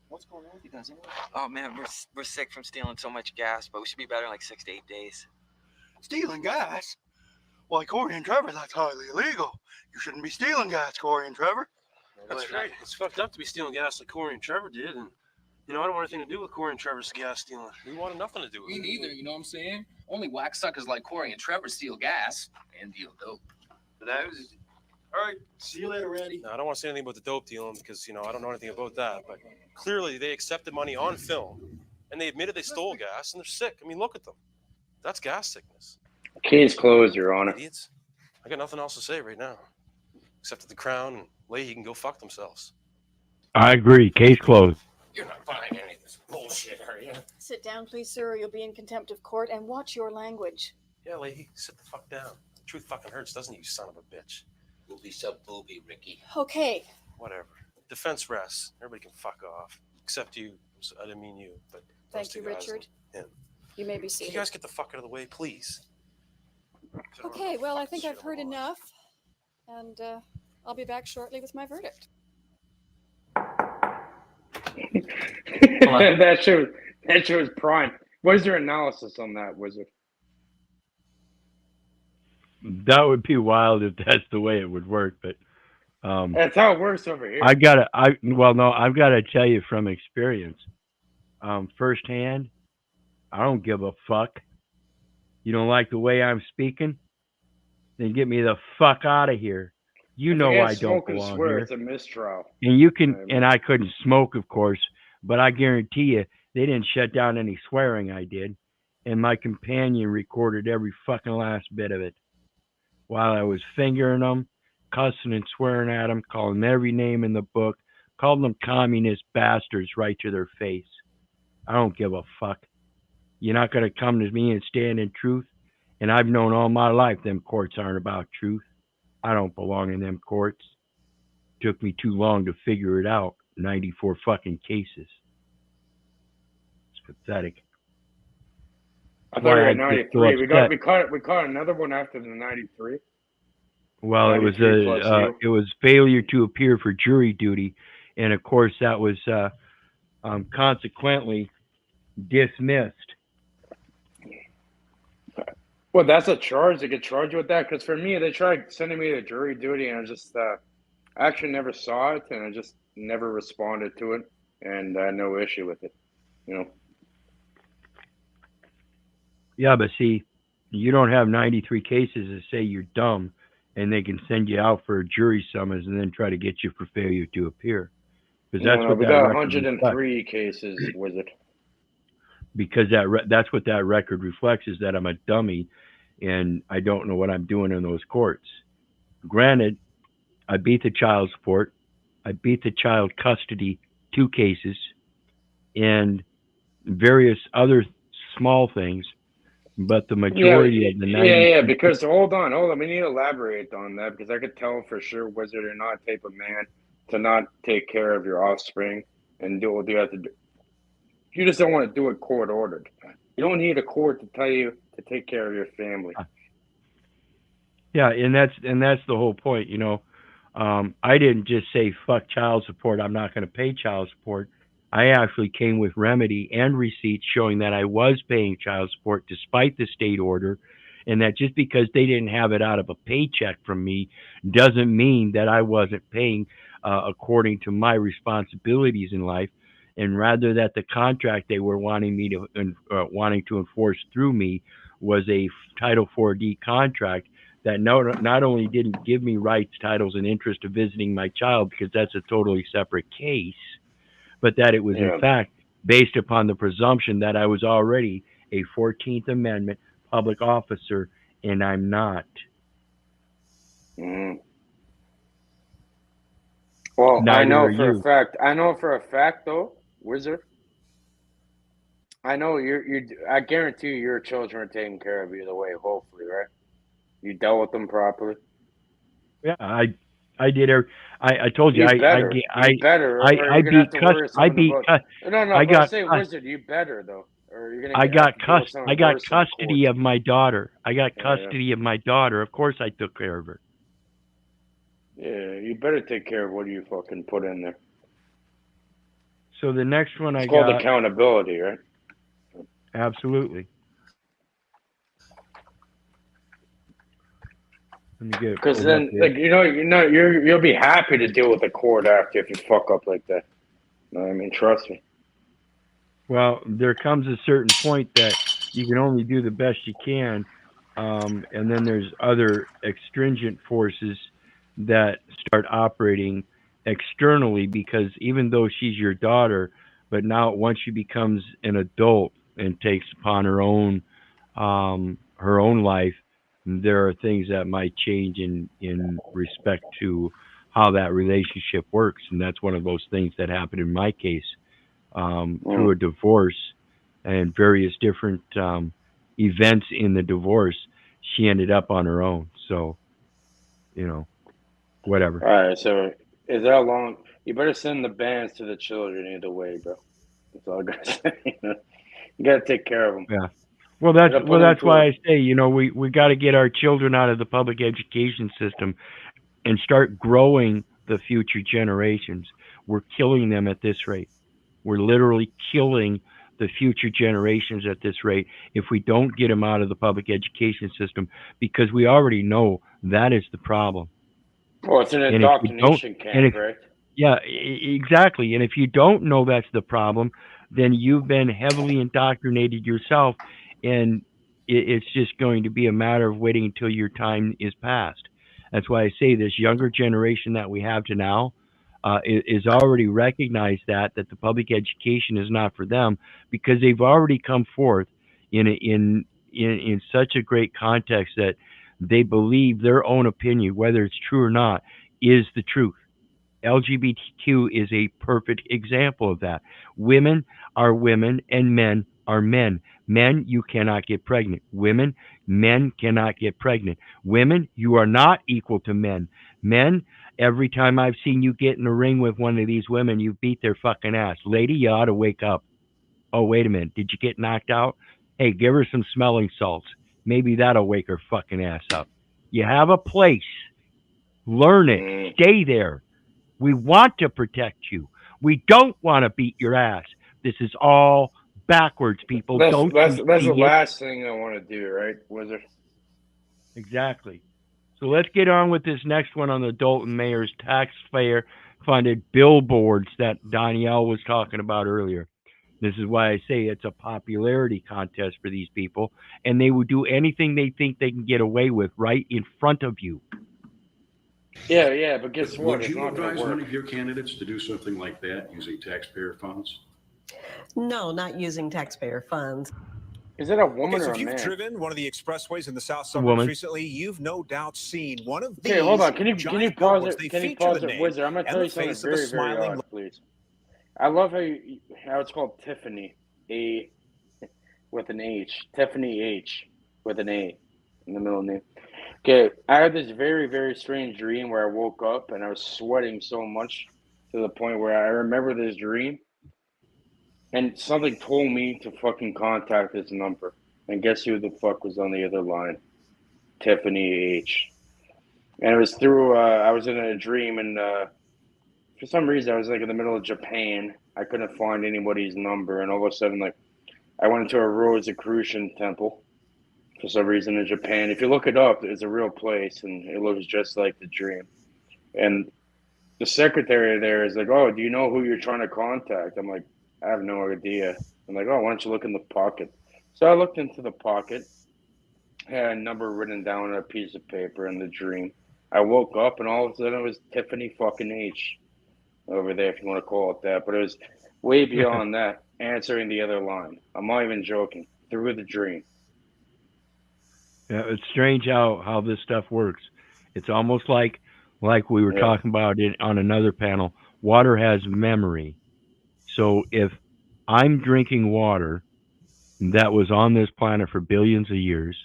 What's going on with you guys anyway? Oh man, we're sick from stealing so much gas, but we should be better in like 6 to 8 days. Stealing gas? Why, Corey and Trevor, that's highly illegal. You shouldn't be stealing gas, Corey and Trevor. That's right. It's fucked up to be stealing gas like Corey and Trevor did, and I don't want anything to do with Corey and Trevor's gas stealing. We wanted nothing to do with Me it. neither, you know what I'm saying? Only whack suckers like Corey and Trevor steal gas and deal dope. All right, see you later, Randy. No, I don't want to say anything about the dope dealing because, I don't know anything about that, but clearly they accepted money on film, and they admitted they stole gas, and they're sick. I mean, look at them. That's gas sickness. Case closed, Your Honor. Idiots. I got nothing else to say right now, except that the Crown and Leahy can go fuck themselves. I agree. Case closed. You're not buying any of this bullshit, are you? Sit down, please, sir, or you'll be in contempt of court, and watch your language. Yeah, Leahy, sit the fuck down. The truth fucking hurts, doesn't it, you son of a bitch? Booby sub booby, Ricky. Okay. Whatever. Defense rests. Everybody can fuck off. Except you. I didn't mean you, but Thank you, Richard. and him. You may be Can seated. you guys get the fuck out of the way, please? Okay, well, I think I've heard enough, and I'll be back shortly with my verdict. that shows prime. What is your analysis on that, Wizard? That would be wild if that's the way it would work, but That's how it works over here. I've got to tell you from experience, firsthand, I don't give a fuck. You don't like the way I'm speaking? Then get me the fuck out of here. You know I don't belong swear, here. it's a mistrial. And you can, and I couldn't smoke, of course, but I guarantee you, they didn't shut down any swearing I did. And my companion recorded every fucking last bit of it. While I was fingering them, cussing and swearing at them, calling them every name in the book, calling them communist bastards right to their face. I don't give a fuck. You're not going to come to me and stand in truth. And I've known all my life them courts aren't about truth. I don't belong in them courts. Took me too long to figure it out. 94 fucking cases. It's pathetic. I thought you were at 93. We caught another one after the 93. Well, it was failure to appear for jury duty, and of course that was consequently dismissed. Well, that's a charge. They could charge you with that. Because for me, they tried sending me to jury duty, and I just I actually never saw it, and I just never responded to it, and I had no issue with it. Yeah, but see, you don't have 93 cases that say you're dumb, and they can send you out for a jury summons and then try to get you for failure to appear. Because that's what we that got record 103 reflects. cases, Wizard. Because that's what that record reflects, is that I'm a dummy and I don't know what I'm doing in those courts. Granted, I beat the child support, I beat the child custody 2 cases, and various other small things, but the majority of the 90. Because hold on, we need to elaborate on that, because I could tell for sure, Wizard, you're not the type of man to not take care of your offspring and do what you have to do. You just don't want to do it court ordered. You don't need a court to tell you to take care of your family. Yeah, and that's the whole point, I didn't just say fuck child support, I'm not going to pay child support. I actually came with remedy and receipts showing that I was paying child support despite the state order, and that just because they didn't have it out of a paycheck from me doesn't mean that I wasn't paying according to my responsibilities in life, and rather that the contract they were wanting to enforce through me was a Title 4D contract that not only didn't give me rights, titles, and interest of visiting my child, because that's a totally separate case, but that it was in fact based upon the presumption that I was already a 14th Amendment public officer, and I'm not. Well, Neither I know are for you. a fact, though, Wizard. I know I guarantee you your children are taken care of either way, hopefully, right? You dealt with them properly. Yeah, I did. I told you, You better. I got Wizard, you better though, or you're gonna. I got custody of my daughter. I got custody of my daughter. Of course, I took care of her. Yeah, you better take care of what you fucking put in there. So the next one I It's called got, accountability, right? absolutely. Let me get it Because pulled up then, here. like you'll be happy to deal with the court after if you fuck up like that. You know what I mean, trust me. Well, there comes a certain point that you can only do the best you can, and then there's other extringent forces that start operating externally because even though she's your daughter, but now once she becomes an adult and takes upon her own life, there are things that might change in respect to how that relationship works, and that's one of those things that happened in my case through a divorce and various different events in the divorce. She ended up on her own, so whatever. All right, so is that long? You better send the bands to the children either way, bro. That's all I gotta say. You gotta take care of them. Yeah. Well, that's why I say we got to get our children out of the public education system and start growing the future generations. We're killing them at this rate. We're literally killing the future generations at this rate if we don't get them out of the public education system because we already know that is the problem. Well, it's an And if you don't, indoctrination camp, right? yeah, exactly. And if you don't know that's the problem, then you've been heavily indoctrinated yourself, and it's just going to be a matter of waiting until your time is past. That's why I say this younger generation that we have to now is already recognized that the public education is not for them because they've already come forth in such a great context that they believe their own opinion, whether it's true or not, is the truth. LGBTQ is a perfect example of that. Women are women and men are men. Men, you cannot get pregnant. Women, men cannot get pregnant. Women, you are not equal to men. Men, every time I've seen you get in a ring with one of these women, you beat their fucking ass. Lady, you ought to wake up. Oh, wait a minute. Did you get knocked out? Hey, give her some smelling salts. Maybe that'll wake her fucking ass up. You have a place. Learn it. Stay there. We want to protect you. We don't want to beat your ass. This is all backwards, people. That's Don't the you see it? last thing I want to do, right, Wizard? Exactly. So let's get on with this next one on the Dalton Mayor's taxpayer-funded billboards that Danielle was talking about earlier. This is why I say it's a popularity contest for these people, and they will do anything they think they can get away with right in front of you. Yeah, but guess what? Would It's you not going advise to work. one of your candidates to do something like that using taxpayer funds? No, not using taxpayer funds. Is it a woman so or if a you've man? driven one of the expressways in the South suburbs woman. recently, you've no doubt seen one of these. Okay, hold on. Can you giant pause billboards. it? They Can you feature pause the it, name Wizard? I'm going to and tell the you something face of a very, very smiling. odd, please. I love how it's called Tiffany, A with an H. Tiffany H with an A in the middle name. Okay, I had this very, very strange dream where I woke up and I was sweating so much to the point where I remember this dream and something told me to fucking contact this number. And guess who the fuck was on the other line? Tiffany H. And it was through, I was in a dream and for some reason I was like in the middle of Japan. I couldn't find anybody's number and all of a sudden like I went into a Rosicrucian temple for some reason in Japan. If you look it up, it's a real place and it looks just like the dream. And the secretary there is like, "Oh, do you know who you're trying to contact?" I'm like, "I have no idea." I'm like, "Oh, why don't you look in the pocket?" So I looked into the pocket, had a number written down on a piece of paper in the dream. I woke up and all of a sudden it was Tiffany fucking H over there, if you want to call it that. But it was way beyond that, answering the other line. I'm not even joking. Through the dream. Yeah, it's strange how this stuff works. It's almost like we were talking about it on another panel. Water has memory. So if I'm drinking water that was on this planet for billions of years,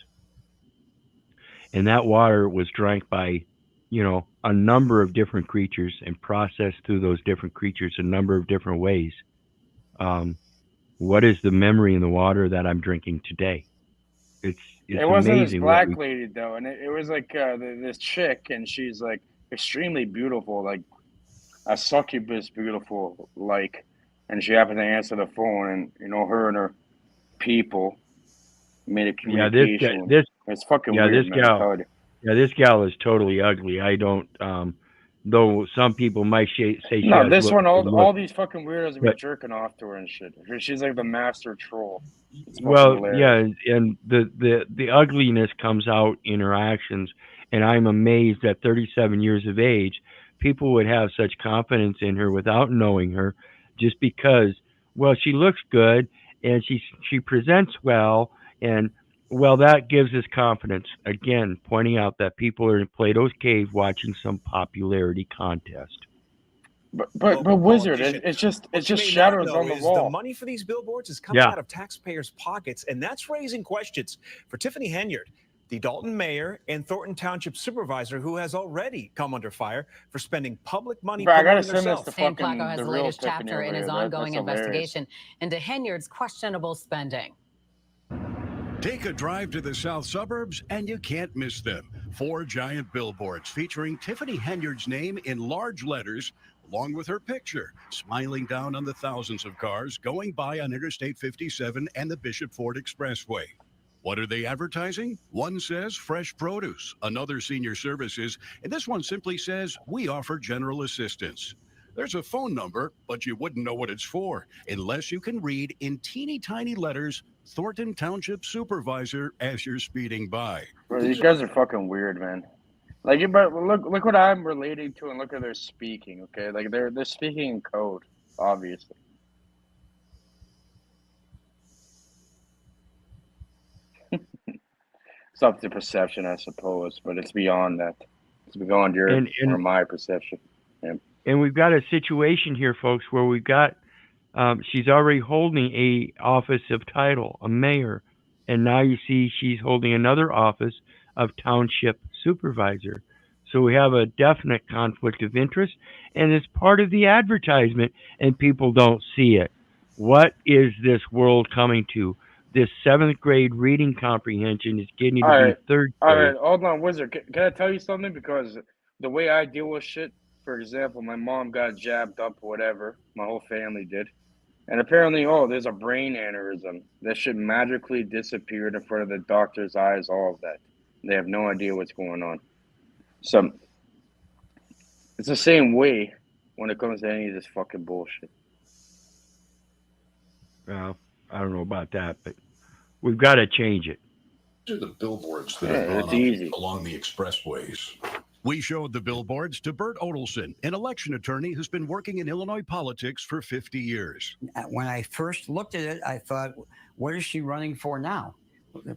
and that water was drank by, a number of different creatures and processed through those different creatures a number of different ways, what is the memory in the water that I'm drinking today? It's it wasn't amazing this black lady though, and it was like this chick, and she's like, extremely beautiful, like a succubus beautiful, like, and she happened to answer the phone, and you know, her and her people made a Yeah, communication. It's fucking yeah, weird, this man. I gal, tell you. yeah, this gal is totally ugly. I don't, though some people might say she No, has this look one, good all looks, these fucking weirdos be but jerking off to her and shit. She's like the master troll. It's fucking well, hilarious. yeah, and the ugliness comes out in her actions, and I'm amazed at 37 years of age, people would have such confidence in her without knowing her, just because, well, she looks good and she presents well, and well, that gives us confidence. Again, pointing out that people are in Plato's cave watching some popularity contest. But Wizard, it's just shadows on the The wall. money for these billboards is coming Yeah. out of taxpayers' pockets, and that's raising questions for Tiffany Henyard, the Dalton mayor and Thornton Township supervisor, who has already come under fire for spending public money Bro, I gotta promoting send this herself. to Sam fucking Placco has the the real latest Tiffany chapter over in his here. ongoing That's hilarious. investigation into Henyard's questionable spending. Take a drive to the south suburbs and you can't miss them. 4 giant billboards featuring Tiffany Henyard's name in large letters, along with her picture, smiling down on the thousands of cars going by on Interstate 57 and the Bishop Ford Expressway. What are they advertising? One says fresh produce, another senior services, and this one simply says we offer general assistance. There's a phone number, but you wouldn't know what it's for unless you can read in teeny tiny letters Thornton Township Supervisor as you're speeding by. Bro, these guys are fucking weird, man. Like, but look what I'm relating to, and look how they're speaking. Okay, like they're speaking in code, obviously. It's up to perception, I suppose, but it's beyond that. It's beyond your And or my perception. Yeah. and we've got a situation here, folks, where we've got she's already holding a office of title, a mayor, and now you see she's holding another office of township supervisor. So we have a definite conflict of interest, and it's part of the advertisement, and people don't see it. What is this world coming to? This 7th grade reading comprehension is getting to All be right, 3rd all grade. right. Hold on, Wizard. Can I tell you something? Because the way I deal with shit, for example, my mom got jabbed up or whatever. My whole family did. And apparently, oh, there's a brain aneurysm that should magically disappear in front of the doctor's eyes, all of that. They have no idea what's going on. So it's the same way when it comes to any of this fucking bullshit. Well, I don't know about that, but we've got to change it. These are the billboards that Yeah, have it's gone easy. up along the expressways. We showed the billboards to Bert Odelson, an election attorney who's been working in Illinois politics for 50 years. When I first looked at it, I thought, what is she running for now?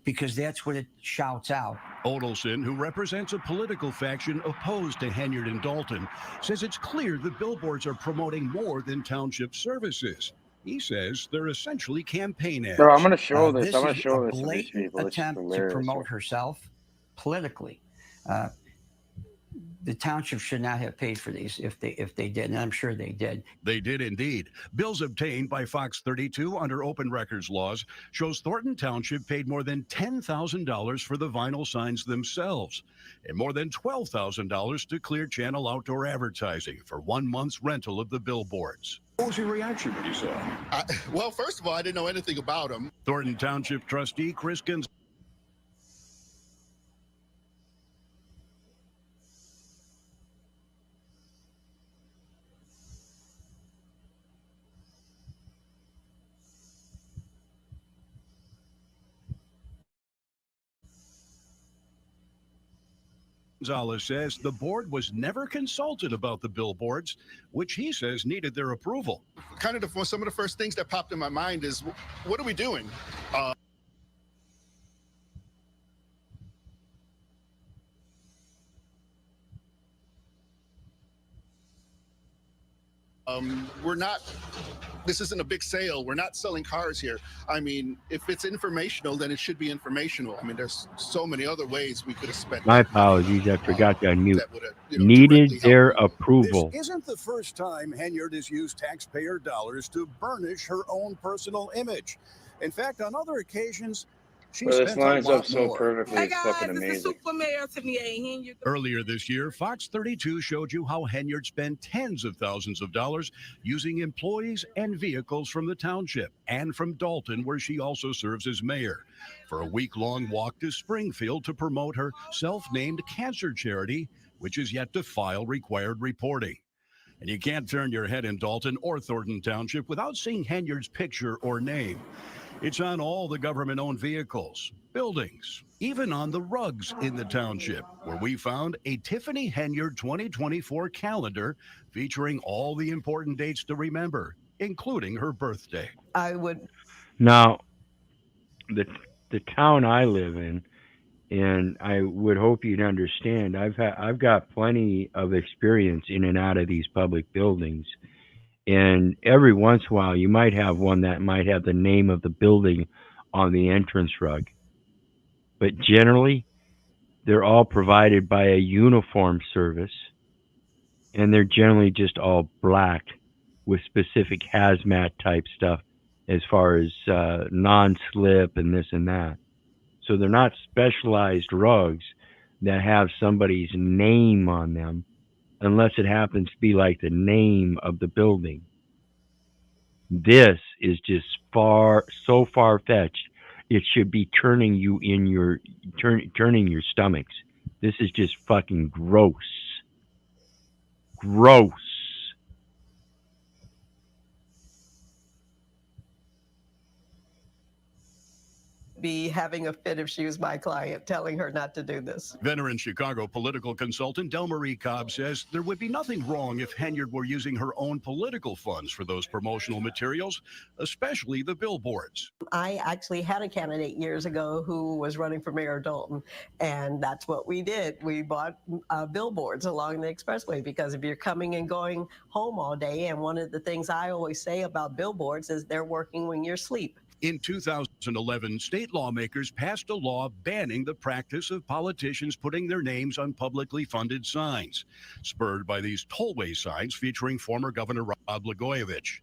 Because that's what it shouts out. Odelson, who represents a political faction opposed to Henyard and Dalton, says it's clear the billboards are promoting more than township services. He says they're essentially campaign ads. Bro, I'm going to show this. This I'm going is to show a this to these blatant people. This is attempt to hilarious. promote herself politically. The township should not have paid for these if they did, and I'm sure they did. They did indeed. Bills obtained by Fox 32 under open records laws shows Thornton Township paid more than $10,000 for the vinyl signs themselves and more than $12,000 to Clear Channel Outdoor Advertising for 1 month's rental of the billboards. What was your reaction when you saw him? Well, first of all, I didn't know anything about him. Thornton Township trustee Chris Gonzalez. Gonzalez says the board was never consulted about the billboards, which he says needed their approval. Kind of some of the first things that popped in my mind is, what are we doing? We're not, this isn't a big sale. We're not selling cars here. I mean, if it's informational, then it should be informational. I mean, there's so many other ways we could have spent. My apologies, I forgot to unmute. Needed their approval. This isn't the first time Henyard has used taxpayer dollars to burnish her own personal image. In fact, on other occasions, She Well, this spent a lines up lot so more. perfectly. It's fucking amazing. Earlier this year, Fox 32 showed you how Henyard spent tens of thousands of dollars using employees and vehicles from the township and from Dalton, where she also serves as mayor, for a week-long walk to Springfield to promote her self-named cancer charity, which is yet to file required reporting. And you can't turn your head in Dalton or Thornton Township without seeing Henyard's picture or name. It's on all the government-owned vehicles, buildings, even on the rugs in the township, where we found a Tiffany Henyard 2024 calendar featuring all the important dates to remember, including her birthday. I would. Now, the town I live in, and I would hope you'd understand, I've got plenty of experience in and out of these public buildings. And every once in a while, you might have one that might have the name of the building on the entrance rug. But generally, they're all provided by a uniform service, and they're generally just all black with specific hazmat type stuff as far as non-slip and this and that. So they're not specialized rugs that have somebody's name on them, unless it happens to be like the name of the building. This is just so far fetched. It should be turning your stomachs. This is just fucking gross. Gross. Be having a fit if she was my client, telling her not to do this. Veteran Chicago political consultant Delmarie Cobb says there would be nothing wrong if Henyard were using her own political funds for those promotional materials, especially the billboards. I actually had a candidate years ago who was running for mayor of Dalton, and that's what we did. We bought billboards along the expressway, because if you're coming and going home all day, and one of the things I always say about billboards is they're working when you're asleep. In 2011, state lawmakers passed a law banning the practice of politicians putting their names on publicly funded signs, spurred by these tollway signs featuring former Governor Rod Blagojevich.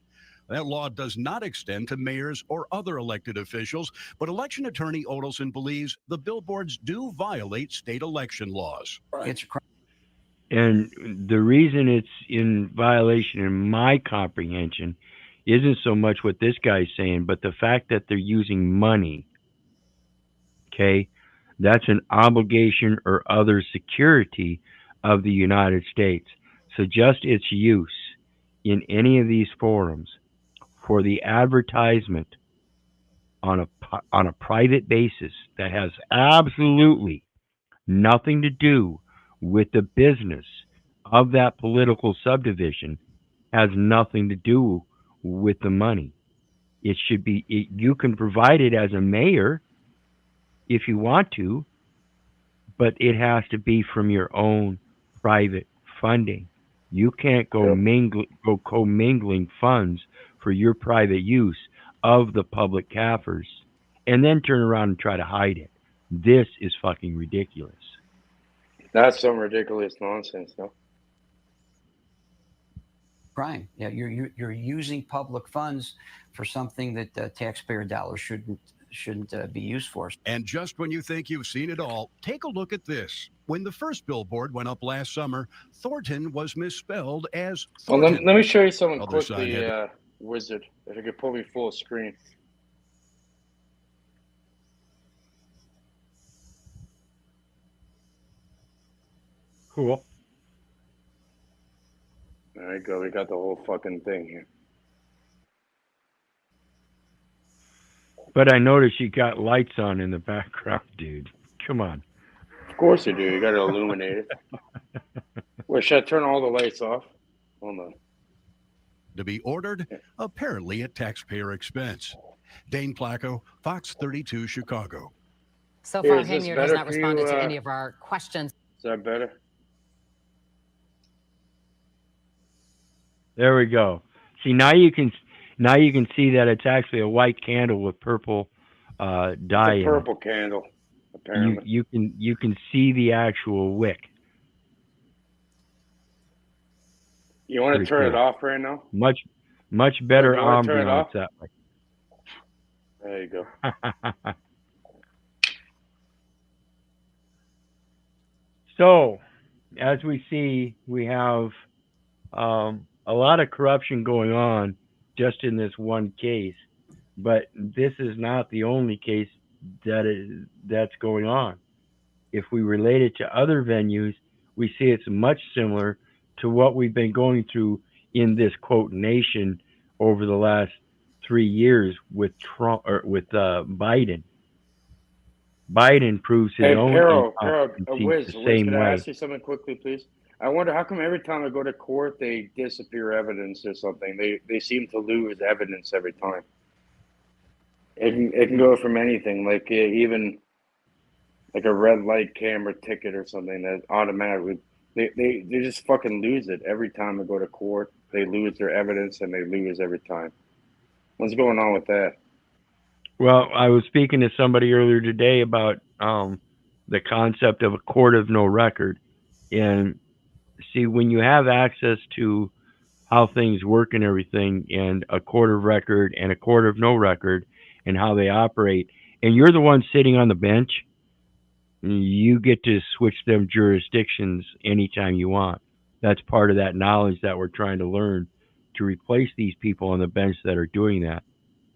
That law does not extend to mayors or other elected officials, but election attorney Odelson believes the billboards do violate state election laws. It's a crime. And the reason it's in violation in my comprehension isn't so much what this guy's saying, but the fact that they're using money. Okay? That's an obligation or other security of the United States. So just its use in any of these forums for the advertisement on a private basis that has absolutely nothing to do with the business of that political subdivision has nothing to do with the money. It should be, you can provide it as a mayor if you want to, but it has to be from your own private funding. You can't go commingling funds for your private use of the public CAFRs and then turn around and try to hide it. This is fucking ridiculous. That's some ridiculous nonsense, no? Crime. Yeah, you're using public funds for something that taxpayer dollars shouldn't be used for. And just when you think you've seen it all, take a look at this. When the first billboard went up last summer, Thornton was misspelled as Thornton. Well, let me show you something Other quickly, side Wizard. If you could pull me full screen. Cool. There you go. We got the whole fucking thing here. But I noticed you got lights on in the background, dude. Come on. Of course you do. You got to illuminate it. Wait, should I turn all the lights off? Hold on. To be ordered, apparently at taxpayer expense. Dane Placco, Fox 32, Chicago. So Here, far, is this Henyard has better not for you, responded to any of our questions. Is that better? There we go. See, now you can see that it's actually a white candle with purple dye It's in a it. purple candle, apparently. You can see the actual wick. You want to Pretty turn it cool. off right now? Much better You wanna turn it ambiance off? that way. There you go. So, as we see, we have a lot of corruption going on just in this one case. But this is not the only case that's going on. If we relate it to other venues, we see it's much similar to what we've been going through in this quote nation over the last 3 years with Trump or with Biden. Biden proves his Hey, own incompetency Wiz, the Wiz, same can I way. ask you something quickly, please? I wonder how come every time I go to court they disappear evidence or something. They seem to lose evidence every time. It can go from anything, like even like a red light camera ticket or something that automatically they just fucking lose it every time I go to court. They lose their evidence and they lose every time. What's going on with that? Well, I was speaking to somebody earlier today about the concept of a court of no record. And see, when you have access to how things work and everything, and a court of record and a court of no record, and how they operate, and you're the one sitting on the bench, you get to switch them jurisdictions anytime you want. That's part of that knowledge that we're trying to learn to replace these people on the bench that are doing that.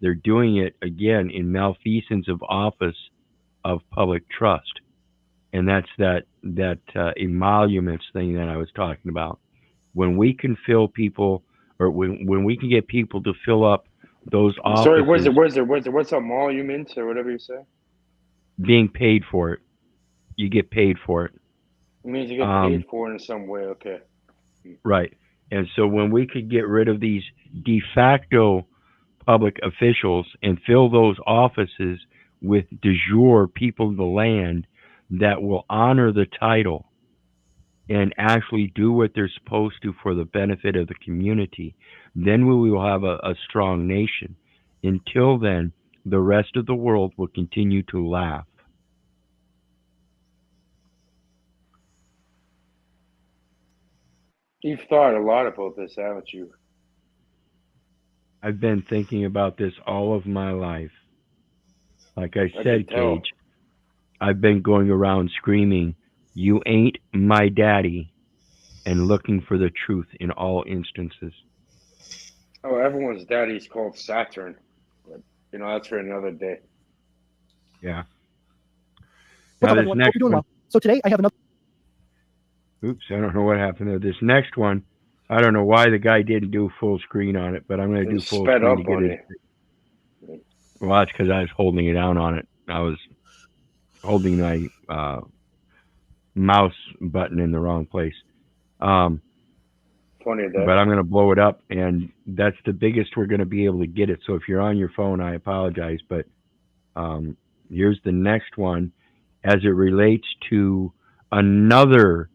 They're doing it again in malfeasance of office of public trust, and that's that emoluments thing that I was talking about. When we can fill people, or when we can get people to fill up those Sorry, offices, what's emolument or whatever you say? being paid for it, you get paid for it. It means you get paid for it in some way. Okay. Right. And so when we could get rid of these de facto public officials and fill those offices with de jure people of the land that will honor the title and actually do what they're supposed to for the benefit of the community, then we will have a strong nation. Until then, the rest of the world will continue to laugh. You've thought a lot about this, haven't you? I've been thinking about this all of my life. Like I can said, tell. Cage, I've been going around screaming, "You ain't my daddy," and looking for the truth in all instances. Oh, everyone's daddy's called Saturn. But, that's for another day. Yeah. What's Now up, this everyone? Hope next you're doing one. well. So today I have another. Oops, I don't know what happened there. This next one, I don't know why the guy didn't do full screen on it, but I'm going to do It full sped screen to up get on it. Well, that's because I was holding it down on it. I was holding my mouse button in the wrong place. Funny that. But I'm going to blow it up, and that's the biggest we're going to be able to get it. So if you're on your phone, I apologize. But here's the next one as it relates to another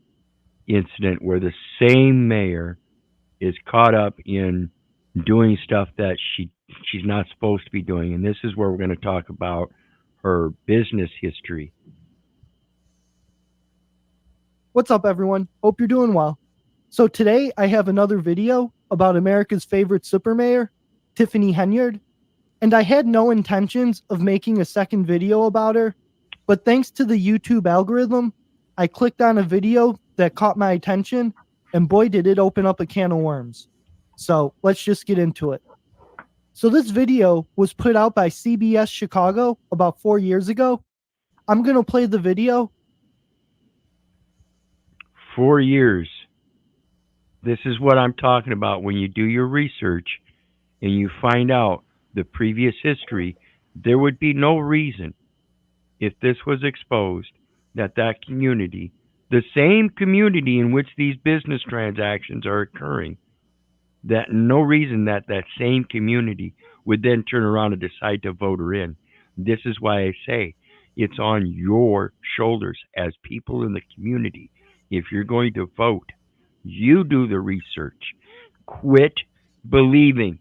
incident where the same mayor is caught up in doing stuff that she's not supposed to be doing. And this is where we're going to talk about her business history. What's up, everyone? Hope you're doing well. So today I have another video about America's favorite super mayor, Tiffany Henyard. And I had no intentions of making a second video about her, but thanks to the YouTube algorithm, I clicked on a video that caught my attention, and boy, did it open up a can of worms. So let's just get into it. So this video was put out by CBS Chicago about 4 years ago. I'm going to play the video. 4 years. This is what I'm talking about. When you do your research and you find out the previous history, there would be no reason, if this was exposed, that community, the same community in which these business transactions are occurring, that no reason that same community would then turn around and decide to vote her in. This is why I say it's on your shoulders as people in the community. If you're going to vote, you do the research. Quit believing.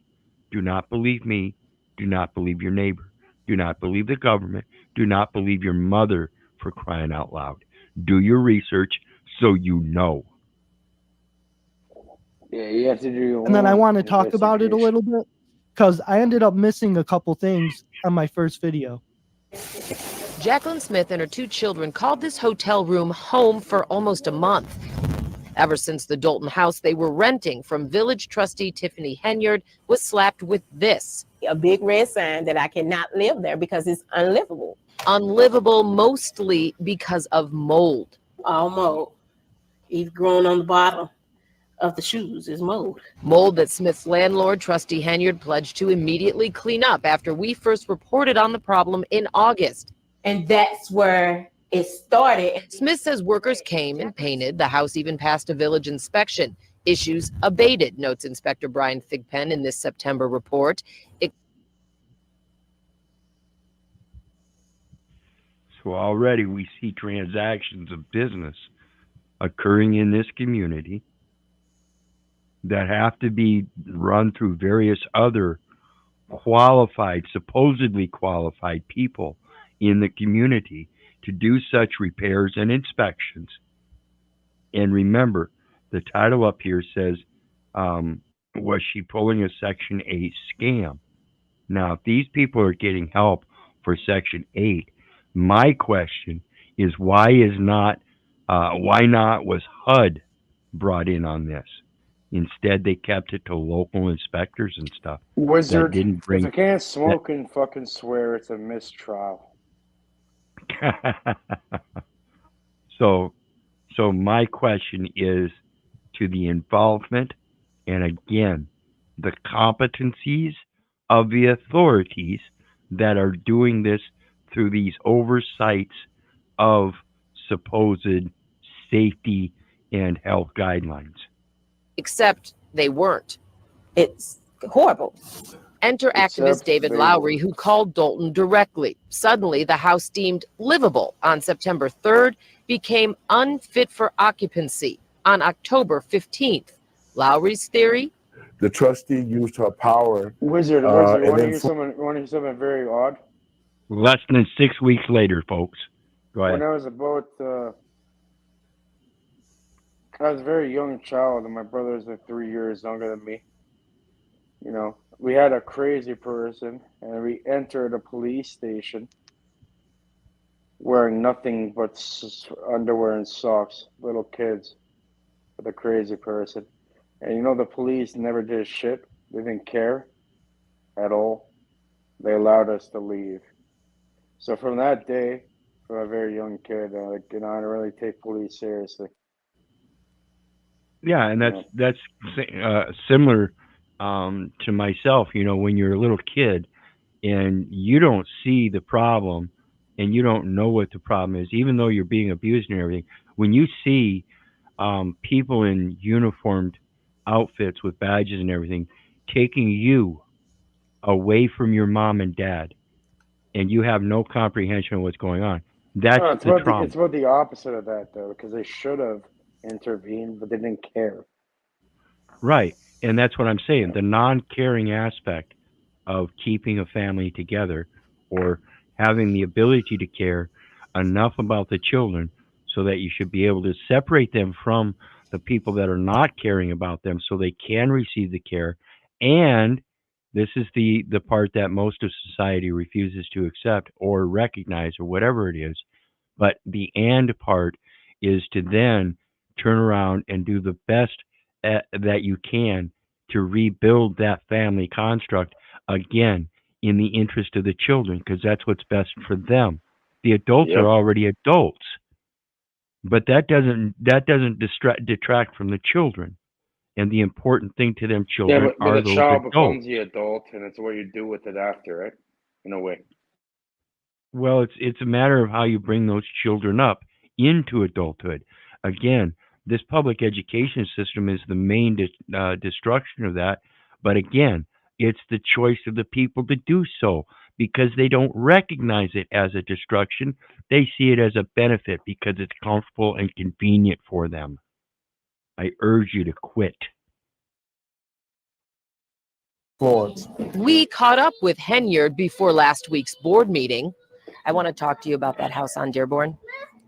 Do not believe me. Do not believe your neighbor. Do not believe the government. Do not believe your mother, for crying out loud. Do your research so you know. Yeah, you have to do your And then I own want to talk about it a investigation. little bit because I ended up missing a couple things on my first video. Jacqueline Smith and her 2 children called this hotel room home for almost a month. Ever since the Dalton house they were renting from village trustee Tiffany Henyard was slapped with this. A big red sign that I cannot live there because it's unlivable. Unlivable mostly because of mold. All mold. Even growing on the bottom of the shoes is mold. Mold that Smith's landlord, Trustee Henyard, pledged to immediately clean up after we first reported on the problem in August. And that's where it started. Smith says workers came and painted. The house even passed a village inspection. Issues abated, notes Inspector Brian Thigpen in this September report. So already we see transactions of business occurring in this community that have to be run through various other qualified, supposedly qualified people in the community to do such repairs and inspections. And remember, the title up here says, was she pulling a Section 8 scam? Now, if these people are getting help for Section 8, my question is why not was HUD brought in on this? Instead, they kept it to local inspectors and stuff. Wizard, that didn't bring, if you can't smoke and fucking swear, it's a mistrial. So my question is to the involvement and again, the competencies of the authorities that are doing this through these oversights of supposed safety and health guidelines. Except they weren't. It's horrible. Enter activist Except David they Lowry, were. who called Dalton directly. Suddenly, the house deemed livable on September 3rd became unfit for occupancy on October 15th. Lowry's theory? The trustee used her power. Wizard, and want to then hear something very odd? Less than 6 weeks later, folks. Go ahead. When I was about, I was a very young child, and my brother is like 3 years younger than me. You know, we had a crazy person, and we entered a police station wearing nothing but underwear and socks, little kids, with a crazy person. And you know, the police never did shit. They didn't care at all. They allowed us to leave. So from that day, from a very young kid, I don't really take police seriously. Yeah, and that's similar to myself. You know, when you're a little kid and you don't see the problem and you don't know what the problem is, even though you're being abused and everything, when you see people in uniformed outfits with badges and everything taking you away from your mom and dad, and you have no comprehension of what's going on, that's the trauma. It's about the opposite of that, though, because they should have intervened, but they didn't care. Right. And that's what I'm saying. The non-caring aspect of keeping a family together or having the ability to care enough about the children so that you should be able to separate them from the people that are not caring about them so they can receive the care. And this is the part that most of society refuses to accept or recognize or whatever it is. But the and part is to then turn around and do the best that you can to rebuild that family construct again in the interest of the children, because that's what's best for them. The adults are already adults, but that doesn't detract from the children. And the important thing to them children are but the those child adults. becomes the adult, and it's what you do with it after, right? In a way. Well, it's a matter of how you bring those children up into adulthood. Again, this public education system is the main destruction of that. But again, it's the choice of the people to do so because they don't recognize it as a destruction. They see it as a benefit because it's comfortable and convenient for them. I urge you to quit. We caught up with Henyard before last week's board meeting. I want to talk to you about that house on Dearborn.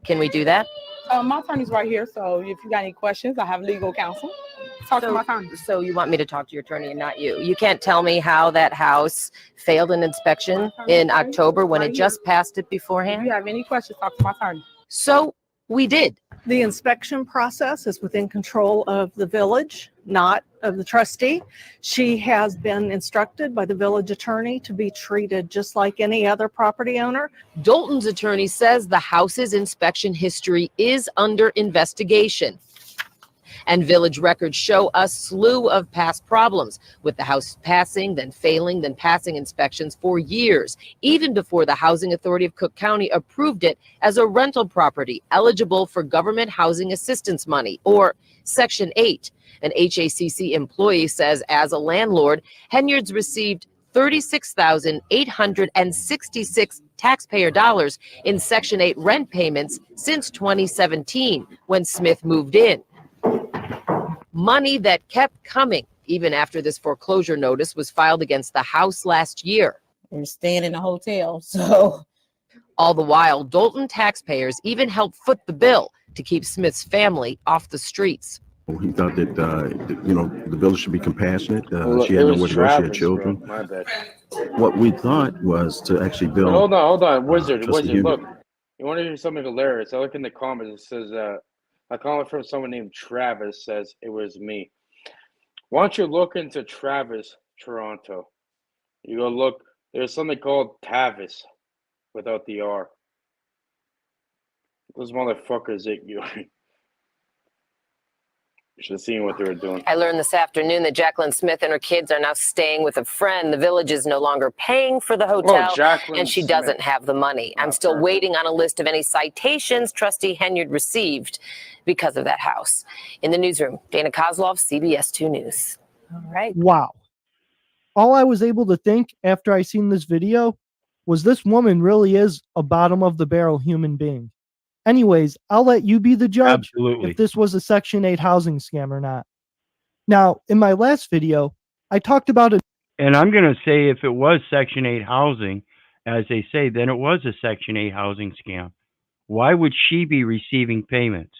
Can we do that? My attorney's right here, so if you got any questions, I have legal counsel. Talk to my attorney. So you want me to talk to your attorney and not you? You can't tell me how that house failed an inspection in October when it just passed it If beforehand? you have any questions, talk to my attorney. So we did. The inspection process is within control of the village, not of the trustee. She has been instructed by the village attorney to be treated just like any other property owner. Dalton's attorney says the house's inspection history is under investigation. And village records show a slew of past problems, with the house passing, then failing, then passing inspections for years, even before the Housing Authority of Cook County approved it as a rental property eligible for government housing assistance money, or Section 8. An HACC employee says as a landlord, Henyard's received $36,866 taxpayer dollars in Section 8 rent payments since 2017, when Smith moved in. Money that kept coming even after this foreclosure notice was filed against the house last year. We're staying in a hotel, so. All the while, Dalton taxpayers even helped foot the bill to keep Smith's family off the streets. He thought that, the village should be compassionate. Well, She it had was nowhere to go. She had Travis, children. bro. My bad. What we thought was to actually build. Hold on. Wizard, Trustee Henyard. look. You want to hear something hilarious? I look in the comments. It says, a comment from someone named Travis says it was me. Why don't you look into Travis, Toronto? You go look. There's something called Tavis without the R. Those motherfuckers at you. You should have seen what they were doing. I learned this afternoon that Jacqueline Smith and her kids are now staying with a friend. The village is no longer paying for the hotel, and she doesn't have the money. I'm still waiting on a list of any citations Trustee Henyard received because of that house. In the newsroom, Dana Kozlov, CBS 2 News. All right. Wow. All I was able to think after I seen this video was this woman really is a bottom of the barrel human being. Anyways, I'll let you be the judge if this was a Section 8 housing scam or not. Now, in my last video, I talked about it. And I'm going to say if it was Section 8 housing, as they say, then it was a Section 8 housing scam. Why would she be receiving payments?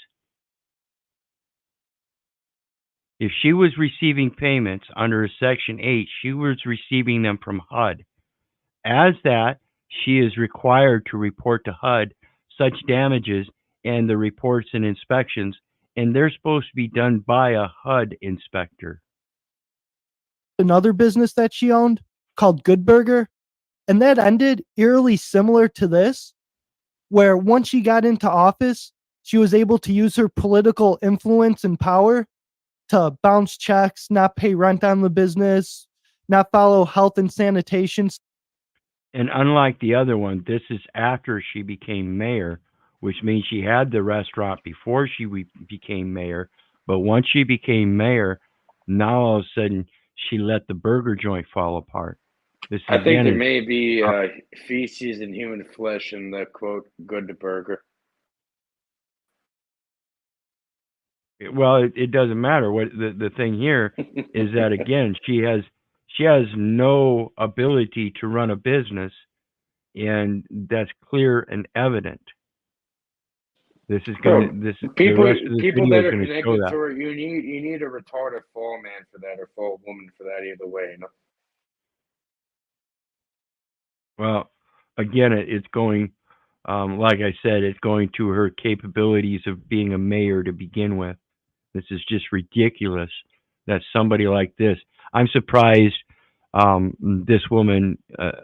If she was receiving payments under a Section 8, she was receiving them from HUD. As that, she is required to report to HUD such damages and the reports and inspections, and they're supposed to be done by a HUD inspector. Another business that she owned called Good Burger, and that ended eerily similar to this, where once she got into office, she was able to use her political influence and power to bounce checks, not pay rent on the business, not follow health and sanitation. And unlike the other one, this is after she became mayor, which means she had the restaurant before she became mayor. But once she became mayor, now all of a sudden she let the burger joint fall apart. This I think there may be feces and human flesh in the quote Good Burger. Well, it doesn't matter. What the thing here is that again, she has no ability to run a business, and that's clear and evident. This is going to people the rest of this people video that is are going to show connected that. to her. You need a retarded fall man for that, or fall woman for that. Either way, you know. Well, again, it's going, like I said, it's going to her capabilities of being a mayor to begin with. This is just ridiculous that somebody like this. I'm surprised this woman,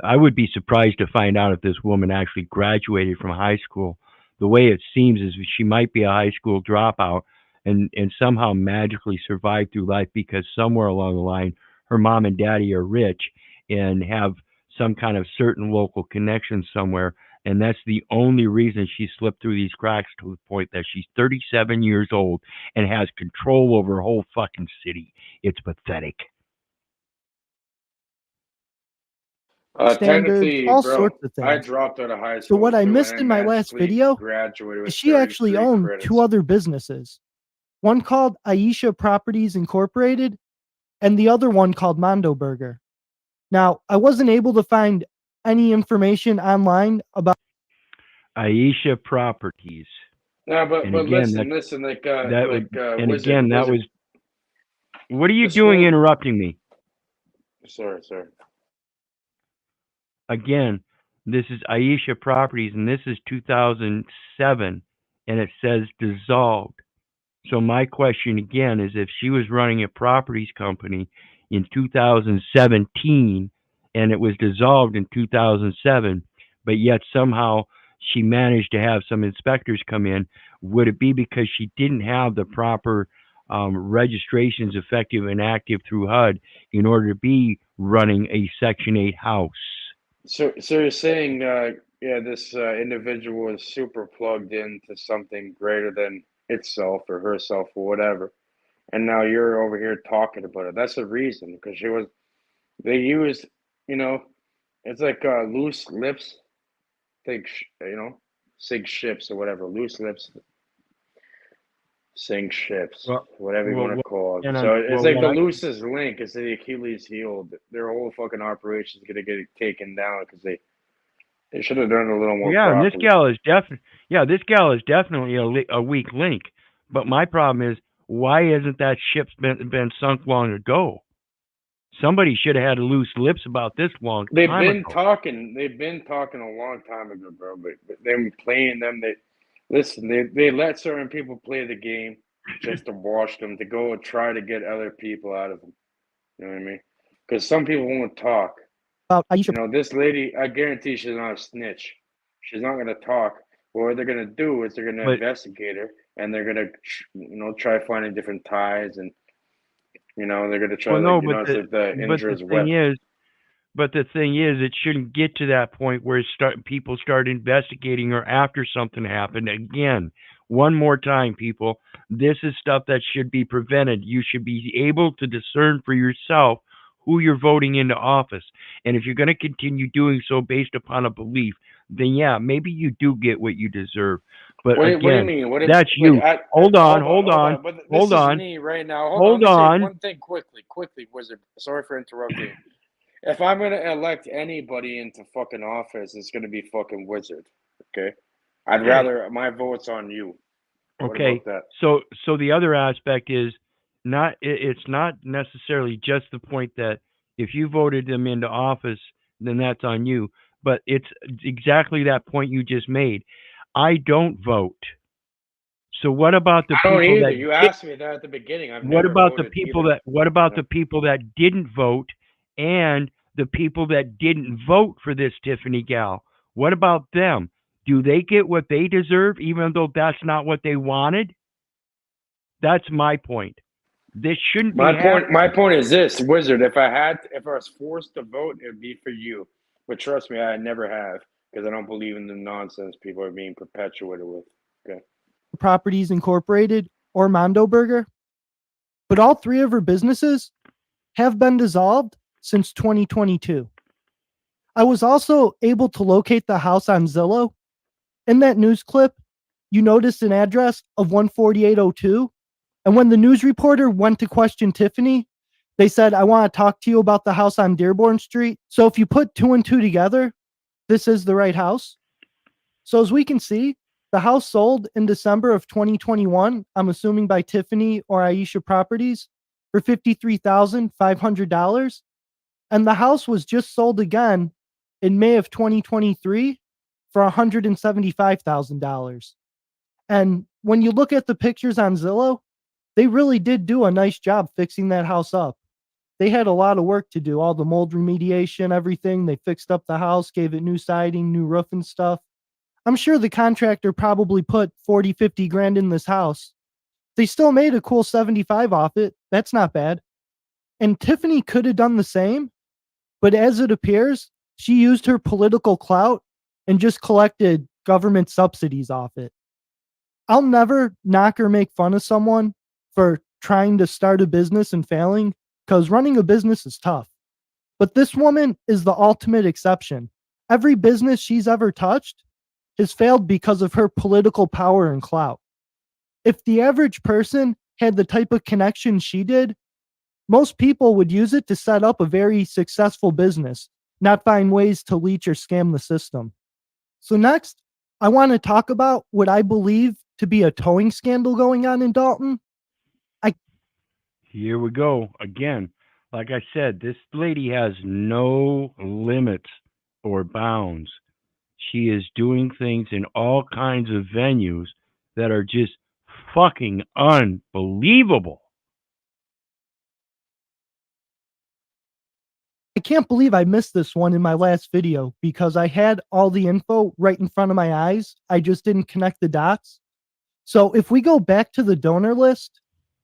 I would be surprised to find out if this woman actually graduated from high school. The way it seems is she might be a high school dropout and somehow magically survived through life because somewhere along the line, her mom and daddy are rich and have some kind of certain local connection somewhere. And that's the only reason she slipped through these cracks to the point that she's 37 years old and has control over a whole fucking city. It's pathetic. Standards, Technically, all bro, sorts of things. I dropped out of high So school. what I too, missed and in my last magically video graduated with is she actually 33 owned credits. 2 other businesses. One called Aisha Properties Incorporated and the other one called Mondo Burger. Now, I wasn't able to find any information online about Aisha Properties. No, And but again, listen, like that would, and Wizard, again, that was. What are you the doing school. interrupting me? Sorry. Again, this is Aisha Properties, and this is 2007, and it says dissolved. So my question again is, if she was running a properties company in 2017 and it was dissolved in 2007, but yet somehow she managed to have some inspectors come in, would it be because she didn't have the proper registrations effective and active through HUD in order to be running a Section 8 house? So you're saying, this individual is super plugged into something greater than itself or herself or whatever, and now you're over here talking about it. That's the reason, because they used, it's like loose lips, sink ships or whatever, loose lips, sink ships, Well, whatever you want to call it. and So it's like what the I, loosest link is the Achilles heel. Their whole fucking operation is gonna get taken down because they should have done it a little more yeah, and properly. this gal is definitely a weak link. But my problem is, why hasn't that ship been sunk long ago? Somebody should have had loose lips about this long They've time been ago. talking. They've been talking a long time ago, bro. But them playing them. They let certain people play the game just to watch them, to go and try to get other people out of them. You know what I mean? Because some people won't talk. About Aisha. This lady, I guarantee she's not a snitch. She's not going to talk. What they're going to do is they're going to But investigate her, and they're going to, try finding different ties, and they're going to try, well, no, it's like the but the Indra's web. thing is, it shouldn't get to that point where people start investigating her after something happened. Again, one more time, people, this is stuff that should be prevented. You should be able to discern for yourself who you're voting into office. And if you're going to continue doing so based upon a belief, then yeah, maybe you do get what you deserve. But What do you again, mean? that's you. Hold on. But this is me right now. Hold on. Let me say one thing quickly, Wizard. Sorry for interrupting. If I'm going to elect anybody into fucking office, it's going to be fucking Wizard. Okay? I'd rather my vote's on you. What Okay, about that? so the other aspect is it's not necessarily just the point that if you voted them into office, then that's on you. But it's exactly that point you just made. I don't vote. So what about the I don't people either. that You asked me that at the beginning. I've what never about the voted people either. the people that didn't vote and the people that didn't vote for this Tiffany gal? What about them? Do they get what they deserve even though that's not what they wanted? That's my point. This shouldn't be happening. My point is this, Wizard. If I was forced to vote, it would be for you. But trust me, I never have, because I don't believe in the nonsense people are being perpetuated with. Okay. Properties Incorporated or Mondo Burger, but all three of her businesses have been dissolved since 2022. I was also able to locate the house on Zillow. In that news clip, you noticed an address of 14802. And when the news reporter went to question Tiffany, they said, I want to talk to you about the house on Dearborn Street. So if you put 2 and 2 together, this is the right house. So as we can see, the house sold in December of 2021, I'm assuming by Tiffany or Aisha Properties, for $53,500. And the house was just sold again in May of 2023 for $175,000. And when you look at the pictures on Zillow, they really did do a nice job fixing that house up. They had a lot of work to do, all the mold remediation, everything. They fixed up the house, gave it new siding, new roof and stuff. I'm sure the contractor probably put 40, 50 grand in this house. They still made a cool 75 off it. That's not bad. And Tiffany could have done the same, but as it appears, she used her political clout and just collected government subsidies off it. I'll never knock or make fun of someone for trying to start a business and failing, because running a business is tough. But this woman is the ultimate exception. Every business she's ever touched has failed because of her political power and clout. If the average person had the type of connection she did, most people would use it to set up a very successful business, not find ways to leech or scam the system. So next, I want to talk about what I believe to be a towing scandal going on in Dalton. Here we go again. Like I said, this lady has no limits or bounds. She is doing things in all kinds of venues that are just fucking unbelievable. I can't believe I missed this one in my last video because I had all the info right in front of my eyes. I just didn't connect the dots. So if we go back to the donor list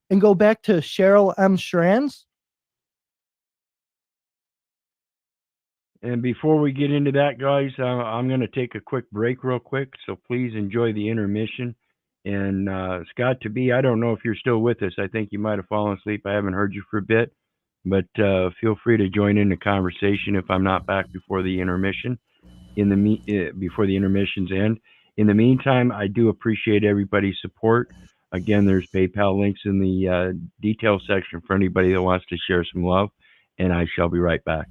and go back to Cheryl M. Schranz. And before we get into that, guys, I'm going to take a quick break real quick. So please enjoy the intermission. And Scott, I don't know if you're still with us. I think you might have fallen asleep. I haven't heard you for a bit. But feel free to join in the conversation if I'm not back before the intermission. Before the intermissions end. In the meantime, I do appreciate everybody's support. Again, there's PayPal links in the detail section for anybody that wants to share some love. And I shall be right back.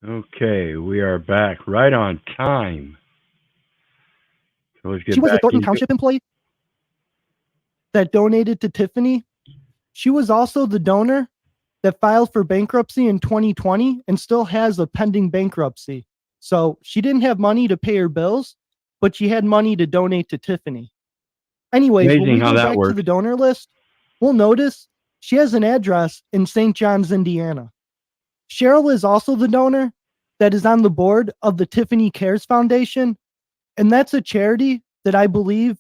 Okay, we are back right on time. So let's get She was a back Thornton into Township employee that donated to Tiffany. She was also the donor that filed for bankruptcy in 2020 and still has a pending bankruptcy. So she didn't have money to pay her bills, but she had money to donate to Tiffany. Anyways, when Amazing we how go that back to works. the donor list, we'll notice she has an address in St. John's, Indiana. Cheryl is also the donor that is on the board of the Tiffany Cares Foundation, and that's a charity that I believe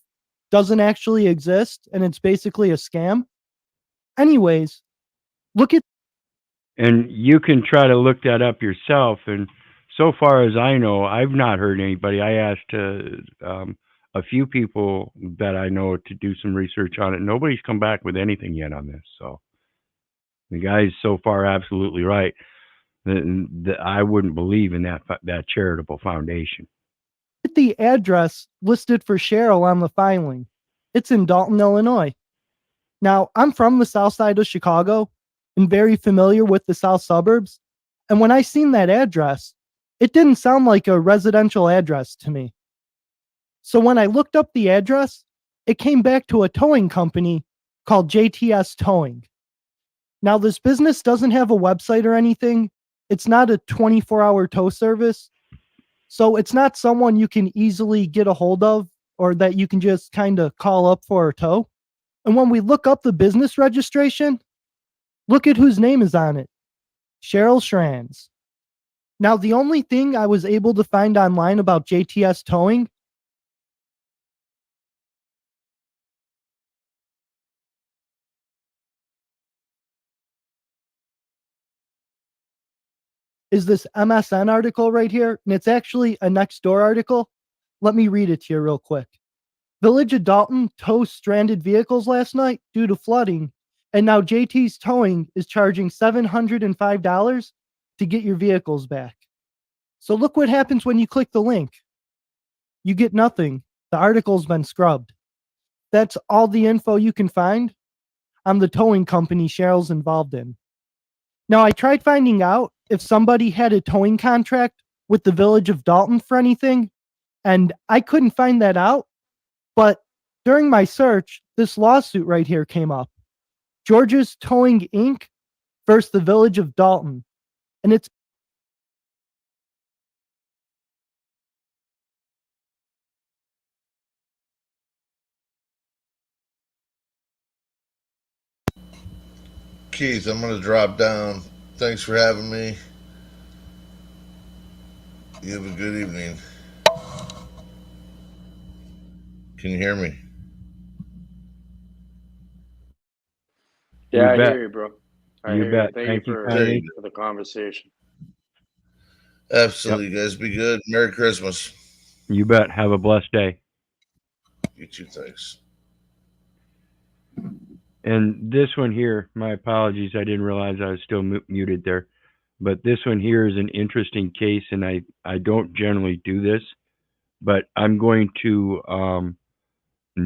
doesn't actually exist, and it's basically a scam. Anyways, look at... And you can try to look that up yourself. And so far as I know, I've not heard anybody. I asked a few people that I know to do some research on it. Nobody's come back with anything yet on this. So the guy's so far absolutely right. That I wouldn't believe in that charitable foundation. the address listed for Cheryl on the filing. It's in Dalton, Illinois. Now, I'm from the south side of Chicago and very familiar with the south suburbs. And when I seen that address, it didn't sound like a residential address to me. So when I looked up the address, it came back to a towing company called J.T.S. Towing. Now, this business doesn't have a website or anything. It's not a 24-hour tow service. So it's not someone you can easily get a hold of or that you can just kind of call up for a tow. And when we look up the business registration, look at whose name is on it. Cheryl Schranz. Now, the only thing I was able to find online about JTS Towing is this MSN article right here, and it's actually a Nextdoor article. Let me read it to you real quick. Village of Dalton tows stranded vehicles last night due to flooding, and now JT's Towing is charging $705 to get your vehicles back. So look what happens when you click the link. You get nothing. The article's been scrubbed. That's all the info you can find on the towing company Cheryl's involved in. Now, I tried finding out if somebody had a towing contract with the Village of Dalton for anything, and I couldn't find that out. But during my search, this lawsuit right here came up. Georgia's Towing Inc. versus the village of Dalton. And it's Keith, I'm going to drop down. Thanks for having me. You have a good evening. Can you hear me? Yeah, I bet. hear you, bro. I You hear you. bet. Thank you For kindly. the conversation. Absolutely, you guys. Be good. Merry Christmas. You bet. Have a blessed day. You too. Thanks. And this one here, my apologies, I didn't realize I was still muted there. But this one here is an interesting case, and I don't generally do this, but I'm going to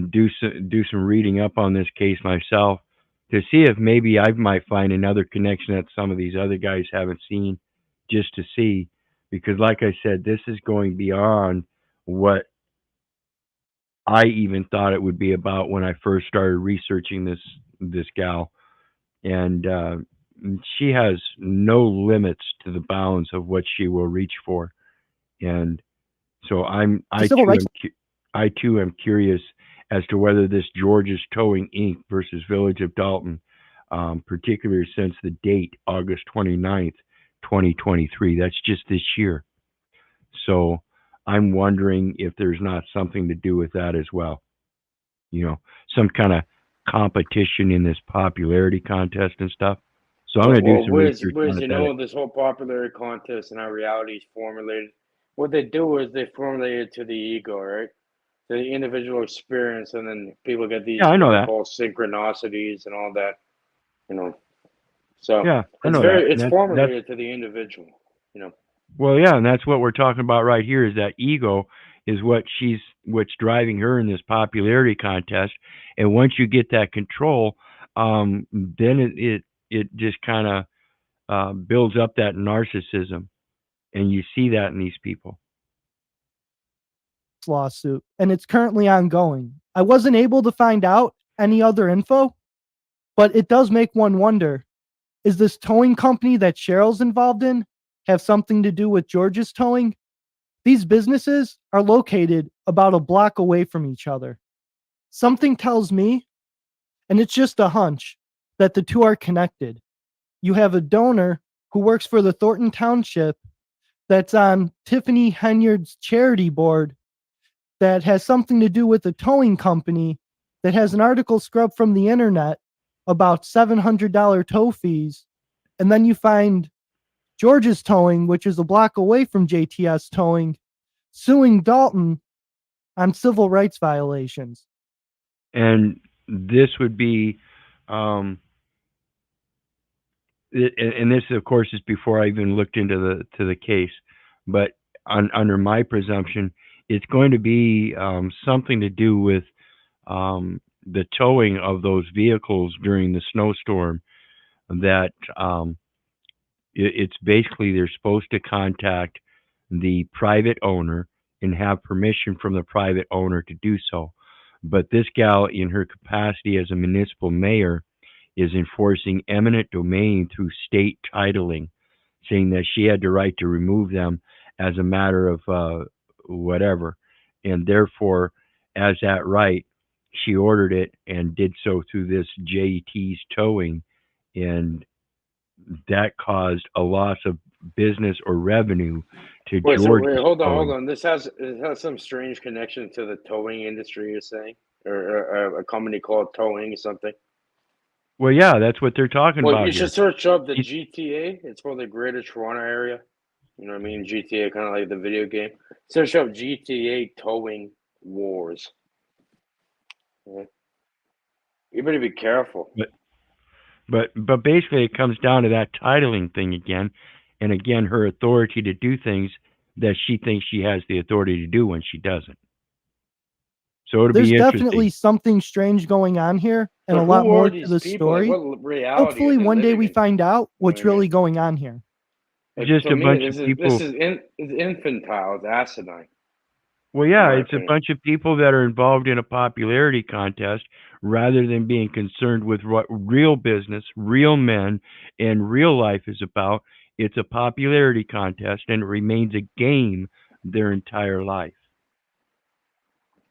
do some reading up on this case myself to see if maybe I might find another connection that some of these other guys haven't seen, just to see, because like I said, this is going beyond what I even thought it would be about when I first started researching this gal, and she has no limits to the bounds of what she will reach for, and so I too am curious as to whether this George's Towing Inc. versus Village of Dalton, particularly since the date August 29th, 2023. That's just this year. So I'm wondering if there's not something to do with that as well. You know, some kind of competition in this popularity contest and stuff. So I'm going to do some research on it. This whole popularity contest and how reality is formulated. What they do is they formulate it to the ego, right? The individual experience, and then people get these I know what they that. call synchronicities and all that. You know, so Yeah, I it's know very that. it's formulated to the individual. You know. Well, yeah, and that's what we're talking about right here. Is that ego is what's driving her in this popularity contest, and once you get that control, then it just kind of builds up that narcissism, and you see that in these people. Lawsuit, and it's currently ongoing. I wasn't able to find out any other info, but it does make one wonder, is this towing company that Cheryl's involved in have something to do with George's Towing? These businesses are located about a block away from each other. Something tells me, and it's just a hunch, that the two are connected. You have a donor who works for the Thornton Township that's on Tiffany Henyard's charity board that has something to do with a towing company that has an article scrubbed from the internet about $700 tow fees. And then you find George's Towing, which is a block away from JTS Towing, suing Dalton on civil rights violations. And this would be, and this, of course, is before I even looked into the case, but under my presumption, it's going to be something to do with the towing of those vehicles during the snowstorm. That it's basically they're supposed to contact the private owner and have permission from the private owner to do so. But this gal, in her capacity as a municipal mayor, is enforcing eminent domain through state titling, saying that she had the right to remove them as a matter of whatever. And therefore, as that right, she ordered it and did so through this JT's Towing. And that caused a loss of business or revenue to George. Hold on. This has some strange connection to the towing industry, you're saying, or a company called Towing or something. Well, yeah, that's what they're talking about. You should search up the GTA. It's for the Greater Toronto Area. You know what I mean? GTA, kind of like the video game. Search up GTA Towing Wars. Yeah. You better be careful. But basically, it comes down to that titling thing again, and again, her authority to do things that she thinks she has the authority to do when she doesn't. So it'll There's be interesting. definitely something strange going on here, and a lot more to the story. Hopefully, one day we find out what's really going on here. Just a bunch of people. This is infantile. It's asinine. Well, yeah, my it's a opinion. bunch of people that are involved in a popularity contest rather than being concerned with what real business, real men, and real life is about. It's a popularity contest and it remains a game their entire life.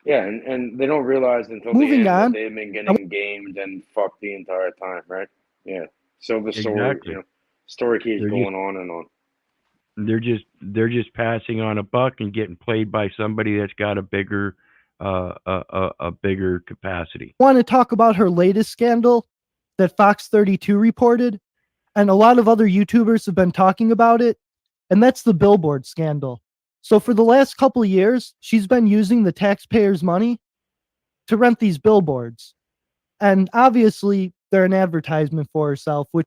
Yeah, and they don't realize until the Moving end that on, they've been getting gamed and fucked the entire time, right? Yeah. So the story, Exactly. story keeps They're going on and on. they're just passing on a buck and getting played by somebody that's got a bigger a bigger capacity. want to talk about her latest scandal that Fox 32 reported, and a lot of other YouTubers have been talking about it, and that's the billboard scandal. So for the last couple of years, she's been using the taxpayers' money to rent these billboards. And obviously, they're an advertisement for herself, which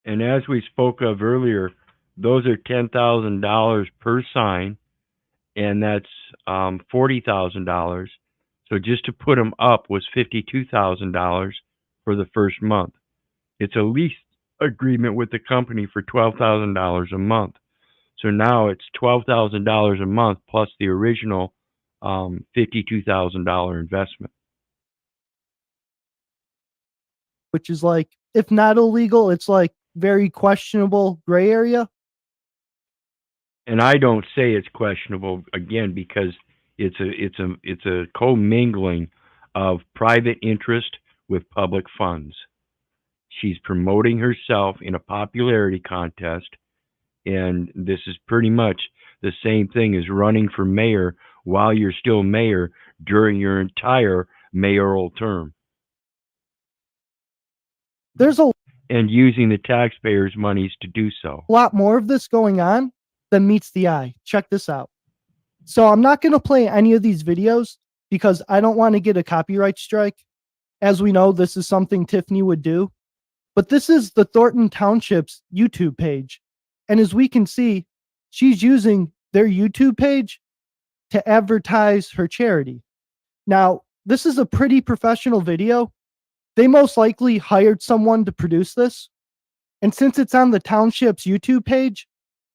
And as we spoke of earlier, those are $10,000 per sign, and that's $40,000. So just to put them up was $52,000 for the first month. It's a lease agreement with the company for $12,000 a month. So now it's $12,000 a month plus the original $52,000 investment. is like, if not illegal, it's like very questionable gray area. And I don't say it's questionable again because it's a commingling of private interest with public funds. She's promoting herself in a popularity contest, and this is pretty much the same thing as running for mayor while you're still mayor during your entire mayoral term. There's a And using the taxpayers' monies to do so. lot more of this going on than meets the eye. Check this out. So I'm not going to play any of these videos because I don't want to get a copyright strike. As we know, this is something Tiffany would do. But this is the Thornton Township's YouTube page. And as we can see, she's using their YouTube page to advertise her charity. Now, this is a pretty professional video. They most likely hired someone to produce this. And since it's on the township's YouTube page,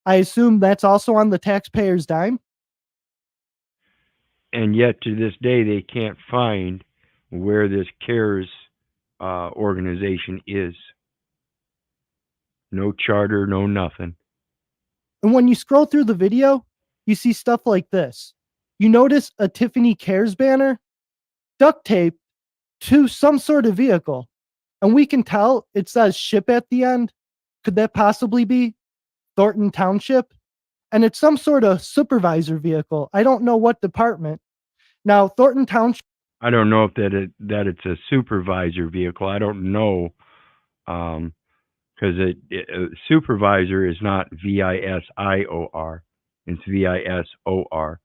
I assume that's also on the taxpayer's dime. And yet to this day, they can't find where this CARES organization is. No charter, no nothing. And when you scroll through the video, you see stuff like this. You notice a Tiffany Cares banner duct taped to some sort of vehicle. And we can tell it says ship at the end. Could that possibly be Thornton Township? And it's some sort of supervisor vehicle. I don't know what department. Now, Thornton Township. I don't know if that it's a supervisor vehicle. I don't know. Because supervisor is not VISIOR, it's VISOR.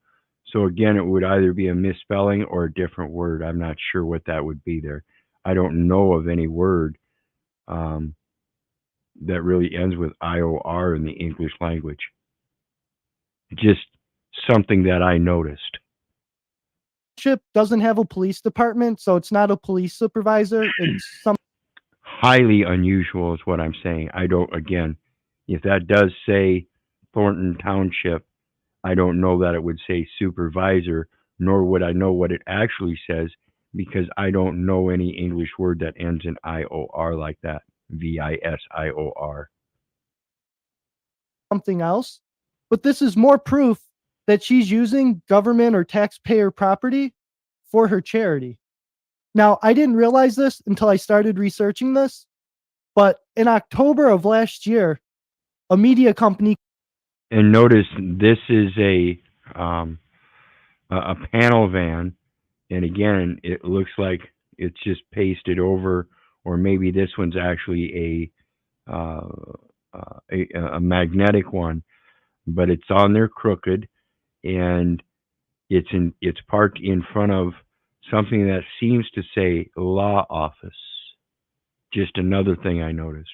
So again, it would either be a misspelling or a different word. I'm not sure what that would be there. I don't know of any word that really ends with IOR in the English language. Just something that I noticed. Doesn't have a police department, so it's not a police supervisor. It's some Highly unusual is what I'm saying. I don't, again, if that does say Thornton Township, I don't know that it would say supervisor, nor would I know what it actually says, because I don't know any English word that ends in IOR like that. VISIOR. something else. But this is more proof that she's using government or taxpayer property for her charity. Now, I didn't realize this until I started researching this, but in October of last year, a media company. And notice this is a panel van, and again, it looks like it's just pasted over, or maybe this one's actually a magnetic one, but it's on there crooked, and it's parked in front of something that seems to say law office. Just another thing I noticed.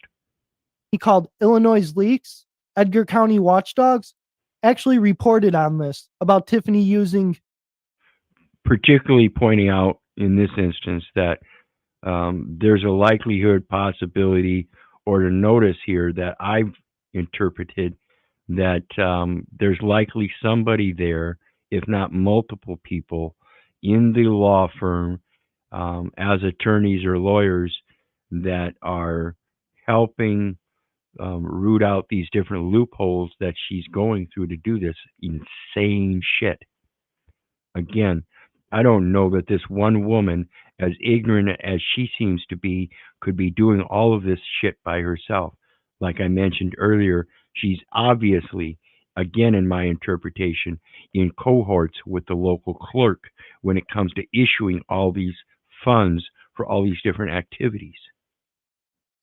He called Illinois Leaks, Edgar County Watchdogs, actually reported on this about Tiffany using. Particularly pointing out in this instance that there's a likelihood, possibility, or to notice here that I've interpreted that there's likely somebody there if not multiple people in the law firm as attorneys or lawyers that are helping root out these different loopholes that she's going through to do this insane shit. Again, I don't know that this one woman, as ignorant as she seems to be, could be doing all of this shit by herself. Like I mentioned earlier, she's obviously, again in my interpretation, in cohorts with the local clerk when it comes to issuing all these funds for all these different activities.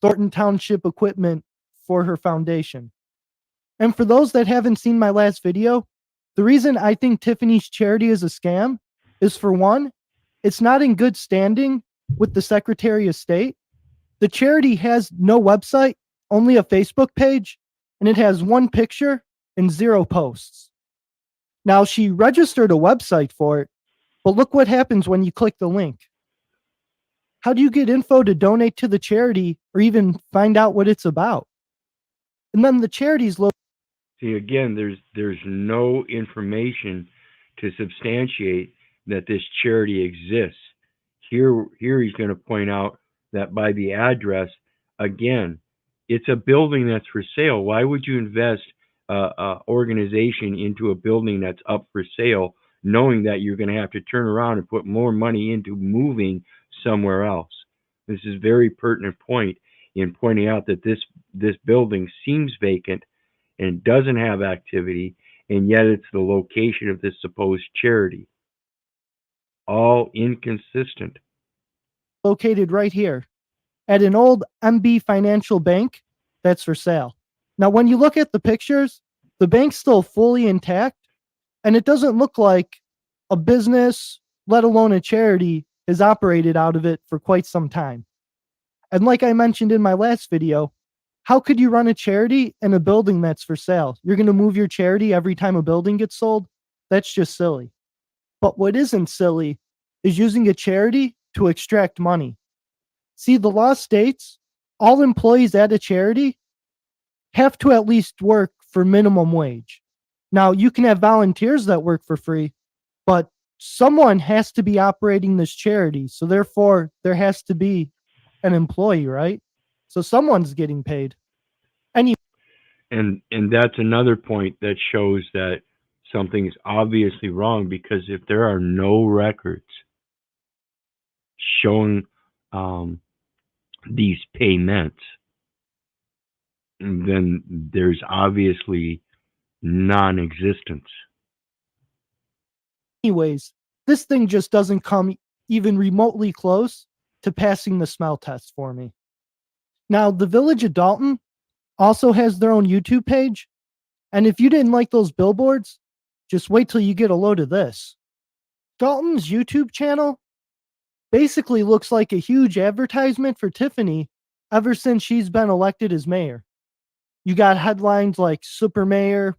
Thornton Township equipment for her foundation. And for those that haven't seen my last video, the reason I think Tiffany's charity is a scam is, for one, it's not in good standing with the Secretary of State. The charity has no website, only a Facebook page, and it has one picture and 0 posts. Now, she registered a website for it, but look what happens when you click the link. How do you get info to donate to the charity or even find out what it's about? And then the charity's located. See, again, there's no information to substantiate that this charity exists. Here he's going to point out that by the address, again, it's a building that's for sale. Why would you invest an organization into a building that's up for sale, knowing that you're going to have to turn around and put more money into moving somewhere else? This is a very pertinent point in pointing out that this building seems vacant and doesn't have activity, and yet it's the location of this supposed charity. All inconsistent. Located right here at an old MB Financial Bank that's for sale. Now, when you look at the pictures, the bank's still fully intact, and it doesn't look like a business, let alone a charity, has operated out of it for quite some time. And like I mentioned in my last video, how could you run a charity in a building that's for sale? You're going to move your charity every time a building gets sold? That's just silly. But what isn't silly is using a charity to extract money. See, the law states all employees at a charity have to at least work for minimum wage. Now, you can have volunteers that work for free, but someone has to be operating this charity. So therefore, there has to be an employee, right? So someone's getting paid. And that's another point that shows that something is obviously wrong, because if there are no records showing these payments, then there's obviously non-existence. Anyways, this thing just doesn't come even remotely close to passing the smell test for me. Now, the Village of Dalton also has their own YouTube page, and if you didn't like those billboards, just wait till you get a load of this. Dalton's YouTube channel basically looks like a huge advertisement for Tiffany ever since she's been elected as mayor. You got headlines like Super Mayor.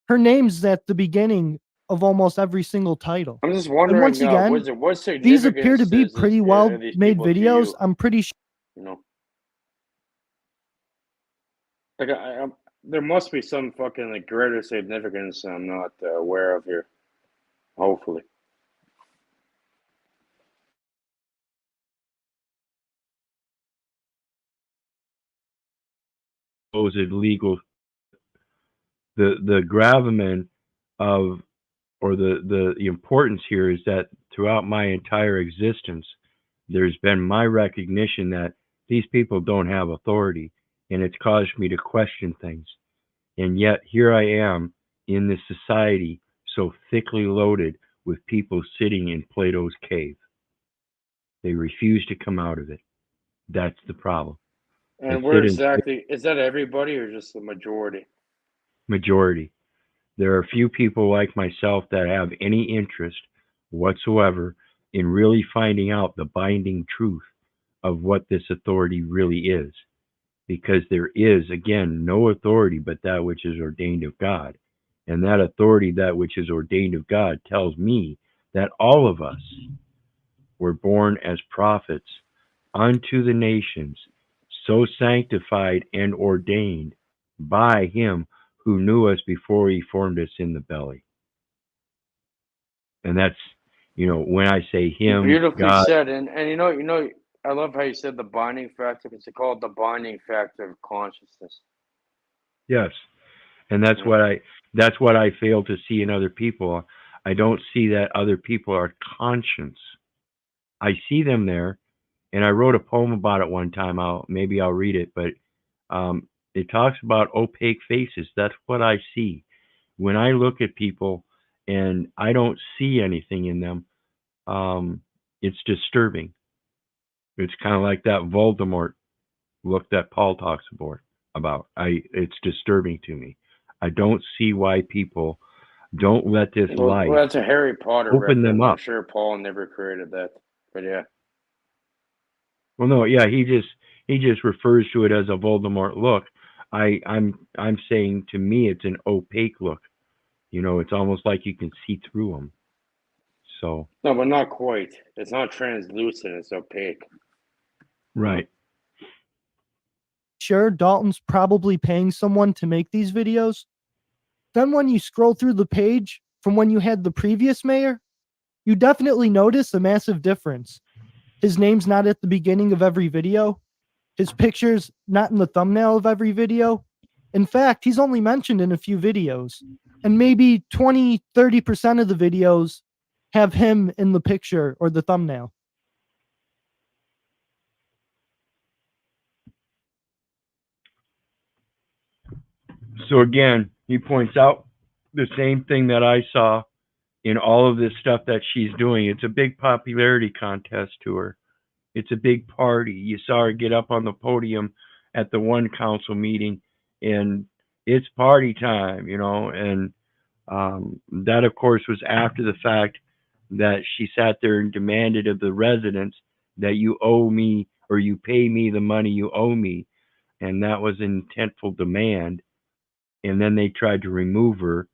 Her name's at the beginning of almost every single title. I'm just wondering, And once again, what these appear to be significance pretty is well these made people to videos. you? I'm pretty sure. You know, like there must be some fucking like greater significance I'm not aware of here. Hopefully. Supposed legal, the gravamen of, or the importance here is that throughout my entire existence, there's been my recognition that these people don't have authority, and it's caused me to question things. And yet here I am in this society so thickly loaded with people sitting in Plato's cave. They refuse to come out of it. That's the problem. And where exactly is that? Everybody or just the majority? Majority. There are few people like myself that have any interest whatsoever in really finding out the binding truth of what this authority really is. Because there is, again, no authority but that which is ordained of God. And that authority, that which is ordained of God, tells me that all of us were born as prophets unto the nations, so sanctified and ordained by him who knew us before he formed us in the belly. And that's, when I say him, Beautifully God, said, and I love how you said the binding factor because they call it the binding factor of consciousness. yes. And that's what I fail to see in other people. I don't see that other people are conscious. I see them there, and I wrote a poem about it one time. Maybe I'll read it, but it talks about opaque faces. That's what I see when I look at people, and I don't see anything in them. It's disturbing. It's kind of like that Voldemort look that Paul talks about. It's disturbing to me. I don't see why people don't let this light Well, that's a Harry Potter open them reference. I'm up. sure Paul never created that, but yeah. Well, no, yeah, he just refers to it as a Voldemort look. I'm saying to me it's an opaque look. It's almost like you can see through them. So No, but not quite. It's not translucent. It's opaque. right. Sure, Dalton's probably paying someone to make these videos. Then when you scroll through the page from when you had the previous mayor, you definitely notice a massive difference. His name's not at the beginning of every video. His picture's not in the thumbnail of every video. In fact, he's only mentioned in a few videos. And maybe 20-30% of the videos have him in the picture or the thumbnail. So again, he points out the same thing that I saw in all of this stuff that she's doing. It's a big popularity contest to her. It's a big party. You saw her get up on the podium at the one council meeting, and it's party time, and that, of course, was after the fact that she sat there and demanded of the residents that you owe me or you pay me the money you owe me. And that was an intentful demand. And then they tried to remove her.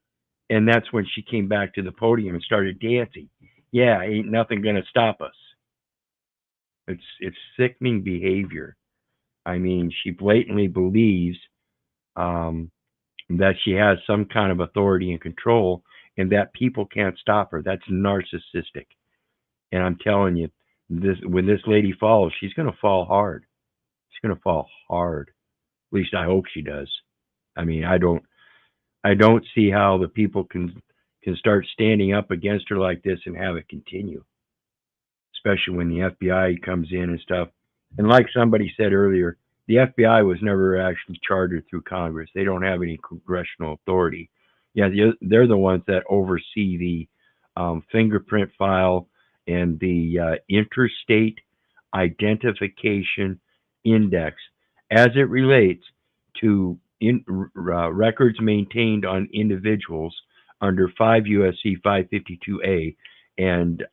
And that's when she came back to the podium and started dancing. Yeah, ain't nothing going to stop us. It's sickening behavior. I mean, she blatantly believes that she has some kind of authority and control and that people can't stop her. That's narcissistic. And I'm telling you, when this lady falls, she's going to fall hard. She's going to fall hard. At least I hope she does. I mean, I don't see how the people can start standing up against her like this and have it continue. Especially when the FBI comes in and stuff. And like somebody said earlier, the FBI was never actually chartered through Congress. They don't have any congressional authority. Yeah, they're the ones that oversee the fingerprint file and the interstate identification index as it relates to records maintained on individuals under 5 U.S.C. 552A and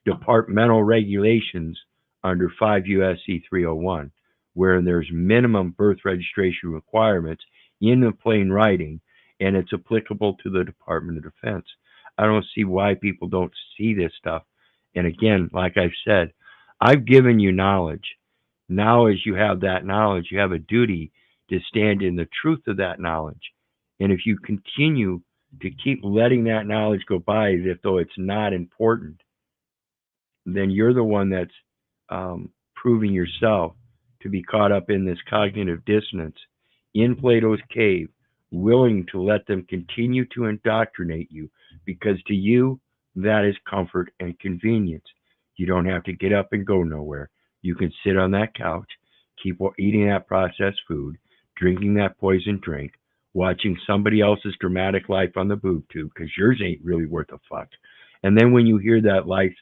departmental regulations under 5 U.S.C. 301, where there's minimum birth registration requirements in the plain writing, and it's applicable to the Department of Defense. I don't see why people don't see this stuff. And again, like I've said, I've given you knowledge. Now, as you have that knowledge, you have a duty to stand in the truth of that knowledge. And if you continue to keep letting that knowledge go by as if though it's not important, then you're the one that's proving yourself to be caught up in this cognitive dissonance in Plato's cave, willing to let them continue to indoctrinate you, because to you, that is comfort and convenience. You don't have to get up and go nowhere. You can sit on that couch, keep eating that processed food, drinking that poison drink, watching somebody else's dramatic life on the boob tube, because yours ain't really worth a fuck. And then when you hear that light,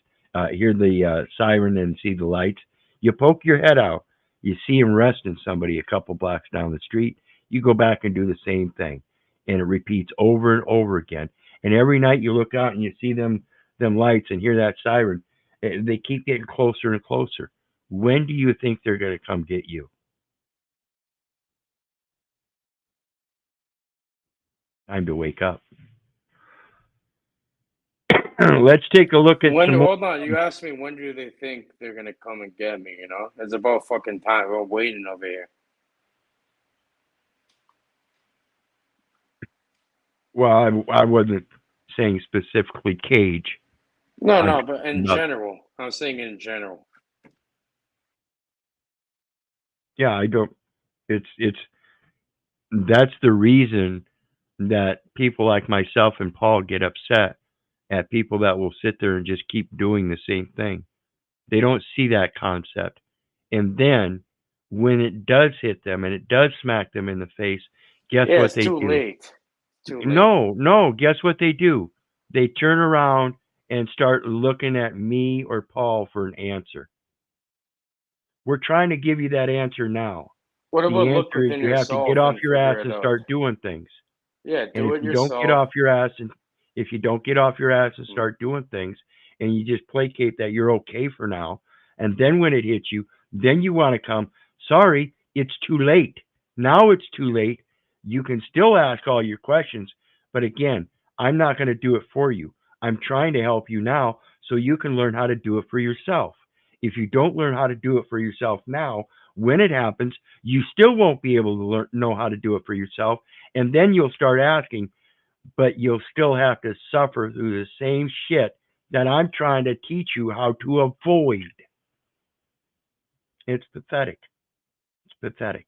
hear the siren and see the lights, you poke your head out. You see him arresting somebody a couple blocks down the street. You go back and do the same thing. And it repeats over and over again. And every night you look out and you see them lights and hear that siren. They keep getting closer and closer. When do you think they're going to come get you? Time to wake up. Let's take a look at some more. Hold on, you asked me when do they think they're gonna come and get me, It's about fucking time. We're waiting over here. Well, I wasn't saying specifically Cage. No, but in But- general, I'm saying in general. Yeah, I don't. It's that's the reason that people like myself and Paul get upset at people that will sit there and just keep doing the same thing. They don't see that concept. And then when it does hit them and it does smack them in the face, guess Yeah, what it's they too do? late. Too late. No, guess what they do? They turn around and start looking at me or Paul for an answer. We're trying to give you that answer now. What The about look answer is within you have to yourself get off and your ass figure and it out? start doing things. Yeah, And do if it you don't get yourself. off your ass and if you don't get off your ass and start doing things and you just placate that you're okay for now, and then when it hits you, then you want to come, sorry, it's too late. Now it's too late. You can still ask all your questions, but again, I'm not going to do it for you. I'm trying to help you now so you can learn how to do it for yourself. If you don't learn how to do it for yourself now, when it happens, you still won't be able to know how to do it for yourself. And then you'll start asking, but you'll still have to suffer through the same shit that I'm trying to teach you how to avoid. It's pathetic. It's pathetic.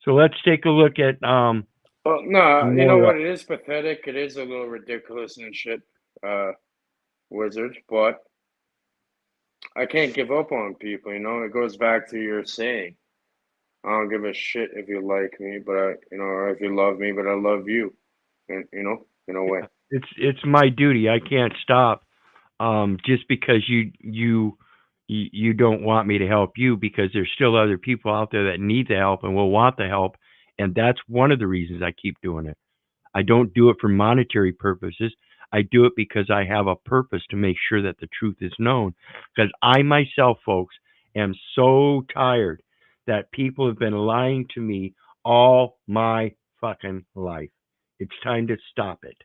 So let's take a look at Well, no, you know more, what? It is pathetic. It is a little ridiculous and shit, Wizard. But I can't give up on people. You know, it goes back to your saying. I don't give a shit if you like me, but or if you love me, but I love you. And in a way. it's my duty. I can't stop just because you don't want me to help you, because there's still other people out there that need the help and will want the help, and that's one of the reasons I keep doing it. I don't do it for monetary purposes. I do it because I have a purpose to make sure that the truth is known. Because I myself, folks, am so tired that people have been lying to me all my fucking life. It's time to stop it.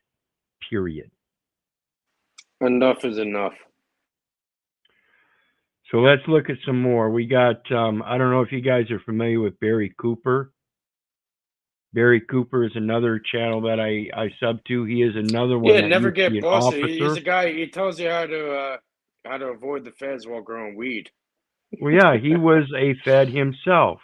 Period. Enough is enough. So let's look at some more. We got, I don't know if you guys are familiar with Barry Cooper. Barry Cooper is another channel that I sub to. He is another one Yeah, that never used to get be an busted. officer. He's a guy. He tells you how to avoid the feds while growing weed. Well, yeah, he was a Fed himself.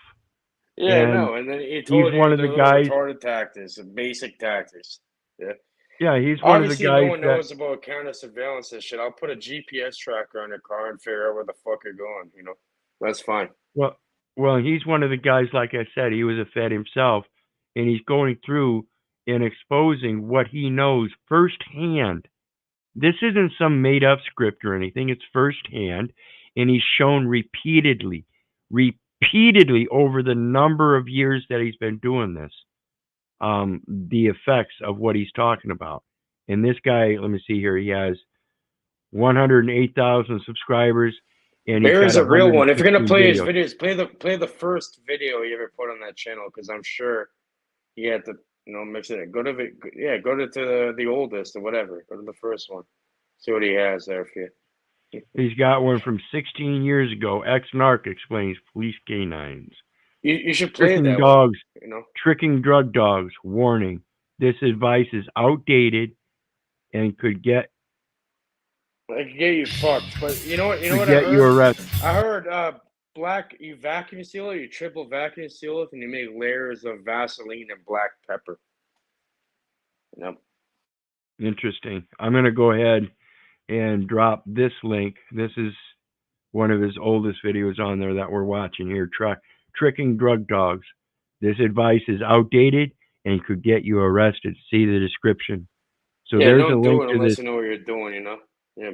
Yeah, and no, and then he he's told you one of the the little guys. retarded tactics, the basic tactics. Yeah. Yeah, he's one Obviously, of the guys no one that. knows about counter surveillance and shit. I'll put a GPS tracker on your car and figure out where the fuck you're going. That's fine. Well, he's one of the guys. Like I said, he was a Fed himself, and he's going through and exposing what he knows firsthand. This isn't some made-up script or anything. It's firsthand, and he's shown repeatedly over the number of years that he's been doing this, the effects of what he's talking about. And this guy, let me see here, he has 108,000 subscribers, and he's Bear's got a real one. If you're gonna 115 play his videos. videos, play the first video he ever put on that channel, because I'm sure he had to mix it. Go to the oldest or whatever. Go to the first one. See what he has there for you. He's got one from 16 years ago. Ex-narc explains police canines. You should play Tricking that dogs, one, tricking drug dogs. Warning: this advice is outdated and could get I could get you fucked. But you know what? You know could what I get you heard? arrested. I heard you vacuum seal it, you triple vacuum seal it, and you make layers of Vaseline and black pepper. Interesting. I'm going to go ahead and drop this link. This is one of his oldest videos on there that we're watching here. Tricking drug dogs. This advice is outdated and could get you arrested. See the description. So yeah, there's a don't link do it to unless this. you know what you're doing. Yeah.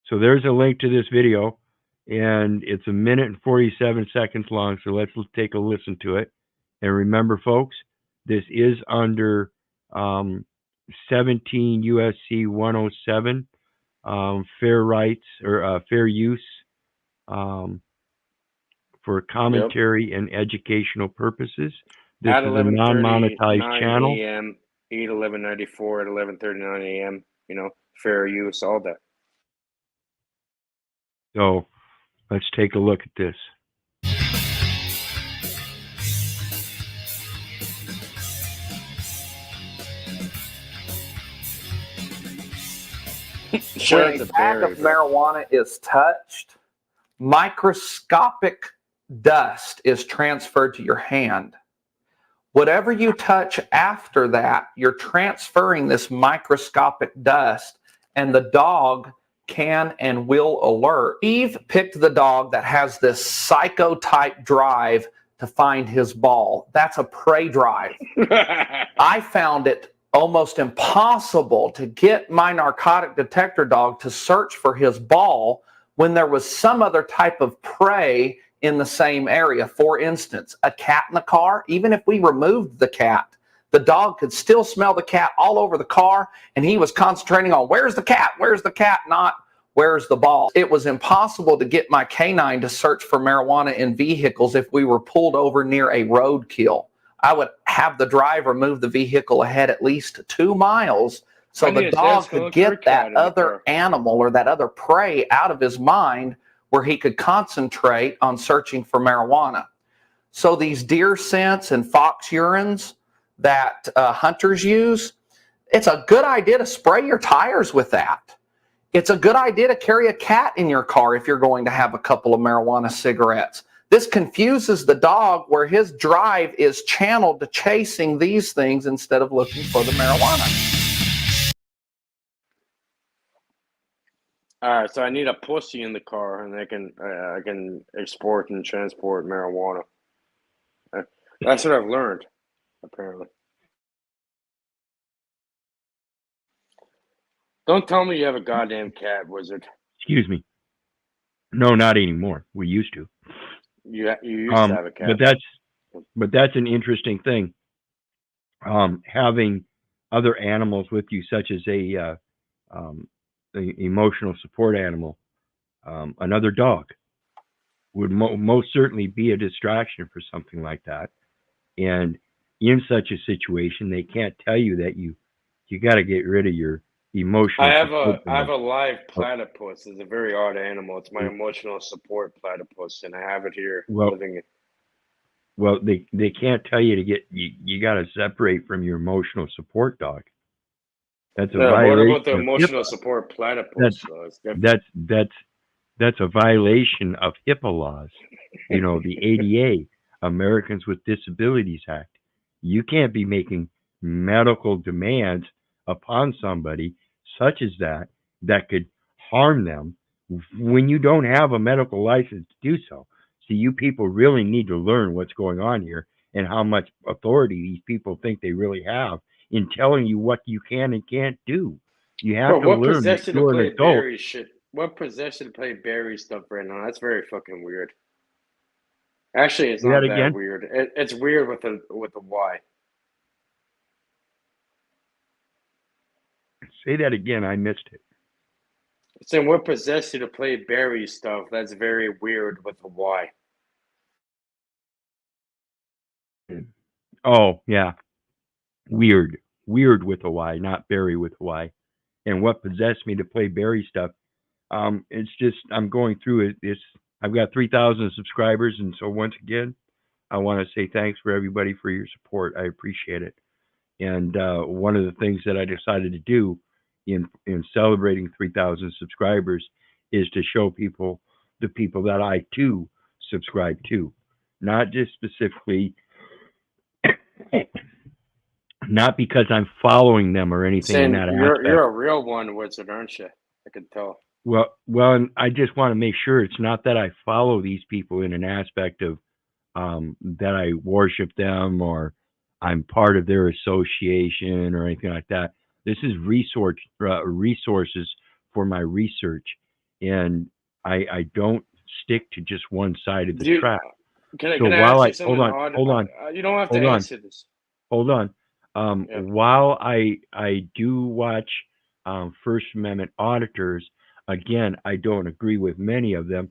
So there's a link to this video, and it's 1 minute and 47 seconds long. So let's take a listen to it. And remember, folks, this is under 17 U.S.C. 107, fair rights or fair use for commentary and educational purposes. This At is a non-monetized channel. 11:39 a.m., 8/11/94 at 11:39 a.m. Fair use, all that. So let's take a look at this. Shout out When to a bag Barry, of bro. marijuana is touched, microscopic dust is transferred to your hand. Whatever you touch after that, you're transferring this microscopic dust, and the dog can and will alert. Eve picked the dog that has this psycho-type drive to find his ball. That's a prey drive. I found it almost impossible to get my narcotic detector dog to search for his ball when there was some other type of prey in the same area. For instance, a cat in the car. Even if we removed the cat, the dog could still smell the cat all over the car, and he was concentrating on where's the cat, not where's the ball. It was impossible to get my canine to search for marijuana in vehicles if we were pulled over near a roadkill. I would have the driver move the vehicle ahead at least 2 miles so the dog could get that other animal or that other prey out of his mind, where he could concentrate on searching for marijuana. So these deer scents and fox urines that hunters use, it's a good idea to spray your tires with that. It's a good idea to carry a cat in your car if you're going to have a couple of marijuana cigarettes. This confuses the dog, where his drive is channeled to chasing these things instead of looking for the marijuana. All right, so I need a pussy in the car, and I can export and transport marijuana. That's what I've learned, apparently. Don't tell me you have a goddamn cat, Wizard. Excuse me. No, not anymore. We used to. You used to have a cat. But that's an interesting thing. Having other animals with you, such as a emotional support animal, another dog, would most certainly be a distraction for something like that. And in such a situation, they can't tell you that you got to get rid of your emotional. I have support a live platypus. It's a very odd animal. It's my emotional support platypus, and I have it here living. Well, they can't tell you to get you got to separate from your emotional support dog. That's a violation. What about the emotional support platypus? That's a violation of HIPAA laws. You know, the ADA, Americans with Disabilities Act. You can't be making medical demands upon somebody such as that could harm them when you don't have a medical license to do so. So you people really need to learn what's going on here and how much authority these people think they really have in telling you what you can and can't do. You have to learn that you're an adult. Barry shit? What possession to play Barry stuff right now? That's very fucking weird. Actually, it's not that weird. It's weird with a Y. Say that again. I missed it. Saying what possessed you to play Barry stuff? That's very weird with a Y. Oh yeah, weird with a Y, not Barry with a Y. And what possessed me to play Barry stuff? It's just I'm going through it. I've got 3,000 subscribers, and so once again, I want to say thanks for everybody for your support. I appreciate it. And one of the things that I decided to do in celebrating 3,000 subscribers is to show people the people that I too subscribe to, not just specifically, not because I'm following them or anything in that aspect. You're a real one, Wizard, aren't you? I can tell. Well, and I just want to make sure it's not that I follow these people in an aspect of that I worship them or I'm part of their association or anything like that. This is resources for my research, and I don't stick to just one side of the track. Can I ask you something odd? Hold on. You don't have to answer this. Hold on. While I do watch First Amendment auditors, again, I don't agree with many of them,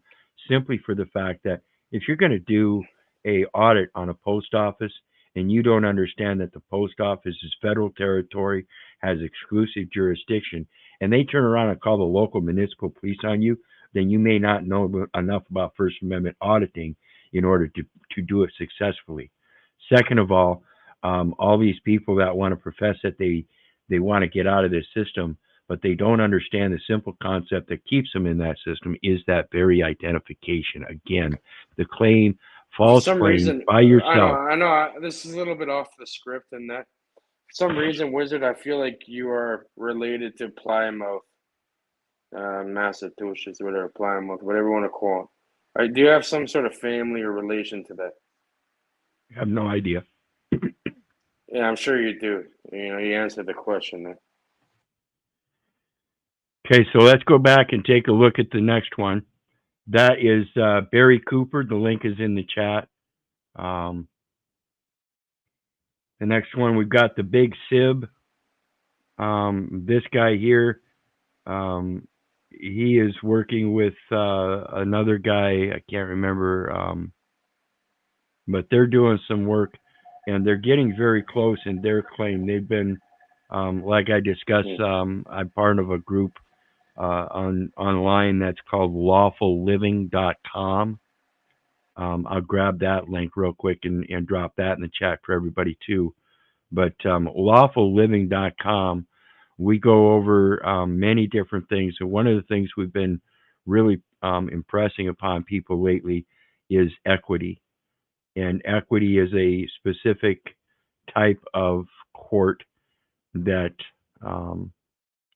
simply for the fact that if you're going to do a audit on a post office and you don't understand that the post office is federal territory, has exclusive jurisdiction, and they turn around and call the local municipal police on you, then you may not know enough about First Amendment auditing in order to do it successfully. Second of all these people that want to profess that they want to get out of this system but they don't understand the simple concept that keeps them in that system is that very identification. Again, the claim, For false some claim reason, by yourself. I know, this is a little bit off the script and that. For some reason, Wizard, I feel like you are related to Plymouth, Massachusetts, whatever, Plymouth, whatever you want to call it. Do you have some sort of family or relation to that? I have no idea. Yeah, I'm sure you do. You answered the question there. Okay, so let's go back and take a look at the next one. That is Barry Cooper. The link is in the chat. The next one, we've got the Big Sib. This guy here, he is working with another guy. I can't remember, but they're doing some work, and they're getting very close in their claim. They've been, like I discussed, I'm part of a group online that's called lawfulliving.com. I'll grab that link real quick and drop that in the chat for everybody too. But lawfulliving.com, we go over many different things. And one of the things we've been really impressing upon people lately is equity. And equity is a specific type of court that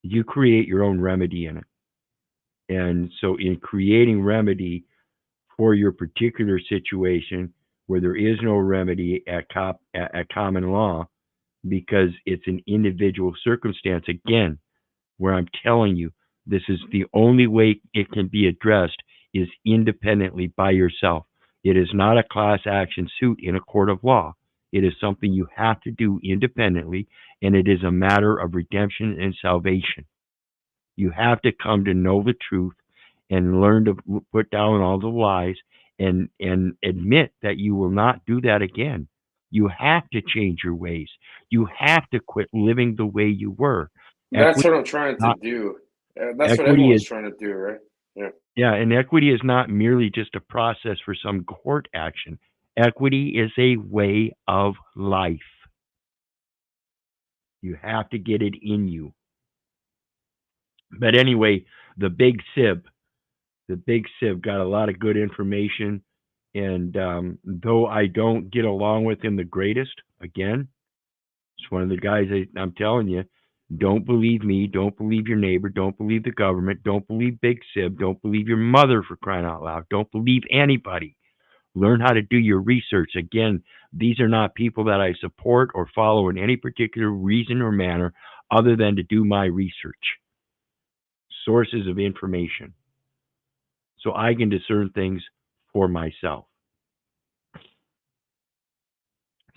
you create your own remedy in it. And so in creating remedy for your particular situation where there is no remedy at common law, because it's an individual circumstance, again, where I'm telling you, this is the only way it can be addressed is independently by yourself. It is not a class action suit in a court of law. It is something you have to do independently, and it is a matter of redemption and salvation. You have to come to know the truth and learn to put down all the lies and admit that you will not do that again. You have to change your ways. You have to quit living the way you were. That's what I'm trying to do. That's what equity everyone's is, trying to do, right? Yeah. yeah, and equity is not merely just a process for some court action. Equity is a way of life. You have to get it in you. But anyway, the Big Sib got a lot of good information. And though I don't get along with him the greatest, again, it's one of the guys I'm telling you, don't believe me, don't believe your neighbor, don't believe the government, don't believe Big Sib, don't believe your mother, for crying out loud, don't believe anybody. Learn how to do your research. Again, these are not people that I support or follow in any particular reason or manner other than to do my research. Sources of information. So I can discern things for myself.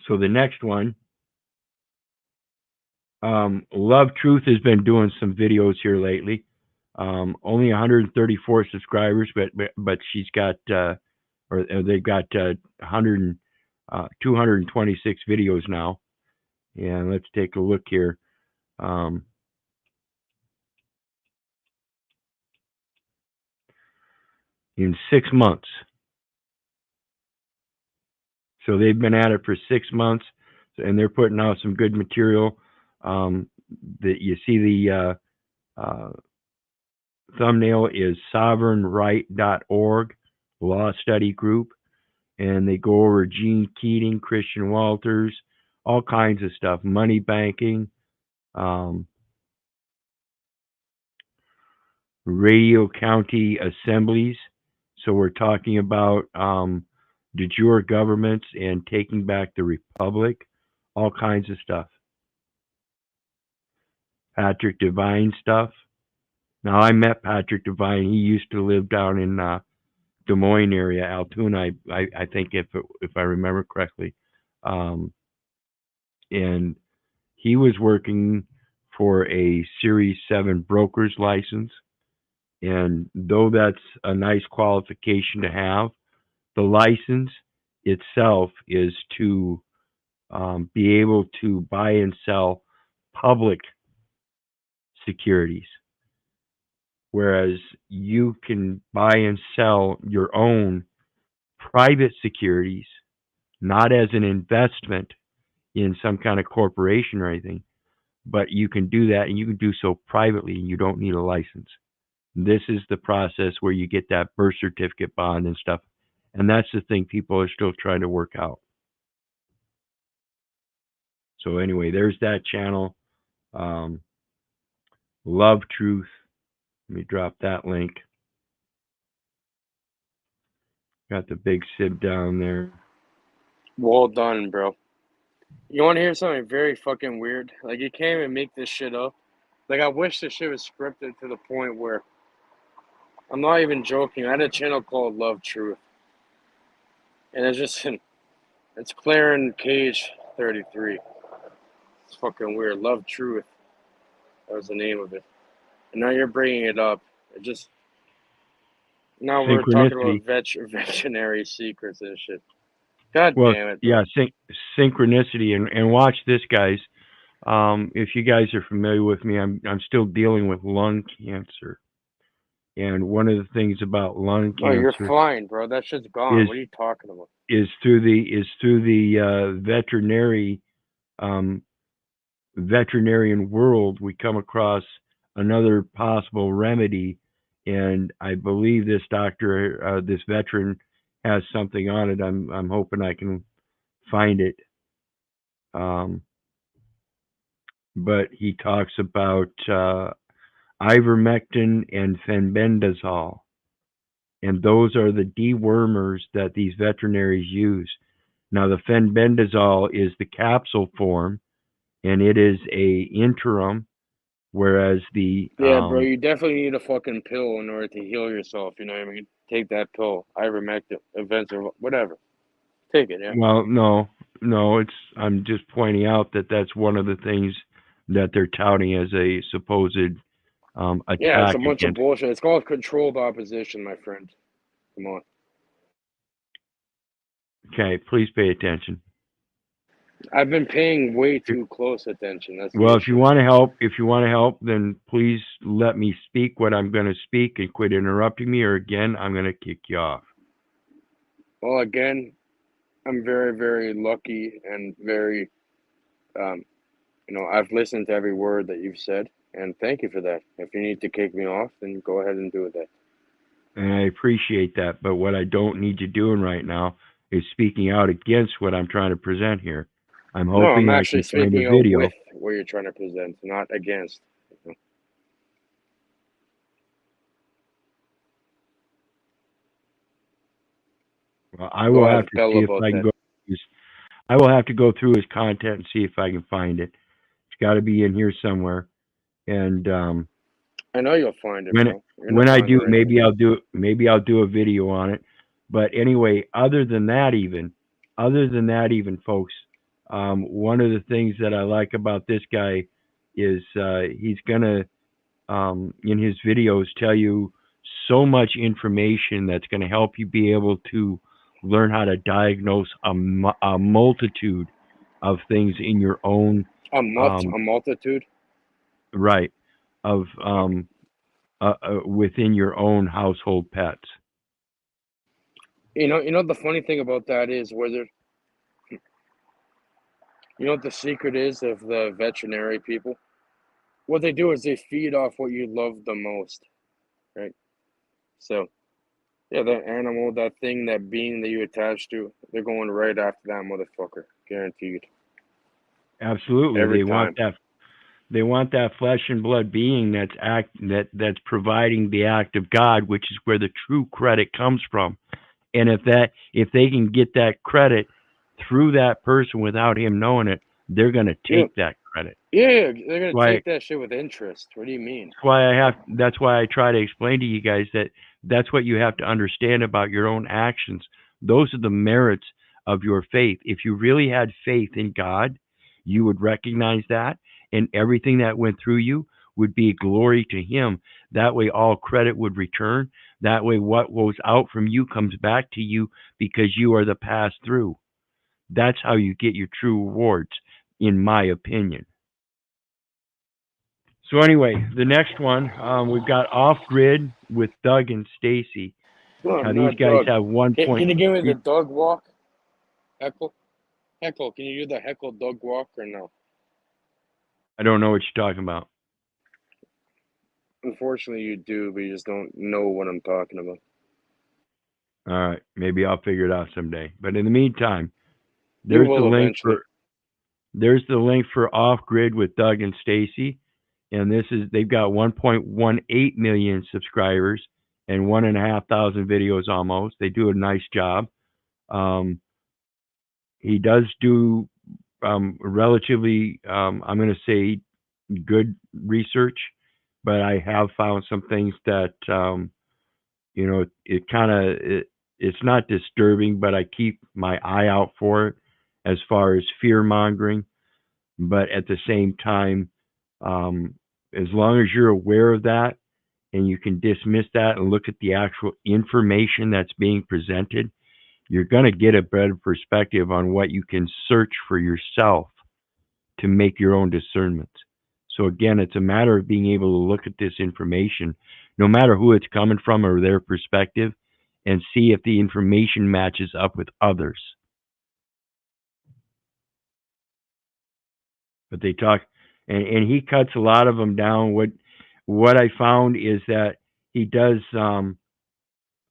So the next one, Love Truth has been doing some videos here lately. Only 134 subscribers, but she's got or they've got 226 videos now. And let's take a look here. In 6 months. So they've been at it for 6 months, and they're putting out some good material. That you see the thumbnail is sovereignright.org, law study group, and they go over Gene Keating, Christian Walters, all kinds of stuff, money banking, radio county assemblies. So we're talking about de jure governments and taking back the republic, all kinds of stuff. Patrick Devine stuff. Now, I met Patrick Devine. He used to live down in Des Moines area, Altoona, I think, if I remember correctly. And he was working for a Series 7 broker's license. And though that's a nice qualification to have, the license itself is to be able to buy and sell public securities, whereas you can buy and sell your own private securities, not as an investment in some kind of corporation or anything, but you can do that, and you can do so privately, and you don't need a license. This is the process where you get that birth certificate bond and stuff, and that's the thing people are still trying to work out. So anyway, there's that channel. Love Truth. Let me drop that link. Got the big sib down there. Well done, bro. You want to hear something very fucking weird? Like, you can't even make this shit up. Like, I wish this shit was scripted to the point where, I'm not even joking, I had a channel called Love Truth. And it's just, it's Claren Cage 33. It's fucking weird. Love Truth. That was the name of it. And now you're bringing it up. It just, now we're talking about veterinary secrets and shit. God damn it. Bro. Yeah, synchronicity. And watch this, guys. If you guys are familiar with me, I'm still dealing with lung cancer. And one of the things about lung cancer, you're fine, bro. That shit's gone. What are you talking about? Is through the veterinarian world, we come across another possible remedy, and I believe this doctor, this veteran, has something on it. I'm hoping I can find it. But he talks about ivermectin and fenbendazole, and those are the dewormers that these veterinaries use. Now, the fenbendazole is the capsule form, and it is a interim, whereas the bro, you definitely need a fucking pill in order to heal yourself. You know what I mean? Take that pill, ivermectin, Events, whatever. Take it. Yeah. Well, no. I'm just pointing out that that's one of the things that they're touting as a supposed attack. Yeah, it's a bunch of bullshit. It's called controlled opposition, my friend. Come on. Okay, please pay attention. I've been paying way too close attention. That's well, if you want to help, then please let me speak what I'm going to speak and quit interrupting me, or again, I'm going to kick you off. Well, again, I'm very, very lucky and very, I've listened to every word that you've said, and thank you for that. If you need to kick me off, then go ahead and do that. And I appreciate that, but what I don't need you doing right now is speaking out against what I'm trying to present here. I'm hoping I'm I actually can find a speaking video out with what you're trying to present, not against. Well, I will have to see if I can that. I will have to go through his content and see if I can find it. It's got to be in here somewhere. And I know you'll find it. When I do, maybe I'll do a video on it. But anyway, other than that, even folks, one of the things that I like about this guy is he's gonna in his videos tell you so much information that's going to help you be able to learn how to diagnose a multitude of things in your own a multitude, right, of within your own household pets. You know the funny thing about that is whether you know what the secret is of the veterinary people? What they do is they feed off what you love the most, right? So, yeah, that animal, that thing, that being that you attach to, they're going right after that motherfucker, guaranteed. Absolutely, they want that flesh and blood being that's providing the act of God, which is where the true credit comes from. And if they can get that credit through that person without him knowing it, they're going to take that credit. Yeah, they're going to take that shit with interest. What do you mean? That's why I try to explain to you guys that that's what you have to understand about your own actions. Those are the merits of your faith. If you really had faith in God, you would recognize that, and everything that went through you would be glory to him. That way all credit would return. That way what goes out from you comes back to you because you are the pass through. That's how you get your true rewards, in my opinion. So anyway, the next one, we've got Off Grid with Doug and Stacy. Now these guys have 1 point. Can you give me the dog walk? Heckle, can you do the Heckle dog walk or no? I don't know what you're talking about. Unfortunately, you do, but you just don't know what I'm talking about. All right, maybe I'll figure it out someday. But in the meantime, You there's the will link eventually. for Off Grid with Doug and Stacy, and they've got 1.18 million subscribers and 1,500 videos almost. They do a nice job. He does do relatively, I'm going to say, good research, but I have found some things that it's not disturbing, but I keep my eye out for it as far as fear mongering. But at the same time, as long as you're aware of that and you can dismiss that and look at the actual information that's being presented, you're going to get a better perspective on what you can search for yourself to make your own discernments. So again, it's a matter of being able to look at this information, no matter who it's coming from or their perspective, and see if the information matches up with others. But they talk, and he cuts a lot of them down. What I found is that he does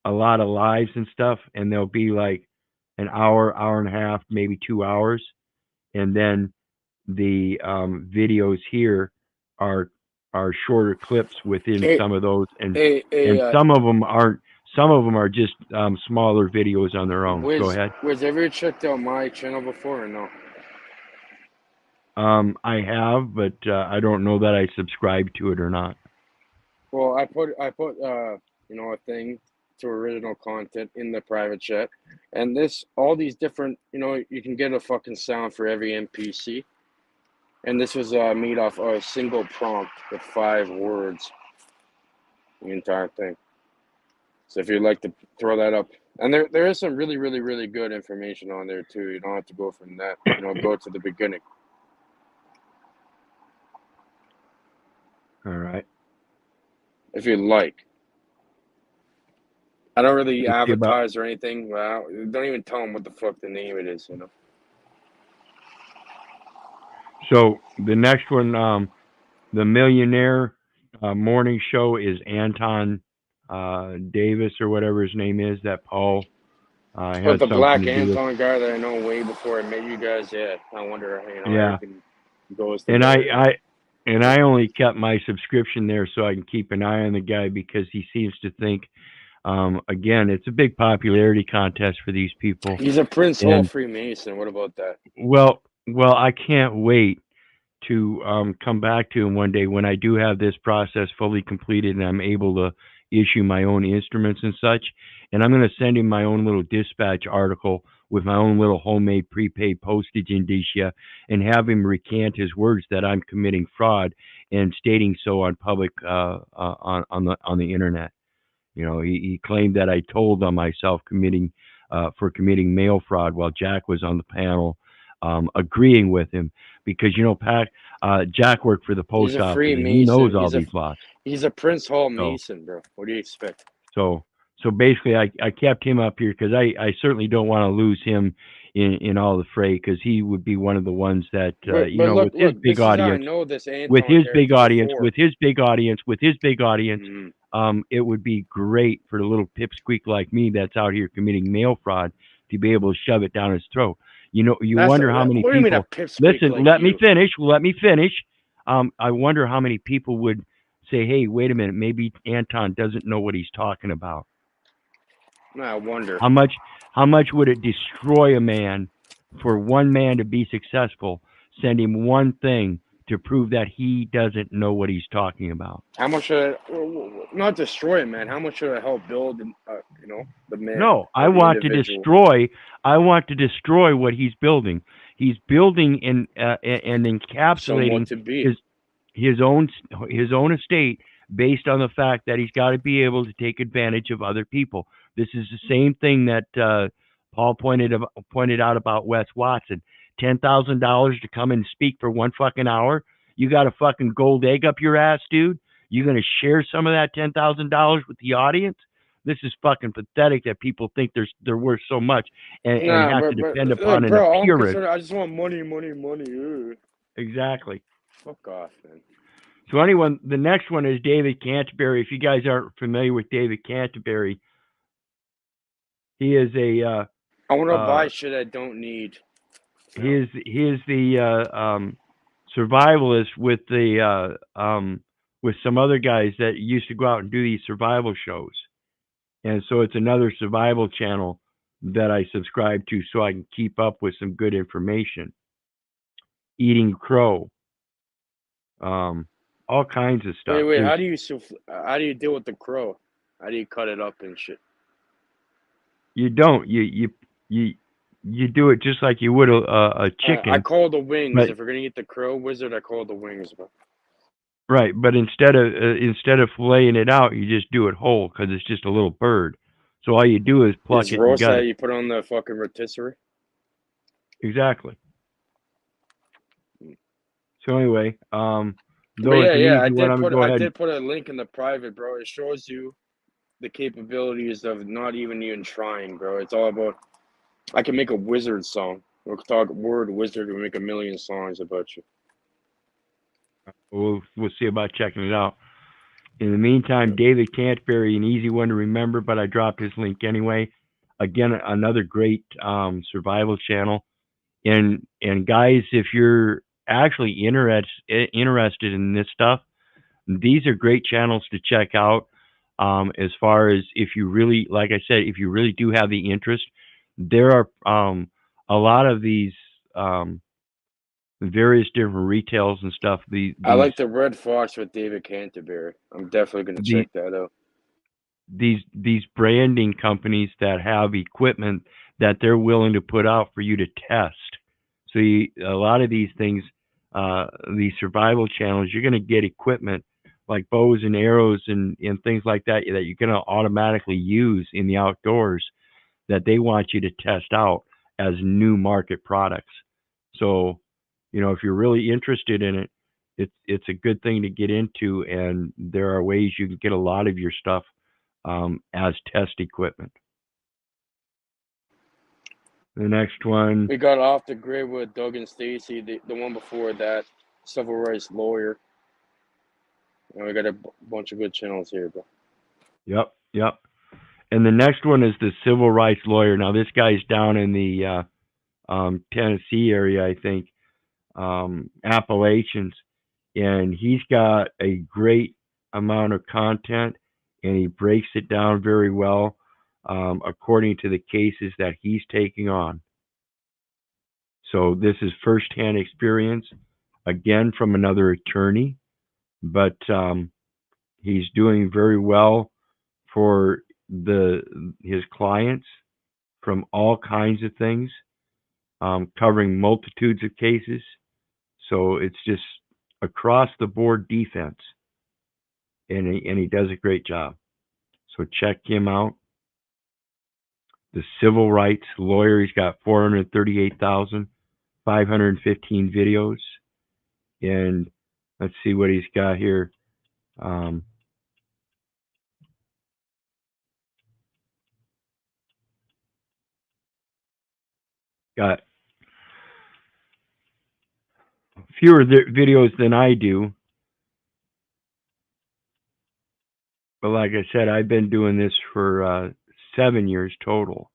a lot of lives and stuff, and they'll be like an hour, hour and a half, maybe 2 hours, and then the videos here are shorter clips within some of those, and some of them aren't. Some of them are just smaller videos on their own. Go ahead. Wiz, have you checked out my channel before or no? I have, but I don't know that I subscribe to it or not. Well, I put a thing to original content in the private chat, and all these different, you can get a fucking sound for every NPC, and this was made off a single prompt with 5 words, the entire thing. So if you'd like to throw that up, and there is some really, really, really good information on there too. You don't have to go from that. Go to the beginning. All right. If you'd like. I don't really Let's see about- advertise or anything. Well, don't even tell them what the fuck the name it is, So the next one, the Millionaire Morning Show is Anton Davis or whatever his name is. That Paul But has the something Black to do with. Anton guy that I know way before I met you guys, yeah. I wonder, Yeah. everything goes And together. I only kept my subscription there so I can keep an eye on the guy because he seems to think, again, it's a big popularity contest for these people. He's a Prince Hall Freemason. What about that? Well, I can't wait to come back to him one day when I do have this process fully completed and I'm able to issue my own instruments and such. And I'm going to send him my own little dispatch article with my own little homemade prepaid postage indicia and have him recant his words that I'm committing fraud and stating so on public on the internet. He claimed that I told on myself committing mail fraud while Jack was on the panel agreeing with him because Jack worked for the post He's a office and Freemason. he knows all these laws. He's a Prince Hall Mason, bro. What do you expect? So basically, I kept him up here because I certainly don't want to lose him in all the fray because he would be one of the ones that with his big audience, it would be great for the little pipsqueak like me that's out here committing mail fraud to be able to shove it down his throat. Wonder how many people. Listen, let me finish. I wonder how many people would say, "Hey, wait a minute, maybe Anton doesn't know what he's talking about." I wonder how much would it destroy a man for one man to be successful? Send him one thing to prove that he doesn't know what he's talking about. How much should I, not destroy him, man? How much should I help build? The man. No, I want to destroy. I want to destroy what he's building. He's building and encapsulating his own estate based on the fact that he's got to be able to take advantage of other people. This is the same thing that Paul pointed out about Wes Watson. $10,000 to come and speak for 1 fucking hour. You got a fucking gold egg up your ass, dude. You gonna share some of that $10,000 with the audience? This is fucking pathetic that people think they're worth so much and have to depend upon an appearance. I just want money. Exactly. Fuck off, man. So anyone, the next one is David Canterbury. If you guys aren't familiar with David Canterbury, he is a I want to buy shit I don't need. he is the survivalist with the with some other guys that used to go out and do these survival shows, and so it's another survival channel that I subscribe to so I can keep up with some good information. Eating crow, all kinds of stuff. Wait, how do you deal with the crow? How do you cut it up and shit? You don't. You do it just like you would a chicken. I call the wings. But, If we're gonna eat the crow wizard, I call the wings, bro. right, but instead of filleting it out, you just do it whole because it's just a little bird. So all you do is pluck It's it and roast gut that it. you put on the fucking rotisserie. Exactly. So anyway, But though it's an easy one, I'm gonna go I ahead. did put a link in the private, bro. It shows you the capabilities of not even trying, bro. It's all about. I can make a wizard song. We'll talk Wyrd Wyzard and make a million songs about you. We'll see about checking it out. In the meantime, David Canterbury, an easy one to remember, but I dropped his link anyway. Again, another great survival channel. And guys, if you're actually interested in this stuff, these are great channels to check out. As far as if you really, like I said, if you really do have the interest, there are a lot of these various different retails and stuff. I like the Red Fox with David Canterbury. I'm definitely gonna check that out. These branding companies that have equipment that they're willing to put out for you to test. So a lot of these things, these survival channels, you're going to get equipment like bows and arrows and things like that that you're going to automatically use in the outdoors that they want you to test out as new market products. So, if you're really interested in it, it's a good thing to get into, and there are ways you can get a lot of your stuff as test equipment. The next one. We got Off the Grid with Doug and Stacy. The one before that, civil rights lawyer. And we got a bunch of good channels here, bro. Yep. And the next one is the civil rights lawyer. Now this guy's down in the Tennessee area, I think, Appalachians, and he's got a great amount of content, and he breaks it down very well according to the cases that he's taking on. So this is firsthand experience, again from another attorney, but he's doing very well for his clients from all kinds of things, covering multitudes of cases. So it's just across the board defense, and he does a great job. So check him out. The civil rights lawyer. He's got 438,515 videos, and let's see what he's got here. Got fewer videos than I do, but like I said, I've been doing this for 7 years total.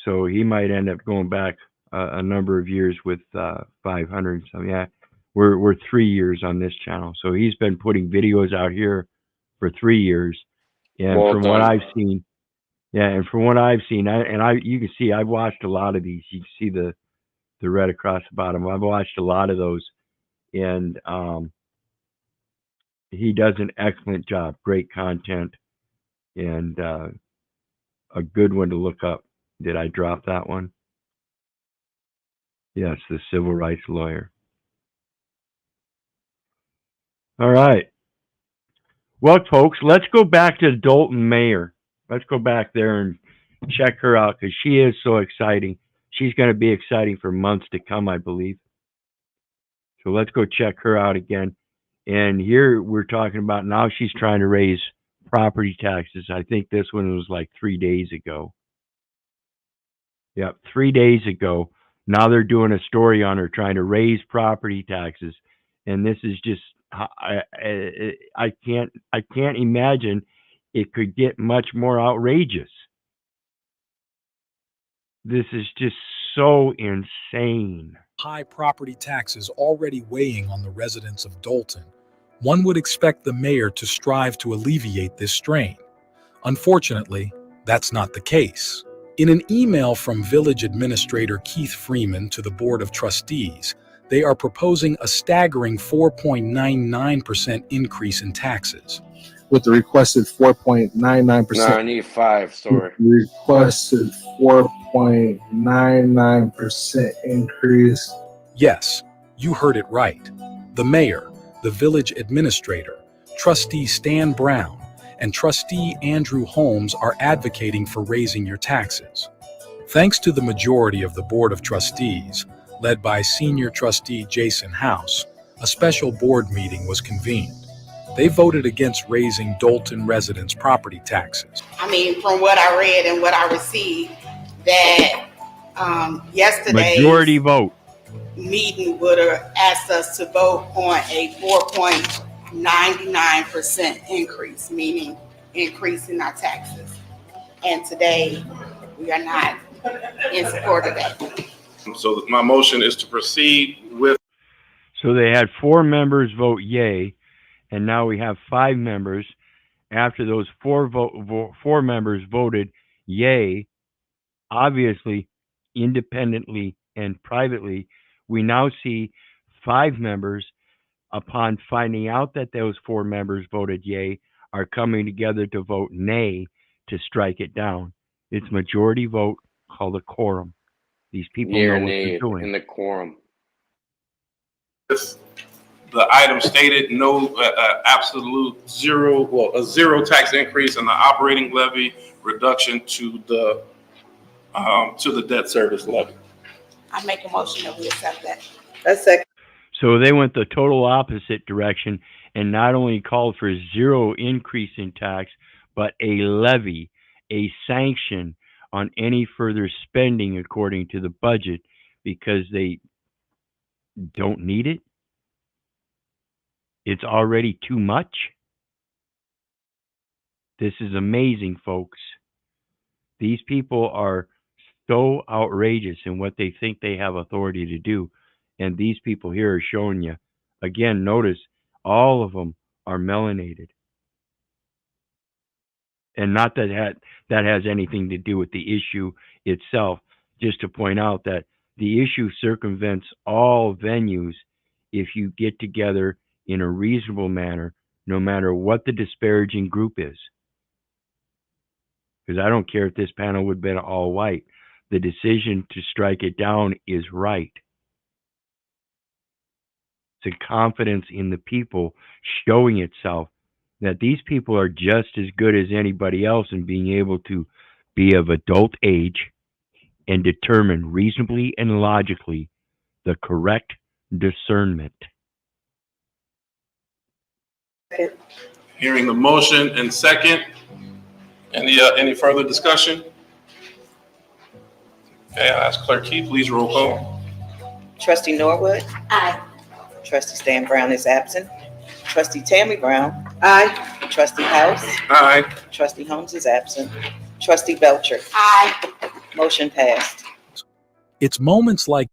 So he might end up going back a number of years with 500. So yeah, we're 3 years on this channel. So he's been putting videos out here for 3 years, and Well from done. what I've seen, you can see I've watched a lot of these. You can see the red across the bottom. I've watched a lot of those, and he does an excellent job. Great content, and a good one to look up. Did I drop that one? Yes, the civil rights lawyer. All right. Well, folks, let's go back to Dalton Mayer. Let's go back there and check her out because she is so exciting. She's going to be exciting for months to come, I believe. So let's go check her out again. And here we're talking about now she's trying to raise property taxes. I think this one was like 3 days ago. Yep, 3 days ago. Now they're doing a story on her trying to raise property taxes And this is just I can't imagine it could get much more outrageous. This is just so insane. High property taxes already weighing on the residents of Dalton, one would expect the mayor to strive to alleviate this strain. Unfortunately, that's not the case. In an email from Village Administrator Keith Freeman to the Board of Trustees, they are proposing a staggering 4.99% increase in taxes. With the requested 4.99%. No, I need 5, sorry. Requested 4.99% increase. Yes, you heard it right. The mayor, the village administrator, Trustee Stan Brown, and Trustee Andrew Holmes are advocating for raising your taxes. Thanks to the majority of the Board of Trustees, led by Senior Trustee Jason House, a special board meeting was convened. They voted against raising Dalton residents' property taxes. I mean, from what I read and what I received, that yesterday's majority vote meeting would have asked us to vote on a 4.99% increase, meaning increasing our taxes. And today, we are not in support of that. So my motion is to proceed with. So they had 4 members vote yay, and now we have 5 members. After those 4 members voted yay, obviously, independently and privately, we now see 5 members, upon finding out that those 4 members voted yay, are coming together to vote nay to strike it down. It's majority vote called a quorum. These people know what they're doing. In the quorum. The item stated no absolute zero, well, a zero tax increase in the operating levy, reduction to the debt service levy. I make a motion that we accept that. That's second. So they went the total opposite direction and not only called for 0 increase in tax, but a levy, a sanction on any further spending according to the budget because they don't need it. It's already too much. This is amazing, folks. These people are so outrageous in what they think they have authority to do. And these people here are showing you. Again, notice all of them are melanated. And not that that has anything to do with the issue itself. Just to point out that the issue circumvents all venues if you get together in a reasonable manner, no matter what the disparaging group is. Because I don't care if this panel would have been all white. The decision to strike it down is right. It's a confidence in the people showing itself that these people are just as good as anybody else in being able to be of adult age and determine reasonably and logically the correct discernment. Hearing the motion and second, any further discussion? Okay, I'll ask Clerk Key, please roll call. Trustee Norwood? Aye. Trustee Stan Brown is absent. Trustee Tammy Brown? Aye. Trustee House? Aye. Trustee Holmes is absent. Trustee Belcher? Aye. Motion passed. It's moments like.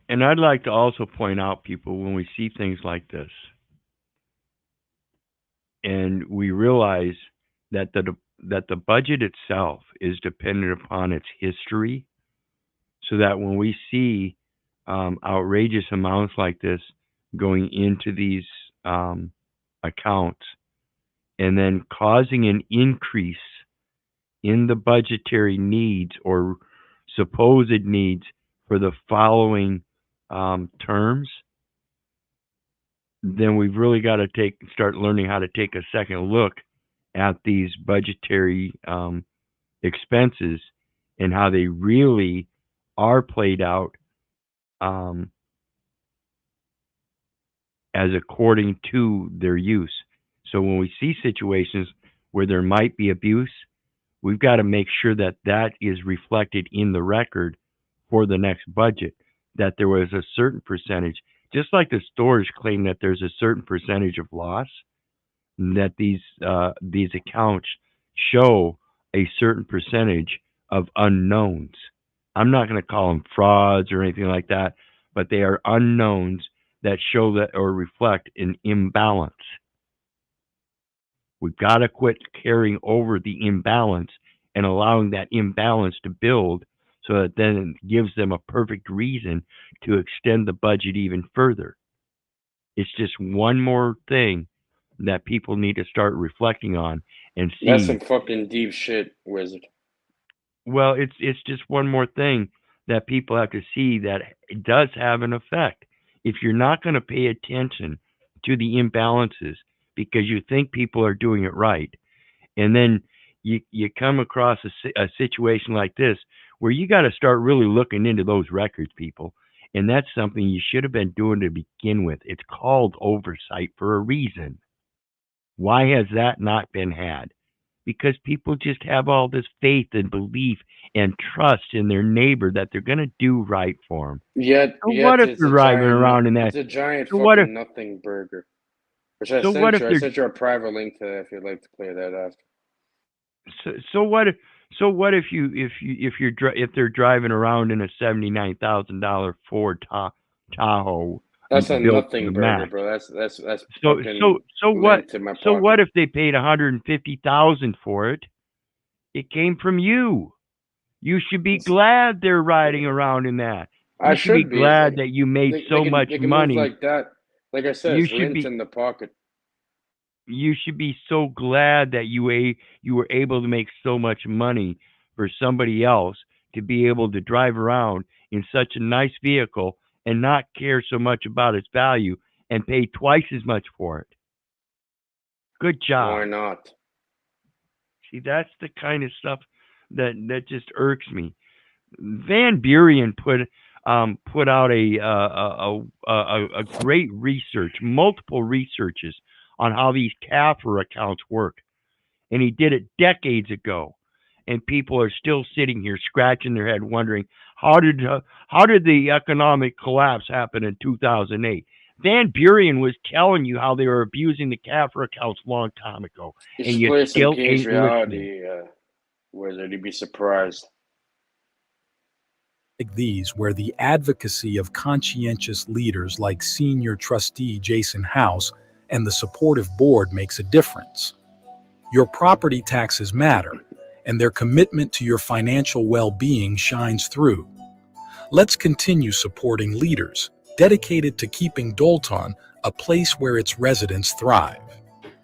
And I'd like to also point out, people, when we see things like this, and we realize that the budget itself is dependent upon its history, so that when we see outrageous amounts like this going into these accounts and then causing an increase in the budgetary needs or supposed needs for the following terms, then we've really got to start learning how to take a second look at these budgetary expenses and how they really are played out as according to their use. So when we see situations where there might be abuse, we've got to make sure that that is reflected in the record for the next budget, that there was a certain percentage just like the stores claim that there's a certain percentage of loss, that these accounts show a certain percentage of unknowns. I'm not going to call them frauds or anything like that, but they are unknowns that show that or reflect an imbalance. We've got to quit carrying over the imbalance and allowing that imbalance to build, so that then it gives them a perfect reason to extend the budget even further. It's just one more thing that people need to start reflecting on and see. That's some fucking deep shit, Wizard. Well, it's just one more thing that people have to see that it does have an effect. If you're not going to pay attention to the imbalances because you think people are doing it right, and then you come across a situation like this where you got to start really looking into those records, people. And that's something you should have been doing to begin with. It's called oversight for a reason. Why has that not been had? Because people just have all this faith and belief and trust in their neighbor that they're going to do right for them. Yet, So what if it's they're a driving giant, around in that? it's a giant So fucking what if? nothing burger. Which I So what if sent you. I they're? sent you a private link to that if you'd like to play that after. So what if? So what if if they're driving around in a $79,000 Ford Tahoe? That's a built to nothing the burger, max? bro. That's So fucking what? lint to my So pocket. what if they paid $150,000 for it? It came from you. You should be glad they're riding around in that. You I should be should be. glad that you made so much They can move money. like that. Like I said, You it's should lint be in the pocket. you should be so glad that you were able to make so much money for somebody else to be able to drive around in such a nice vehicle and not care so much about its value and pay twice as much for it. Good job. Why not? See, that's the kind of stuff that just irks me. Van Buren put out a great research, multiple researches on how these CAFR accounts work, and he did it decades ago. And people are still sitting here scratching their head, wondering how did the economic collapse happen in 2008? Van Buren was telling you how they were abusing the CAFR accounts a long time ago, You and should you play some still P.I.G.S.C.U.N.T.S. ain't listening. reality, Wizard. You'd be surprised. Like these, where the advocacy of conscientious leaders like senior trustee Jason House and the supportive board makes a difference. Your property taxes matter, and their commitment to your financial well-being shines through. Let's continue supporting leaders dedicated to keeping Dalton a place where its residents thrive.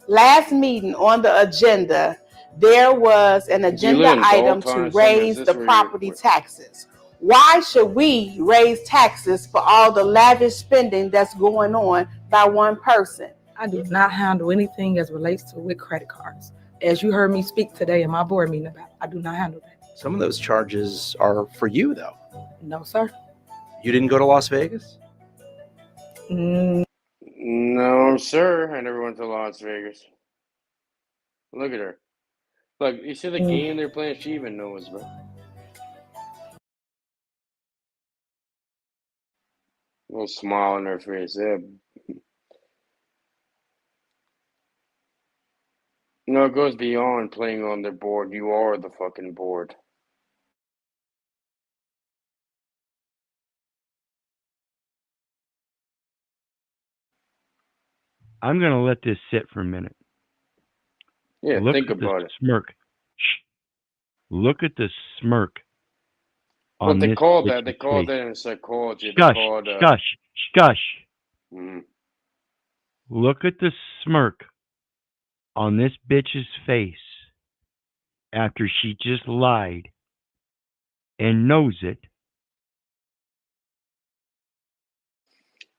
Last meeting on the agenda, there was an Do you agenda live in item Dalton to or somewhere? Is raise this the where property taxes. Why should we raise taxes for all the lavish spending that's going on by one person? I do not handle anything as relates to with credit cards. As you heard me speak today in my board meeting about it, I do not handle that. Some of those charges are for you, though. No, sir. You didn't go to Las Vegas? No, sir. I never went to Las Vegas. Look at her. Look, you see the game they're playing? She even knows, bro. Little smile on her face. Yeah. No, it goes beyond playing on their board. You are the fucking board. I'm going to let this sit for a minute. Yeah, Look think at the about it. smirk. Shh. Look at the smirk But on they this call that. bitch's They call face. that in psychology. Shush, They call it. shush. Mm. Look at the smirk on this bitch's face after she just lied and knows it.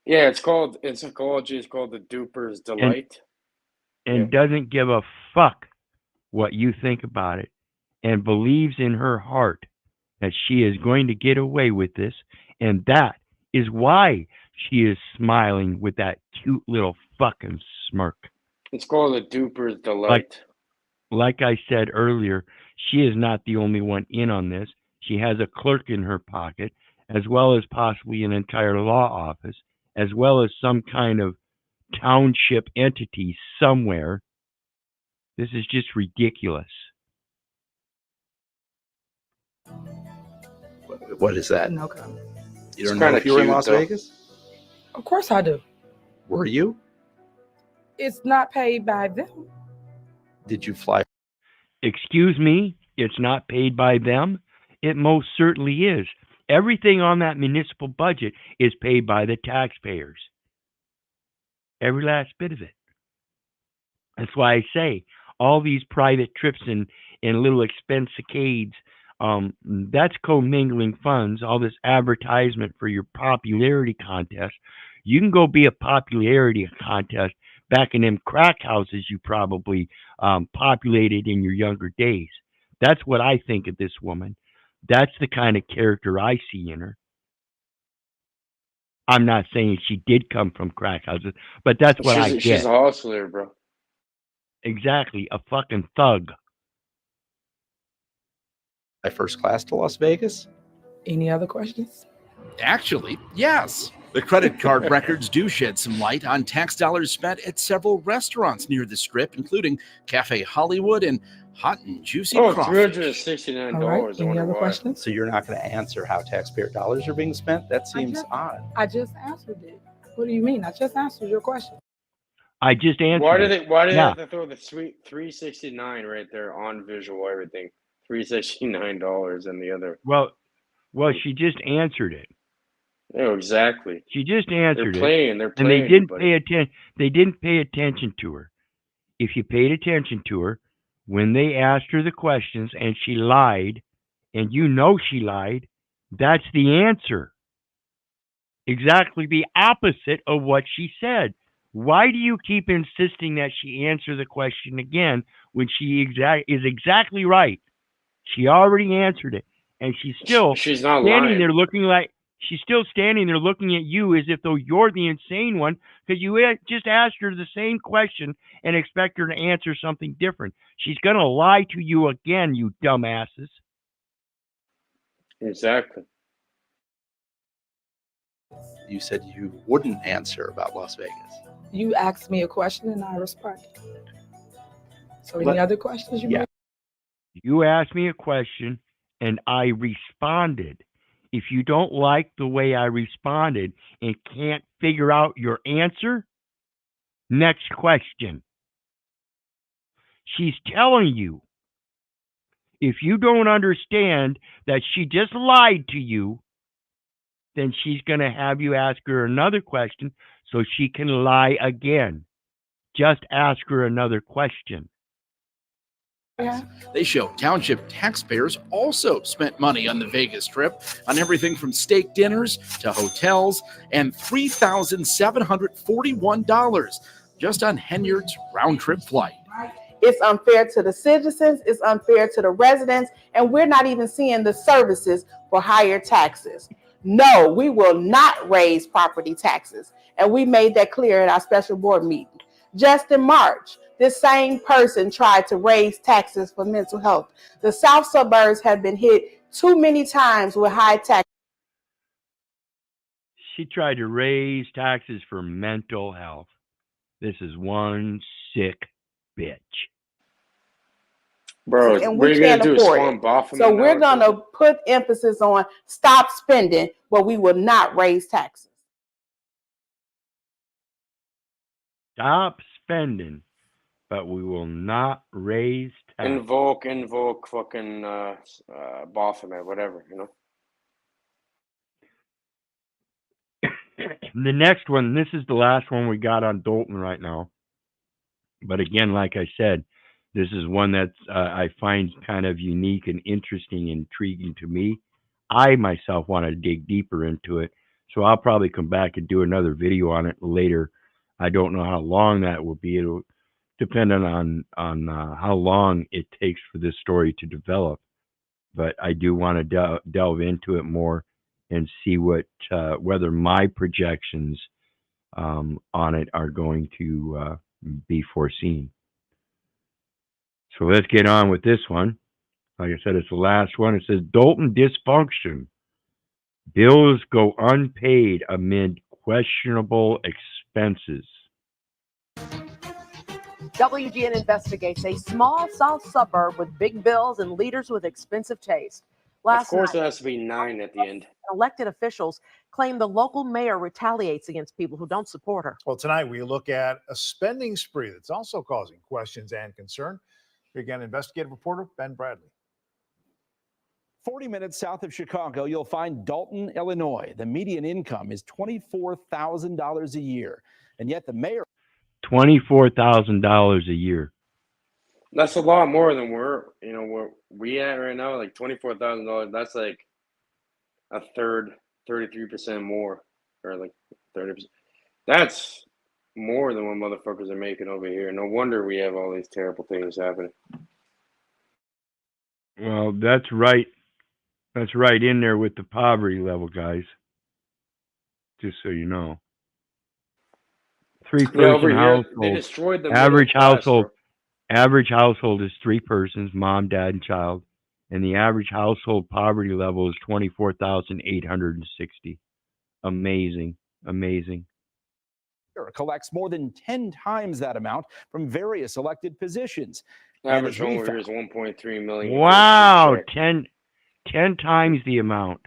Yeah, it's called in psychology. It's called the duper's delight. And doesn't give a fuck what you think about it, and believes in her heart that she is going to get away with this, and that is why she is smiling with that cute little fucking smirk. It's called the duper's delight. Like I said earlier, she is not the only one in on this. She has a clerk in her pocket, as well as possibly an entire law office, as well as some kind of township entity somewhere. This is just ridiculous. What is that? No comment. You don't know if you were in Las Vegas? Of course I do. Were you? It's not paid by them. Did you fly? Excuse me, it's not paid by them? It most certainly is. Everything on that municipal budget is paid by the taxpayers. Every last bit of it. That's why I say all these private trips and little expense-acades, that's commingling funds, all this advertisement for your popularity contest. You can go be a popularity contest back in them crack houses you probably populated in your younger days. That's what I think of this woman. That's the kind of character I see in her. I'm not saying she did come from crack houses, but that's what I get. She's a hustler, bro. Exactly, a fucking thug. By first class to Las Vegas? Any other questions? Actually, yes. The credit card records do shed some light on tax dollars spent at several restaurants near the Strip, including Cafe Hollywood and Hot and Juicy Crawfish. $369. All right. Any other questions? So you're not going to answer how taxpayer dollars are being spent? That seems odd. I just answered it. What do you mean? I just answered your question. I just answered. Why do they Yeah. have to throw the sweet $369 right there on visual everything? $369 and the other. Well, she just answered it. Oh, exactly. She just answered They're it. playing, And they didn't buddy. pay attention. They didn't pay attention to her. If you paid attention to her, when they asked her the questions and she lied, and you know she lied, that's the answer. Exactly the opposite of what she said. Why do you keep insisting that she answer the question again when she is exactly right? She already answered it, and she's still She's not standing lying. there looking like she's still standing there looking at you as if though you're the insane one because you just asked her the same question and expect her to answer something different. She's gonna lie to you again, you dumbasses. Exactly. You said you wouldn't answer about Las Vegas. You asked me a question and I responded. So any other questions you might? You asked me a question and I responded. If you don't like the way I responded and can't figure out your answer, next question. She's telling you. If you don't understand that she just lied to you, then she's going to have you ask her another question so she can lie again. Just ask her another question. They show township taxpayers also spent money on the Vegas trip on everything from steak dinners to hotels and $3,741 just on Henyard's round-trip flight. It's unfair to the citizens, it's unfair to the residents, and we're not even seeing the services for higher taxes. No, we will not raise property taxes. And we made that clear at our special board meeting. Just in March, this same person tried to raise taxes for mental health. The South suburbs have been hit too many times with high taxes. She tried to raise taxes for mental health. This is one sick bitch. Bro, And what are we you going can't to do? afford Swan it. Bafferman So now we're or going something? to put emphasis on stop spending, but we will not raise taxes. Stop spending, but we will not raise taxes. Invoke fucking Bafferman, whatever, you know? The next one, this is the last one we got on Dalton right now. But again, like I said, this is one that I find kind of unique and interesting and intriguing to me. I myself want to dig deeper into it, so I'll probably come back and do another video on it later. I don't know how long that will be. It'll depend on how long it takes for this story to develop. But I do want to delve into it more and see what whether my projections on it are going to be foreseen. So let's get on with this one. Like I said, it's the last one. It says Dalton dysfunction. Bills go unpaid amid questionable expenses. WGN investigates a small south suburb with big bills and leaders with expensive taste. Of Last course, night, it has to be 9 at the end. elected officials claim the local mayor retaliates against people who don't support her. Well, tonight we look at a spending spree that's also causing questions and concern. Again, investigative reporter Ben Bradley. 40 minutes south of Chicago, you'll find Dalton, Illinois. The median income is $24,000 a year, and yet the mayor $24,000 a year. That's a lot more than where we at right now. Like $24,000. That's like a third, 33% more, or like 30%. That's more than what motherfuckers are making over here. No wonder we have all these terrible things happening. Well, that's right. That's right in there with the poverty level, guys. Just so you know. Three-person household. They destroyed the average middle class. household. Average household is 3 persons: mom, dad, and child. And the average household poverty level is 24,860. Amazing, amazing. collects more than 10 times that amount from various elected positions. Average home over here is 1.3 million. Wow, 10 times the amount.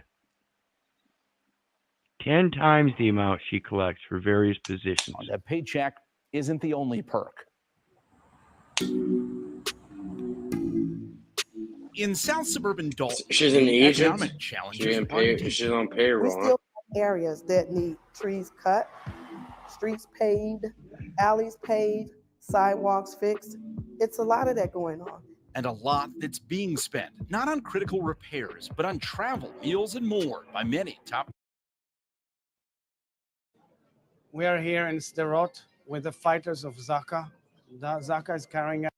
10 times the amount she collects for various positions. The paycheck isn't the only perk. In South Suburban Dalton, she's an agent. Economic challenges. She's on payroll. We still have areas that need trees cut, streets paved, alleys paved, sidewalks fixed. It's a lot of that going on. And a lot that's being spent, not on critical repairs, but on travel, meals, and more by many top. We are here in Sderot with the fighters of Zaka. Zaka is carrying out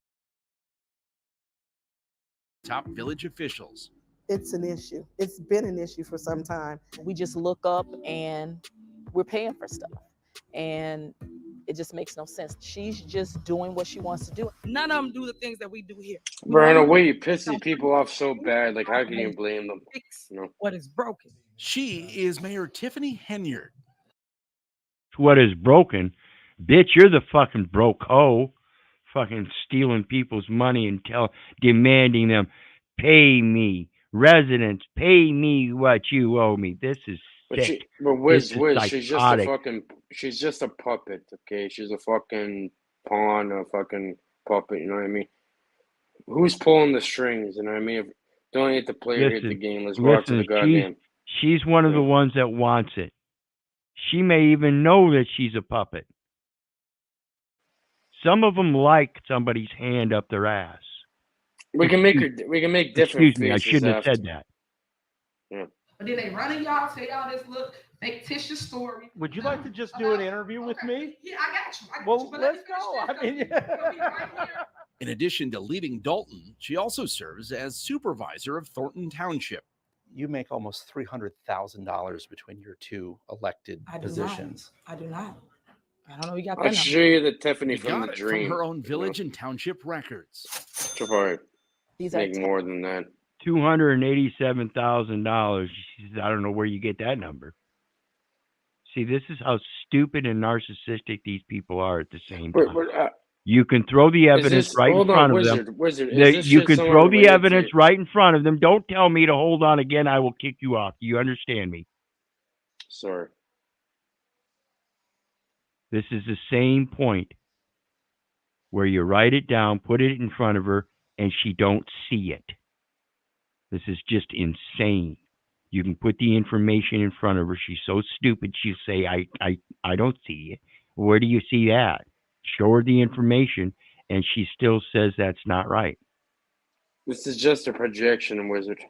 top village officials. It's an issue. It's been an issue for some time. We just look up and we're paying for stuff. And it just makes no sense. She's just doing what she wants to do. None of them do the things that we do here. Bro, in a way, you piss these people off so bad. Like, how can you blame them? What is broken? She is Mayor Tiffany Henyard. What is broken? Bitch, you're the fucking broke hoe. Fucking stealing people's money and demanding them, pay me. Residents, pay me what you owe me. This is sick. But Wiz, she's just a puppet, okay? She's a fucking pawn, a fucking puppet, you know what I mean? Who's pulling the strings, you know what I mean? If don't hit the player, hit the game. Let's walk to the goddamn. She's one of the ones that wants it. She may even know that she's a puppet. Some of them like somebody's hand up their ass. We can make different. Excuse me, I shouldn't have said that. Yeah. But then they running y'all, say y'all this look fictitious story. Would you like to just do an interview with me? Yeah, I got you. Well, let's go. I mean, In addition to leading Dalton, she also serves as supervisor of Thornton Township. You make almost $300,000 between your two elected positions. I do not. I don't know. You got that. I'll show you the Tiffany from the From dream. her own village and township records. These make more than that. $287,000. She says, I don't know where you get that number. See, this is how stupid and narcissistic these people are at the same time. You can throw the evidence right in front of them. You can throw the evidence right in front of them. Don't tell me to hold on again. I will kick you off. You understand me? Sorry. This is the same point where you write it down, put it in front of her, and she don't see it. This is just insane. You can put the information in front of her. She's so stupid. She'll say, I don't see it. Where do you see that? Show her the information, and she still says that's not right. This is just a projection, Wizard.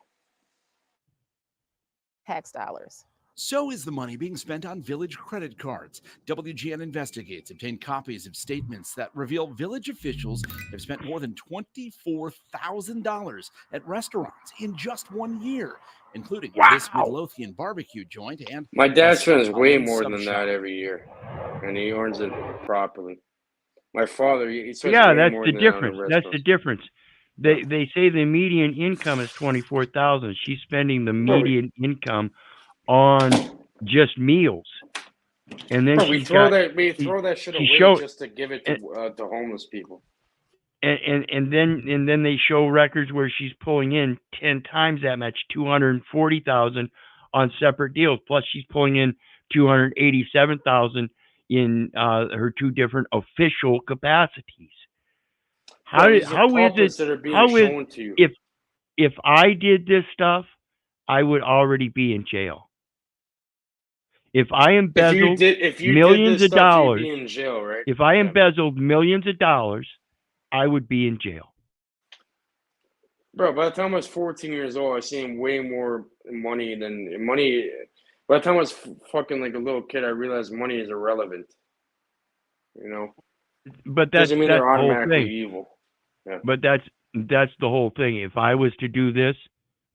Tax dollars. So is the money being spent on village credit cards. WGN Investigates obtained copies of statements that reveal village officials have spent more than $24,000 at restaurants in just 1 year, including this Midlothian barbecue joint and my dad spends way more than that every year, and he earns it properly. My father, he spends way more than that on the That's the difference. They say the median income is $24,000. She's spending the median income on just meals. And then Bro, we she's throw got that we she, throw that shit she away showed just to give it and, to homeless people. and then they show records where she's pulling in 10 times that much, 240,000 on separate deals. Plus she's pulling in 287,000 in her two different official capacities. Bro, these are How is it culprits that are being how is shown to you. if I did this stuff, I would already be in jail. If I embezzled If you did millions this of stuff, you'd dollars, be in jail, right? if I embezzled millions of dollars, I would be in jail. Bro, by the time I was 14 years old, I was seeing way more money than money. By the time I was fucking like a little kid, I realized money is irrelevant. You know, But doesn't mean that's they're the whole automatically thing. evil. Yeah. But that's the whole thing. If I was to do this,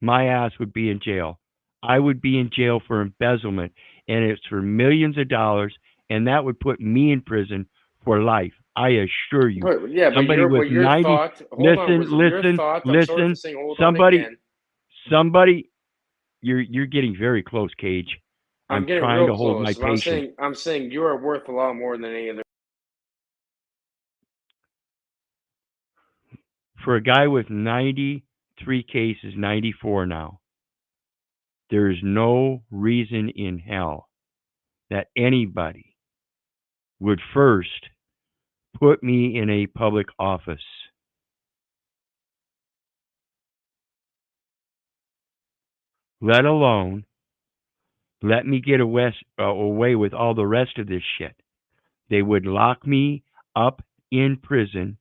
my ass would be in jail. I would be in jail for embezzlement, and it's for millions of dollars, and that would put me in prison for life. I assure you. But yeah, Somebody with your 90. thought. Hold on, Wizard. Your thought. I'm sorry for saying hold on again. Somebody. You're getting very close, Cage. I'm getting trying real to hold my close. But patience. I'm saying you are worth a lot more than any of the. For a guy with 93 cases, 94 now, there is no reason in hell that anybody would first put me in a public office, let alone let me get away with all the rest of this shit. They would lock me up in prison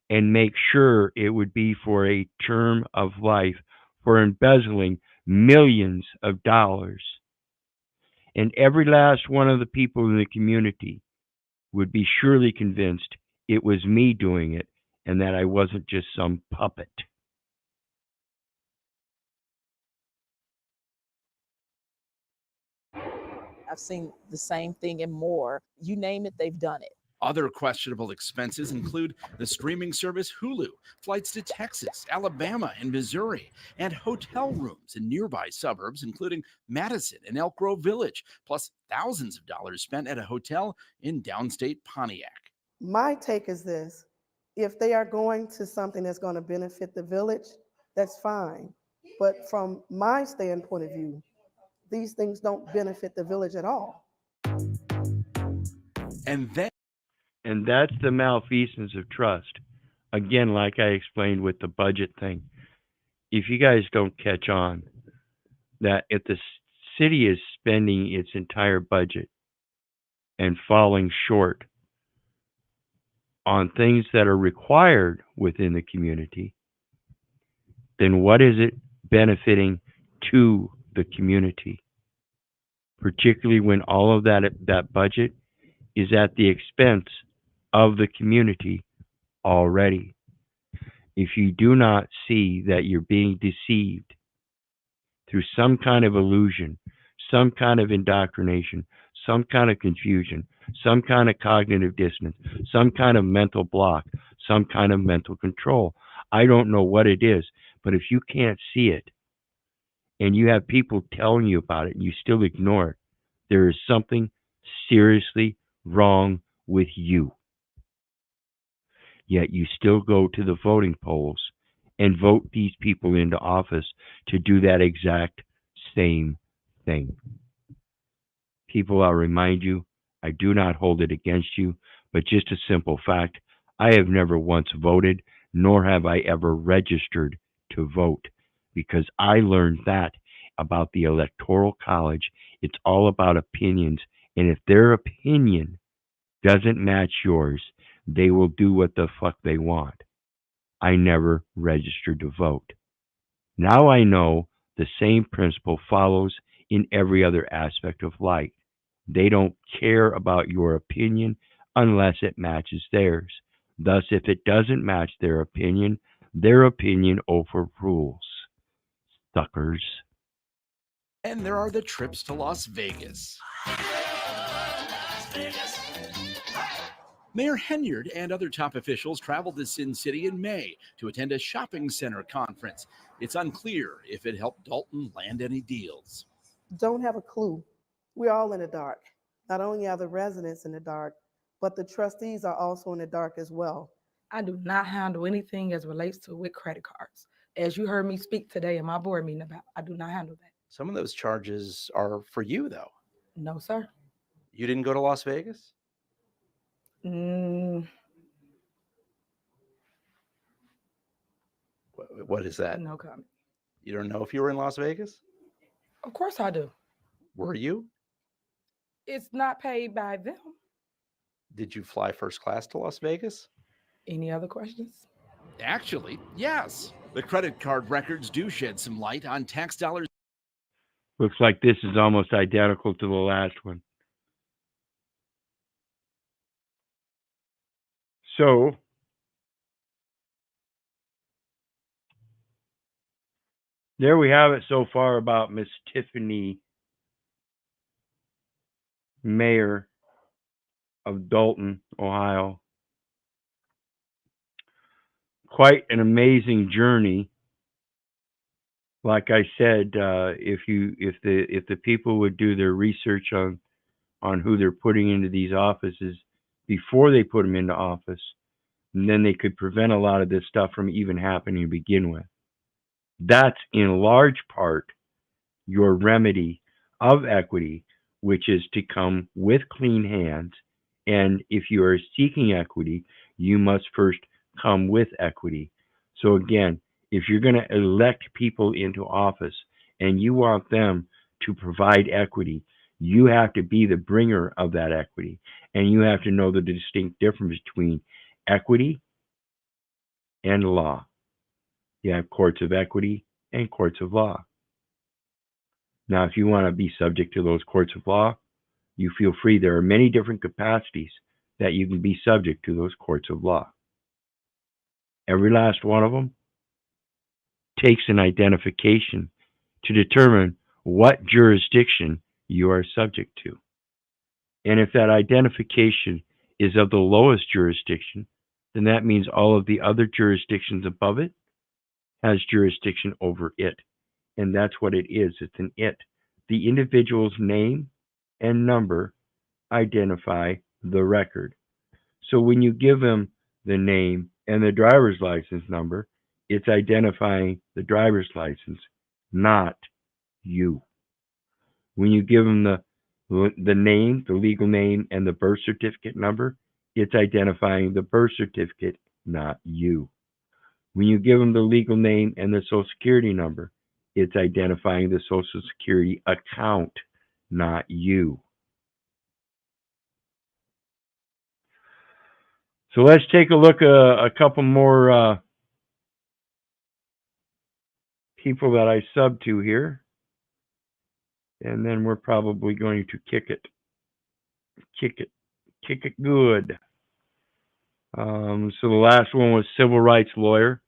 and make sure it would be for a term of life for embezzling millions of dollars. And every last one of the people in the community would be surely convinced it was me doing it and that I wasn't just some puppet. I've seen the same thing and more. You name it, they've done it. Other questionable expenses include the streaming service Hulu, flights to Texas, Alabama, and Missouri, and hotel rooms in nearby suburbs, including Madison and Elk Grove Village, plus thousands of dollars spent at a hotel in downstate Pontiac. My take is this: if they are going to something that's going to benefit the village, that's fine. But from my standpoint of view, these things don't benefit the village at all. And that's the malfeasance of trust. Again, like I explained with the budget thing, if you guys don't catch on that if the city is spending its entire budget and falling short on things that are required within the community, then what is it benefiting to the community? Particularly when all of that budget is at the expense of the community already. If you do not see that you're being deceived through some kind of illusion, some kind of indoctrination, some kind of confusion, some kind of cognitive dissonance, some kind of mental block, some kind of mental control. I don't know what it is, but if you can't see it and you have people telling you about it and you still ignore it, there is something seriously wrong with you. Yet you still go to the voting polls and vote these people into office to do that exact same thing. People, I'll remind you, I do not hold it against you, but just a simple fact, I have never once voted, nor have I ever registered to vote, because I learned that about the Electoral College. It's all about opinions, and if their opinion doesn't match yours, they will do what the fuck they want. I never registered to vote. Now I know the same principle follows in every other aspect of life. They don't care about your opinion unless it matches theirs. Thus, if it doesn't match their opinion overrules. Suckers. And there are the trips to Las Vegas. Mayor Henyard and other top officials traveled to Sin City in May to attend a shopping center conference. It's unclear if it helped Dalton land any deals. Don't have a clue. We're all in the dark. Not only are the residents in the dark, but the trustees are also in the dark as well. I do not handle anything as relates to with credit cards. As you heard me speak today in my board meeting about, I do not handle that. Some of those charges are for you, though. No, sir. You didn't go to Las Vegas? What is that? No comment. You don't know if you were in Las Vegas? Of course I do. Were you? It's not paid by them. Did you fly first class to Las Vegas? Any other questions? Actually, yes. The credit card records do shed some light on tax dollars. Looks like this is almost identical to the last one. So, there we have it so far about Miss Tiffany, mayor of Dalton, Ohio. Quite an amazing journey. Like I said, if the people would do their research on who they're putting into these offices before they put them into office, and then they could prevent a lot of this stuff from even happening to begin with. That's in large part your remedy of equity, which is to come with clean hands. And if you are seeking equity, you must first come with equity. So again, if you're going to elect people into office and you want them to provide equity, you have to be the bringer of that equity. And you have to know the distinct difference between equity and law. You have courts of equity and courts of law. Now, if you want to be subject to those courts of law, you feel free. There are many different capacities that you can be subject to those courts of law. Every last one of them takes an identification to determine what jurisdiction you are subject to. And if that identification is of the lowest jurisdiction, then that means all of the other jurisdictions above it has jurisdiction over it. And that's what it is. It's an it. The individual's name and number identify the record. So when you give them the name and the driver's license number, it's identifying the driver's license, not you. When you give them the name, the legal name, and the birth certificate number, it's identifying the birth certificate, not you. When you give them the legal name and the social security number, it's identifying the social security account, not you. So let's take a look at a couple more people that I sub to here. And then we're probably going to kick it good. So the last one was civil rights lawyer.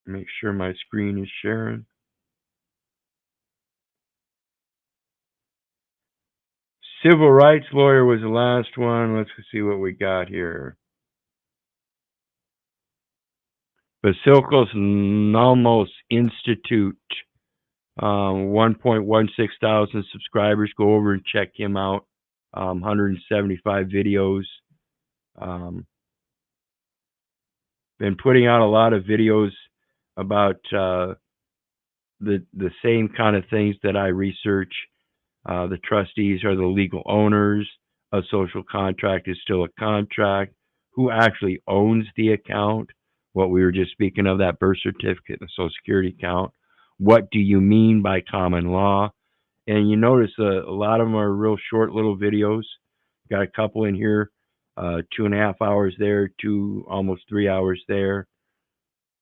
Make sure my screen is sharing. Civil rights lawyer was the last one. Let's see what we got here. Basilikos Nalmos Institute. 1.16 thousand subscribers. Go over and check him out. 175 videos. Been putting out a lot of videos about the same kind of things that I research. The trustees are the legal owners. A social contract is still a contract. Who actually owns the account? What we were just speaking of, that birth certificate and the social security account. What do you mean by common law? And you notice a lot of them are real short little videos. Got a couple in here, 2.5 hours there, almost 3 hours there.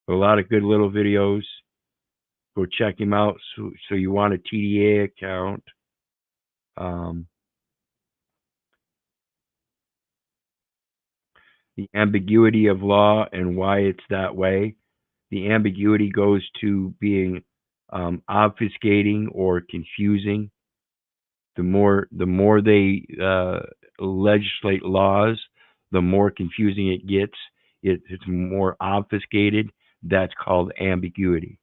A lot of good little videos. Go check him out. So you want a TDA account. The ambiguity of law and why it's that way. The ambiguity goes to being obfuscating or confusing. The more they legislate laws, the more confusing it gets. It's more obfuscated. That's called ambiguity.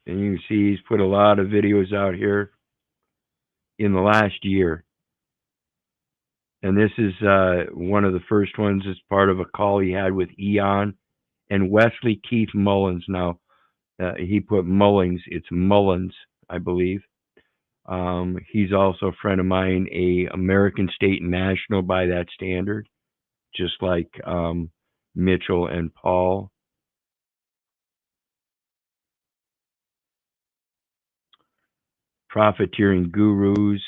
And you can see he's put a lot of videos out here in the last year. And this is one of the first ones as part of a call he had with Eon and Wesley Keith Mullins. Now, he put Mullins. It's Mullins, I believe. He's also a friend of mine, a American State National by that standard, just like Mitchell and Paul. Profiteering Gurus.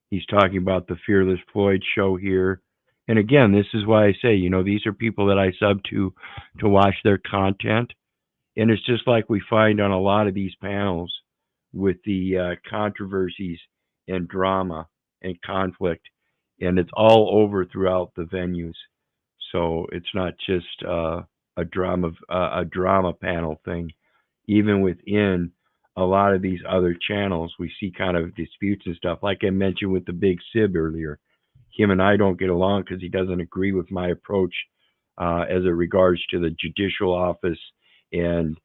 He's talking about the Fearless Floyd show here. And again, this is why I say, you know, these are people that I sub to watch their content. And it's just like we find on a lot of these panels with the controversies and drama and conflict. And it's all over throughout the venues. So it's not just a drama panel thing. Even within a lot of these other channels, we see kind of disputes and stuff. Like I mentioned with the Big Sib earlier, him and I don't get along because he doesn't agree with my approach as it regards to the judicial office, and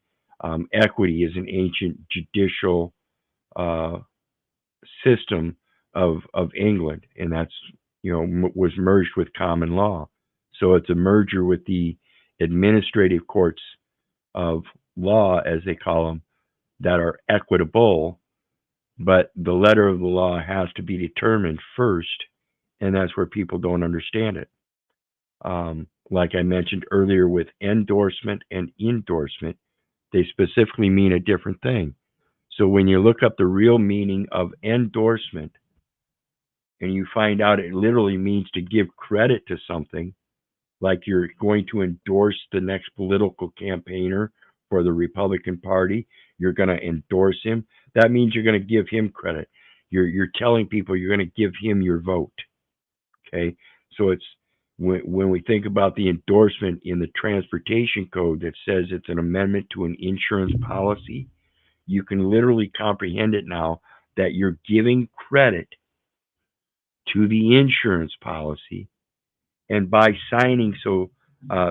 equity is an ancient judicial system of England, and that's, you know, was merged with common law. So it's a merger with the administrative courts of law, as they call them, that are equitable, but the letter of the law has to be determined first, and that's where people don't understand it. Like I mentioned earlier with endorsement and endorsement, they specifically mean a different thing. So when you look up the real meaning of endorsement, and you find out it literally means to give credit to something, like you're going to endorse the next political campaigner for the Republican Party, you're going to endorse him. That means you're going to give him credit. You're telling people you're going to give him your vote. Okay, so it's when we think about the endorsement in the transportation code that says it's an amendment to an insurance policy, you can literally comprehend it now that you're giving credit to the insurance policy, and by signing, so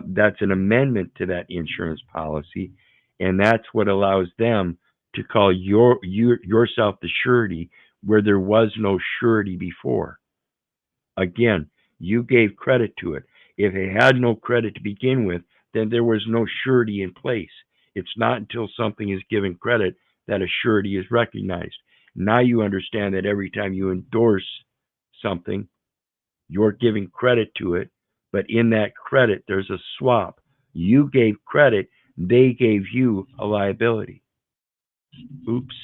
that's an amendment to that insurance policy, and that's what allows them to call yourself the surety where there was no surety before. Again, you gave credit to it. If it had no credit to begin with, then there was no surety in place. It's not until something is given credit that a surety is recognized. Now you understand that every time you endorse something, you're giving credit to it, but in that credit, there's a swap. You gave credit, they gave you a liability. Oops.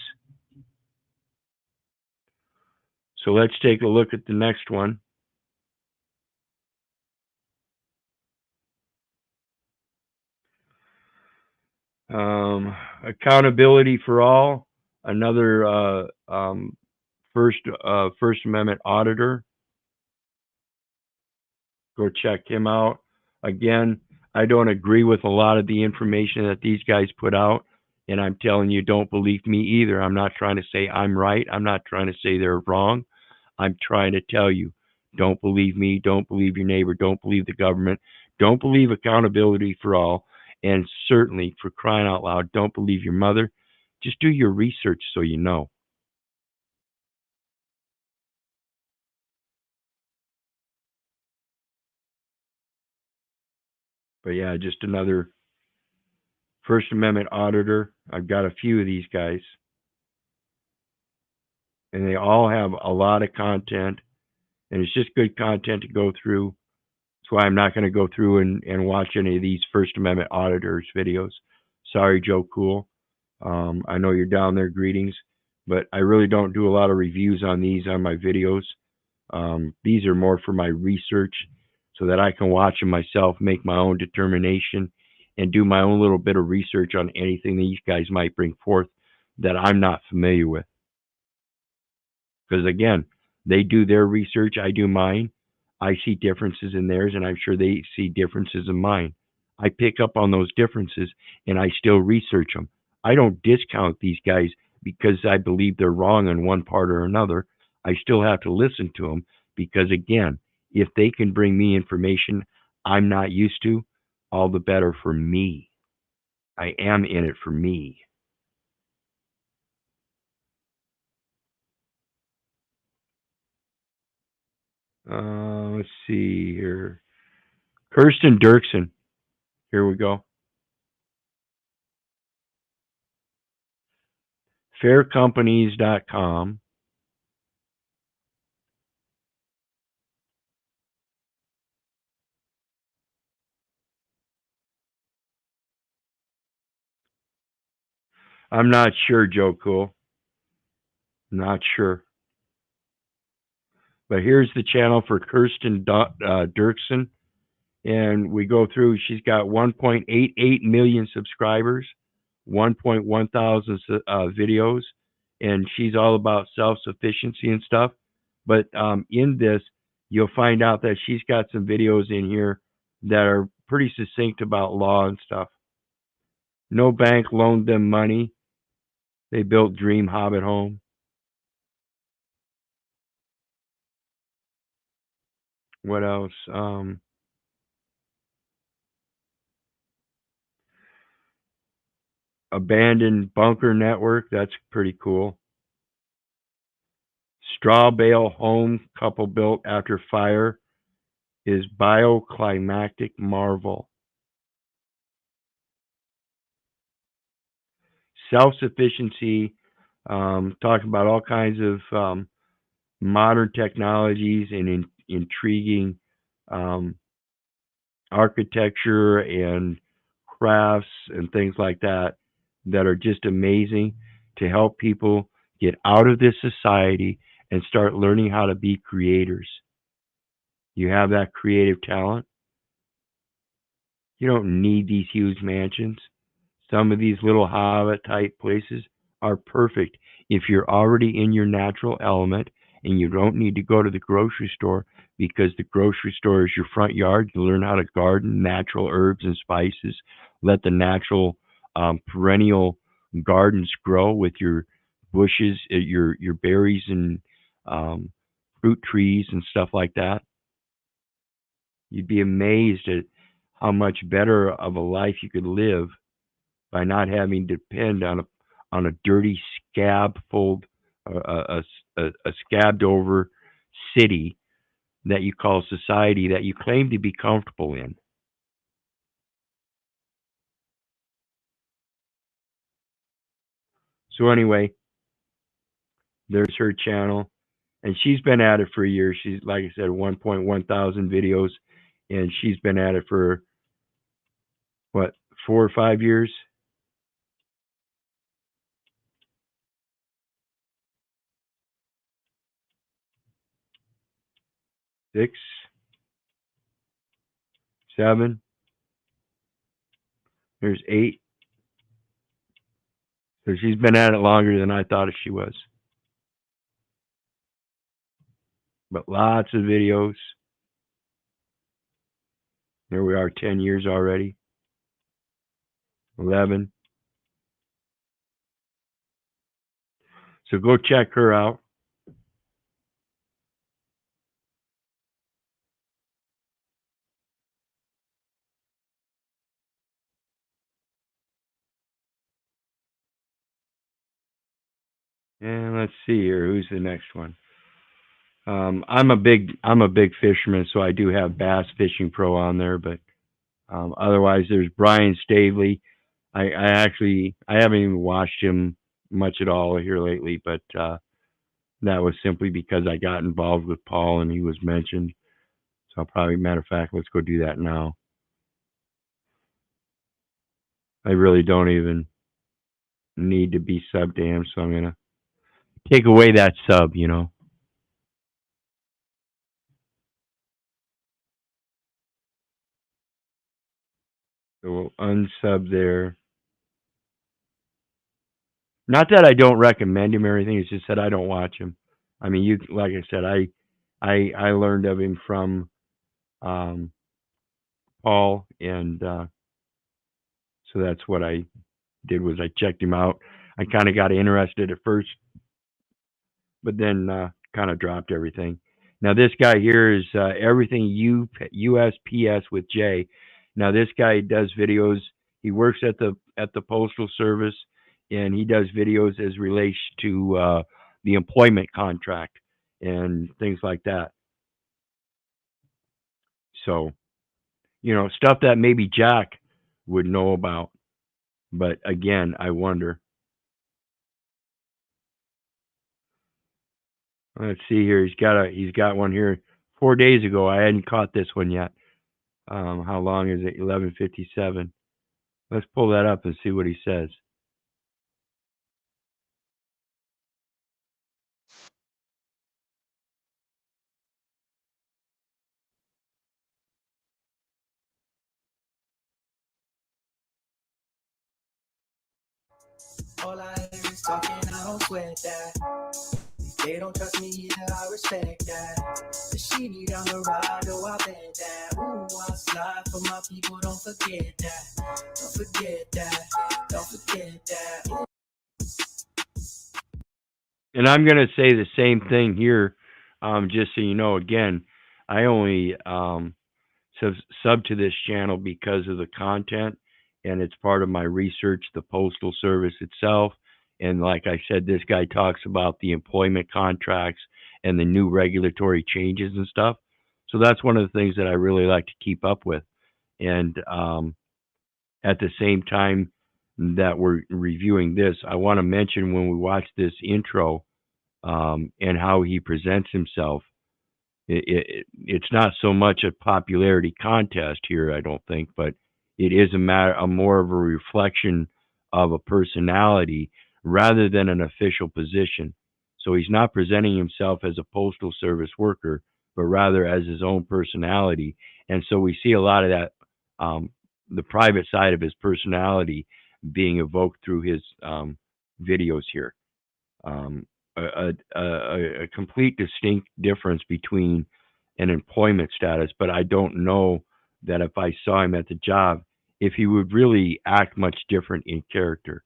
So let's take a look at the next one. Accountability for all, another First Amendment auditor. Go check him out. Again, I don't agree with a lot of the information that these guys put out, and I'm telling you, don't believe me either. I'm not trying to say I'm right. I'm not trying to say they're wrong. I'm trying to tell you, don't believe me. Don't believe your neighbor. Don't believe the government. Don't believe accountability for all. And certainly, for crying out loud, don't believe your mother. Just do your research so you know. But yeah, just another First Amendment auditor. I've got a few of these guys, and they all have a lot of content, and it's just good content to go through. That's why I'm not going to go through and watch any of these First Amendment auditors videos. Sorry, Joe Cool. I know you're down there. Greetings, but I really don't do a lot of reviews on these on my videos. These are more for my research so that I can watch them myself, make my own determination, and do my own little bit of research on anything these guys might bring forth that I'm not familiar with. Because again, they do their research, I do mine. I see differences in theirs, and I'm sure they see differences in mine. I pick up on those differences, and I still research them. I don't discount these guys because I believe they're wrong on one part or another. I still have to listen to them because, again, if they can bring me information I'm not used to, all the better for me. I am in it for me. Let's see here. Kirsten Dirksen. Here we go. Faircompanies.com. I'm not sure, Joe Cool. Not sure. But here's the channel for Kirsten Dirksen. And we go through, she's got 1.88 million subscribers, 1.1 thousand videos, and she's all about self-sufficiency and stuff. But in this, you'll find out that she's got some videos in here that are pretty succinct about law and stuff. No bank loaned them money. They built Dream Hobbit home. What else? Abandoned bunker network. That's pretty cool. Straw bale home couple built after fire is bioclimatic marvel. Self-sufficiency, talking about all kinds of modern technologies and intriguing architecture and crafts and things like that that are just amazing to help people get out of this society and start learning how to be creators. You have that creative talent. You don't need these huge mansions. Some of these little hobbit type places are perfect if you're already in your natural element and you don't need to go to the grocery store, because the grocery store is your front yard. You learn how to garden natural herbs and spices. Let the natural perennial gardens grow with your bushes, your berries and fruit trees and stuff like that. You'd be amazed at how much better of a life you could live by not having to depend on a dirty scab fold, a scabbed over city that you call society that you claim to be comfortable in. So anyway, there's her channel, and she's been at it for a year. She's, like I said, 1.1 thousand videos, and she's been at it for what, 4 or 5 years? 6, 7. There's 8. So she's been at it longer than I thought she was. But lots of videos. There we are, 10 years already. 11. So go check her out. And let's see here, who's the next one? I'm a big fisherman, so I do have Bass Fishing Pro on there, but otherwise there's Brian Stavely. I haven't even watched him much at all here lately, but that was simply because I got involved with Paul and he was mentioned. So I'll probably, matter of fact, let's go do that now. I really don't even need to be subbed to him, so I'm gonna take away that sub, you know. So we'll unsub there. Not that I don't recommend him or anything, it's just that I don't watch him. I mean, you, like I said, I learned of him from Paul, and so that's what I did, was I checked him out. I kind of got interested at first, but then kind of dropped everything. Now this guy here is everything USPS with J. Now this guy does videos. He works at the Postal Service, and he does videos as relates to the employment contract and things like that. So, stuff that maybe Jack would know about. But again, I wonder. Let's see here. He's got one here 4 days ago. I hadn't caught this one yet. How long is it? 11:57. Let's pull that up and see what he says. All I hear is talking, I don't sweat that. They don't trust me either, I respect that. The shitty down the ride, oh, I bet that. Ooh, I slide for my people, don't forget that. Don't forget that. Don't forget that. And I'm going to say the same thing here, just so you know. Again, I only sub to this channel because of the content, and it's part of my research, the Postal Service itself. And like I said, this guy talks about the employment contracts and the new regulatory changes and stuff. So that's one of the things that I really like to keep up with. And at the same time that we're reviewing this, I want to mention when we watch this intro and how he presents himself, it's not so much a popularity contest here, I don't think, but it is a more of a reflection of a personality rather than an official position. So he's not presenting himself as a Postal Service worker, but rather as his own personality. And so we see a lot of that, the private side of his personality being evoked through his videos here. A complete distinct difference between an employment status, but I don't know that if I saw him at the job, if he would really act much different in character.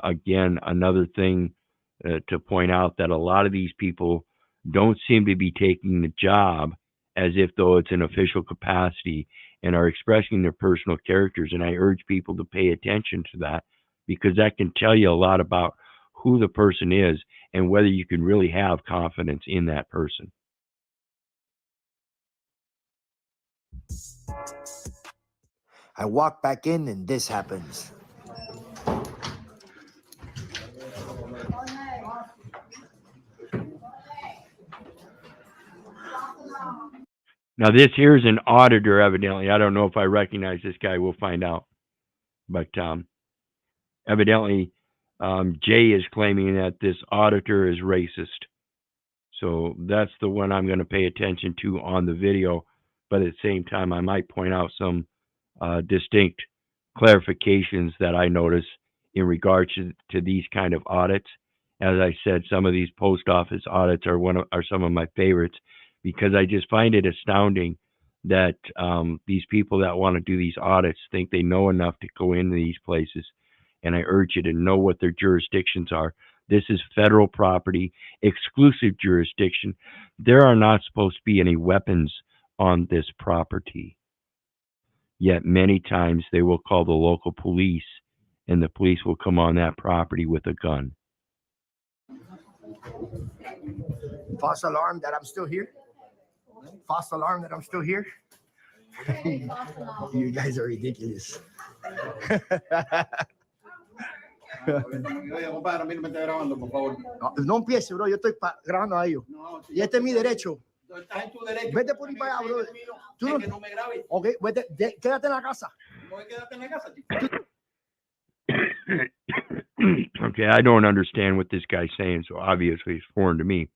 Again, another thing to point out that a lot of these people don't seem to be taking the job as if though it's an official capacity and are expressing their personal characters. And I urge people to pay attention to that, because that can tell you a lot about who the person is and whether you can really have confidence in that person. I walk back in and this happens. Now this here is an auditor, evidently. I don't know if I recognize this guy. We'll find out. But evidently, Jay is claiming that this auditor is racist. So that's the one I'm going to pay attention to on the video. But at the same time, I might point out some distinct clarifications that I notice in regards to these kind of audits. As I said, some of these post office audits are some of my favorites, because I just find it astounding that these people that want to do these audits think they know enough to go into these places. And I urge you to know what their jurisdictions are. This is federal property, exclusive jurisdiction. There are not supposed to be any weapons on this property. Yet many times they will call the local police, and the police will come on that property with a gun. False alarm that I'm still here. False alarm that I'm still here. You guys are ridiculous. No empiece, bro. Yo estoy grabando a ellos. Y este es mi derecho. Vete por ahí para allá, bro. Tú no me grabes. Ok, vete, quédate en la casa. Okay, I don't understand what this guy's saying, so obviously it's foreign to me.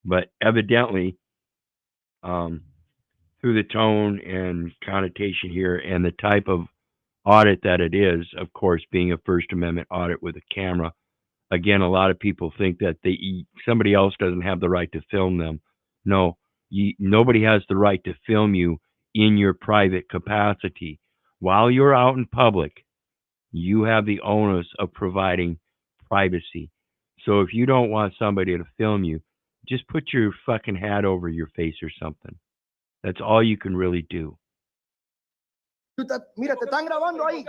But evidently, through the tone and connotation here and the type of audit that it is, of course, being a First Amendment audit with a camera, again, a lot of people think that somebody else doesn't have the right to film them. No, nobody has the right to film you in your private capacity. While you're out in public, you have the onus of providing privacy. So if you don't want somebody to film you, just put your fucking hat over your face or something. That's all you can really do. Mira, te están grabando ahí.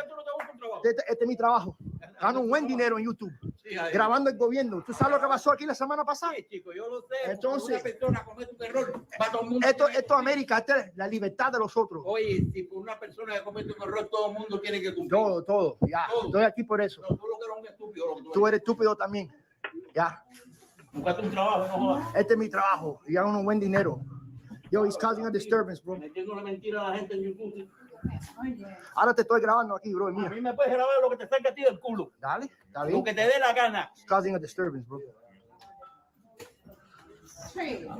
Este es mi trabajo. Gano un buen dinero en YouTube. grabando el gobierno. ¿Tú sabes lo que pasó aquí la semana pasada? Sí, chico, yo lo sé. Entonces, una persona comete un error, va todo el mundo. Esto es América, esta es la libertad de los otros. Oye, si por una persona que comete un error, todo el mundo tiene que cumplir. Todo. Ya, estoy aquí por eso. No, tú lo que eres un estúpido. Tú eres estúpido también. Ya. Buscate un trabajo, no jodas. Este es mi trabajo y hago un buen dinero. Yo, he's causing a disturbance, bro. Metiendo una mentira a la gente en YouTube. Ahora te estoy grabando aquí, bro. A mí me puedes grabar lo que te salga a ti del culo. Dale, está bien. Lo que te dé la gana. It's causing a disturbance, bro.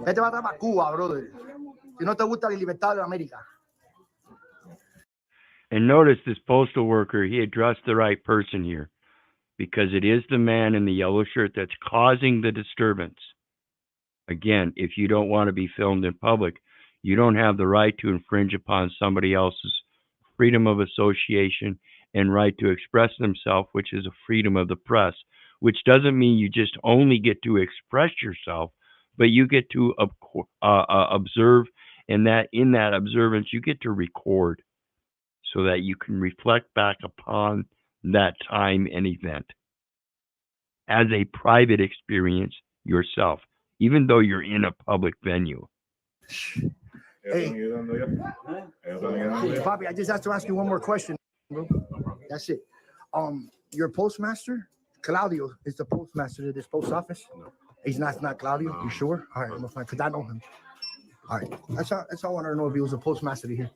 Este va a estar para Cuba, brother. Si no te gusta la libertad de América. And notice this postal worker, he addressed the right person here, because it is the man in the yellow shirt that's causing the disturbance. Again, if you don't want to be filmed in public, you don't have the right to infringe upon somebody else's freedom of association and right to express themselves, which is a freedom of the press, which doesn't mean you just only get to express yourself, but you get to observe, and that in that observance, you get to record so that you can reflect back upon that time and event as a private experience yourself, even though you're in a public venue. Hey, Bobby, I just have to ask you one more question, bro. That's it. Your postmaster, Claudio, is the postmaster of this post office? No. He's not Claudio? No. You sure? All right, I'm gonna find, because I know him. All right, that's all I wanted to know, if he was a postmaster here.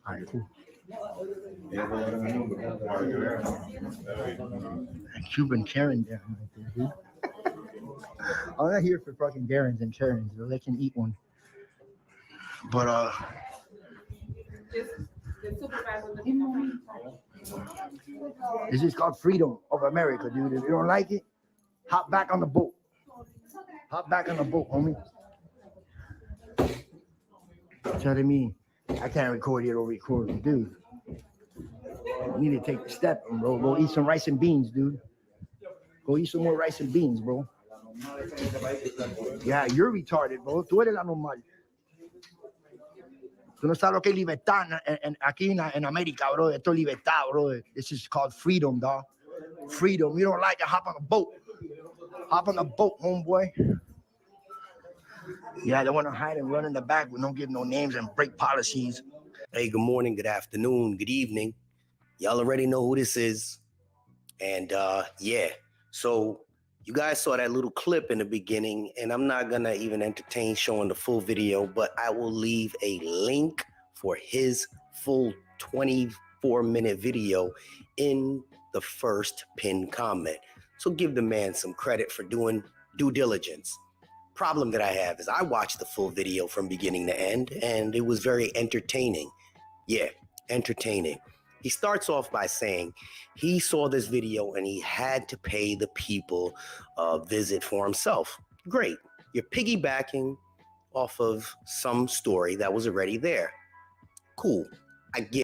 All right, cool. Cuban Karen down right there, dude. I'm not here for fucking Darrens and Karens, so they can eat one. But this is called freedom of America, dude. If you don't like it, hop back on the boat. Hop back on the boat, homie. Telling me I can't record it or record, dude. You need to take the step, bro. Go eat some rice and beans, dude. Go eat some more rice and beans, bro. Yeah, you're retarded, bro. Tú eres la normal. Tú no sabes lo que es libertad aquí en América, bro. Esto es libertad, bro. This is called freedom, dog. Freedom. You don't like it, hop on a boat. Hop on a boat, homeboy. Yeah, they want to hide and run in the back. We don't give no names and break policies. Hey, good morning, good afternoon, good evening. Y'all already know who this is. And yeah, so you guys saw that little clip in the beginning, and I'm not gonna even entertain showing the full video, but I will leave a link for his full 24-minute video in the first pinned comment. So give the man some credit for doing due diligence. Problem that I have is I watched the full video from beginning to end, and it was very entertaining. Yeah, entertaining. He starts off by saying he saw this video and he had to pay the people a visit for himself. Great. You're piggybacking off of some story that was already there. Cool. I get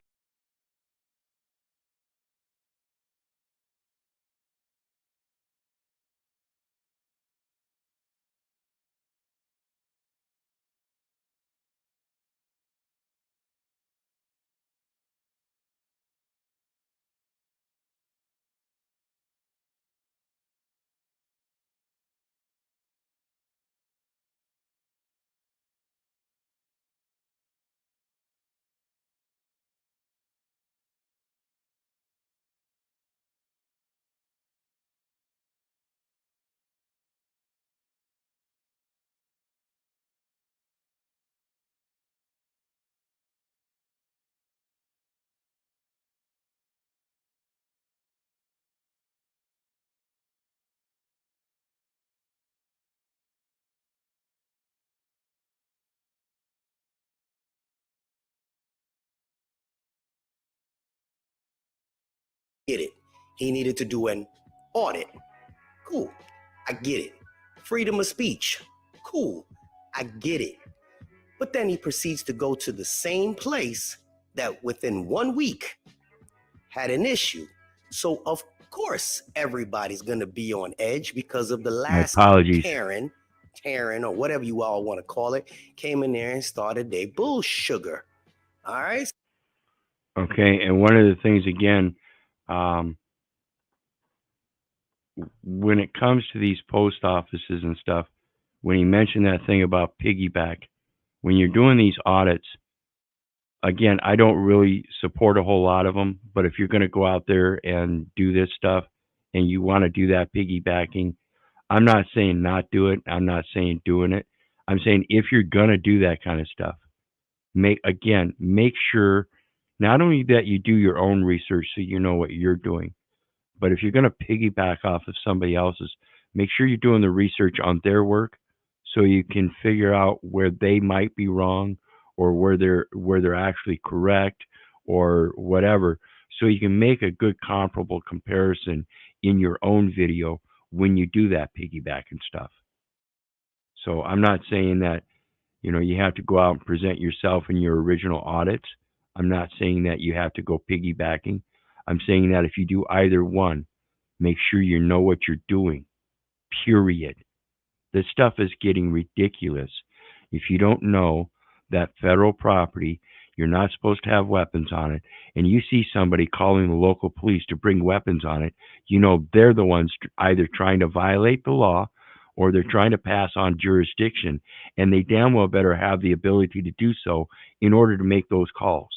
it. He needed to do an audit. Cool. I get it. Freedom of speech. Cool. I get it. But then he proceeds to go to the same place that within 1 week had an issue. So of course everybody's going to be on edge because of the last Karen, or whatever you all want to call it, came in there and started their bull sugar. All right. Okay, and one of the things again, when it comes to these post offices and stuff, when he mentioned that thing about piggyback, when you're doing these audits, again, I don't really support a whole lot of them, but if you're going to go out there and do this stuff and you want to do that piggybacking, I'm not saying not do it. I'm not saying doing it. I'm saying if you're going to do that kind of stuff, make sure not only that you do your own research so you know what you're doing, but if you're going to piggyback off of somebody else's, make sure you're doing the research on their work so you can figure out where they might be wrong or where they're actually correct or whatever, so you can make a good comparable comparison in your own video when you do that piggybacking stuff. So I'm not saying that you have to go out and present yourself in your original audits. I'm not saying that you have to go piggybacking. I'm saying that if you do either one, make sure you know what you're doing, period. This stuff is getting ridiculous. If you don't know that federal property, you're not supposed to have weapons on it, and you see somebody calling the local police to bring weapons on it, they're the ones either trying to violate the law or they're trying to pass on jurisdiction, and they damn well better have the ability to do so in order to make those calls.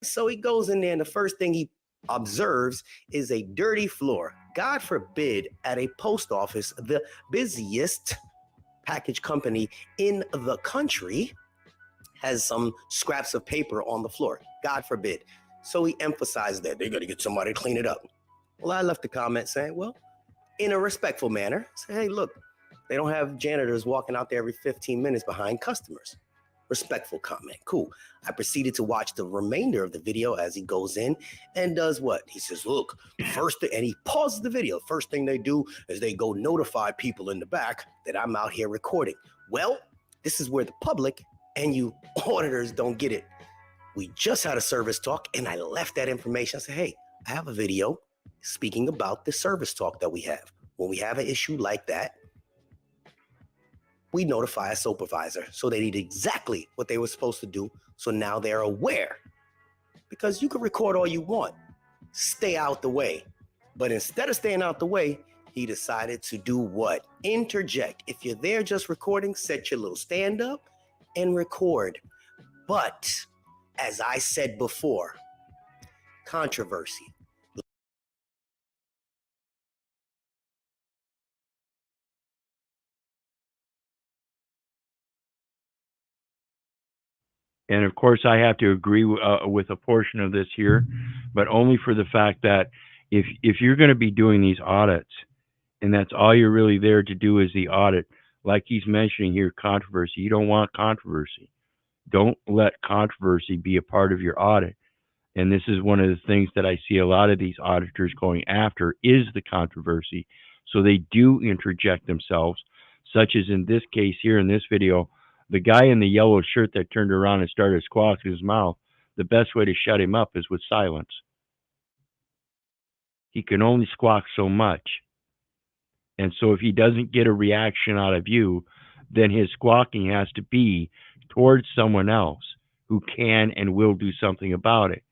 So he goes in there, and the first thing he observes is a dirty floor. God forbid, at a post office, the busiest package company in the country, has some scraps of paper on the floor. God forbid. So he emphasized that they're going to get somebody to clean it up. Well, I left a comment saying, well, in a respectful manner, say, hey, look, they don't have janitors walking out there every 15 minutes behind customers. Respectful comment. Cool. I proceeded to watch the remainder of the video as he goes in and does what? He says, look, and he pauses the video. First thing they do is they go notify people in the back that I'm out here recording. Well, this is where the public and you auditors don't get it. We just had a service talk and I left that information. I said, hey, I have a video speaking about the service talk that we have. When we have an issue like that, we notify a supervisor. So they did exactly what they were supposed to do. So now they're aware. Because you can record all you want. Stay out the way. But instead of staying out the way, he decided to do what? Interject. If you're there just recording, set your little stand up and record. But as I said before, controversy. And of course, I have to agree with a portion of this here, but only for the fact that if you're going to be doing these audits, and that's all you're really there to do is the audit, like he's mentioning here, controversy. You don't want controversy. Don't let controversy be a part of your audit. And this is one of the things that I see a lot of these auditors going after is the controversy. So they do interject themselves, such as in this case here in this video, the guy in the yellow shirt that turned around and started squawking his mouth. The best way to shut him up is with silence. He can only squawk so much. And so if he doesn't get a reaction out of you, then his squawking has to be towards someone else who can and will do something about it.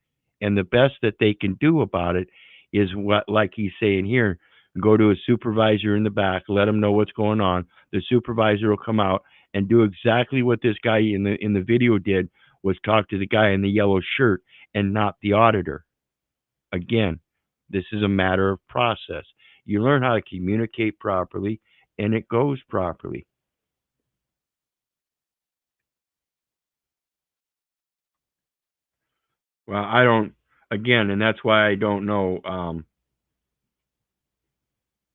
And the best that they can do about it is what, like he's saying here, go to a supervisor in the back, let them know what's going on. The supervisor will come out and do exactly what this guy in the video did, was talk to the guy in the yellow shirt and not the auditor. Again, this is a matter of process. You learn how to communicate properly, and it goes properly. Well, I don't, again, and that's why I don't know.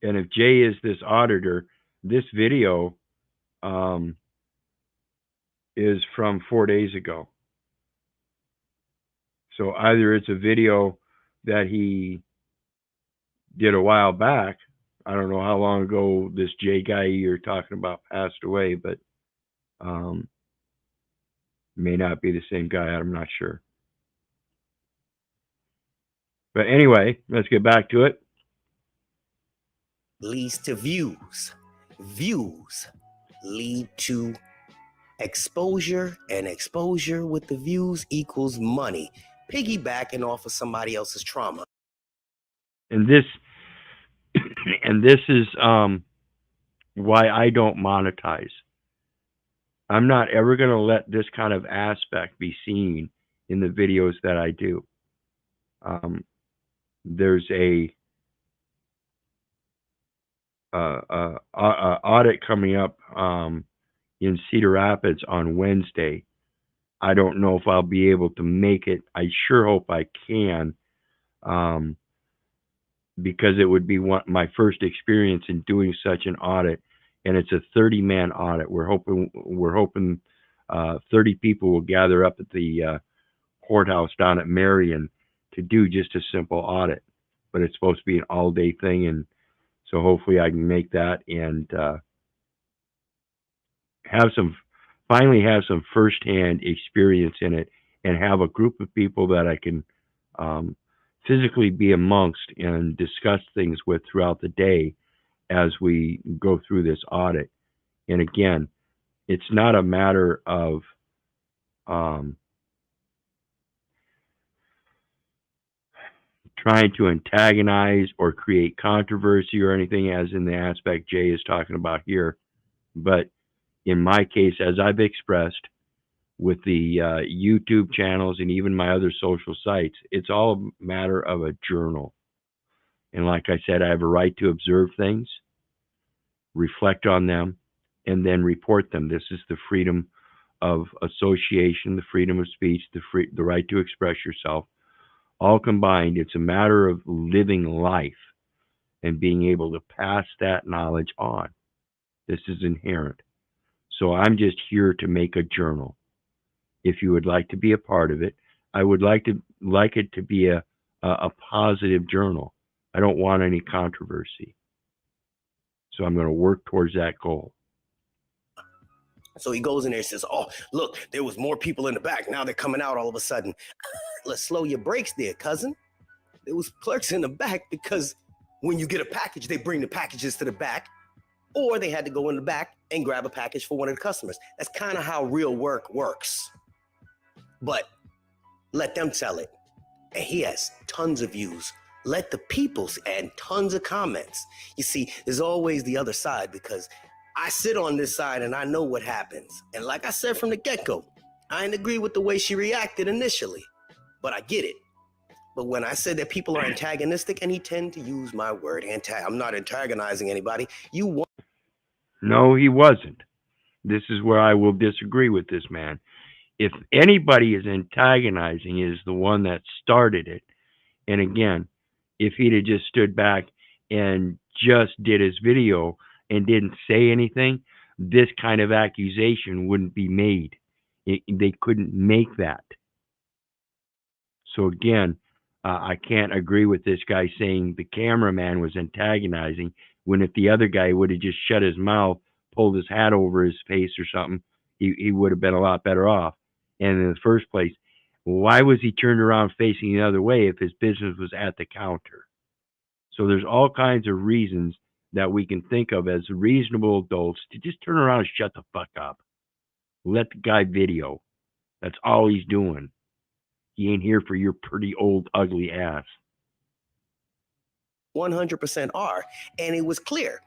And if Jay is this auditor, this video is from 4 days ago. So either it's a video that he did a while back. I don't know how long ago this Jay guy you're talking about passed away, but may not be the same guy. I'm not sure. But anyway, let's get back to it. Leads to views. Views lead to exposure, and exposure with the views equals money. Piggybacking off of somebody else's trauma. And this, And this is why I don't monetize. I'm not ever going to let this kind of aspect be seen in the videos that I do. There's a audit coming up in Cedar Rapids on Wednesday. I don't know if I'll be able to make it. I sure hope I can, because it would be my first experience in doing such an audit, and it's a 30-man audit. We're hoping 30 people will gather up at the courthouse down at Marion to do just a simple audit, but it's supposed to be an all-day thing, and so hopefully I can make that and finally have some firsthand experience in it, and have a group of people that I can physically be amongst and discuss things with throughout the day as we go through this audit. And again, it's not a matter of trying to antagonize or create controversy or anything, as in the aspect Jay is talking about here. But in my case, as I've expressed with the YouTube channels and even my other social sites, it's all a matter of a journal. And like I said, I have a right to observe things, reflect on them, and then report them. This is the freedom of association, the freedom of speech, the right to express yourself, all combined. It's a matter of living life and being able to pass that knowledge on. This is inherent. So I'm just here to make a journal. If you would like to be a part of it, I would like it to be a positive journal. I don't want any controversy. So I'm going to work towards that goal. So he goes in there and says, oh, look, there was more people in the back. Now they're coming out all of a sudden. Let's slow your brakes there, cousin. There was clerks in the back because when you get a package, they bring the packages to the back, or they had to go in the back and grab a package for one of the customers. That's kind of how real work works. But let them tell it. And he has tons of views. Let the people and tons of comments. You see, there's always the other side, because I sit on this side and I know what happens. And like I said from the get-go, I didn't agree with the way she reacted initially, but I get it. But when I said that people are antagonistic, and he tend to use my word, I'm not antagonizing anybody. No, he wasn't. This is where I will disagree with this man. If anybody is antagonizing, it is the one that started it. And again, if he'd have just stood back and just did his video and didn't say anything, this kind of accusation wouldn't be made. They couldn't make that. So again, I can't agree with this guy saying the cameraman was antagonizing, when if the other guy would have just shut his mouth, pulled his hat over his face or something, he would have been a lot better off. And in the first place, why was he turned around facing the other way if his business was at the counter? So there's all kinds of reasons that we can think of as reasonable adults to just turn around and shut the fuck up. Let the guy video. That's all he's doing. He ain't here for your pretty old ugly ass. 100% are. And it was clear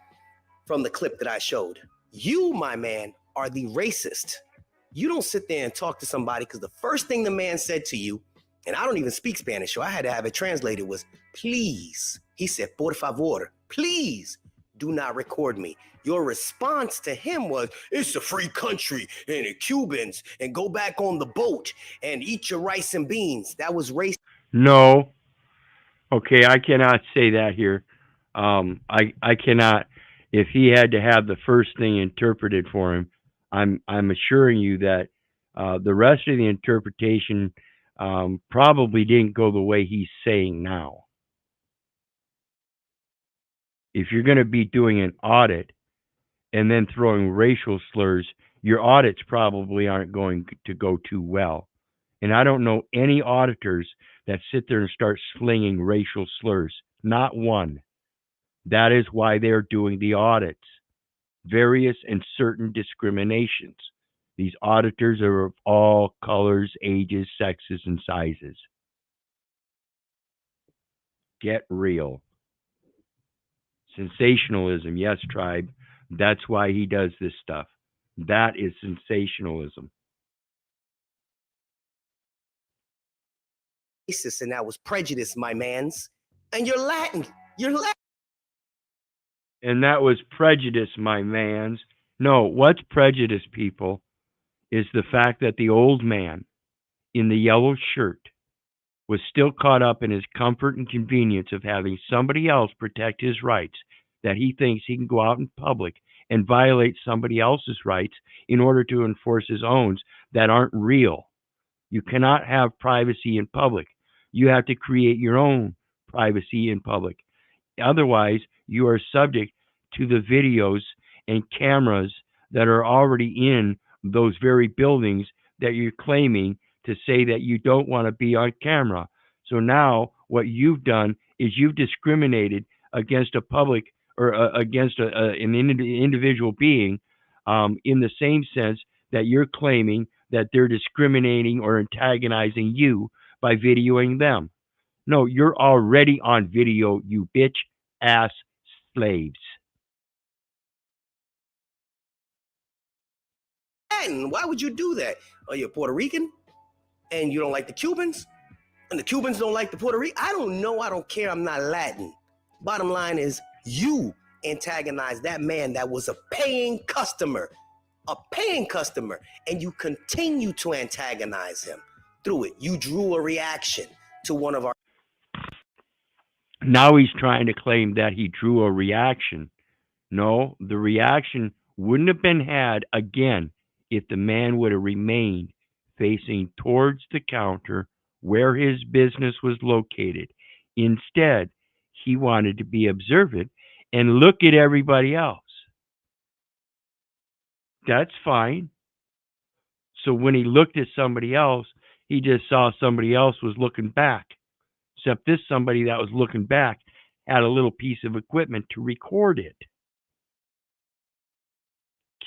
from the clip that I showed. You, my man, are the racist. You don't sit there and talk to somebody because the first thing the man said to you, and I don't even speak Spanish, so I had to have it translated, was, please. He said, por favor, please do not record me. Your response to him was, it's a free country and the Cubans, and go back on the boat and eat your rice and beans. That was racist. No. Okay, I cannot say that here. I cannot. If he had to have the first thing interpreted for him, I'm assuring you that the rest of the interpretation probably didn't go the way he's saying now. If you're going to be doing an audit and then throwing racial slurs, your audits probably aren't going to go too well. And I don't know any auditors that sit there and start slinging racial slurs. Not one. That is why they're doing the audits. Various and certain discriminations. These auditors are of all colors, ages, sexes, and sizes. Get real. Sensationalism, yes, tribe. That's why he does this stuff. That is sensationalism. Racist, and that was prejudice, my mans. And you're Latin. You're Latin. And that was prejudice, my mans. No, what's prejudice, people, is the fact that the old man in the yellow shirt was still caught up in his comfort and convenience of having somebody else protect his rights, that he thinks he can go out in public and violate somebody else's rights in order to enforce his own that aren't real. You cannot have privacy in public. You have to create your own privacy in public. Otherwise, you are subject to the videos and cameras that are already in those very buildings that you're claiming to say that you don't want to be on camera. So now what you've done is you've discriminated against a public or against an individual being in the same sense that you're claiming that they're discriminating or antagonizing you by videoing them. No, you're already on video, you bitch ass slaves. Latin. Why would you do that? Oh, you're Puerto Rican? And you don't like the Cubans? And the Cubans don't like the Puerto Rican? I don't know. I don't care. I'm not Latin. Bottom line is, you antagonized that man that was a paying customer. A paying customer. And you continue to antagonize him. Through it, you drew a reaction to one of our... Now he's trying to claim that he drew a reaction. No, the reaction wouldn't have been had again if the man would have remained facing towards the counter where his business was located. Instead, he wanted to be observant and look at everybody else. That's fine. So when he looked at somebody else, he just saw somebody else was looking back. Except this somebody that was looking back had a little piece of equipment to record it.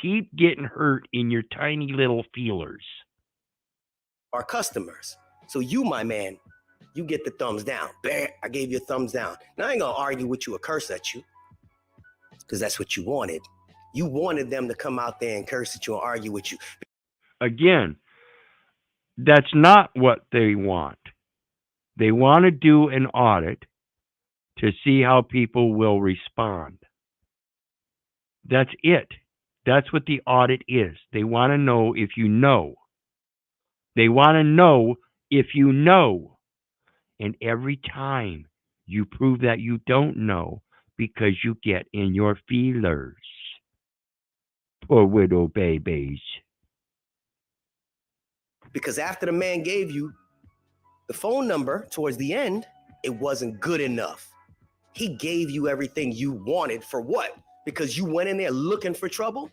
Keep getting hurt in your tiny little feelers. Our customers. So you, my man, you get the thumbs down. Bam, I gave you a thumbs down. Now I ain't gonna argue with you or curse at you, because that's what you wanted. You wanted them to come out there and curse at you and argue with you. Again, that's not what they want. They want to do an audit to see how people will respond. That's it. That's what the audit is. They want to know if you know. They want to know if you know. And every time you prove that you don't know because you get in your feelers. Poor widow babies. Because after the man gave you the phone number towards the end, it wasn't good enough. He gave you everything you wanted for what? Because you went in there looking for trouble?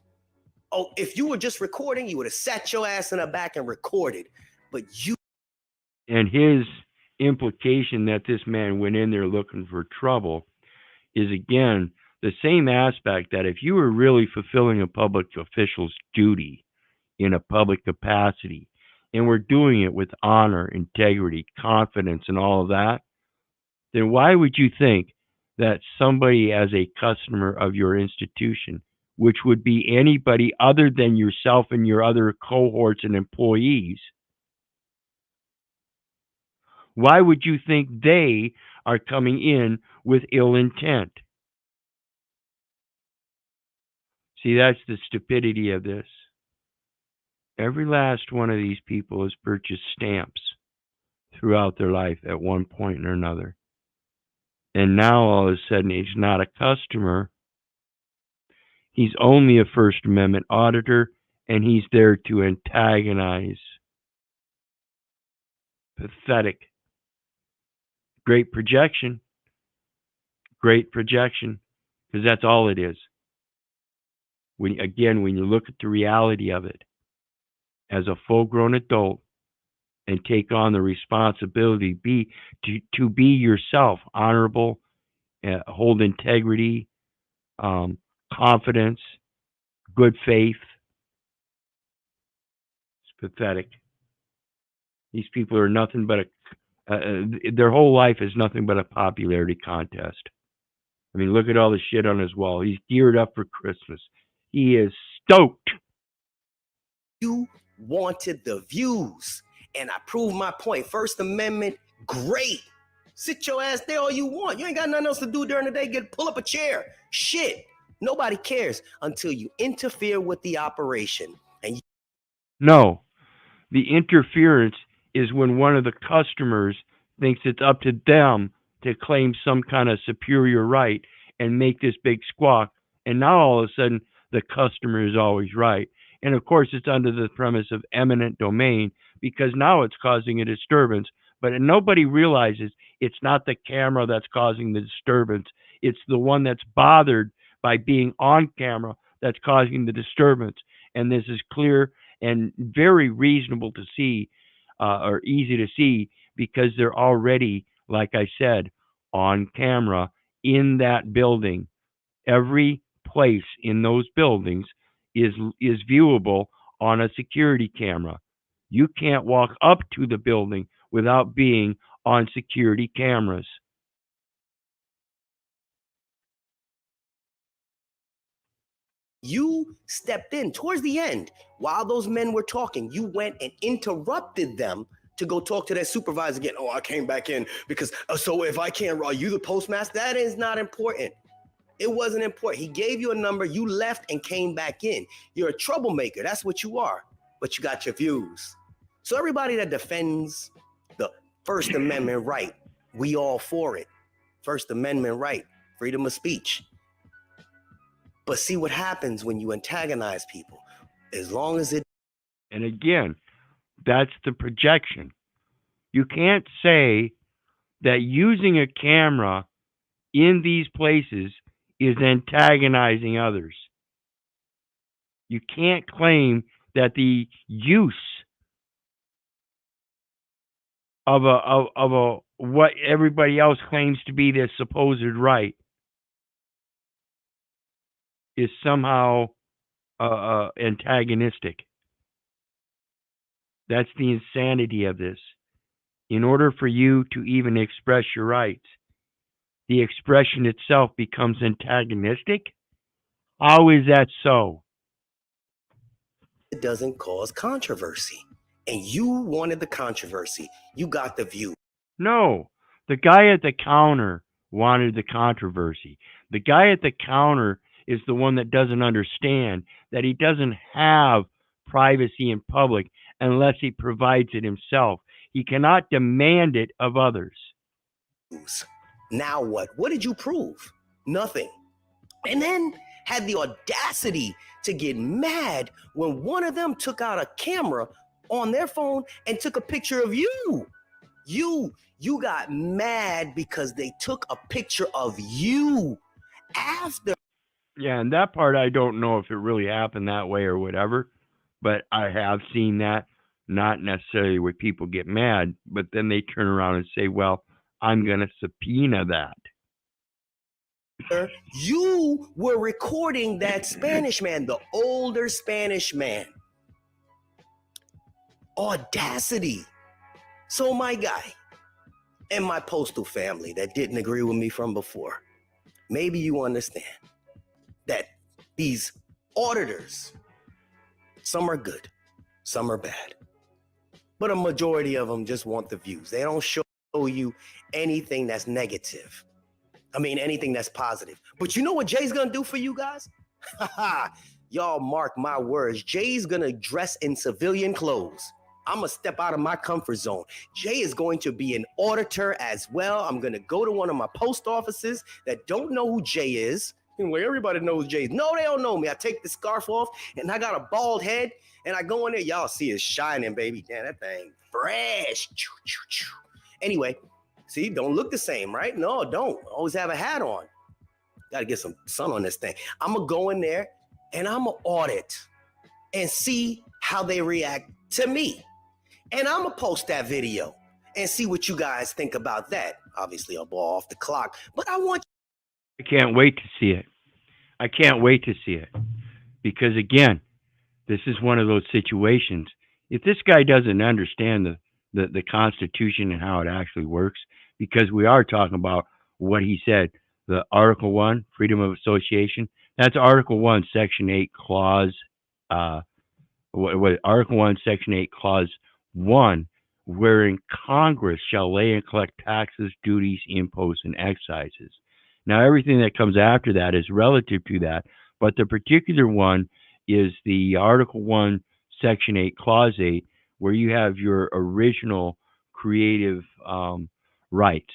Oh, if you were just recording, you would have sat your ass in the back and recorded. But you... And his implication that this man went in there looking for trouble is, again, the same aspect that if you were really fulfilling a public official's duty in a public capacity, and we're doing it with honor, integrity, confidence, and all of that, then why would you think that somebody as a customer of your institution, which would be anybody other than yourself and your other cohorts and employees, why would you think they are coming in with ill intent? See, that's the stupidity of this. Every last one of these people has purchased stamps throughout their life at one point or another. And now all of a sudden he's not a customer. He's only a First Amendment auditor, and he's there to antagonize. Pathetic. Great projection. Great projection. Because that's all it is. When you look at the reality of it, as a full-grown adult, and take on the responsibility to be yourself, honorable, hold integrity, confidence, good faith. It's pathetic. These people are nothing but their whole life is nothing but a popularity contest. I mean, look at all the shit on his wall. He's geared up for Christmas. He is stoked. You wanted the views, and I proved my point. First Amendment, great. Sit your ass there all you want. You ain't got nothing else to do during the day. Pull up a chair. Shit. Nobody cares until you interfere with the operation. And No, the interference is when one of the customers thinks it's up to them to claim some kind of superior right and make this big squawk. And now all of a sudden, the customer is always right. And of course, it's under the premise of eminent domain because now it's causing a disturbance. But nobody realizes it's not the camera that's causing the disturbance. It's the one that's bothered by being on camera that's causing the disturbance. And this is clear and very reasonable to see, or easy to see, because they're already, like I said, on camera in that building. Every place in those buildings is viewable on a security camera. You can't walk up to the building without being on security cameras. you stepped in towards the end while those men were talking. You went and interrupted them to go talk to their supervisor again. Oh, I came back in because, so if I can't, are you the postmaster? That is not important. It wasn't important. He gave you a number, you left and came back in. You're a troublemaker. That's what you are. But you got your views. So everybody that defends the First Amendment right, we all for it. First Amendment right, freedom of speech. But see what happens when you antagonize people. As long as it... And again, that's the projection. You can't say that using a camera in these places is antagonizing others. You can't claim that the use of a what everybody else claims to be their supposed right is somehow antagonistic. That's the insanity of this. In order for you to even express your rights, the expression itself becomes antagonistic? How is that so? It doesn't cause controversy. And you wanted the controversy. You got the view. No, the guy at the counter wanted the controversy. The guy at the counter is the one that doesn't understand that he doesn't have privacy in public unless he provides it himself. He cannot demand it of others. Now what? What did you prove? Nothing. And then had the audacity to get mad when one of them took out a camera on their phone and took a picture of you. You got mad because they took a picture of you after. Yeah, and that part I don't know if it really happened that way or whatever, but I have seen that, not necessarily where people get mad, but then they turn around and say, well, I'm going to subpoena that. You were recording that Spanish man, the older Spanish man. Audacity. So my guy and my postal family that didn't agree with me from before, maybe you understand that these auditors, some are good, some are bad, but a majority of them just want the views. They don't show you anything that's negative. I mean, anything that's positive. But you know what Jay's gonna do for you guys? Y'all mark my words. Jay's gonna dress in civilian clothes. I'm gonna step out of my comfort zone. Jay is going to be an auditor as well. I'm gonna go to one of my post offices that don't know who Jay is. Anyway, everybody knows Jay. No, they don't know me. I take the scarf off and I got a bald head and I go in there. Y'all see it's shining, baby. Damn, that thing fresh. Anyway, see, don't look the same, right? No, don't. Always have a hat on. Got to get some sun on this thing. I'm going to go in there and I'm going to audit and see how they react to me. And I'm going to post that video and see what you guys think about that. Obviously, I'll ball off the clock, but I want... I can't wait to see it. I can't wait to see it. Because again, this is one of those situations. If this guy doesn't understand the Constitution and how it actually works, because we are talking about what he said, the Article 1, Freedom of Association. That's Article 1, Section 8, Clause, Article 1, Section 8, Clause 1, wherein Congress shall lay and collect taxes, duties, imposts, and excises. Now, everything that comes after that is relative to that, but the particular one is the Article 1, Section 8, Clause 8, where you have your original creative rights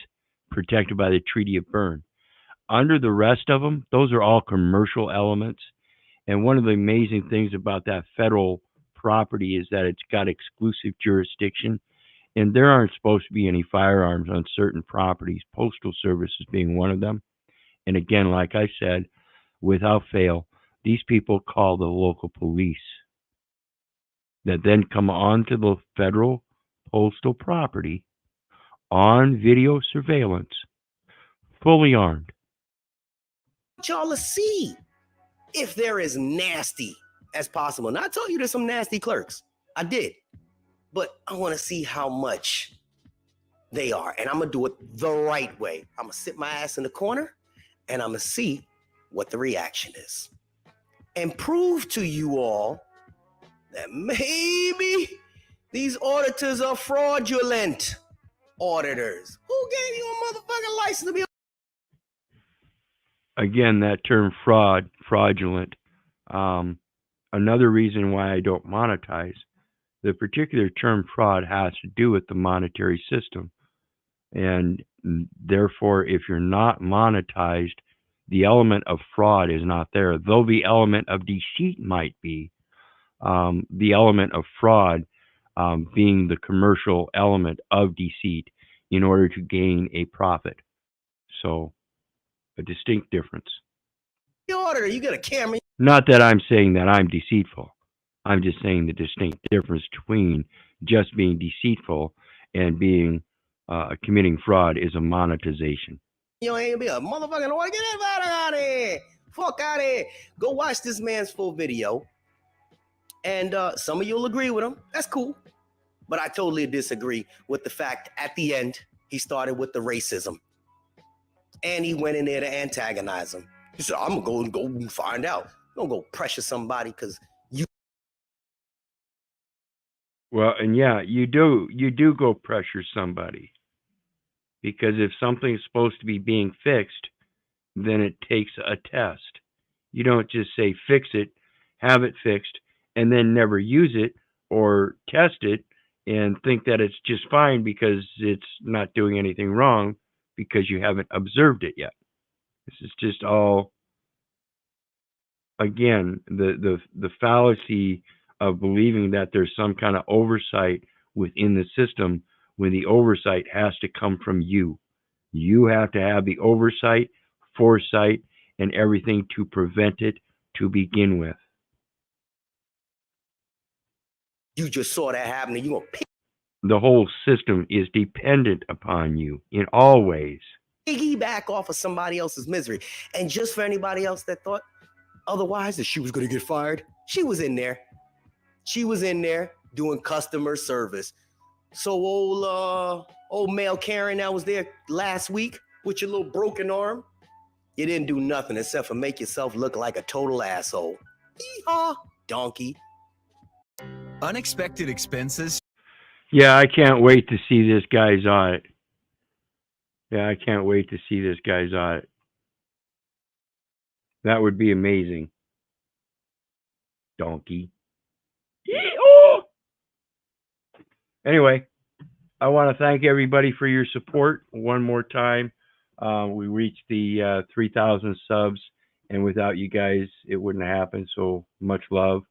protected by the Treaty of Berne. Under the rest of them, those are all commercial elements. And one of the amazing things about that federal property is that it's got exclusive jurisdiction, and there aren't supposed to be any firearms on certain properties, Postal Services being one of them. And again, like I said, without fail, these people call the local police that then come onto the federal postal property on video surveillance, fully armed. Y'all to see if they're as nasty as possible. Now, I told you there's some nasty clerks. I did. But I want to see how much they are. And I'm going to do it the right way. I'm going to sit my ass in the corner and I'm going to see what the reaction is. And prove to you all that maybe these auditors are fraudulent auditors. Who gave you a motherfucking license to be? Again, that term fraudulent. Another reason why I don't monetize, the particular term fraud has to do with the monetary system. And therefore, if you're not monetized, the element of fraud is not there. Though the element of deceit might be, the element of fraud being the commercial element of deceit in order to gain a profit. So, a distinct difference. The auditor, you got a camera. Not that I'm saying that I'm deceitful. I'm just saying the distinct difference between just being deceitful and being committing fraud is a monetization. You ain't be a motherfucking auditor. Get that out of here. Fuck out of here. Go watch this man's full video. And some of you'll agree with him. That's cool. But I totally disagree with the fact at the end, he started with the racism. And he went in there to antagonize him. He said, I'm going to go and find out. Don't go pressure somebody because you. Well, and yeah, you do go pressure somebody. Because if something's supposed to be being fixed, then it takes a test. You don't just say fix it, have it fixed, and then never use it or test it and think that it's just fine because it's not doing anything wrong because you haven't observed it yet. This is just all, again, the fallacy of believing that there's some kind of oversight within the system when the oversight has to come from you. You have to have the oversight, foresight, and everything to prevent it to begin with. You just saw that happening. You gonna pick. The whole system is dependent upon you in all ways. Piggyback off of somebody else's misery. And just for anybody else that thought otherwise that she was going to get fired, she was in there. She was in there doing customer service. So old male Karen that was there last week with your little broken arm, you didn't do nothing except for make yourself look like a total asshole. Yeehaw, donkey. Unexpected expenses. Yeah, I can't wait to see this guy's audit. Yeah, I can't wait to see this guy's audit. That would be amazing. Donkey. Yee-haw! Anyway, I want to thank everybody for your support one more time. We reached the 3,000 subs, and without you guys, it wouldn't have happened. So much love.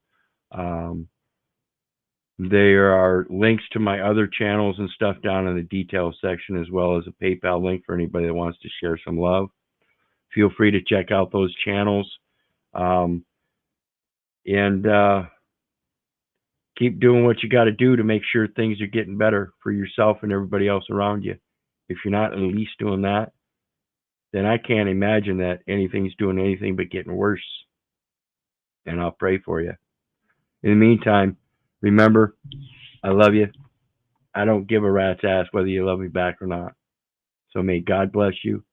There are links to my other channels and stuff down in the details section, as well as a PayPal link for anybody that wants to share some love. Feel free to check out those channels. And keep doing what you got to do to make sure things are getting better for yourself and everybody else around you. If you're not at least doing that, then I can't imagine that anything's doing anything but getting worse. And I'll pray for you. In the meantime, remember, I love you. I don't give a rat's ass whether you love me back or not. So may God bless you,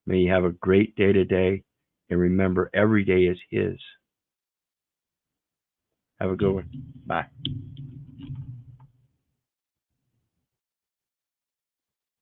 May you have a great day today, and remember, every day is His. Have a good one. Bye.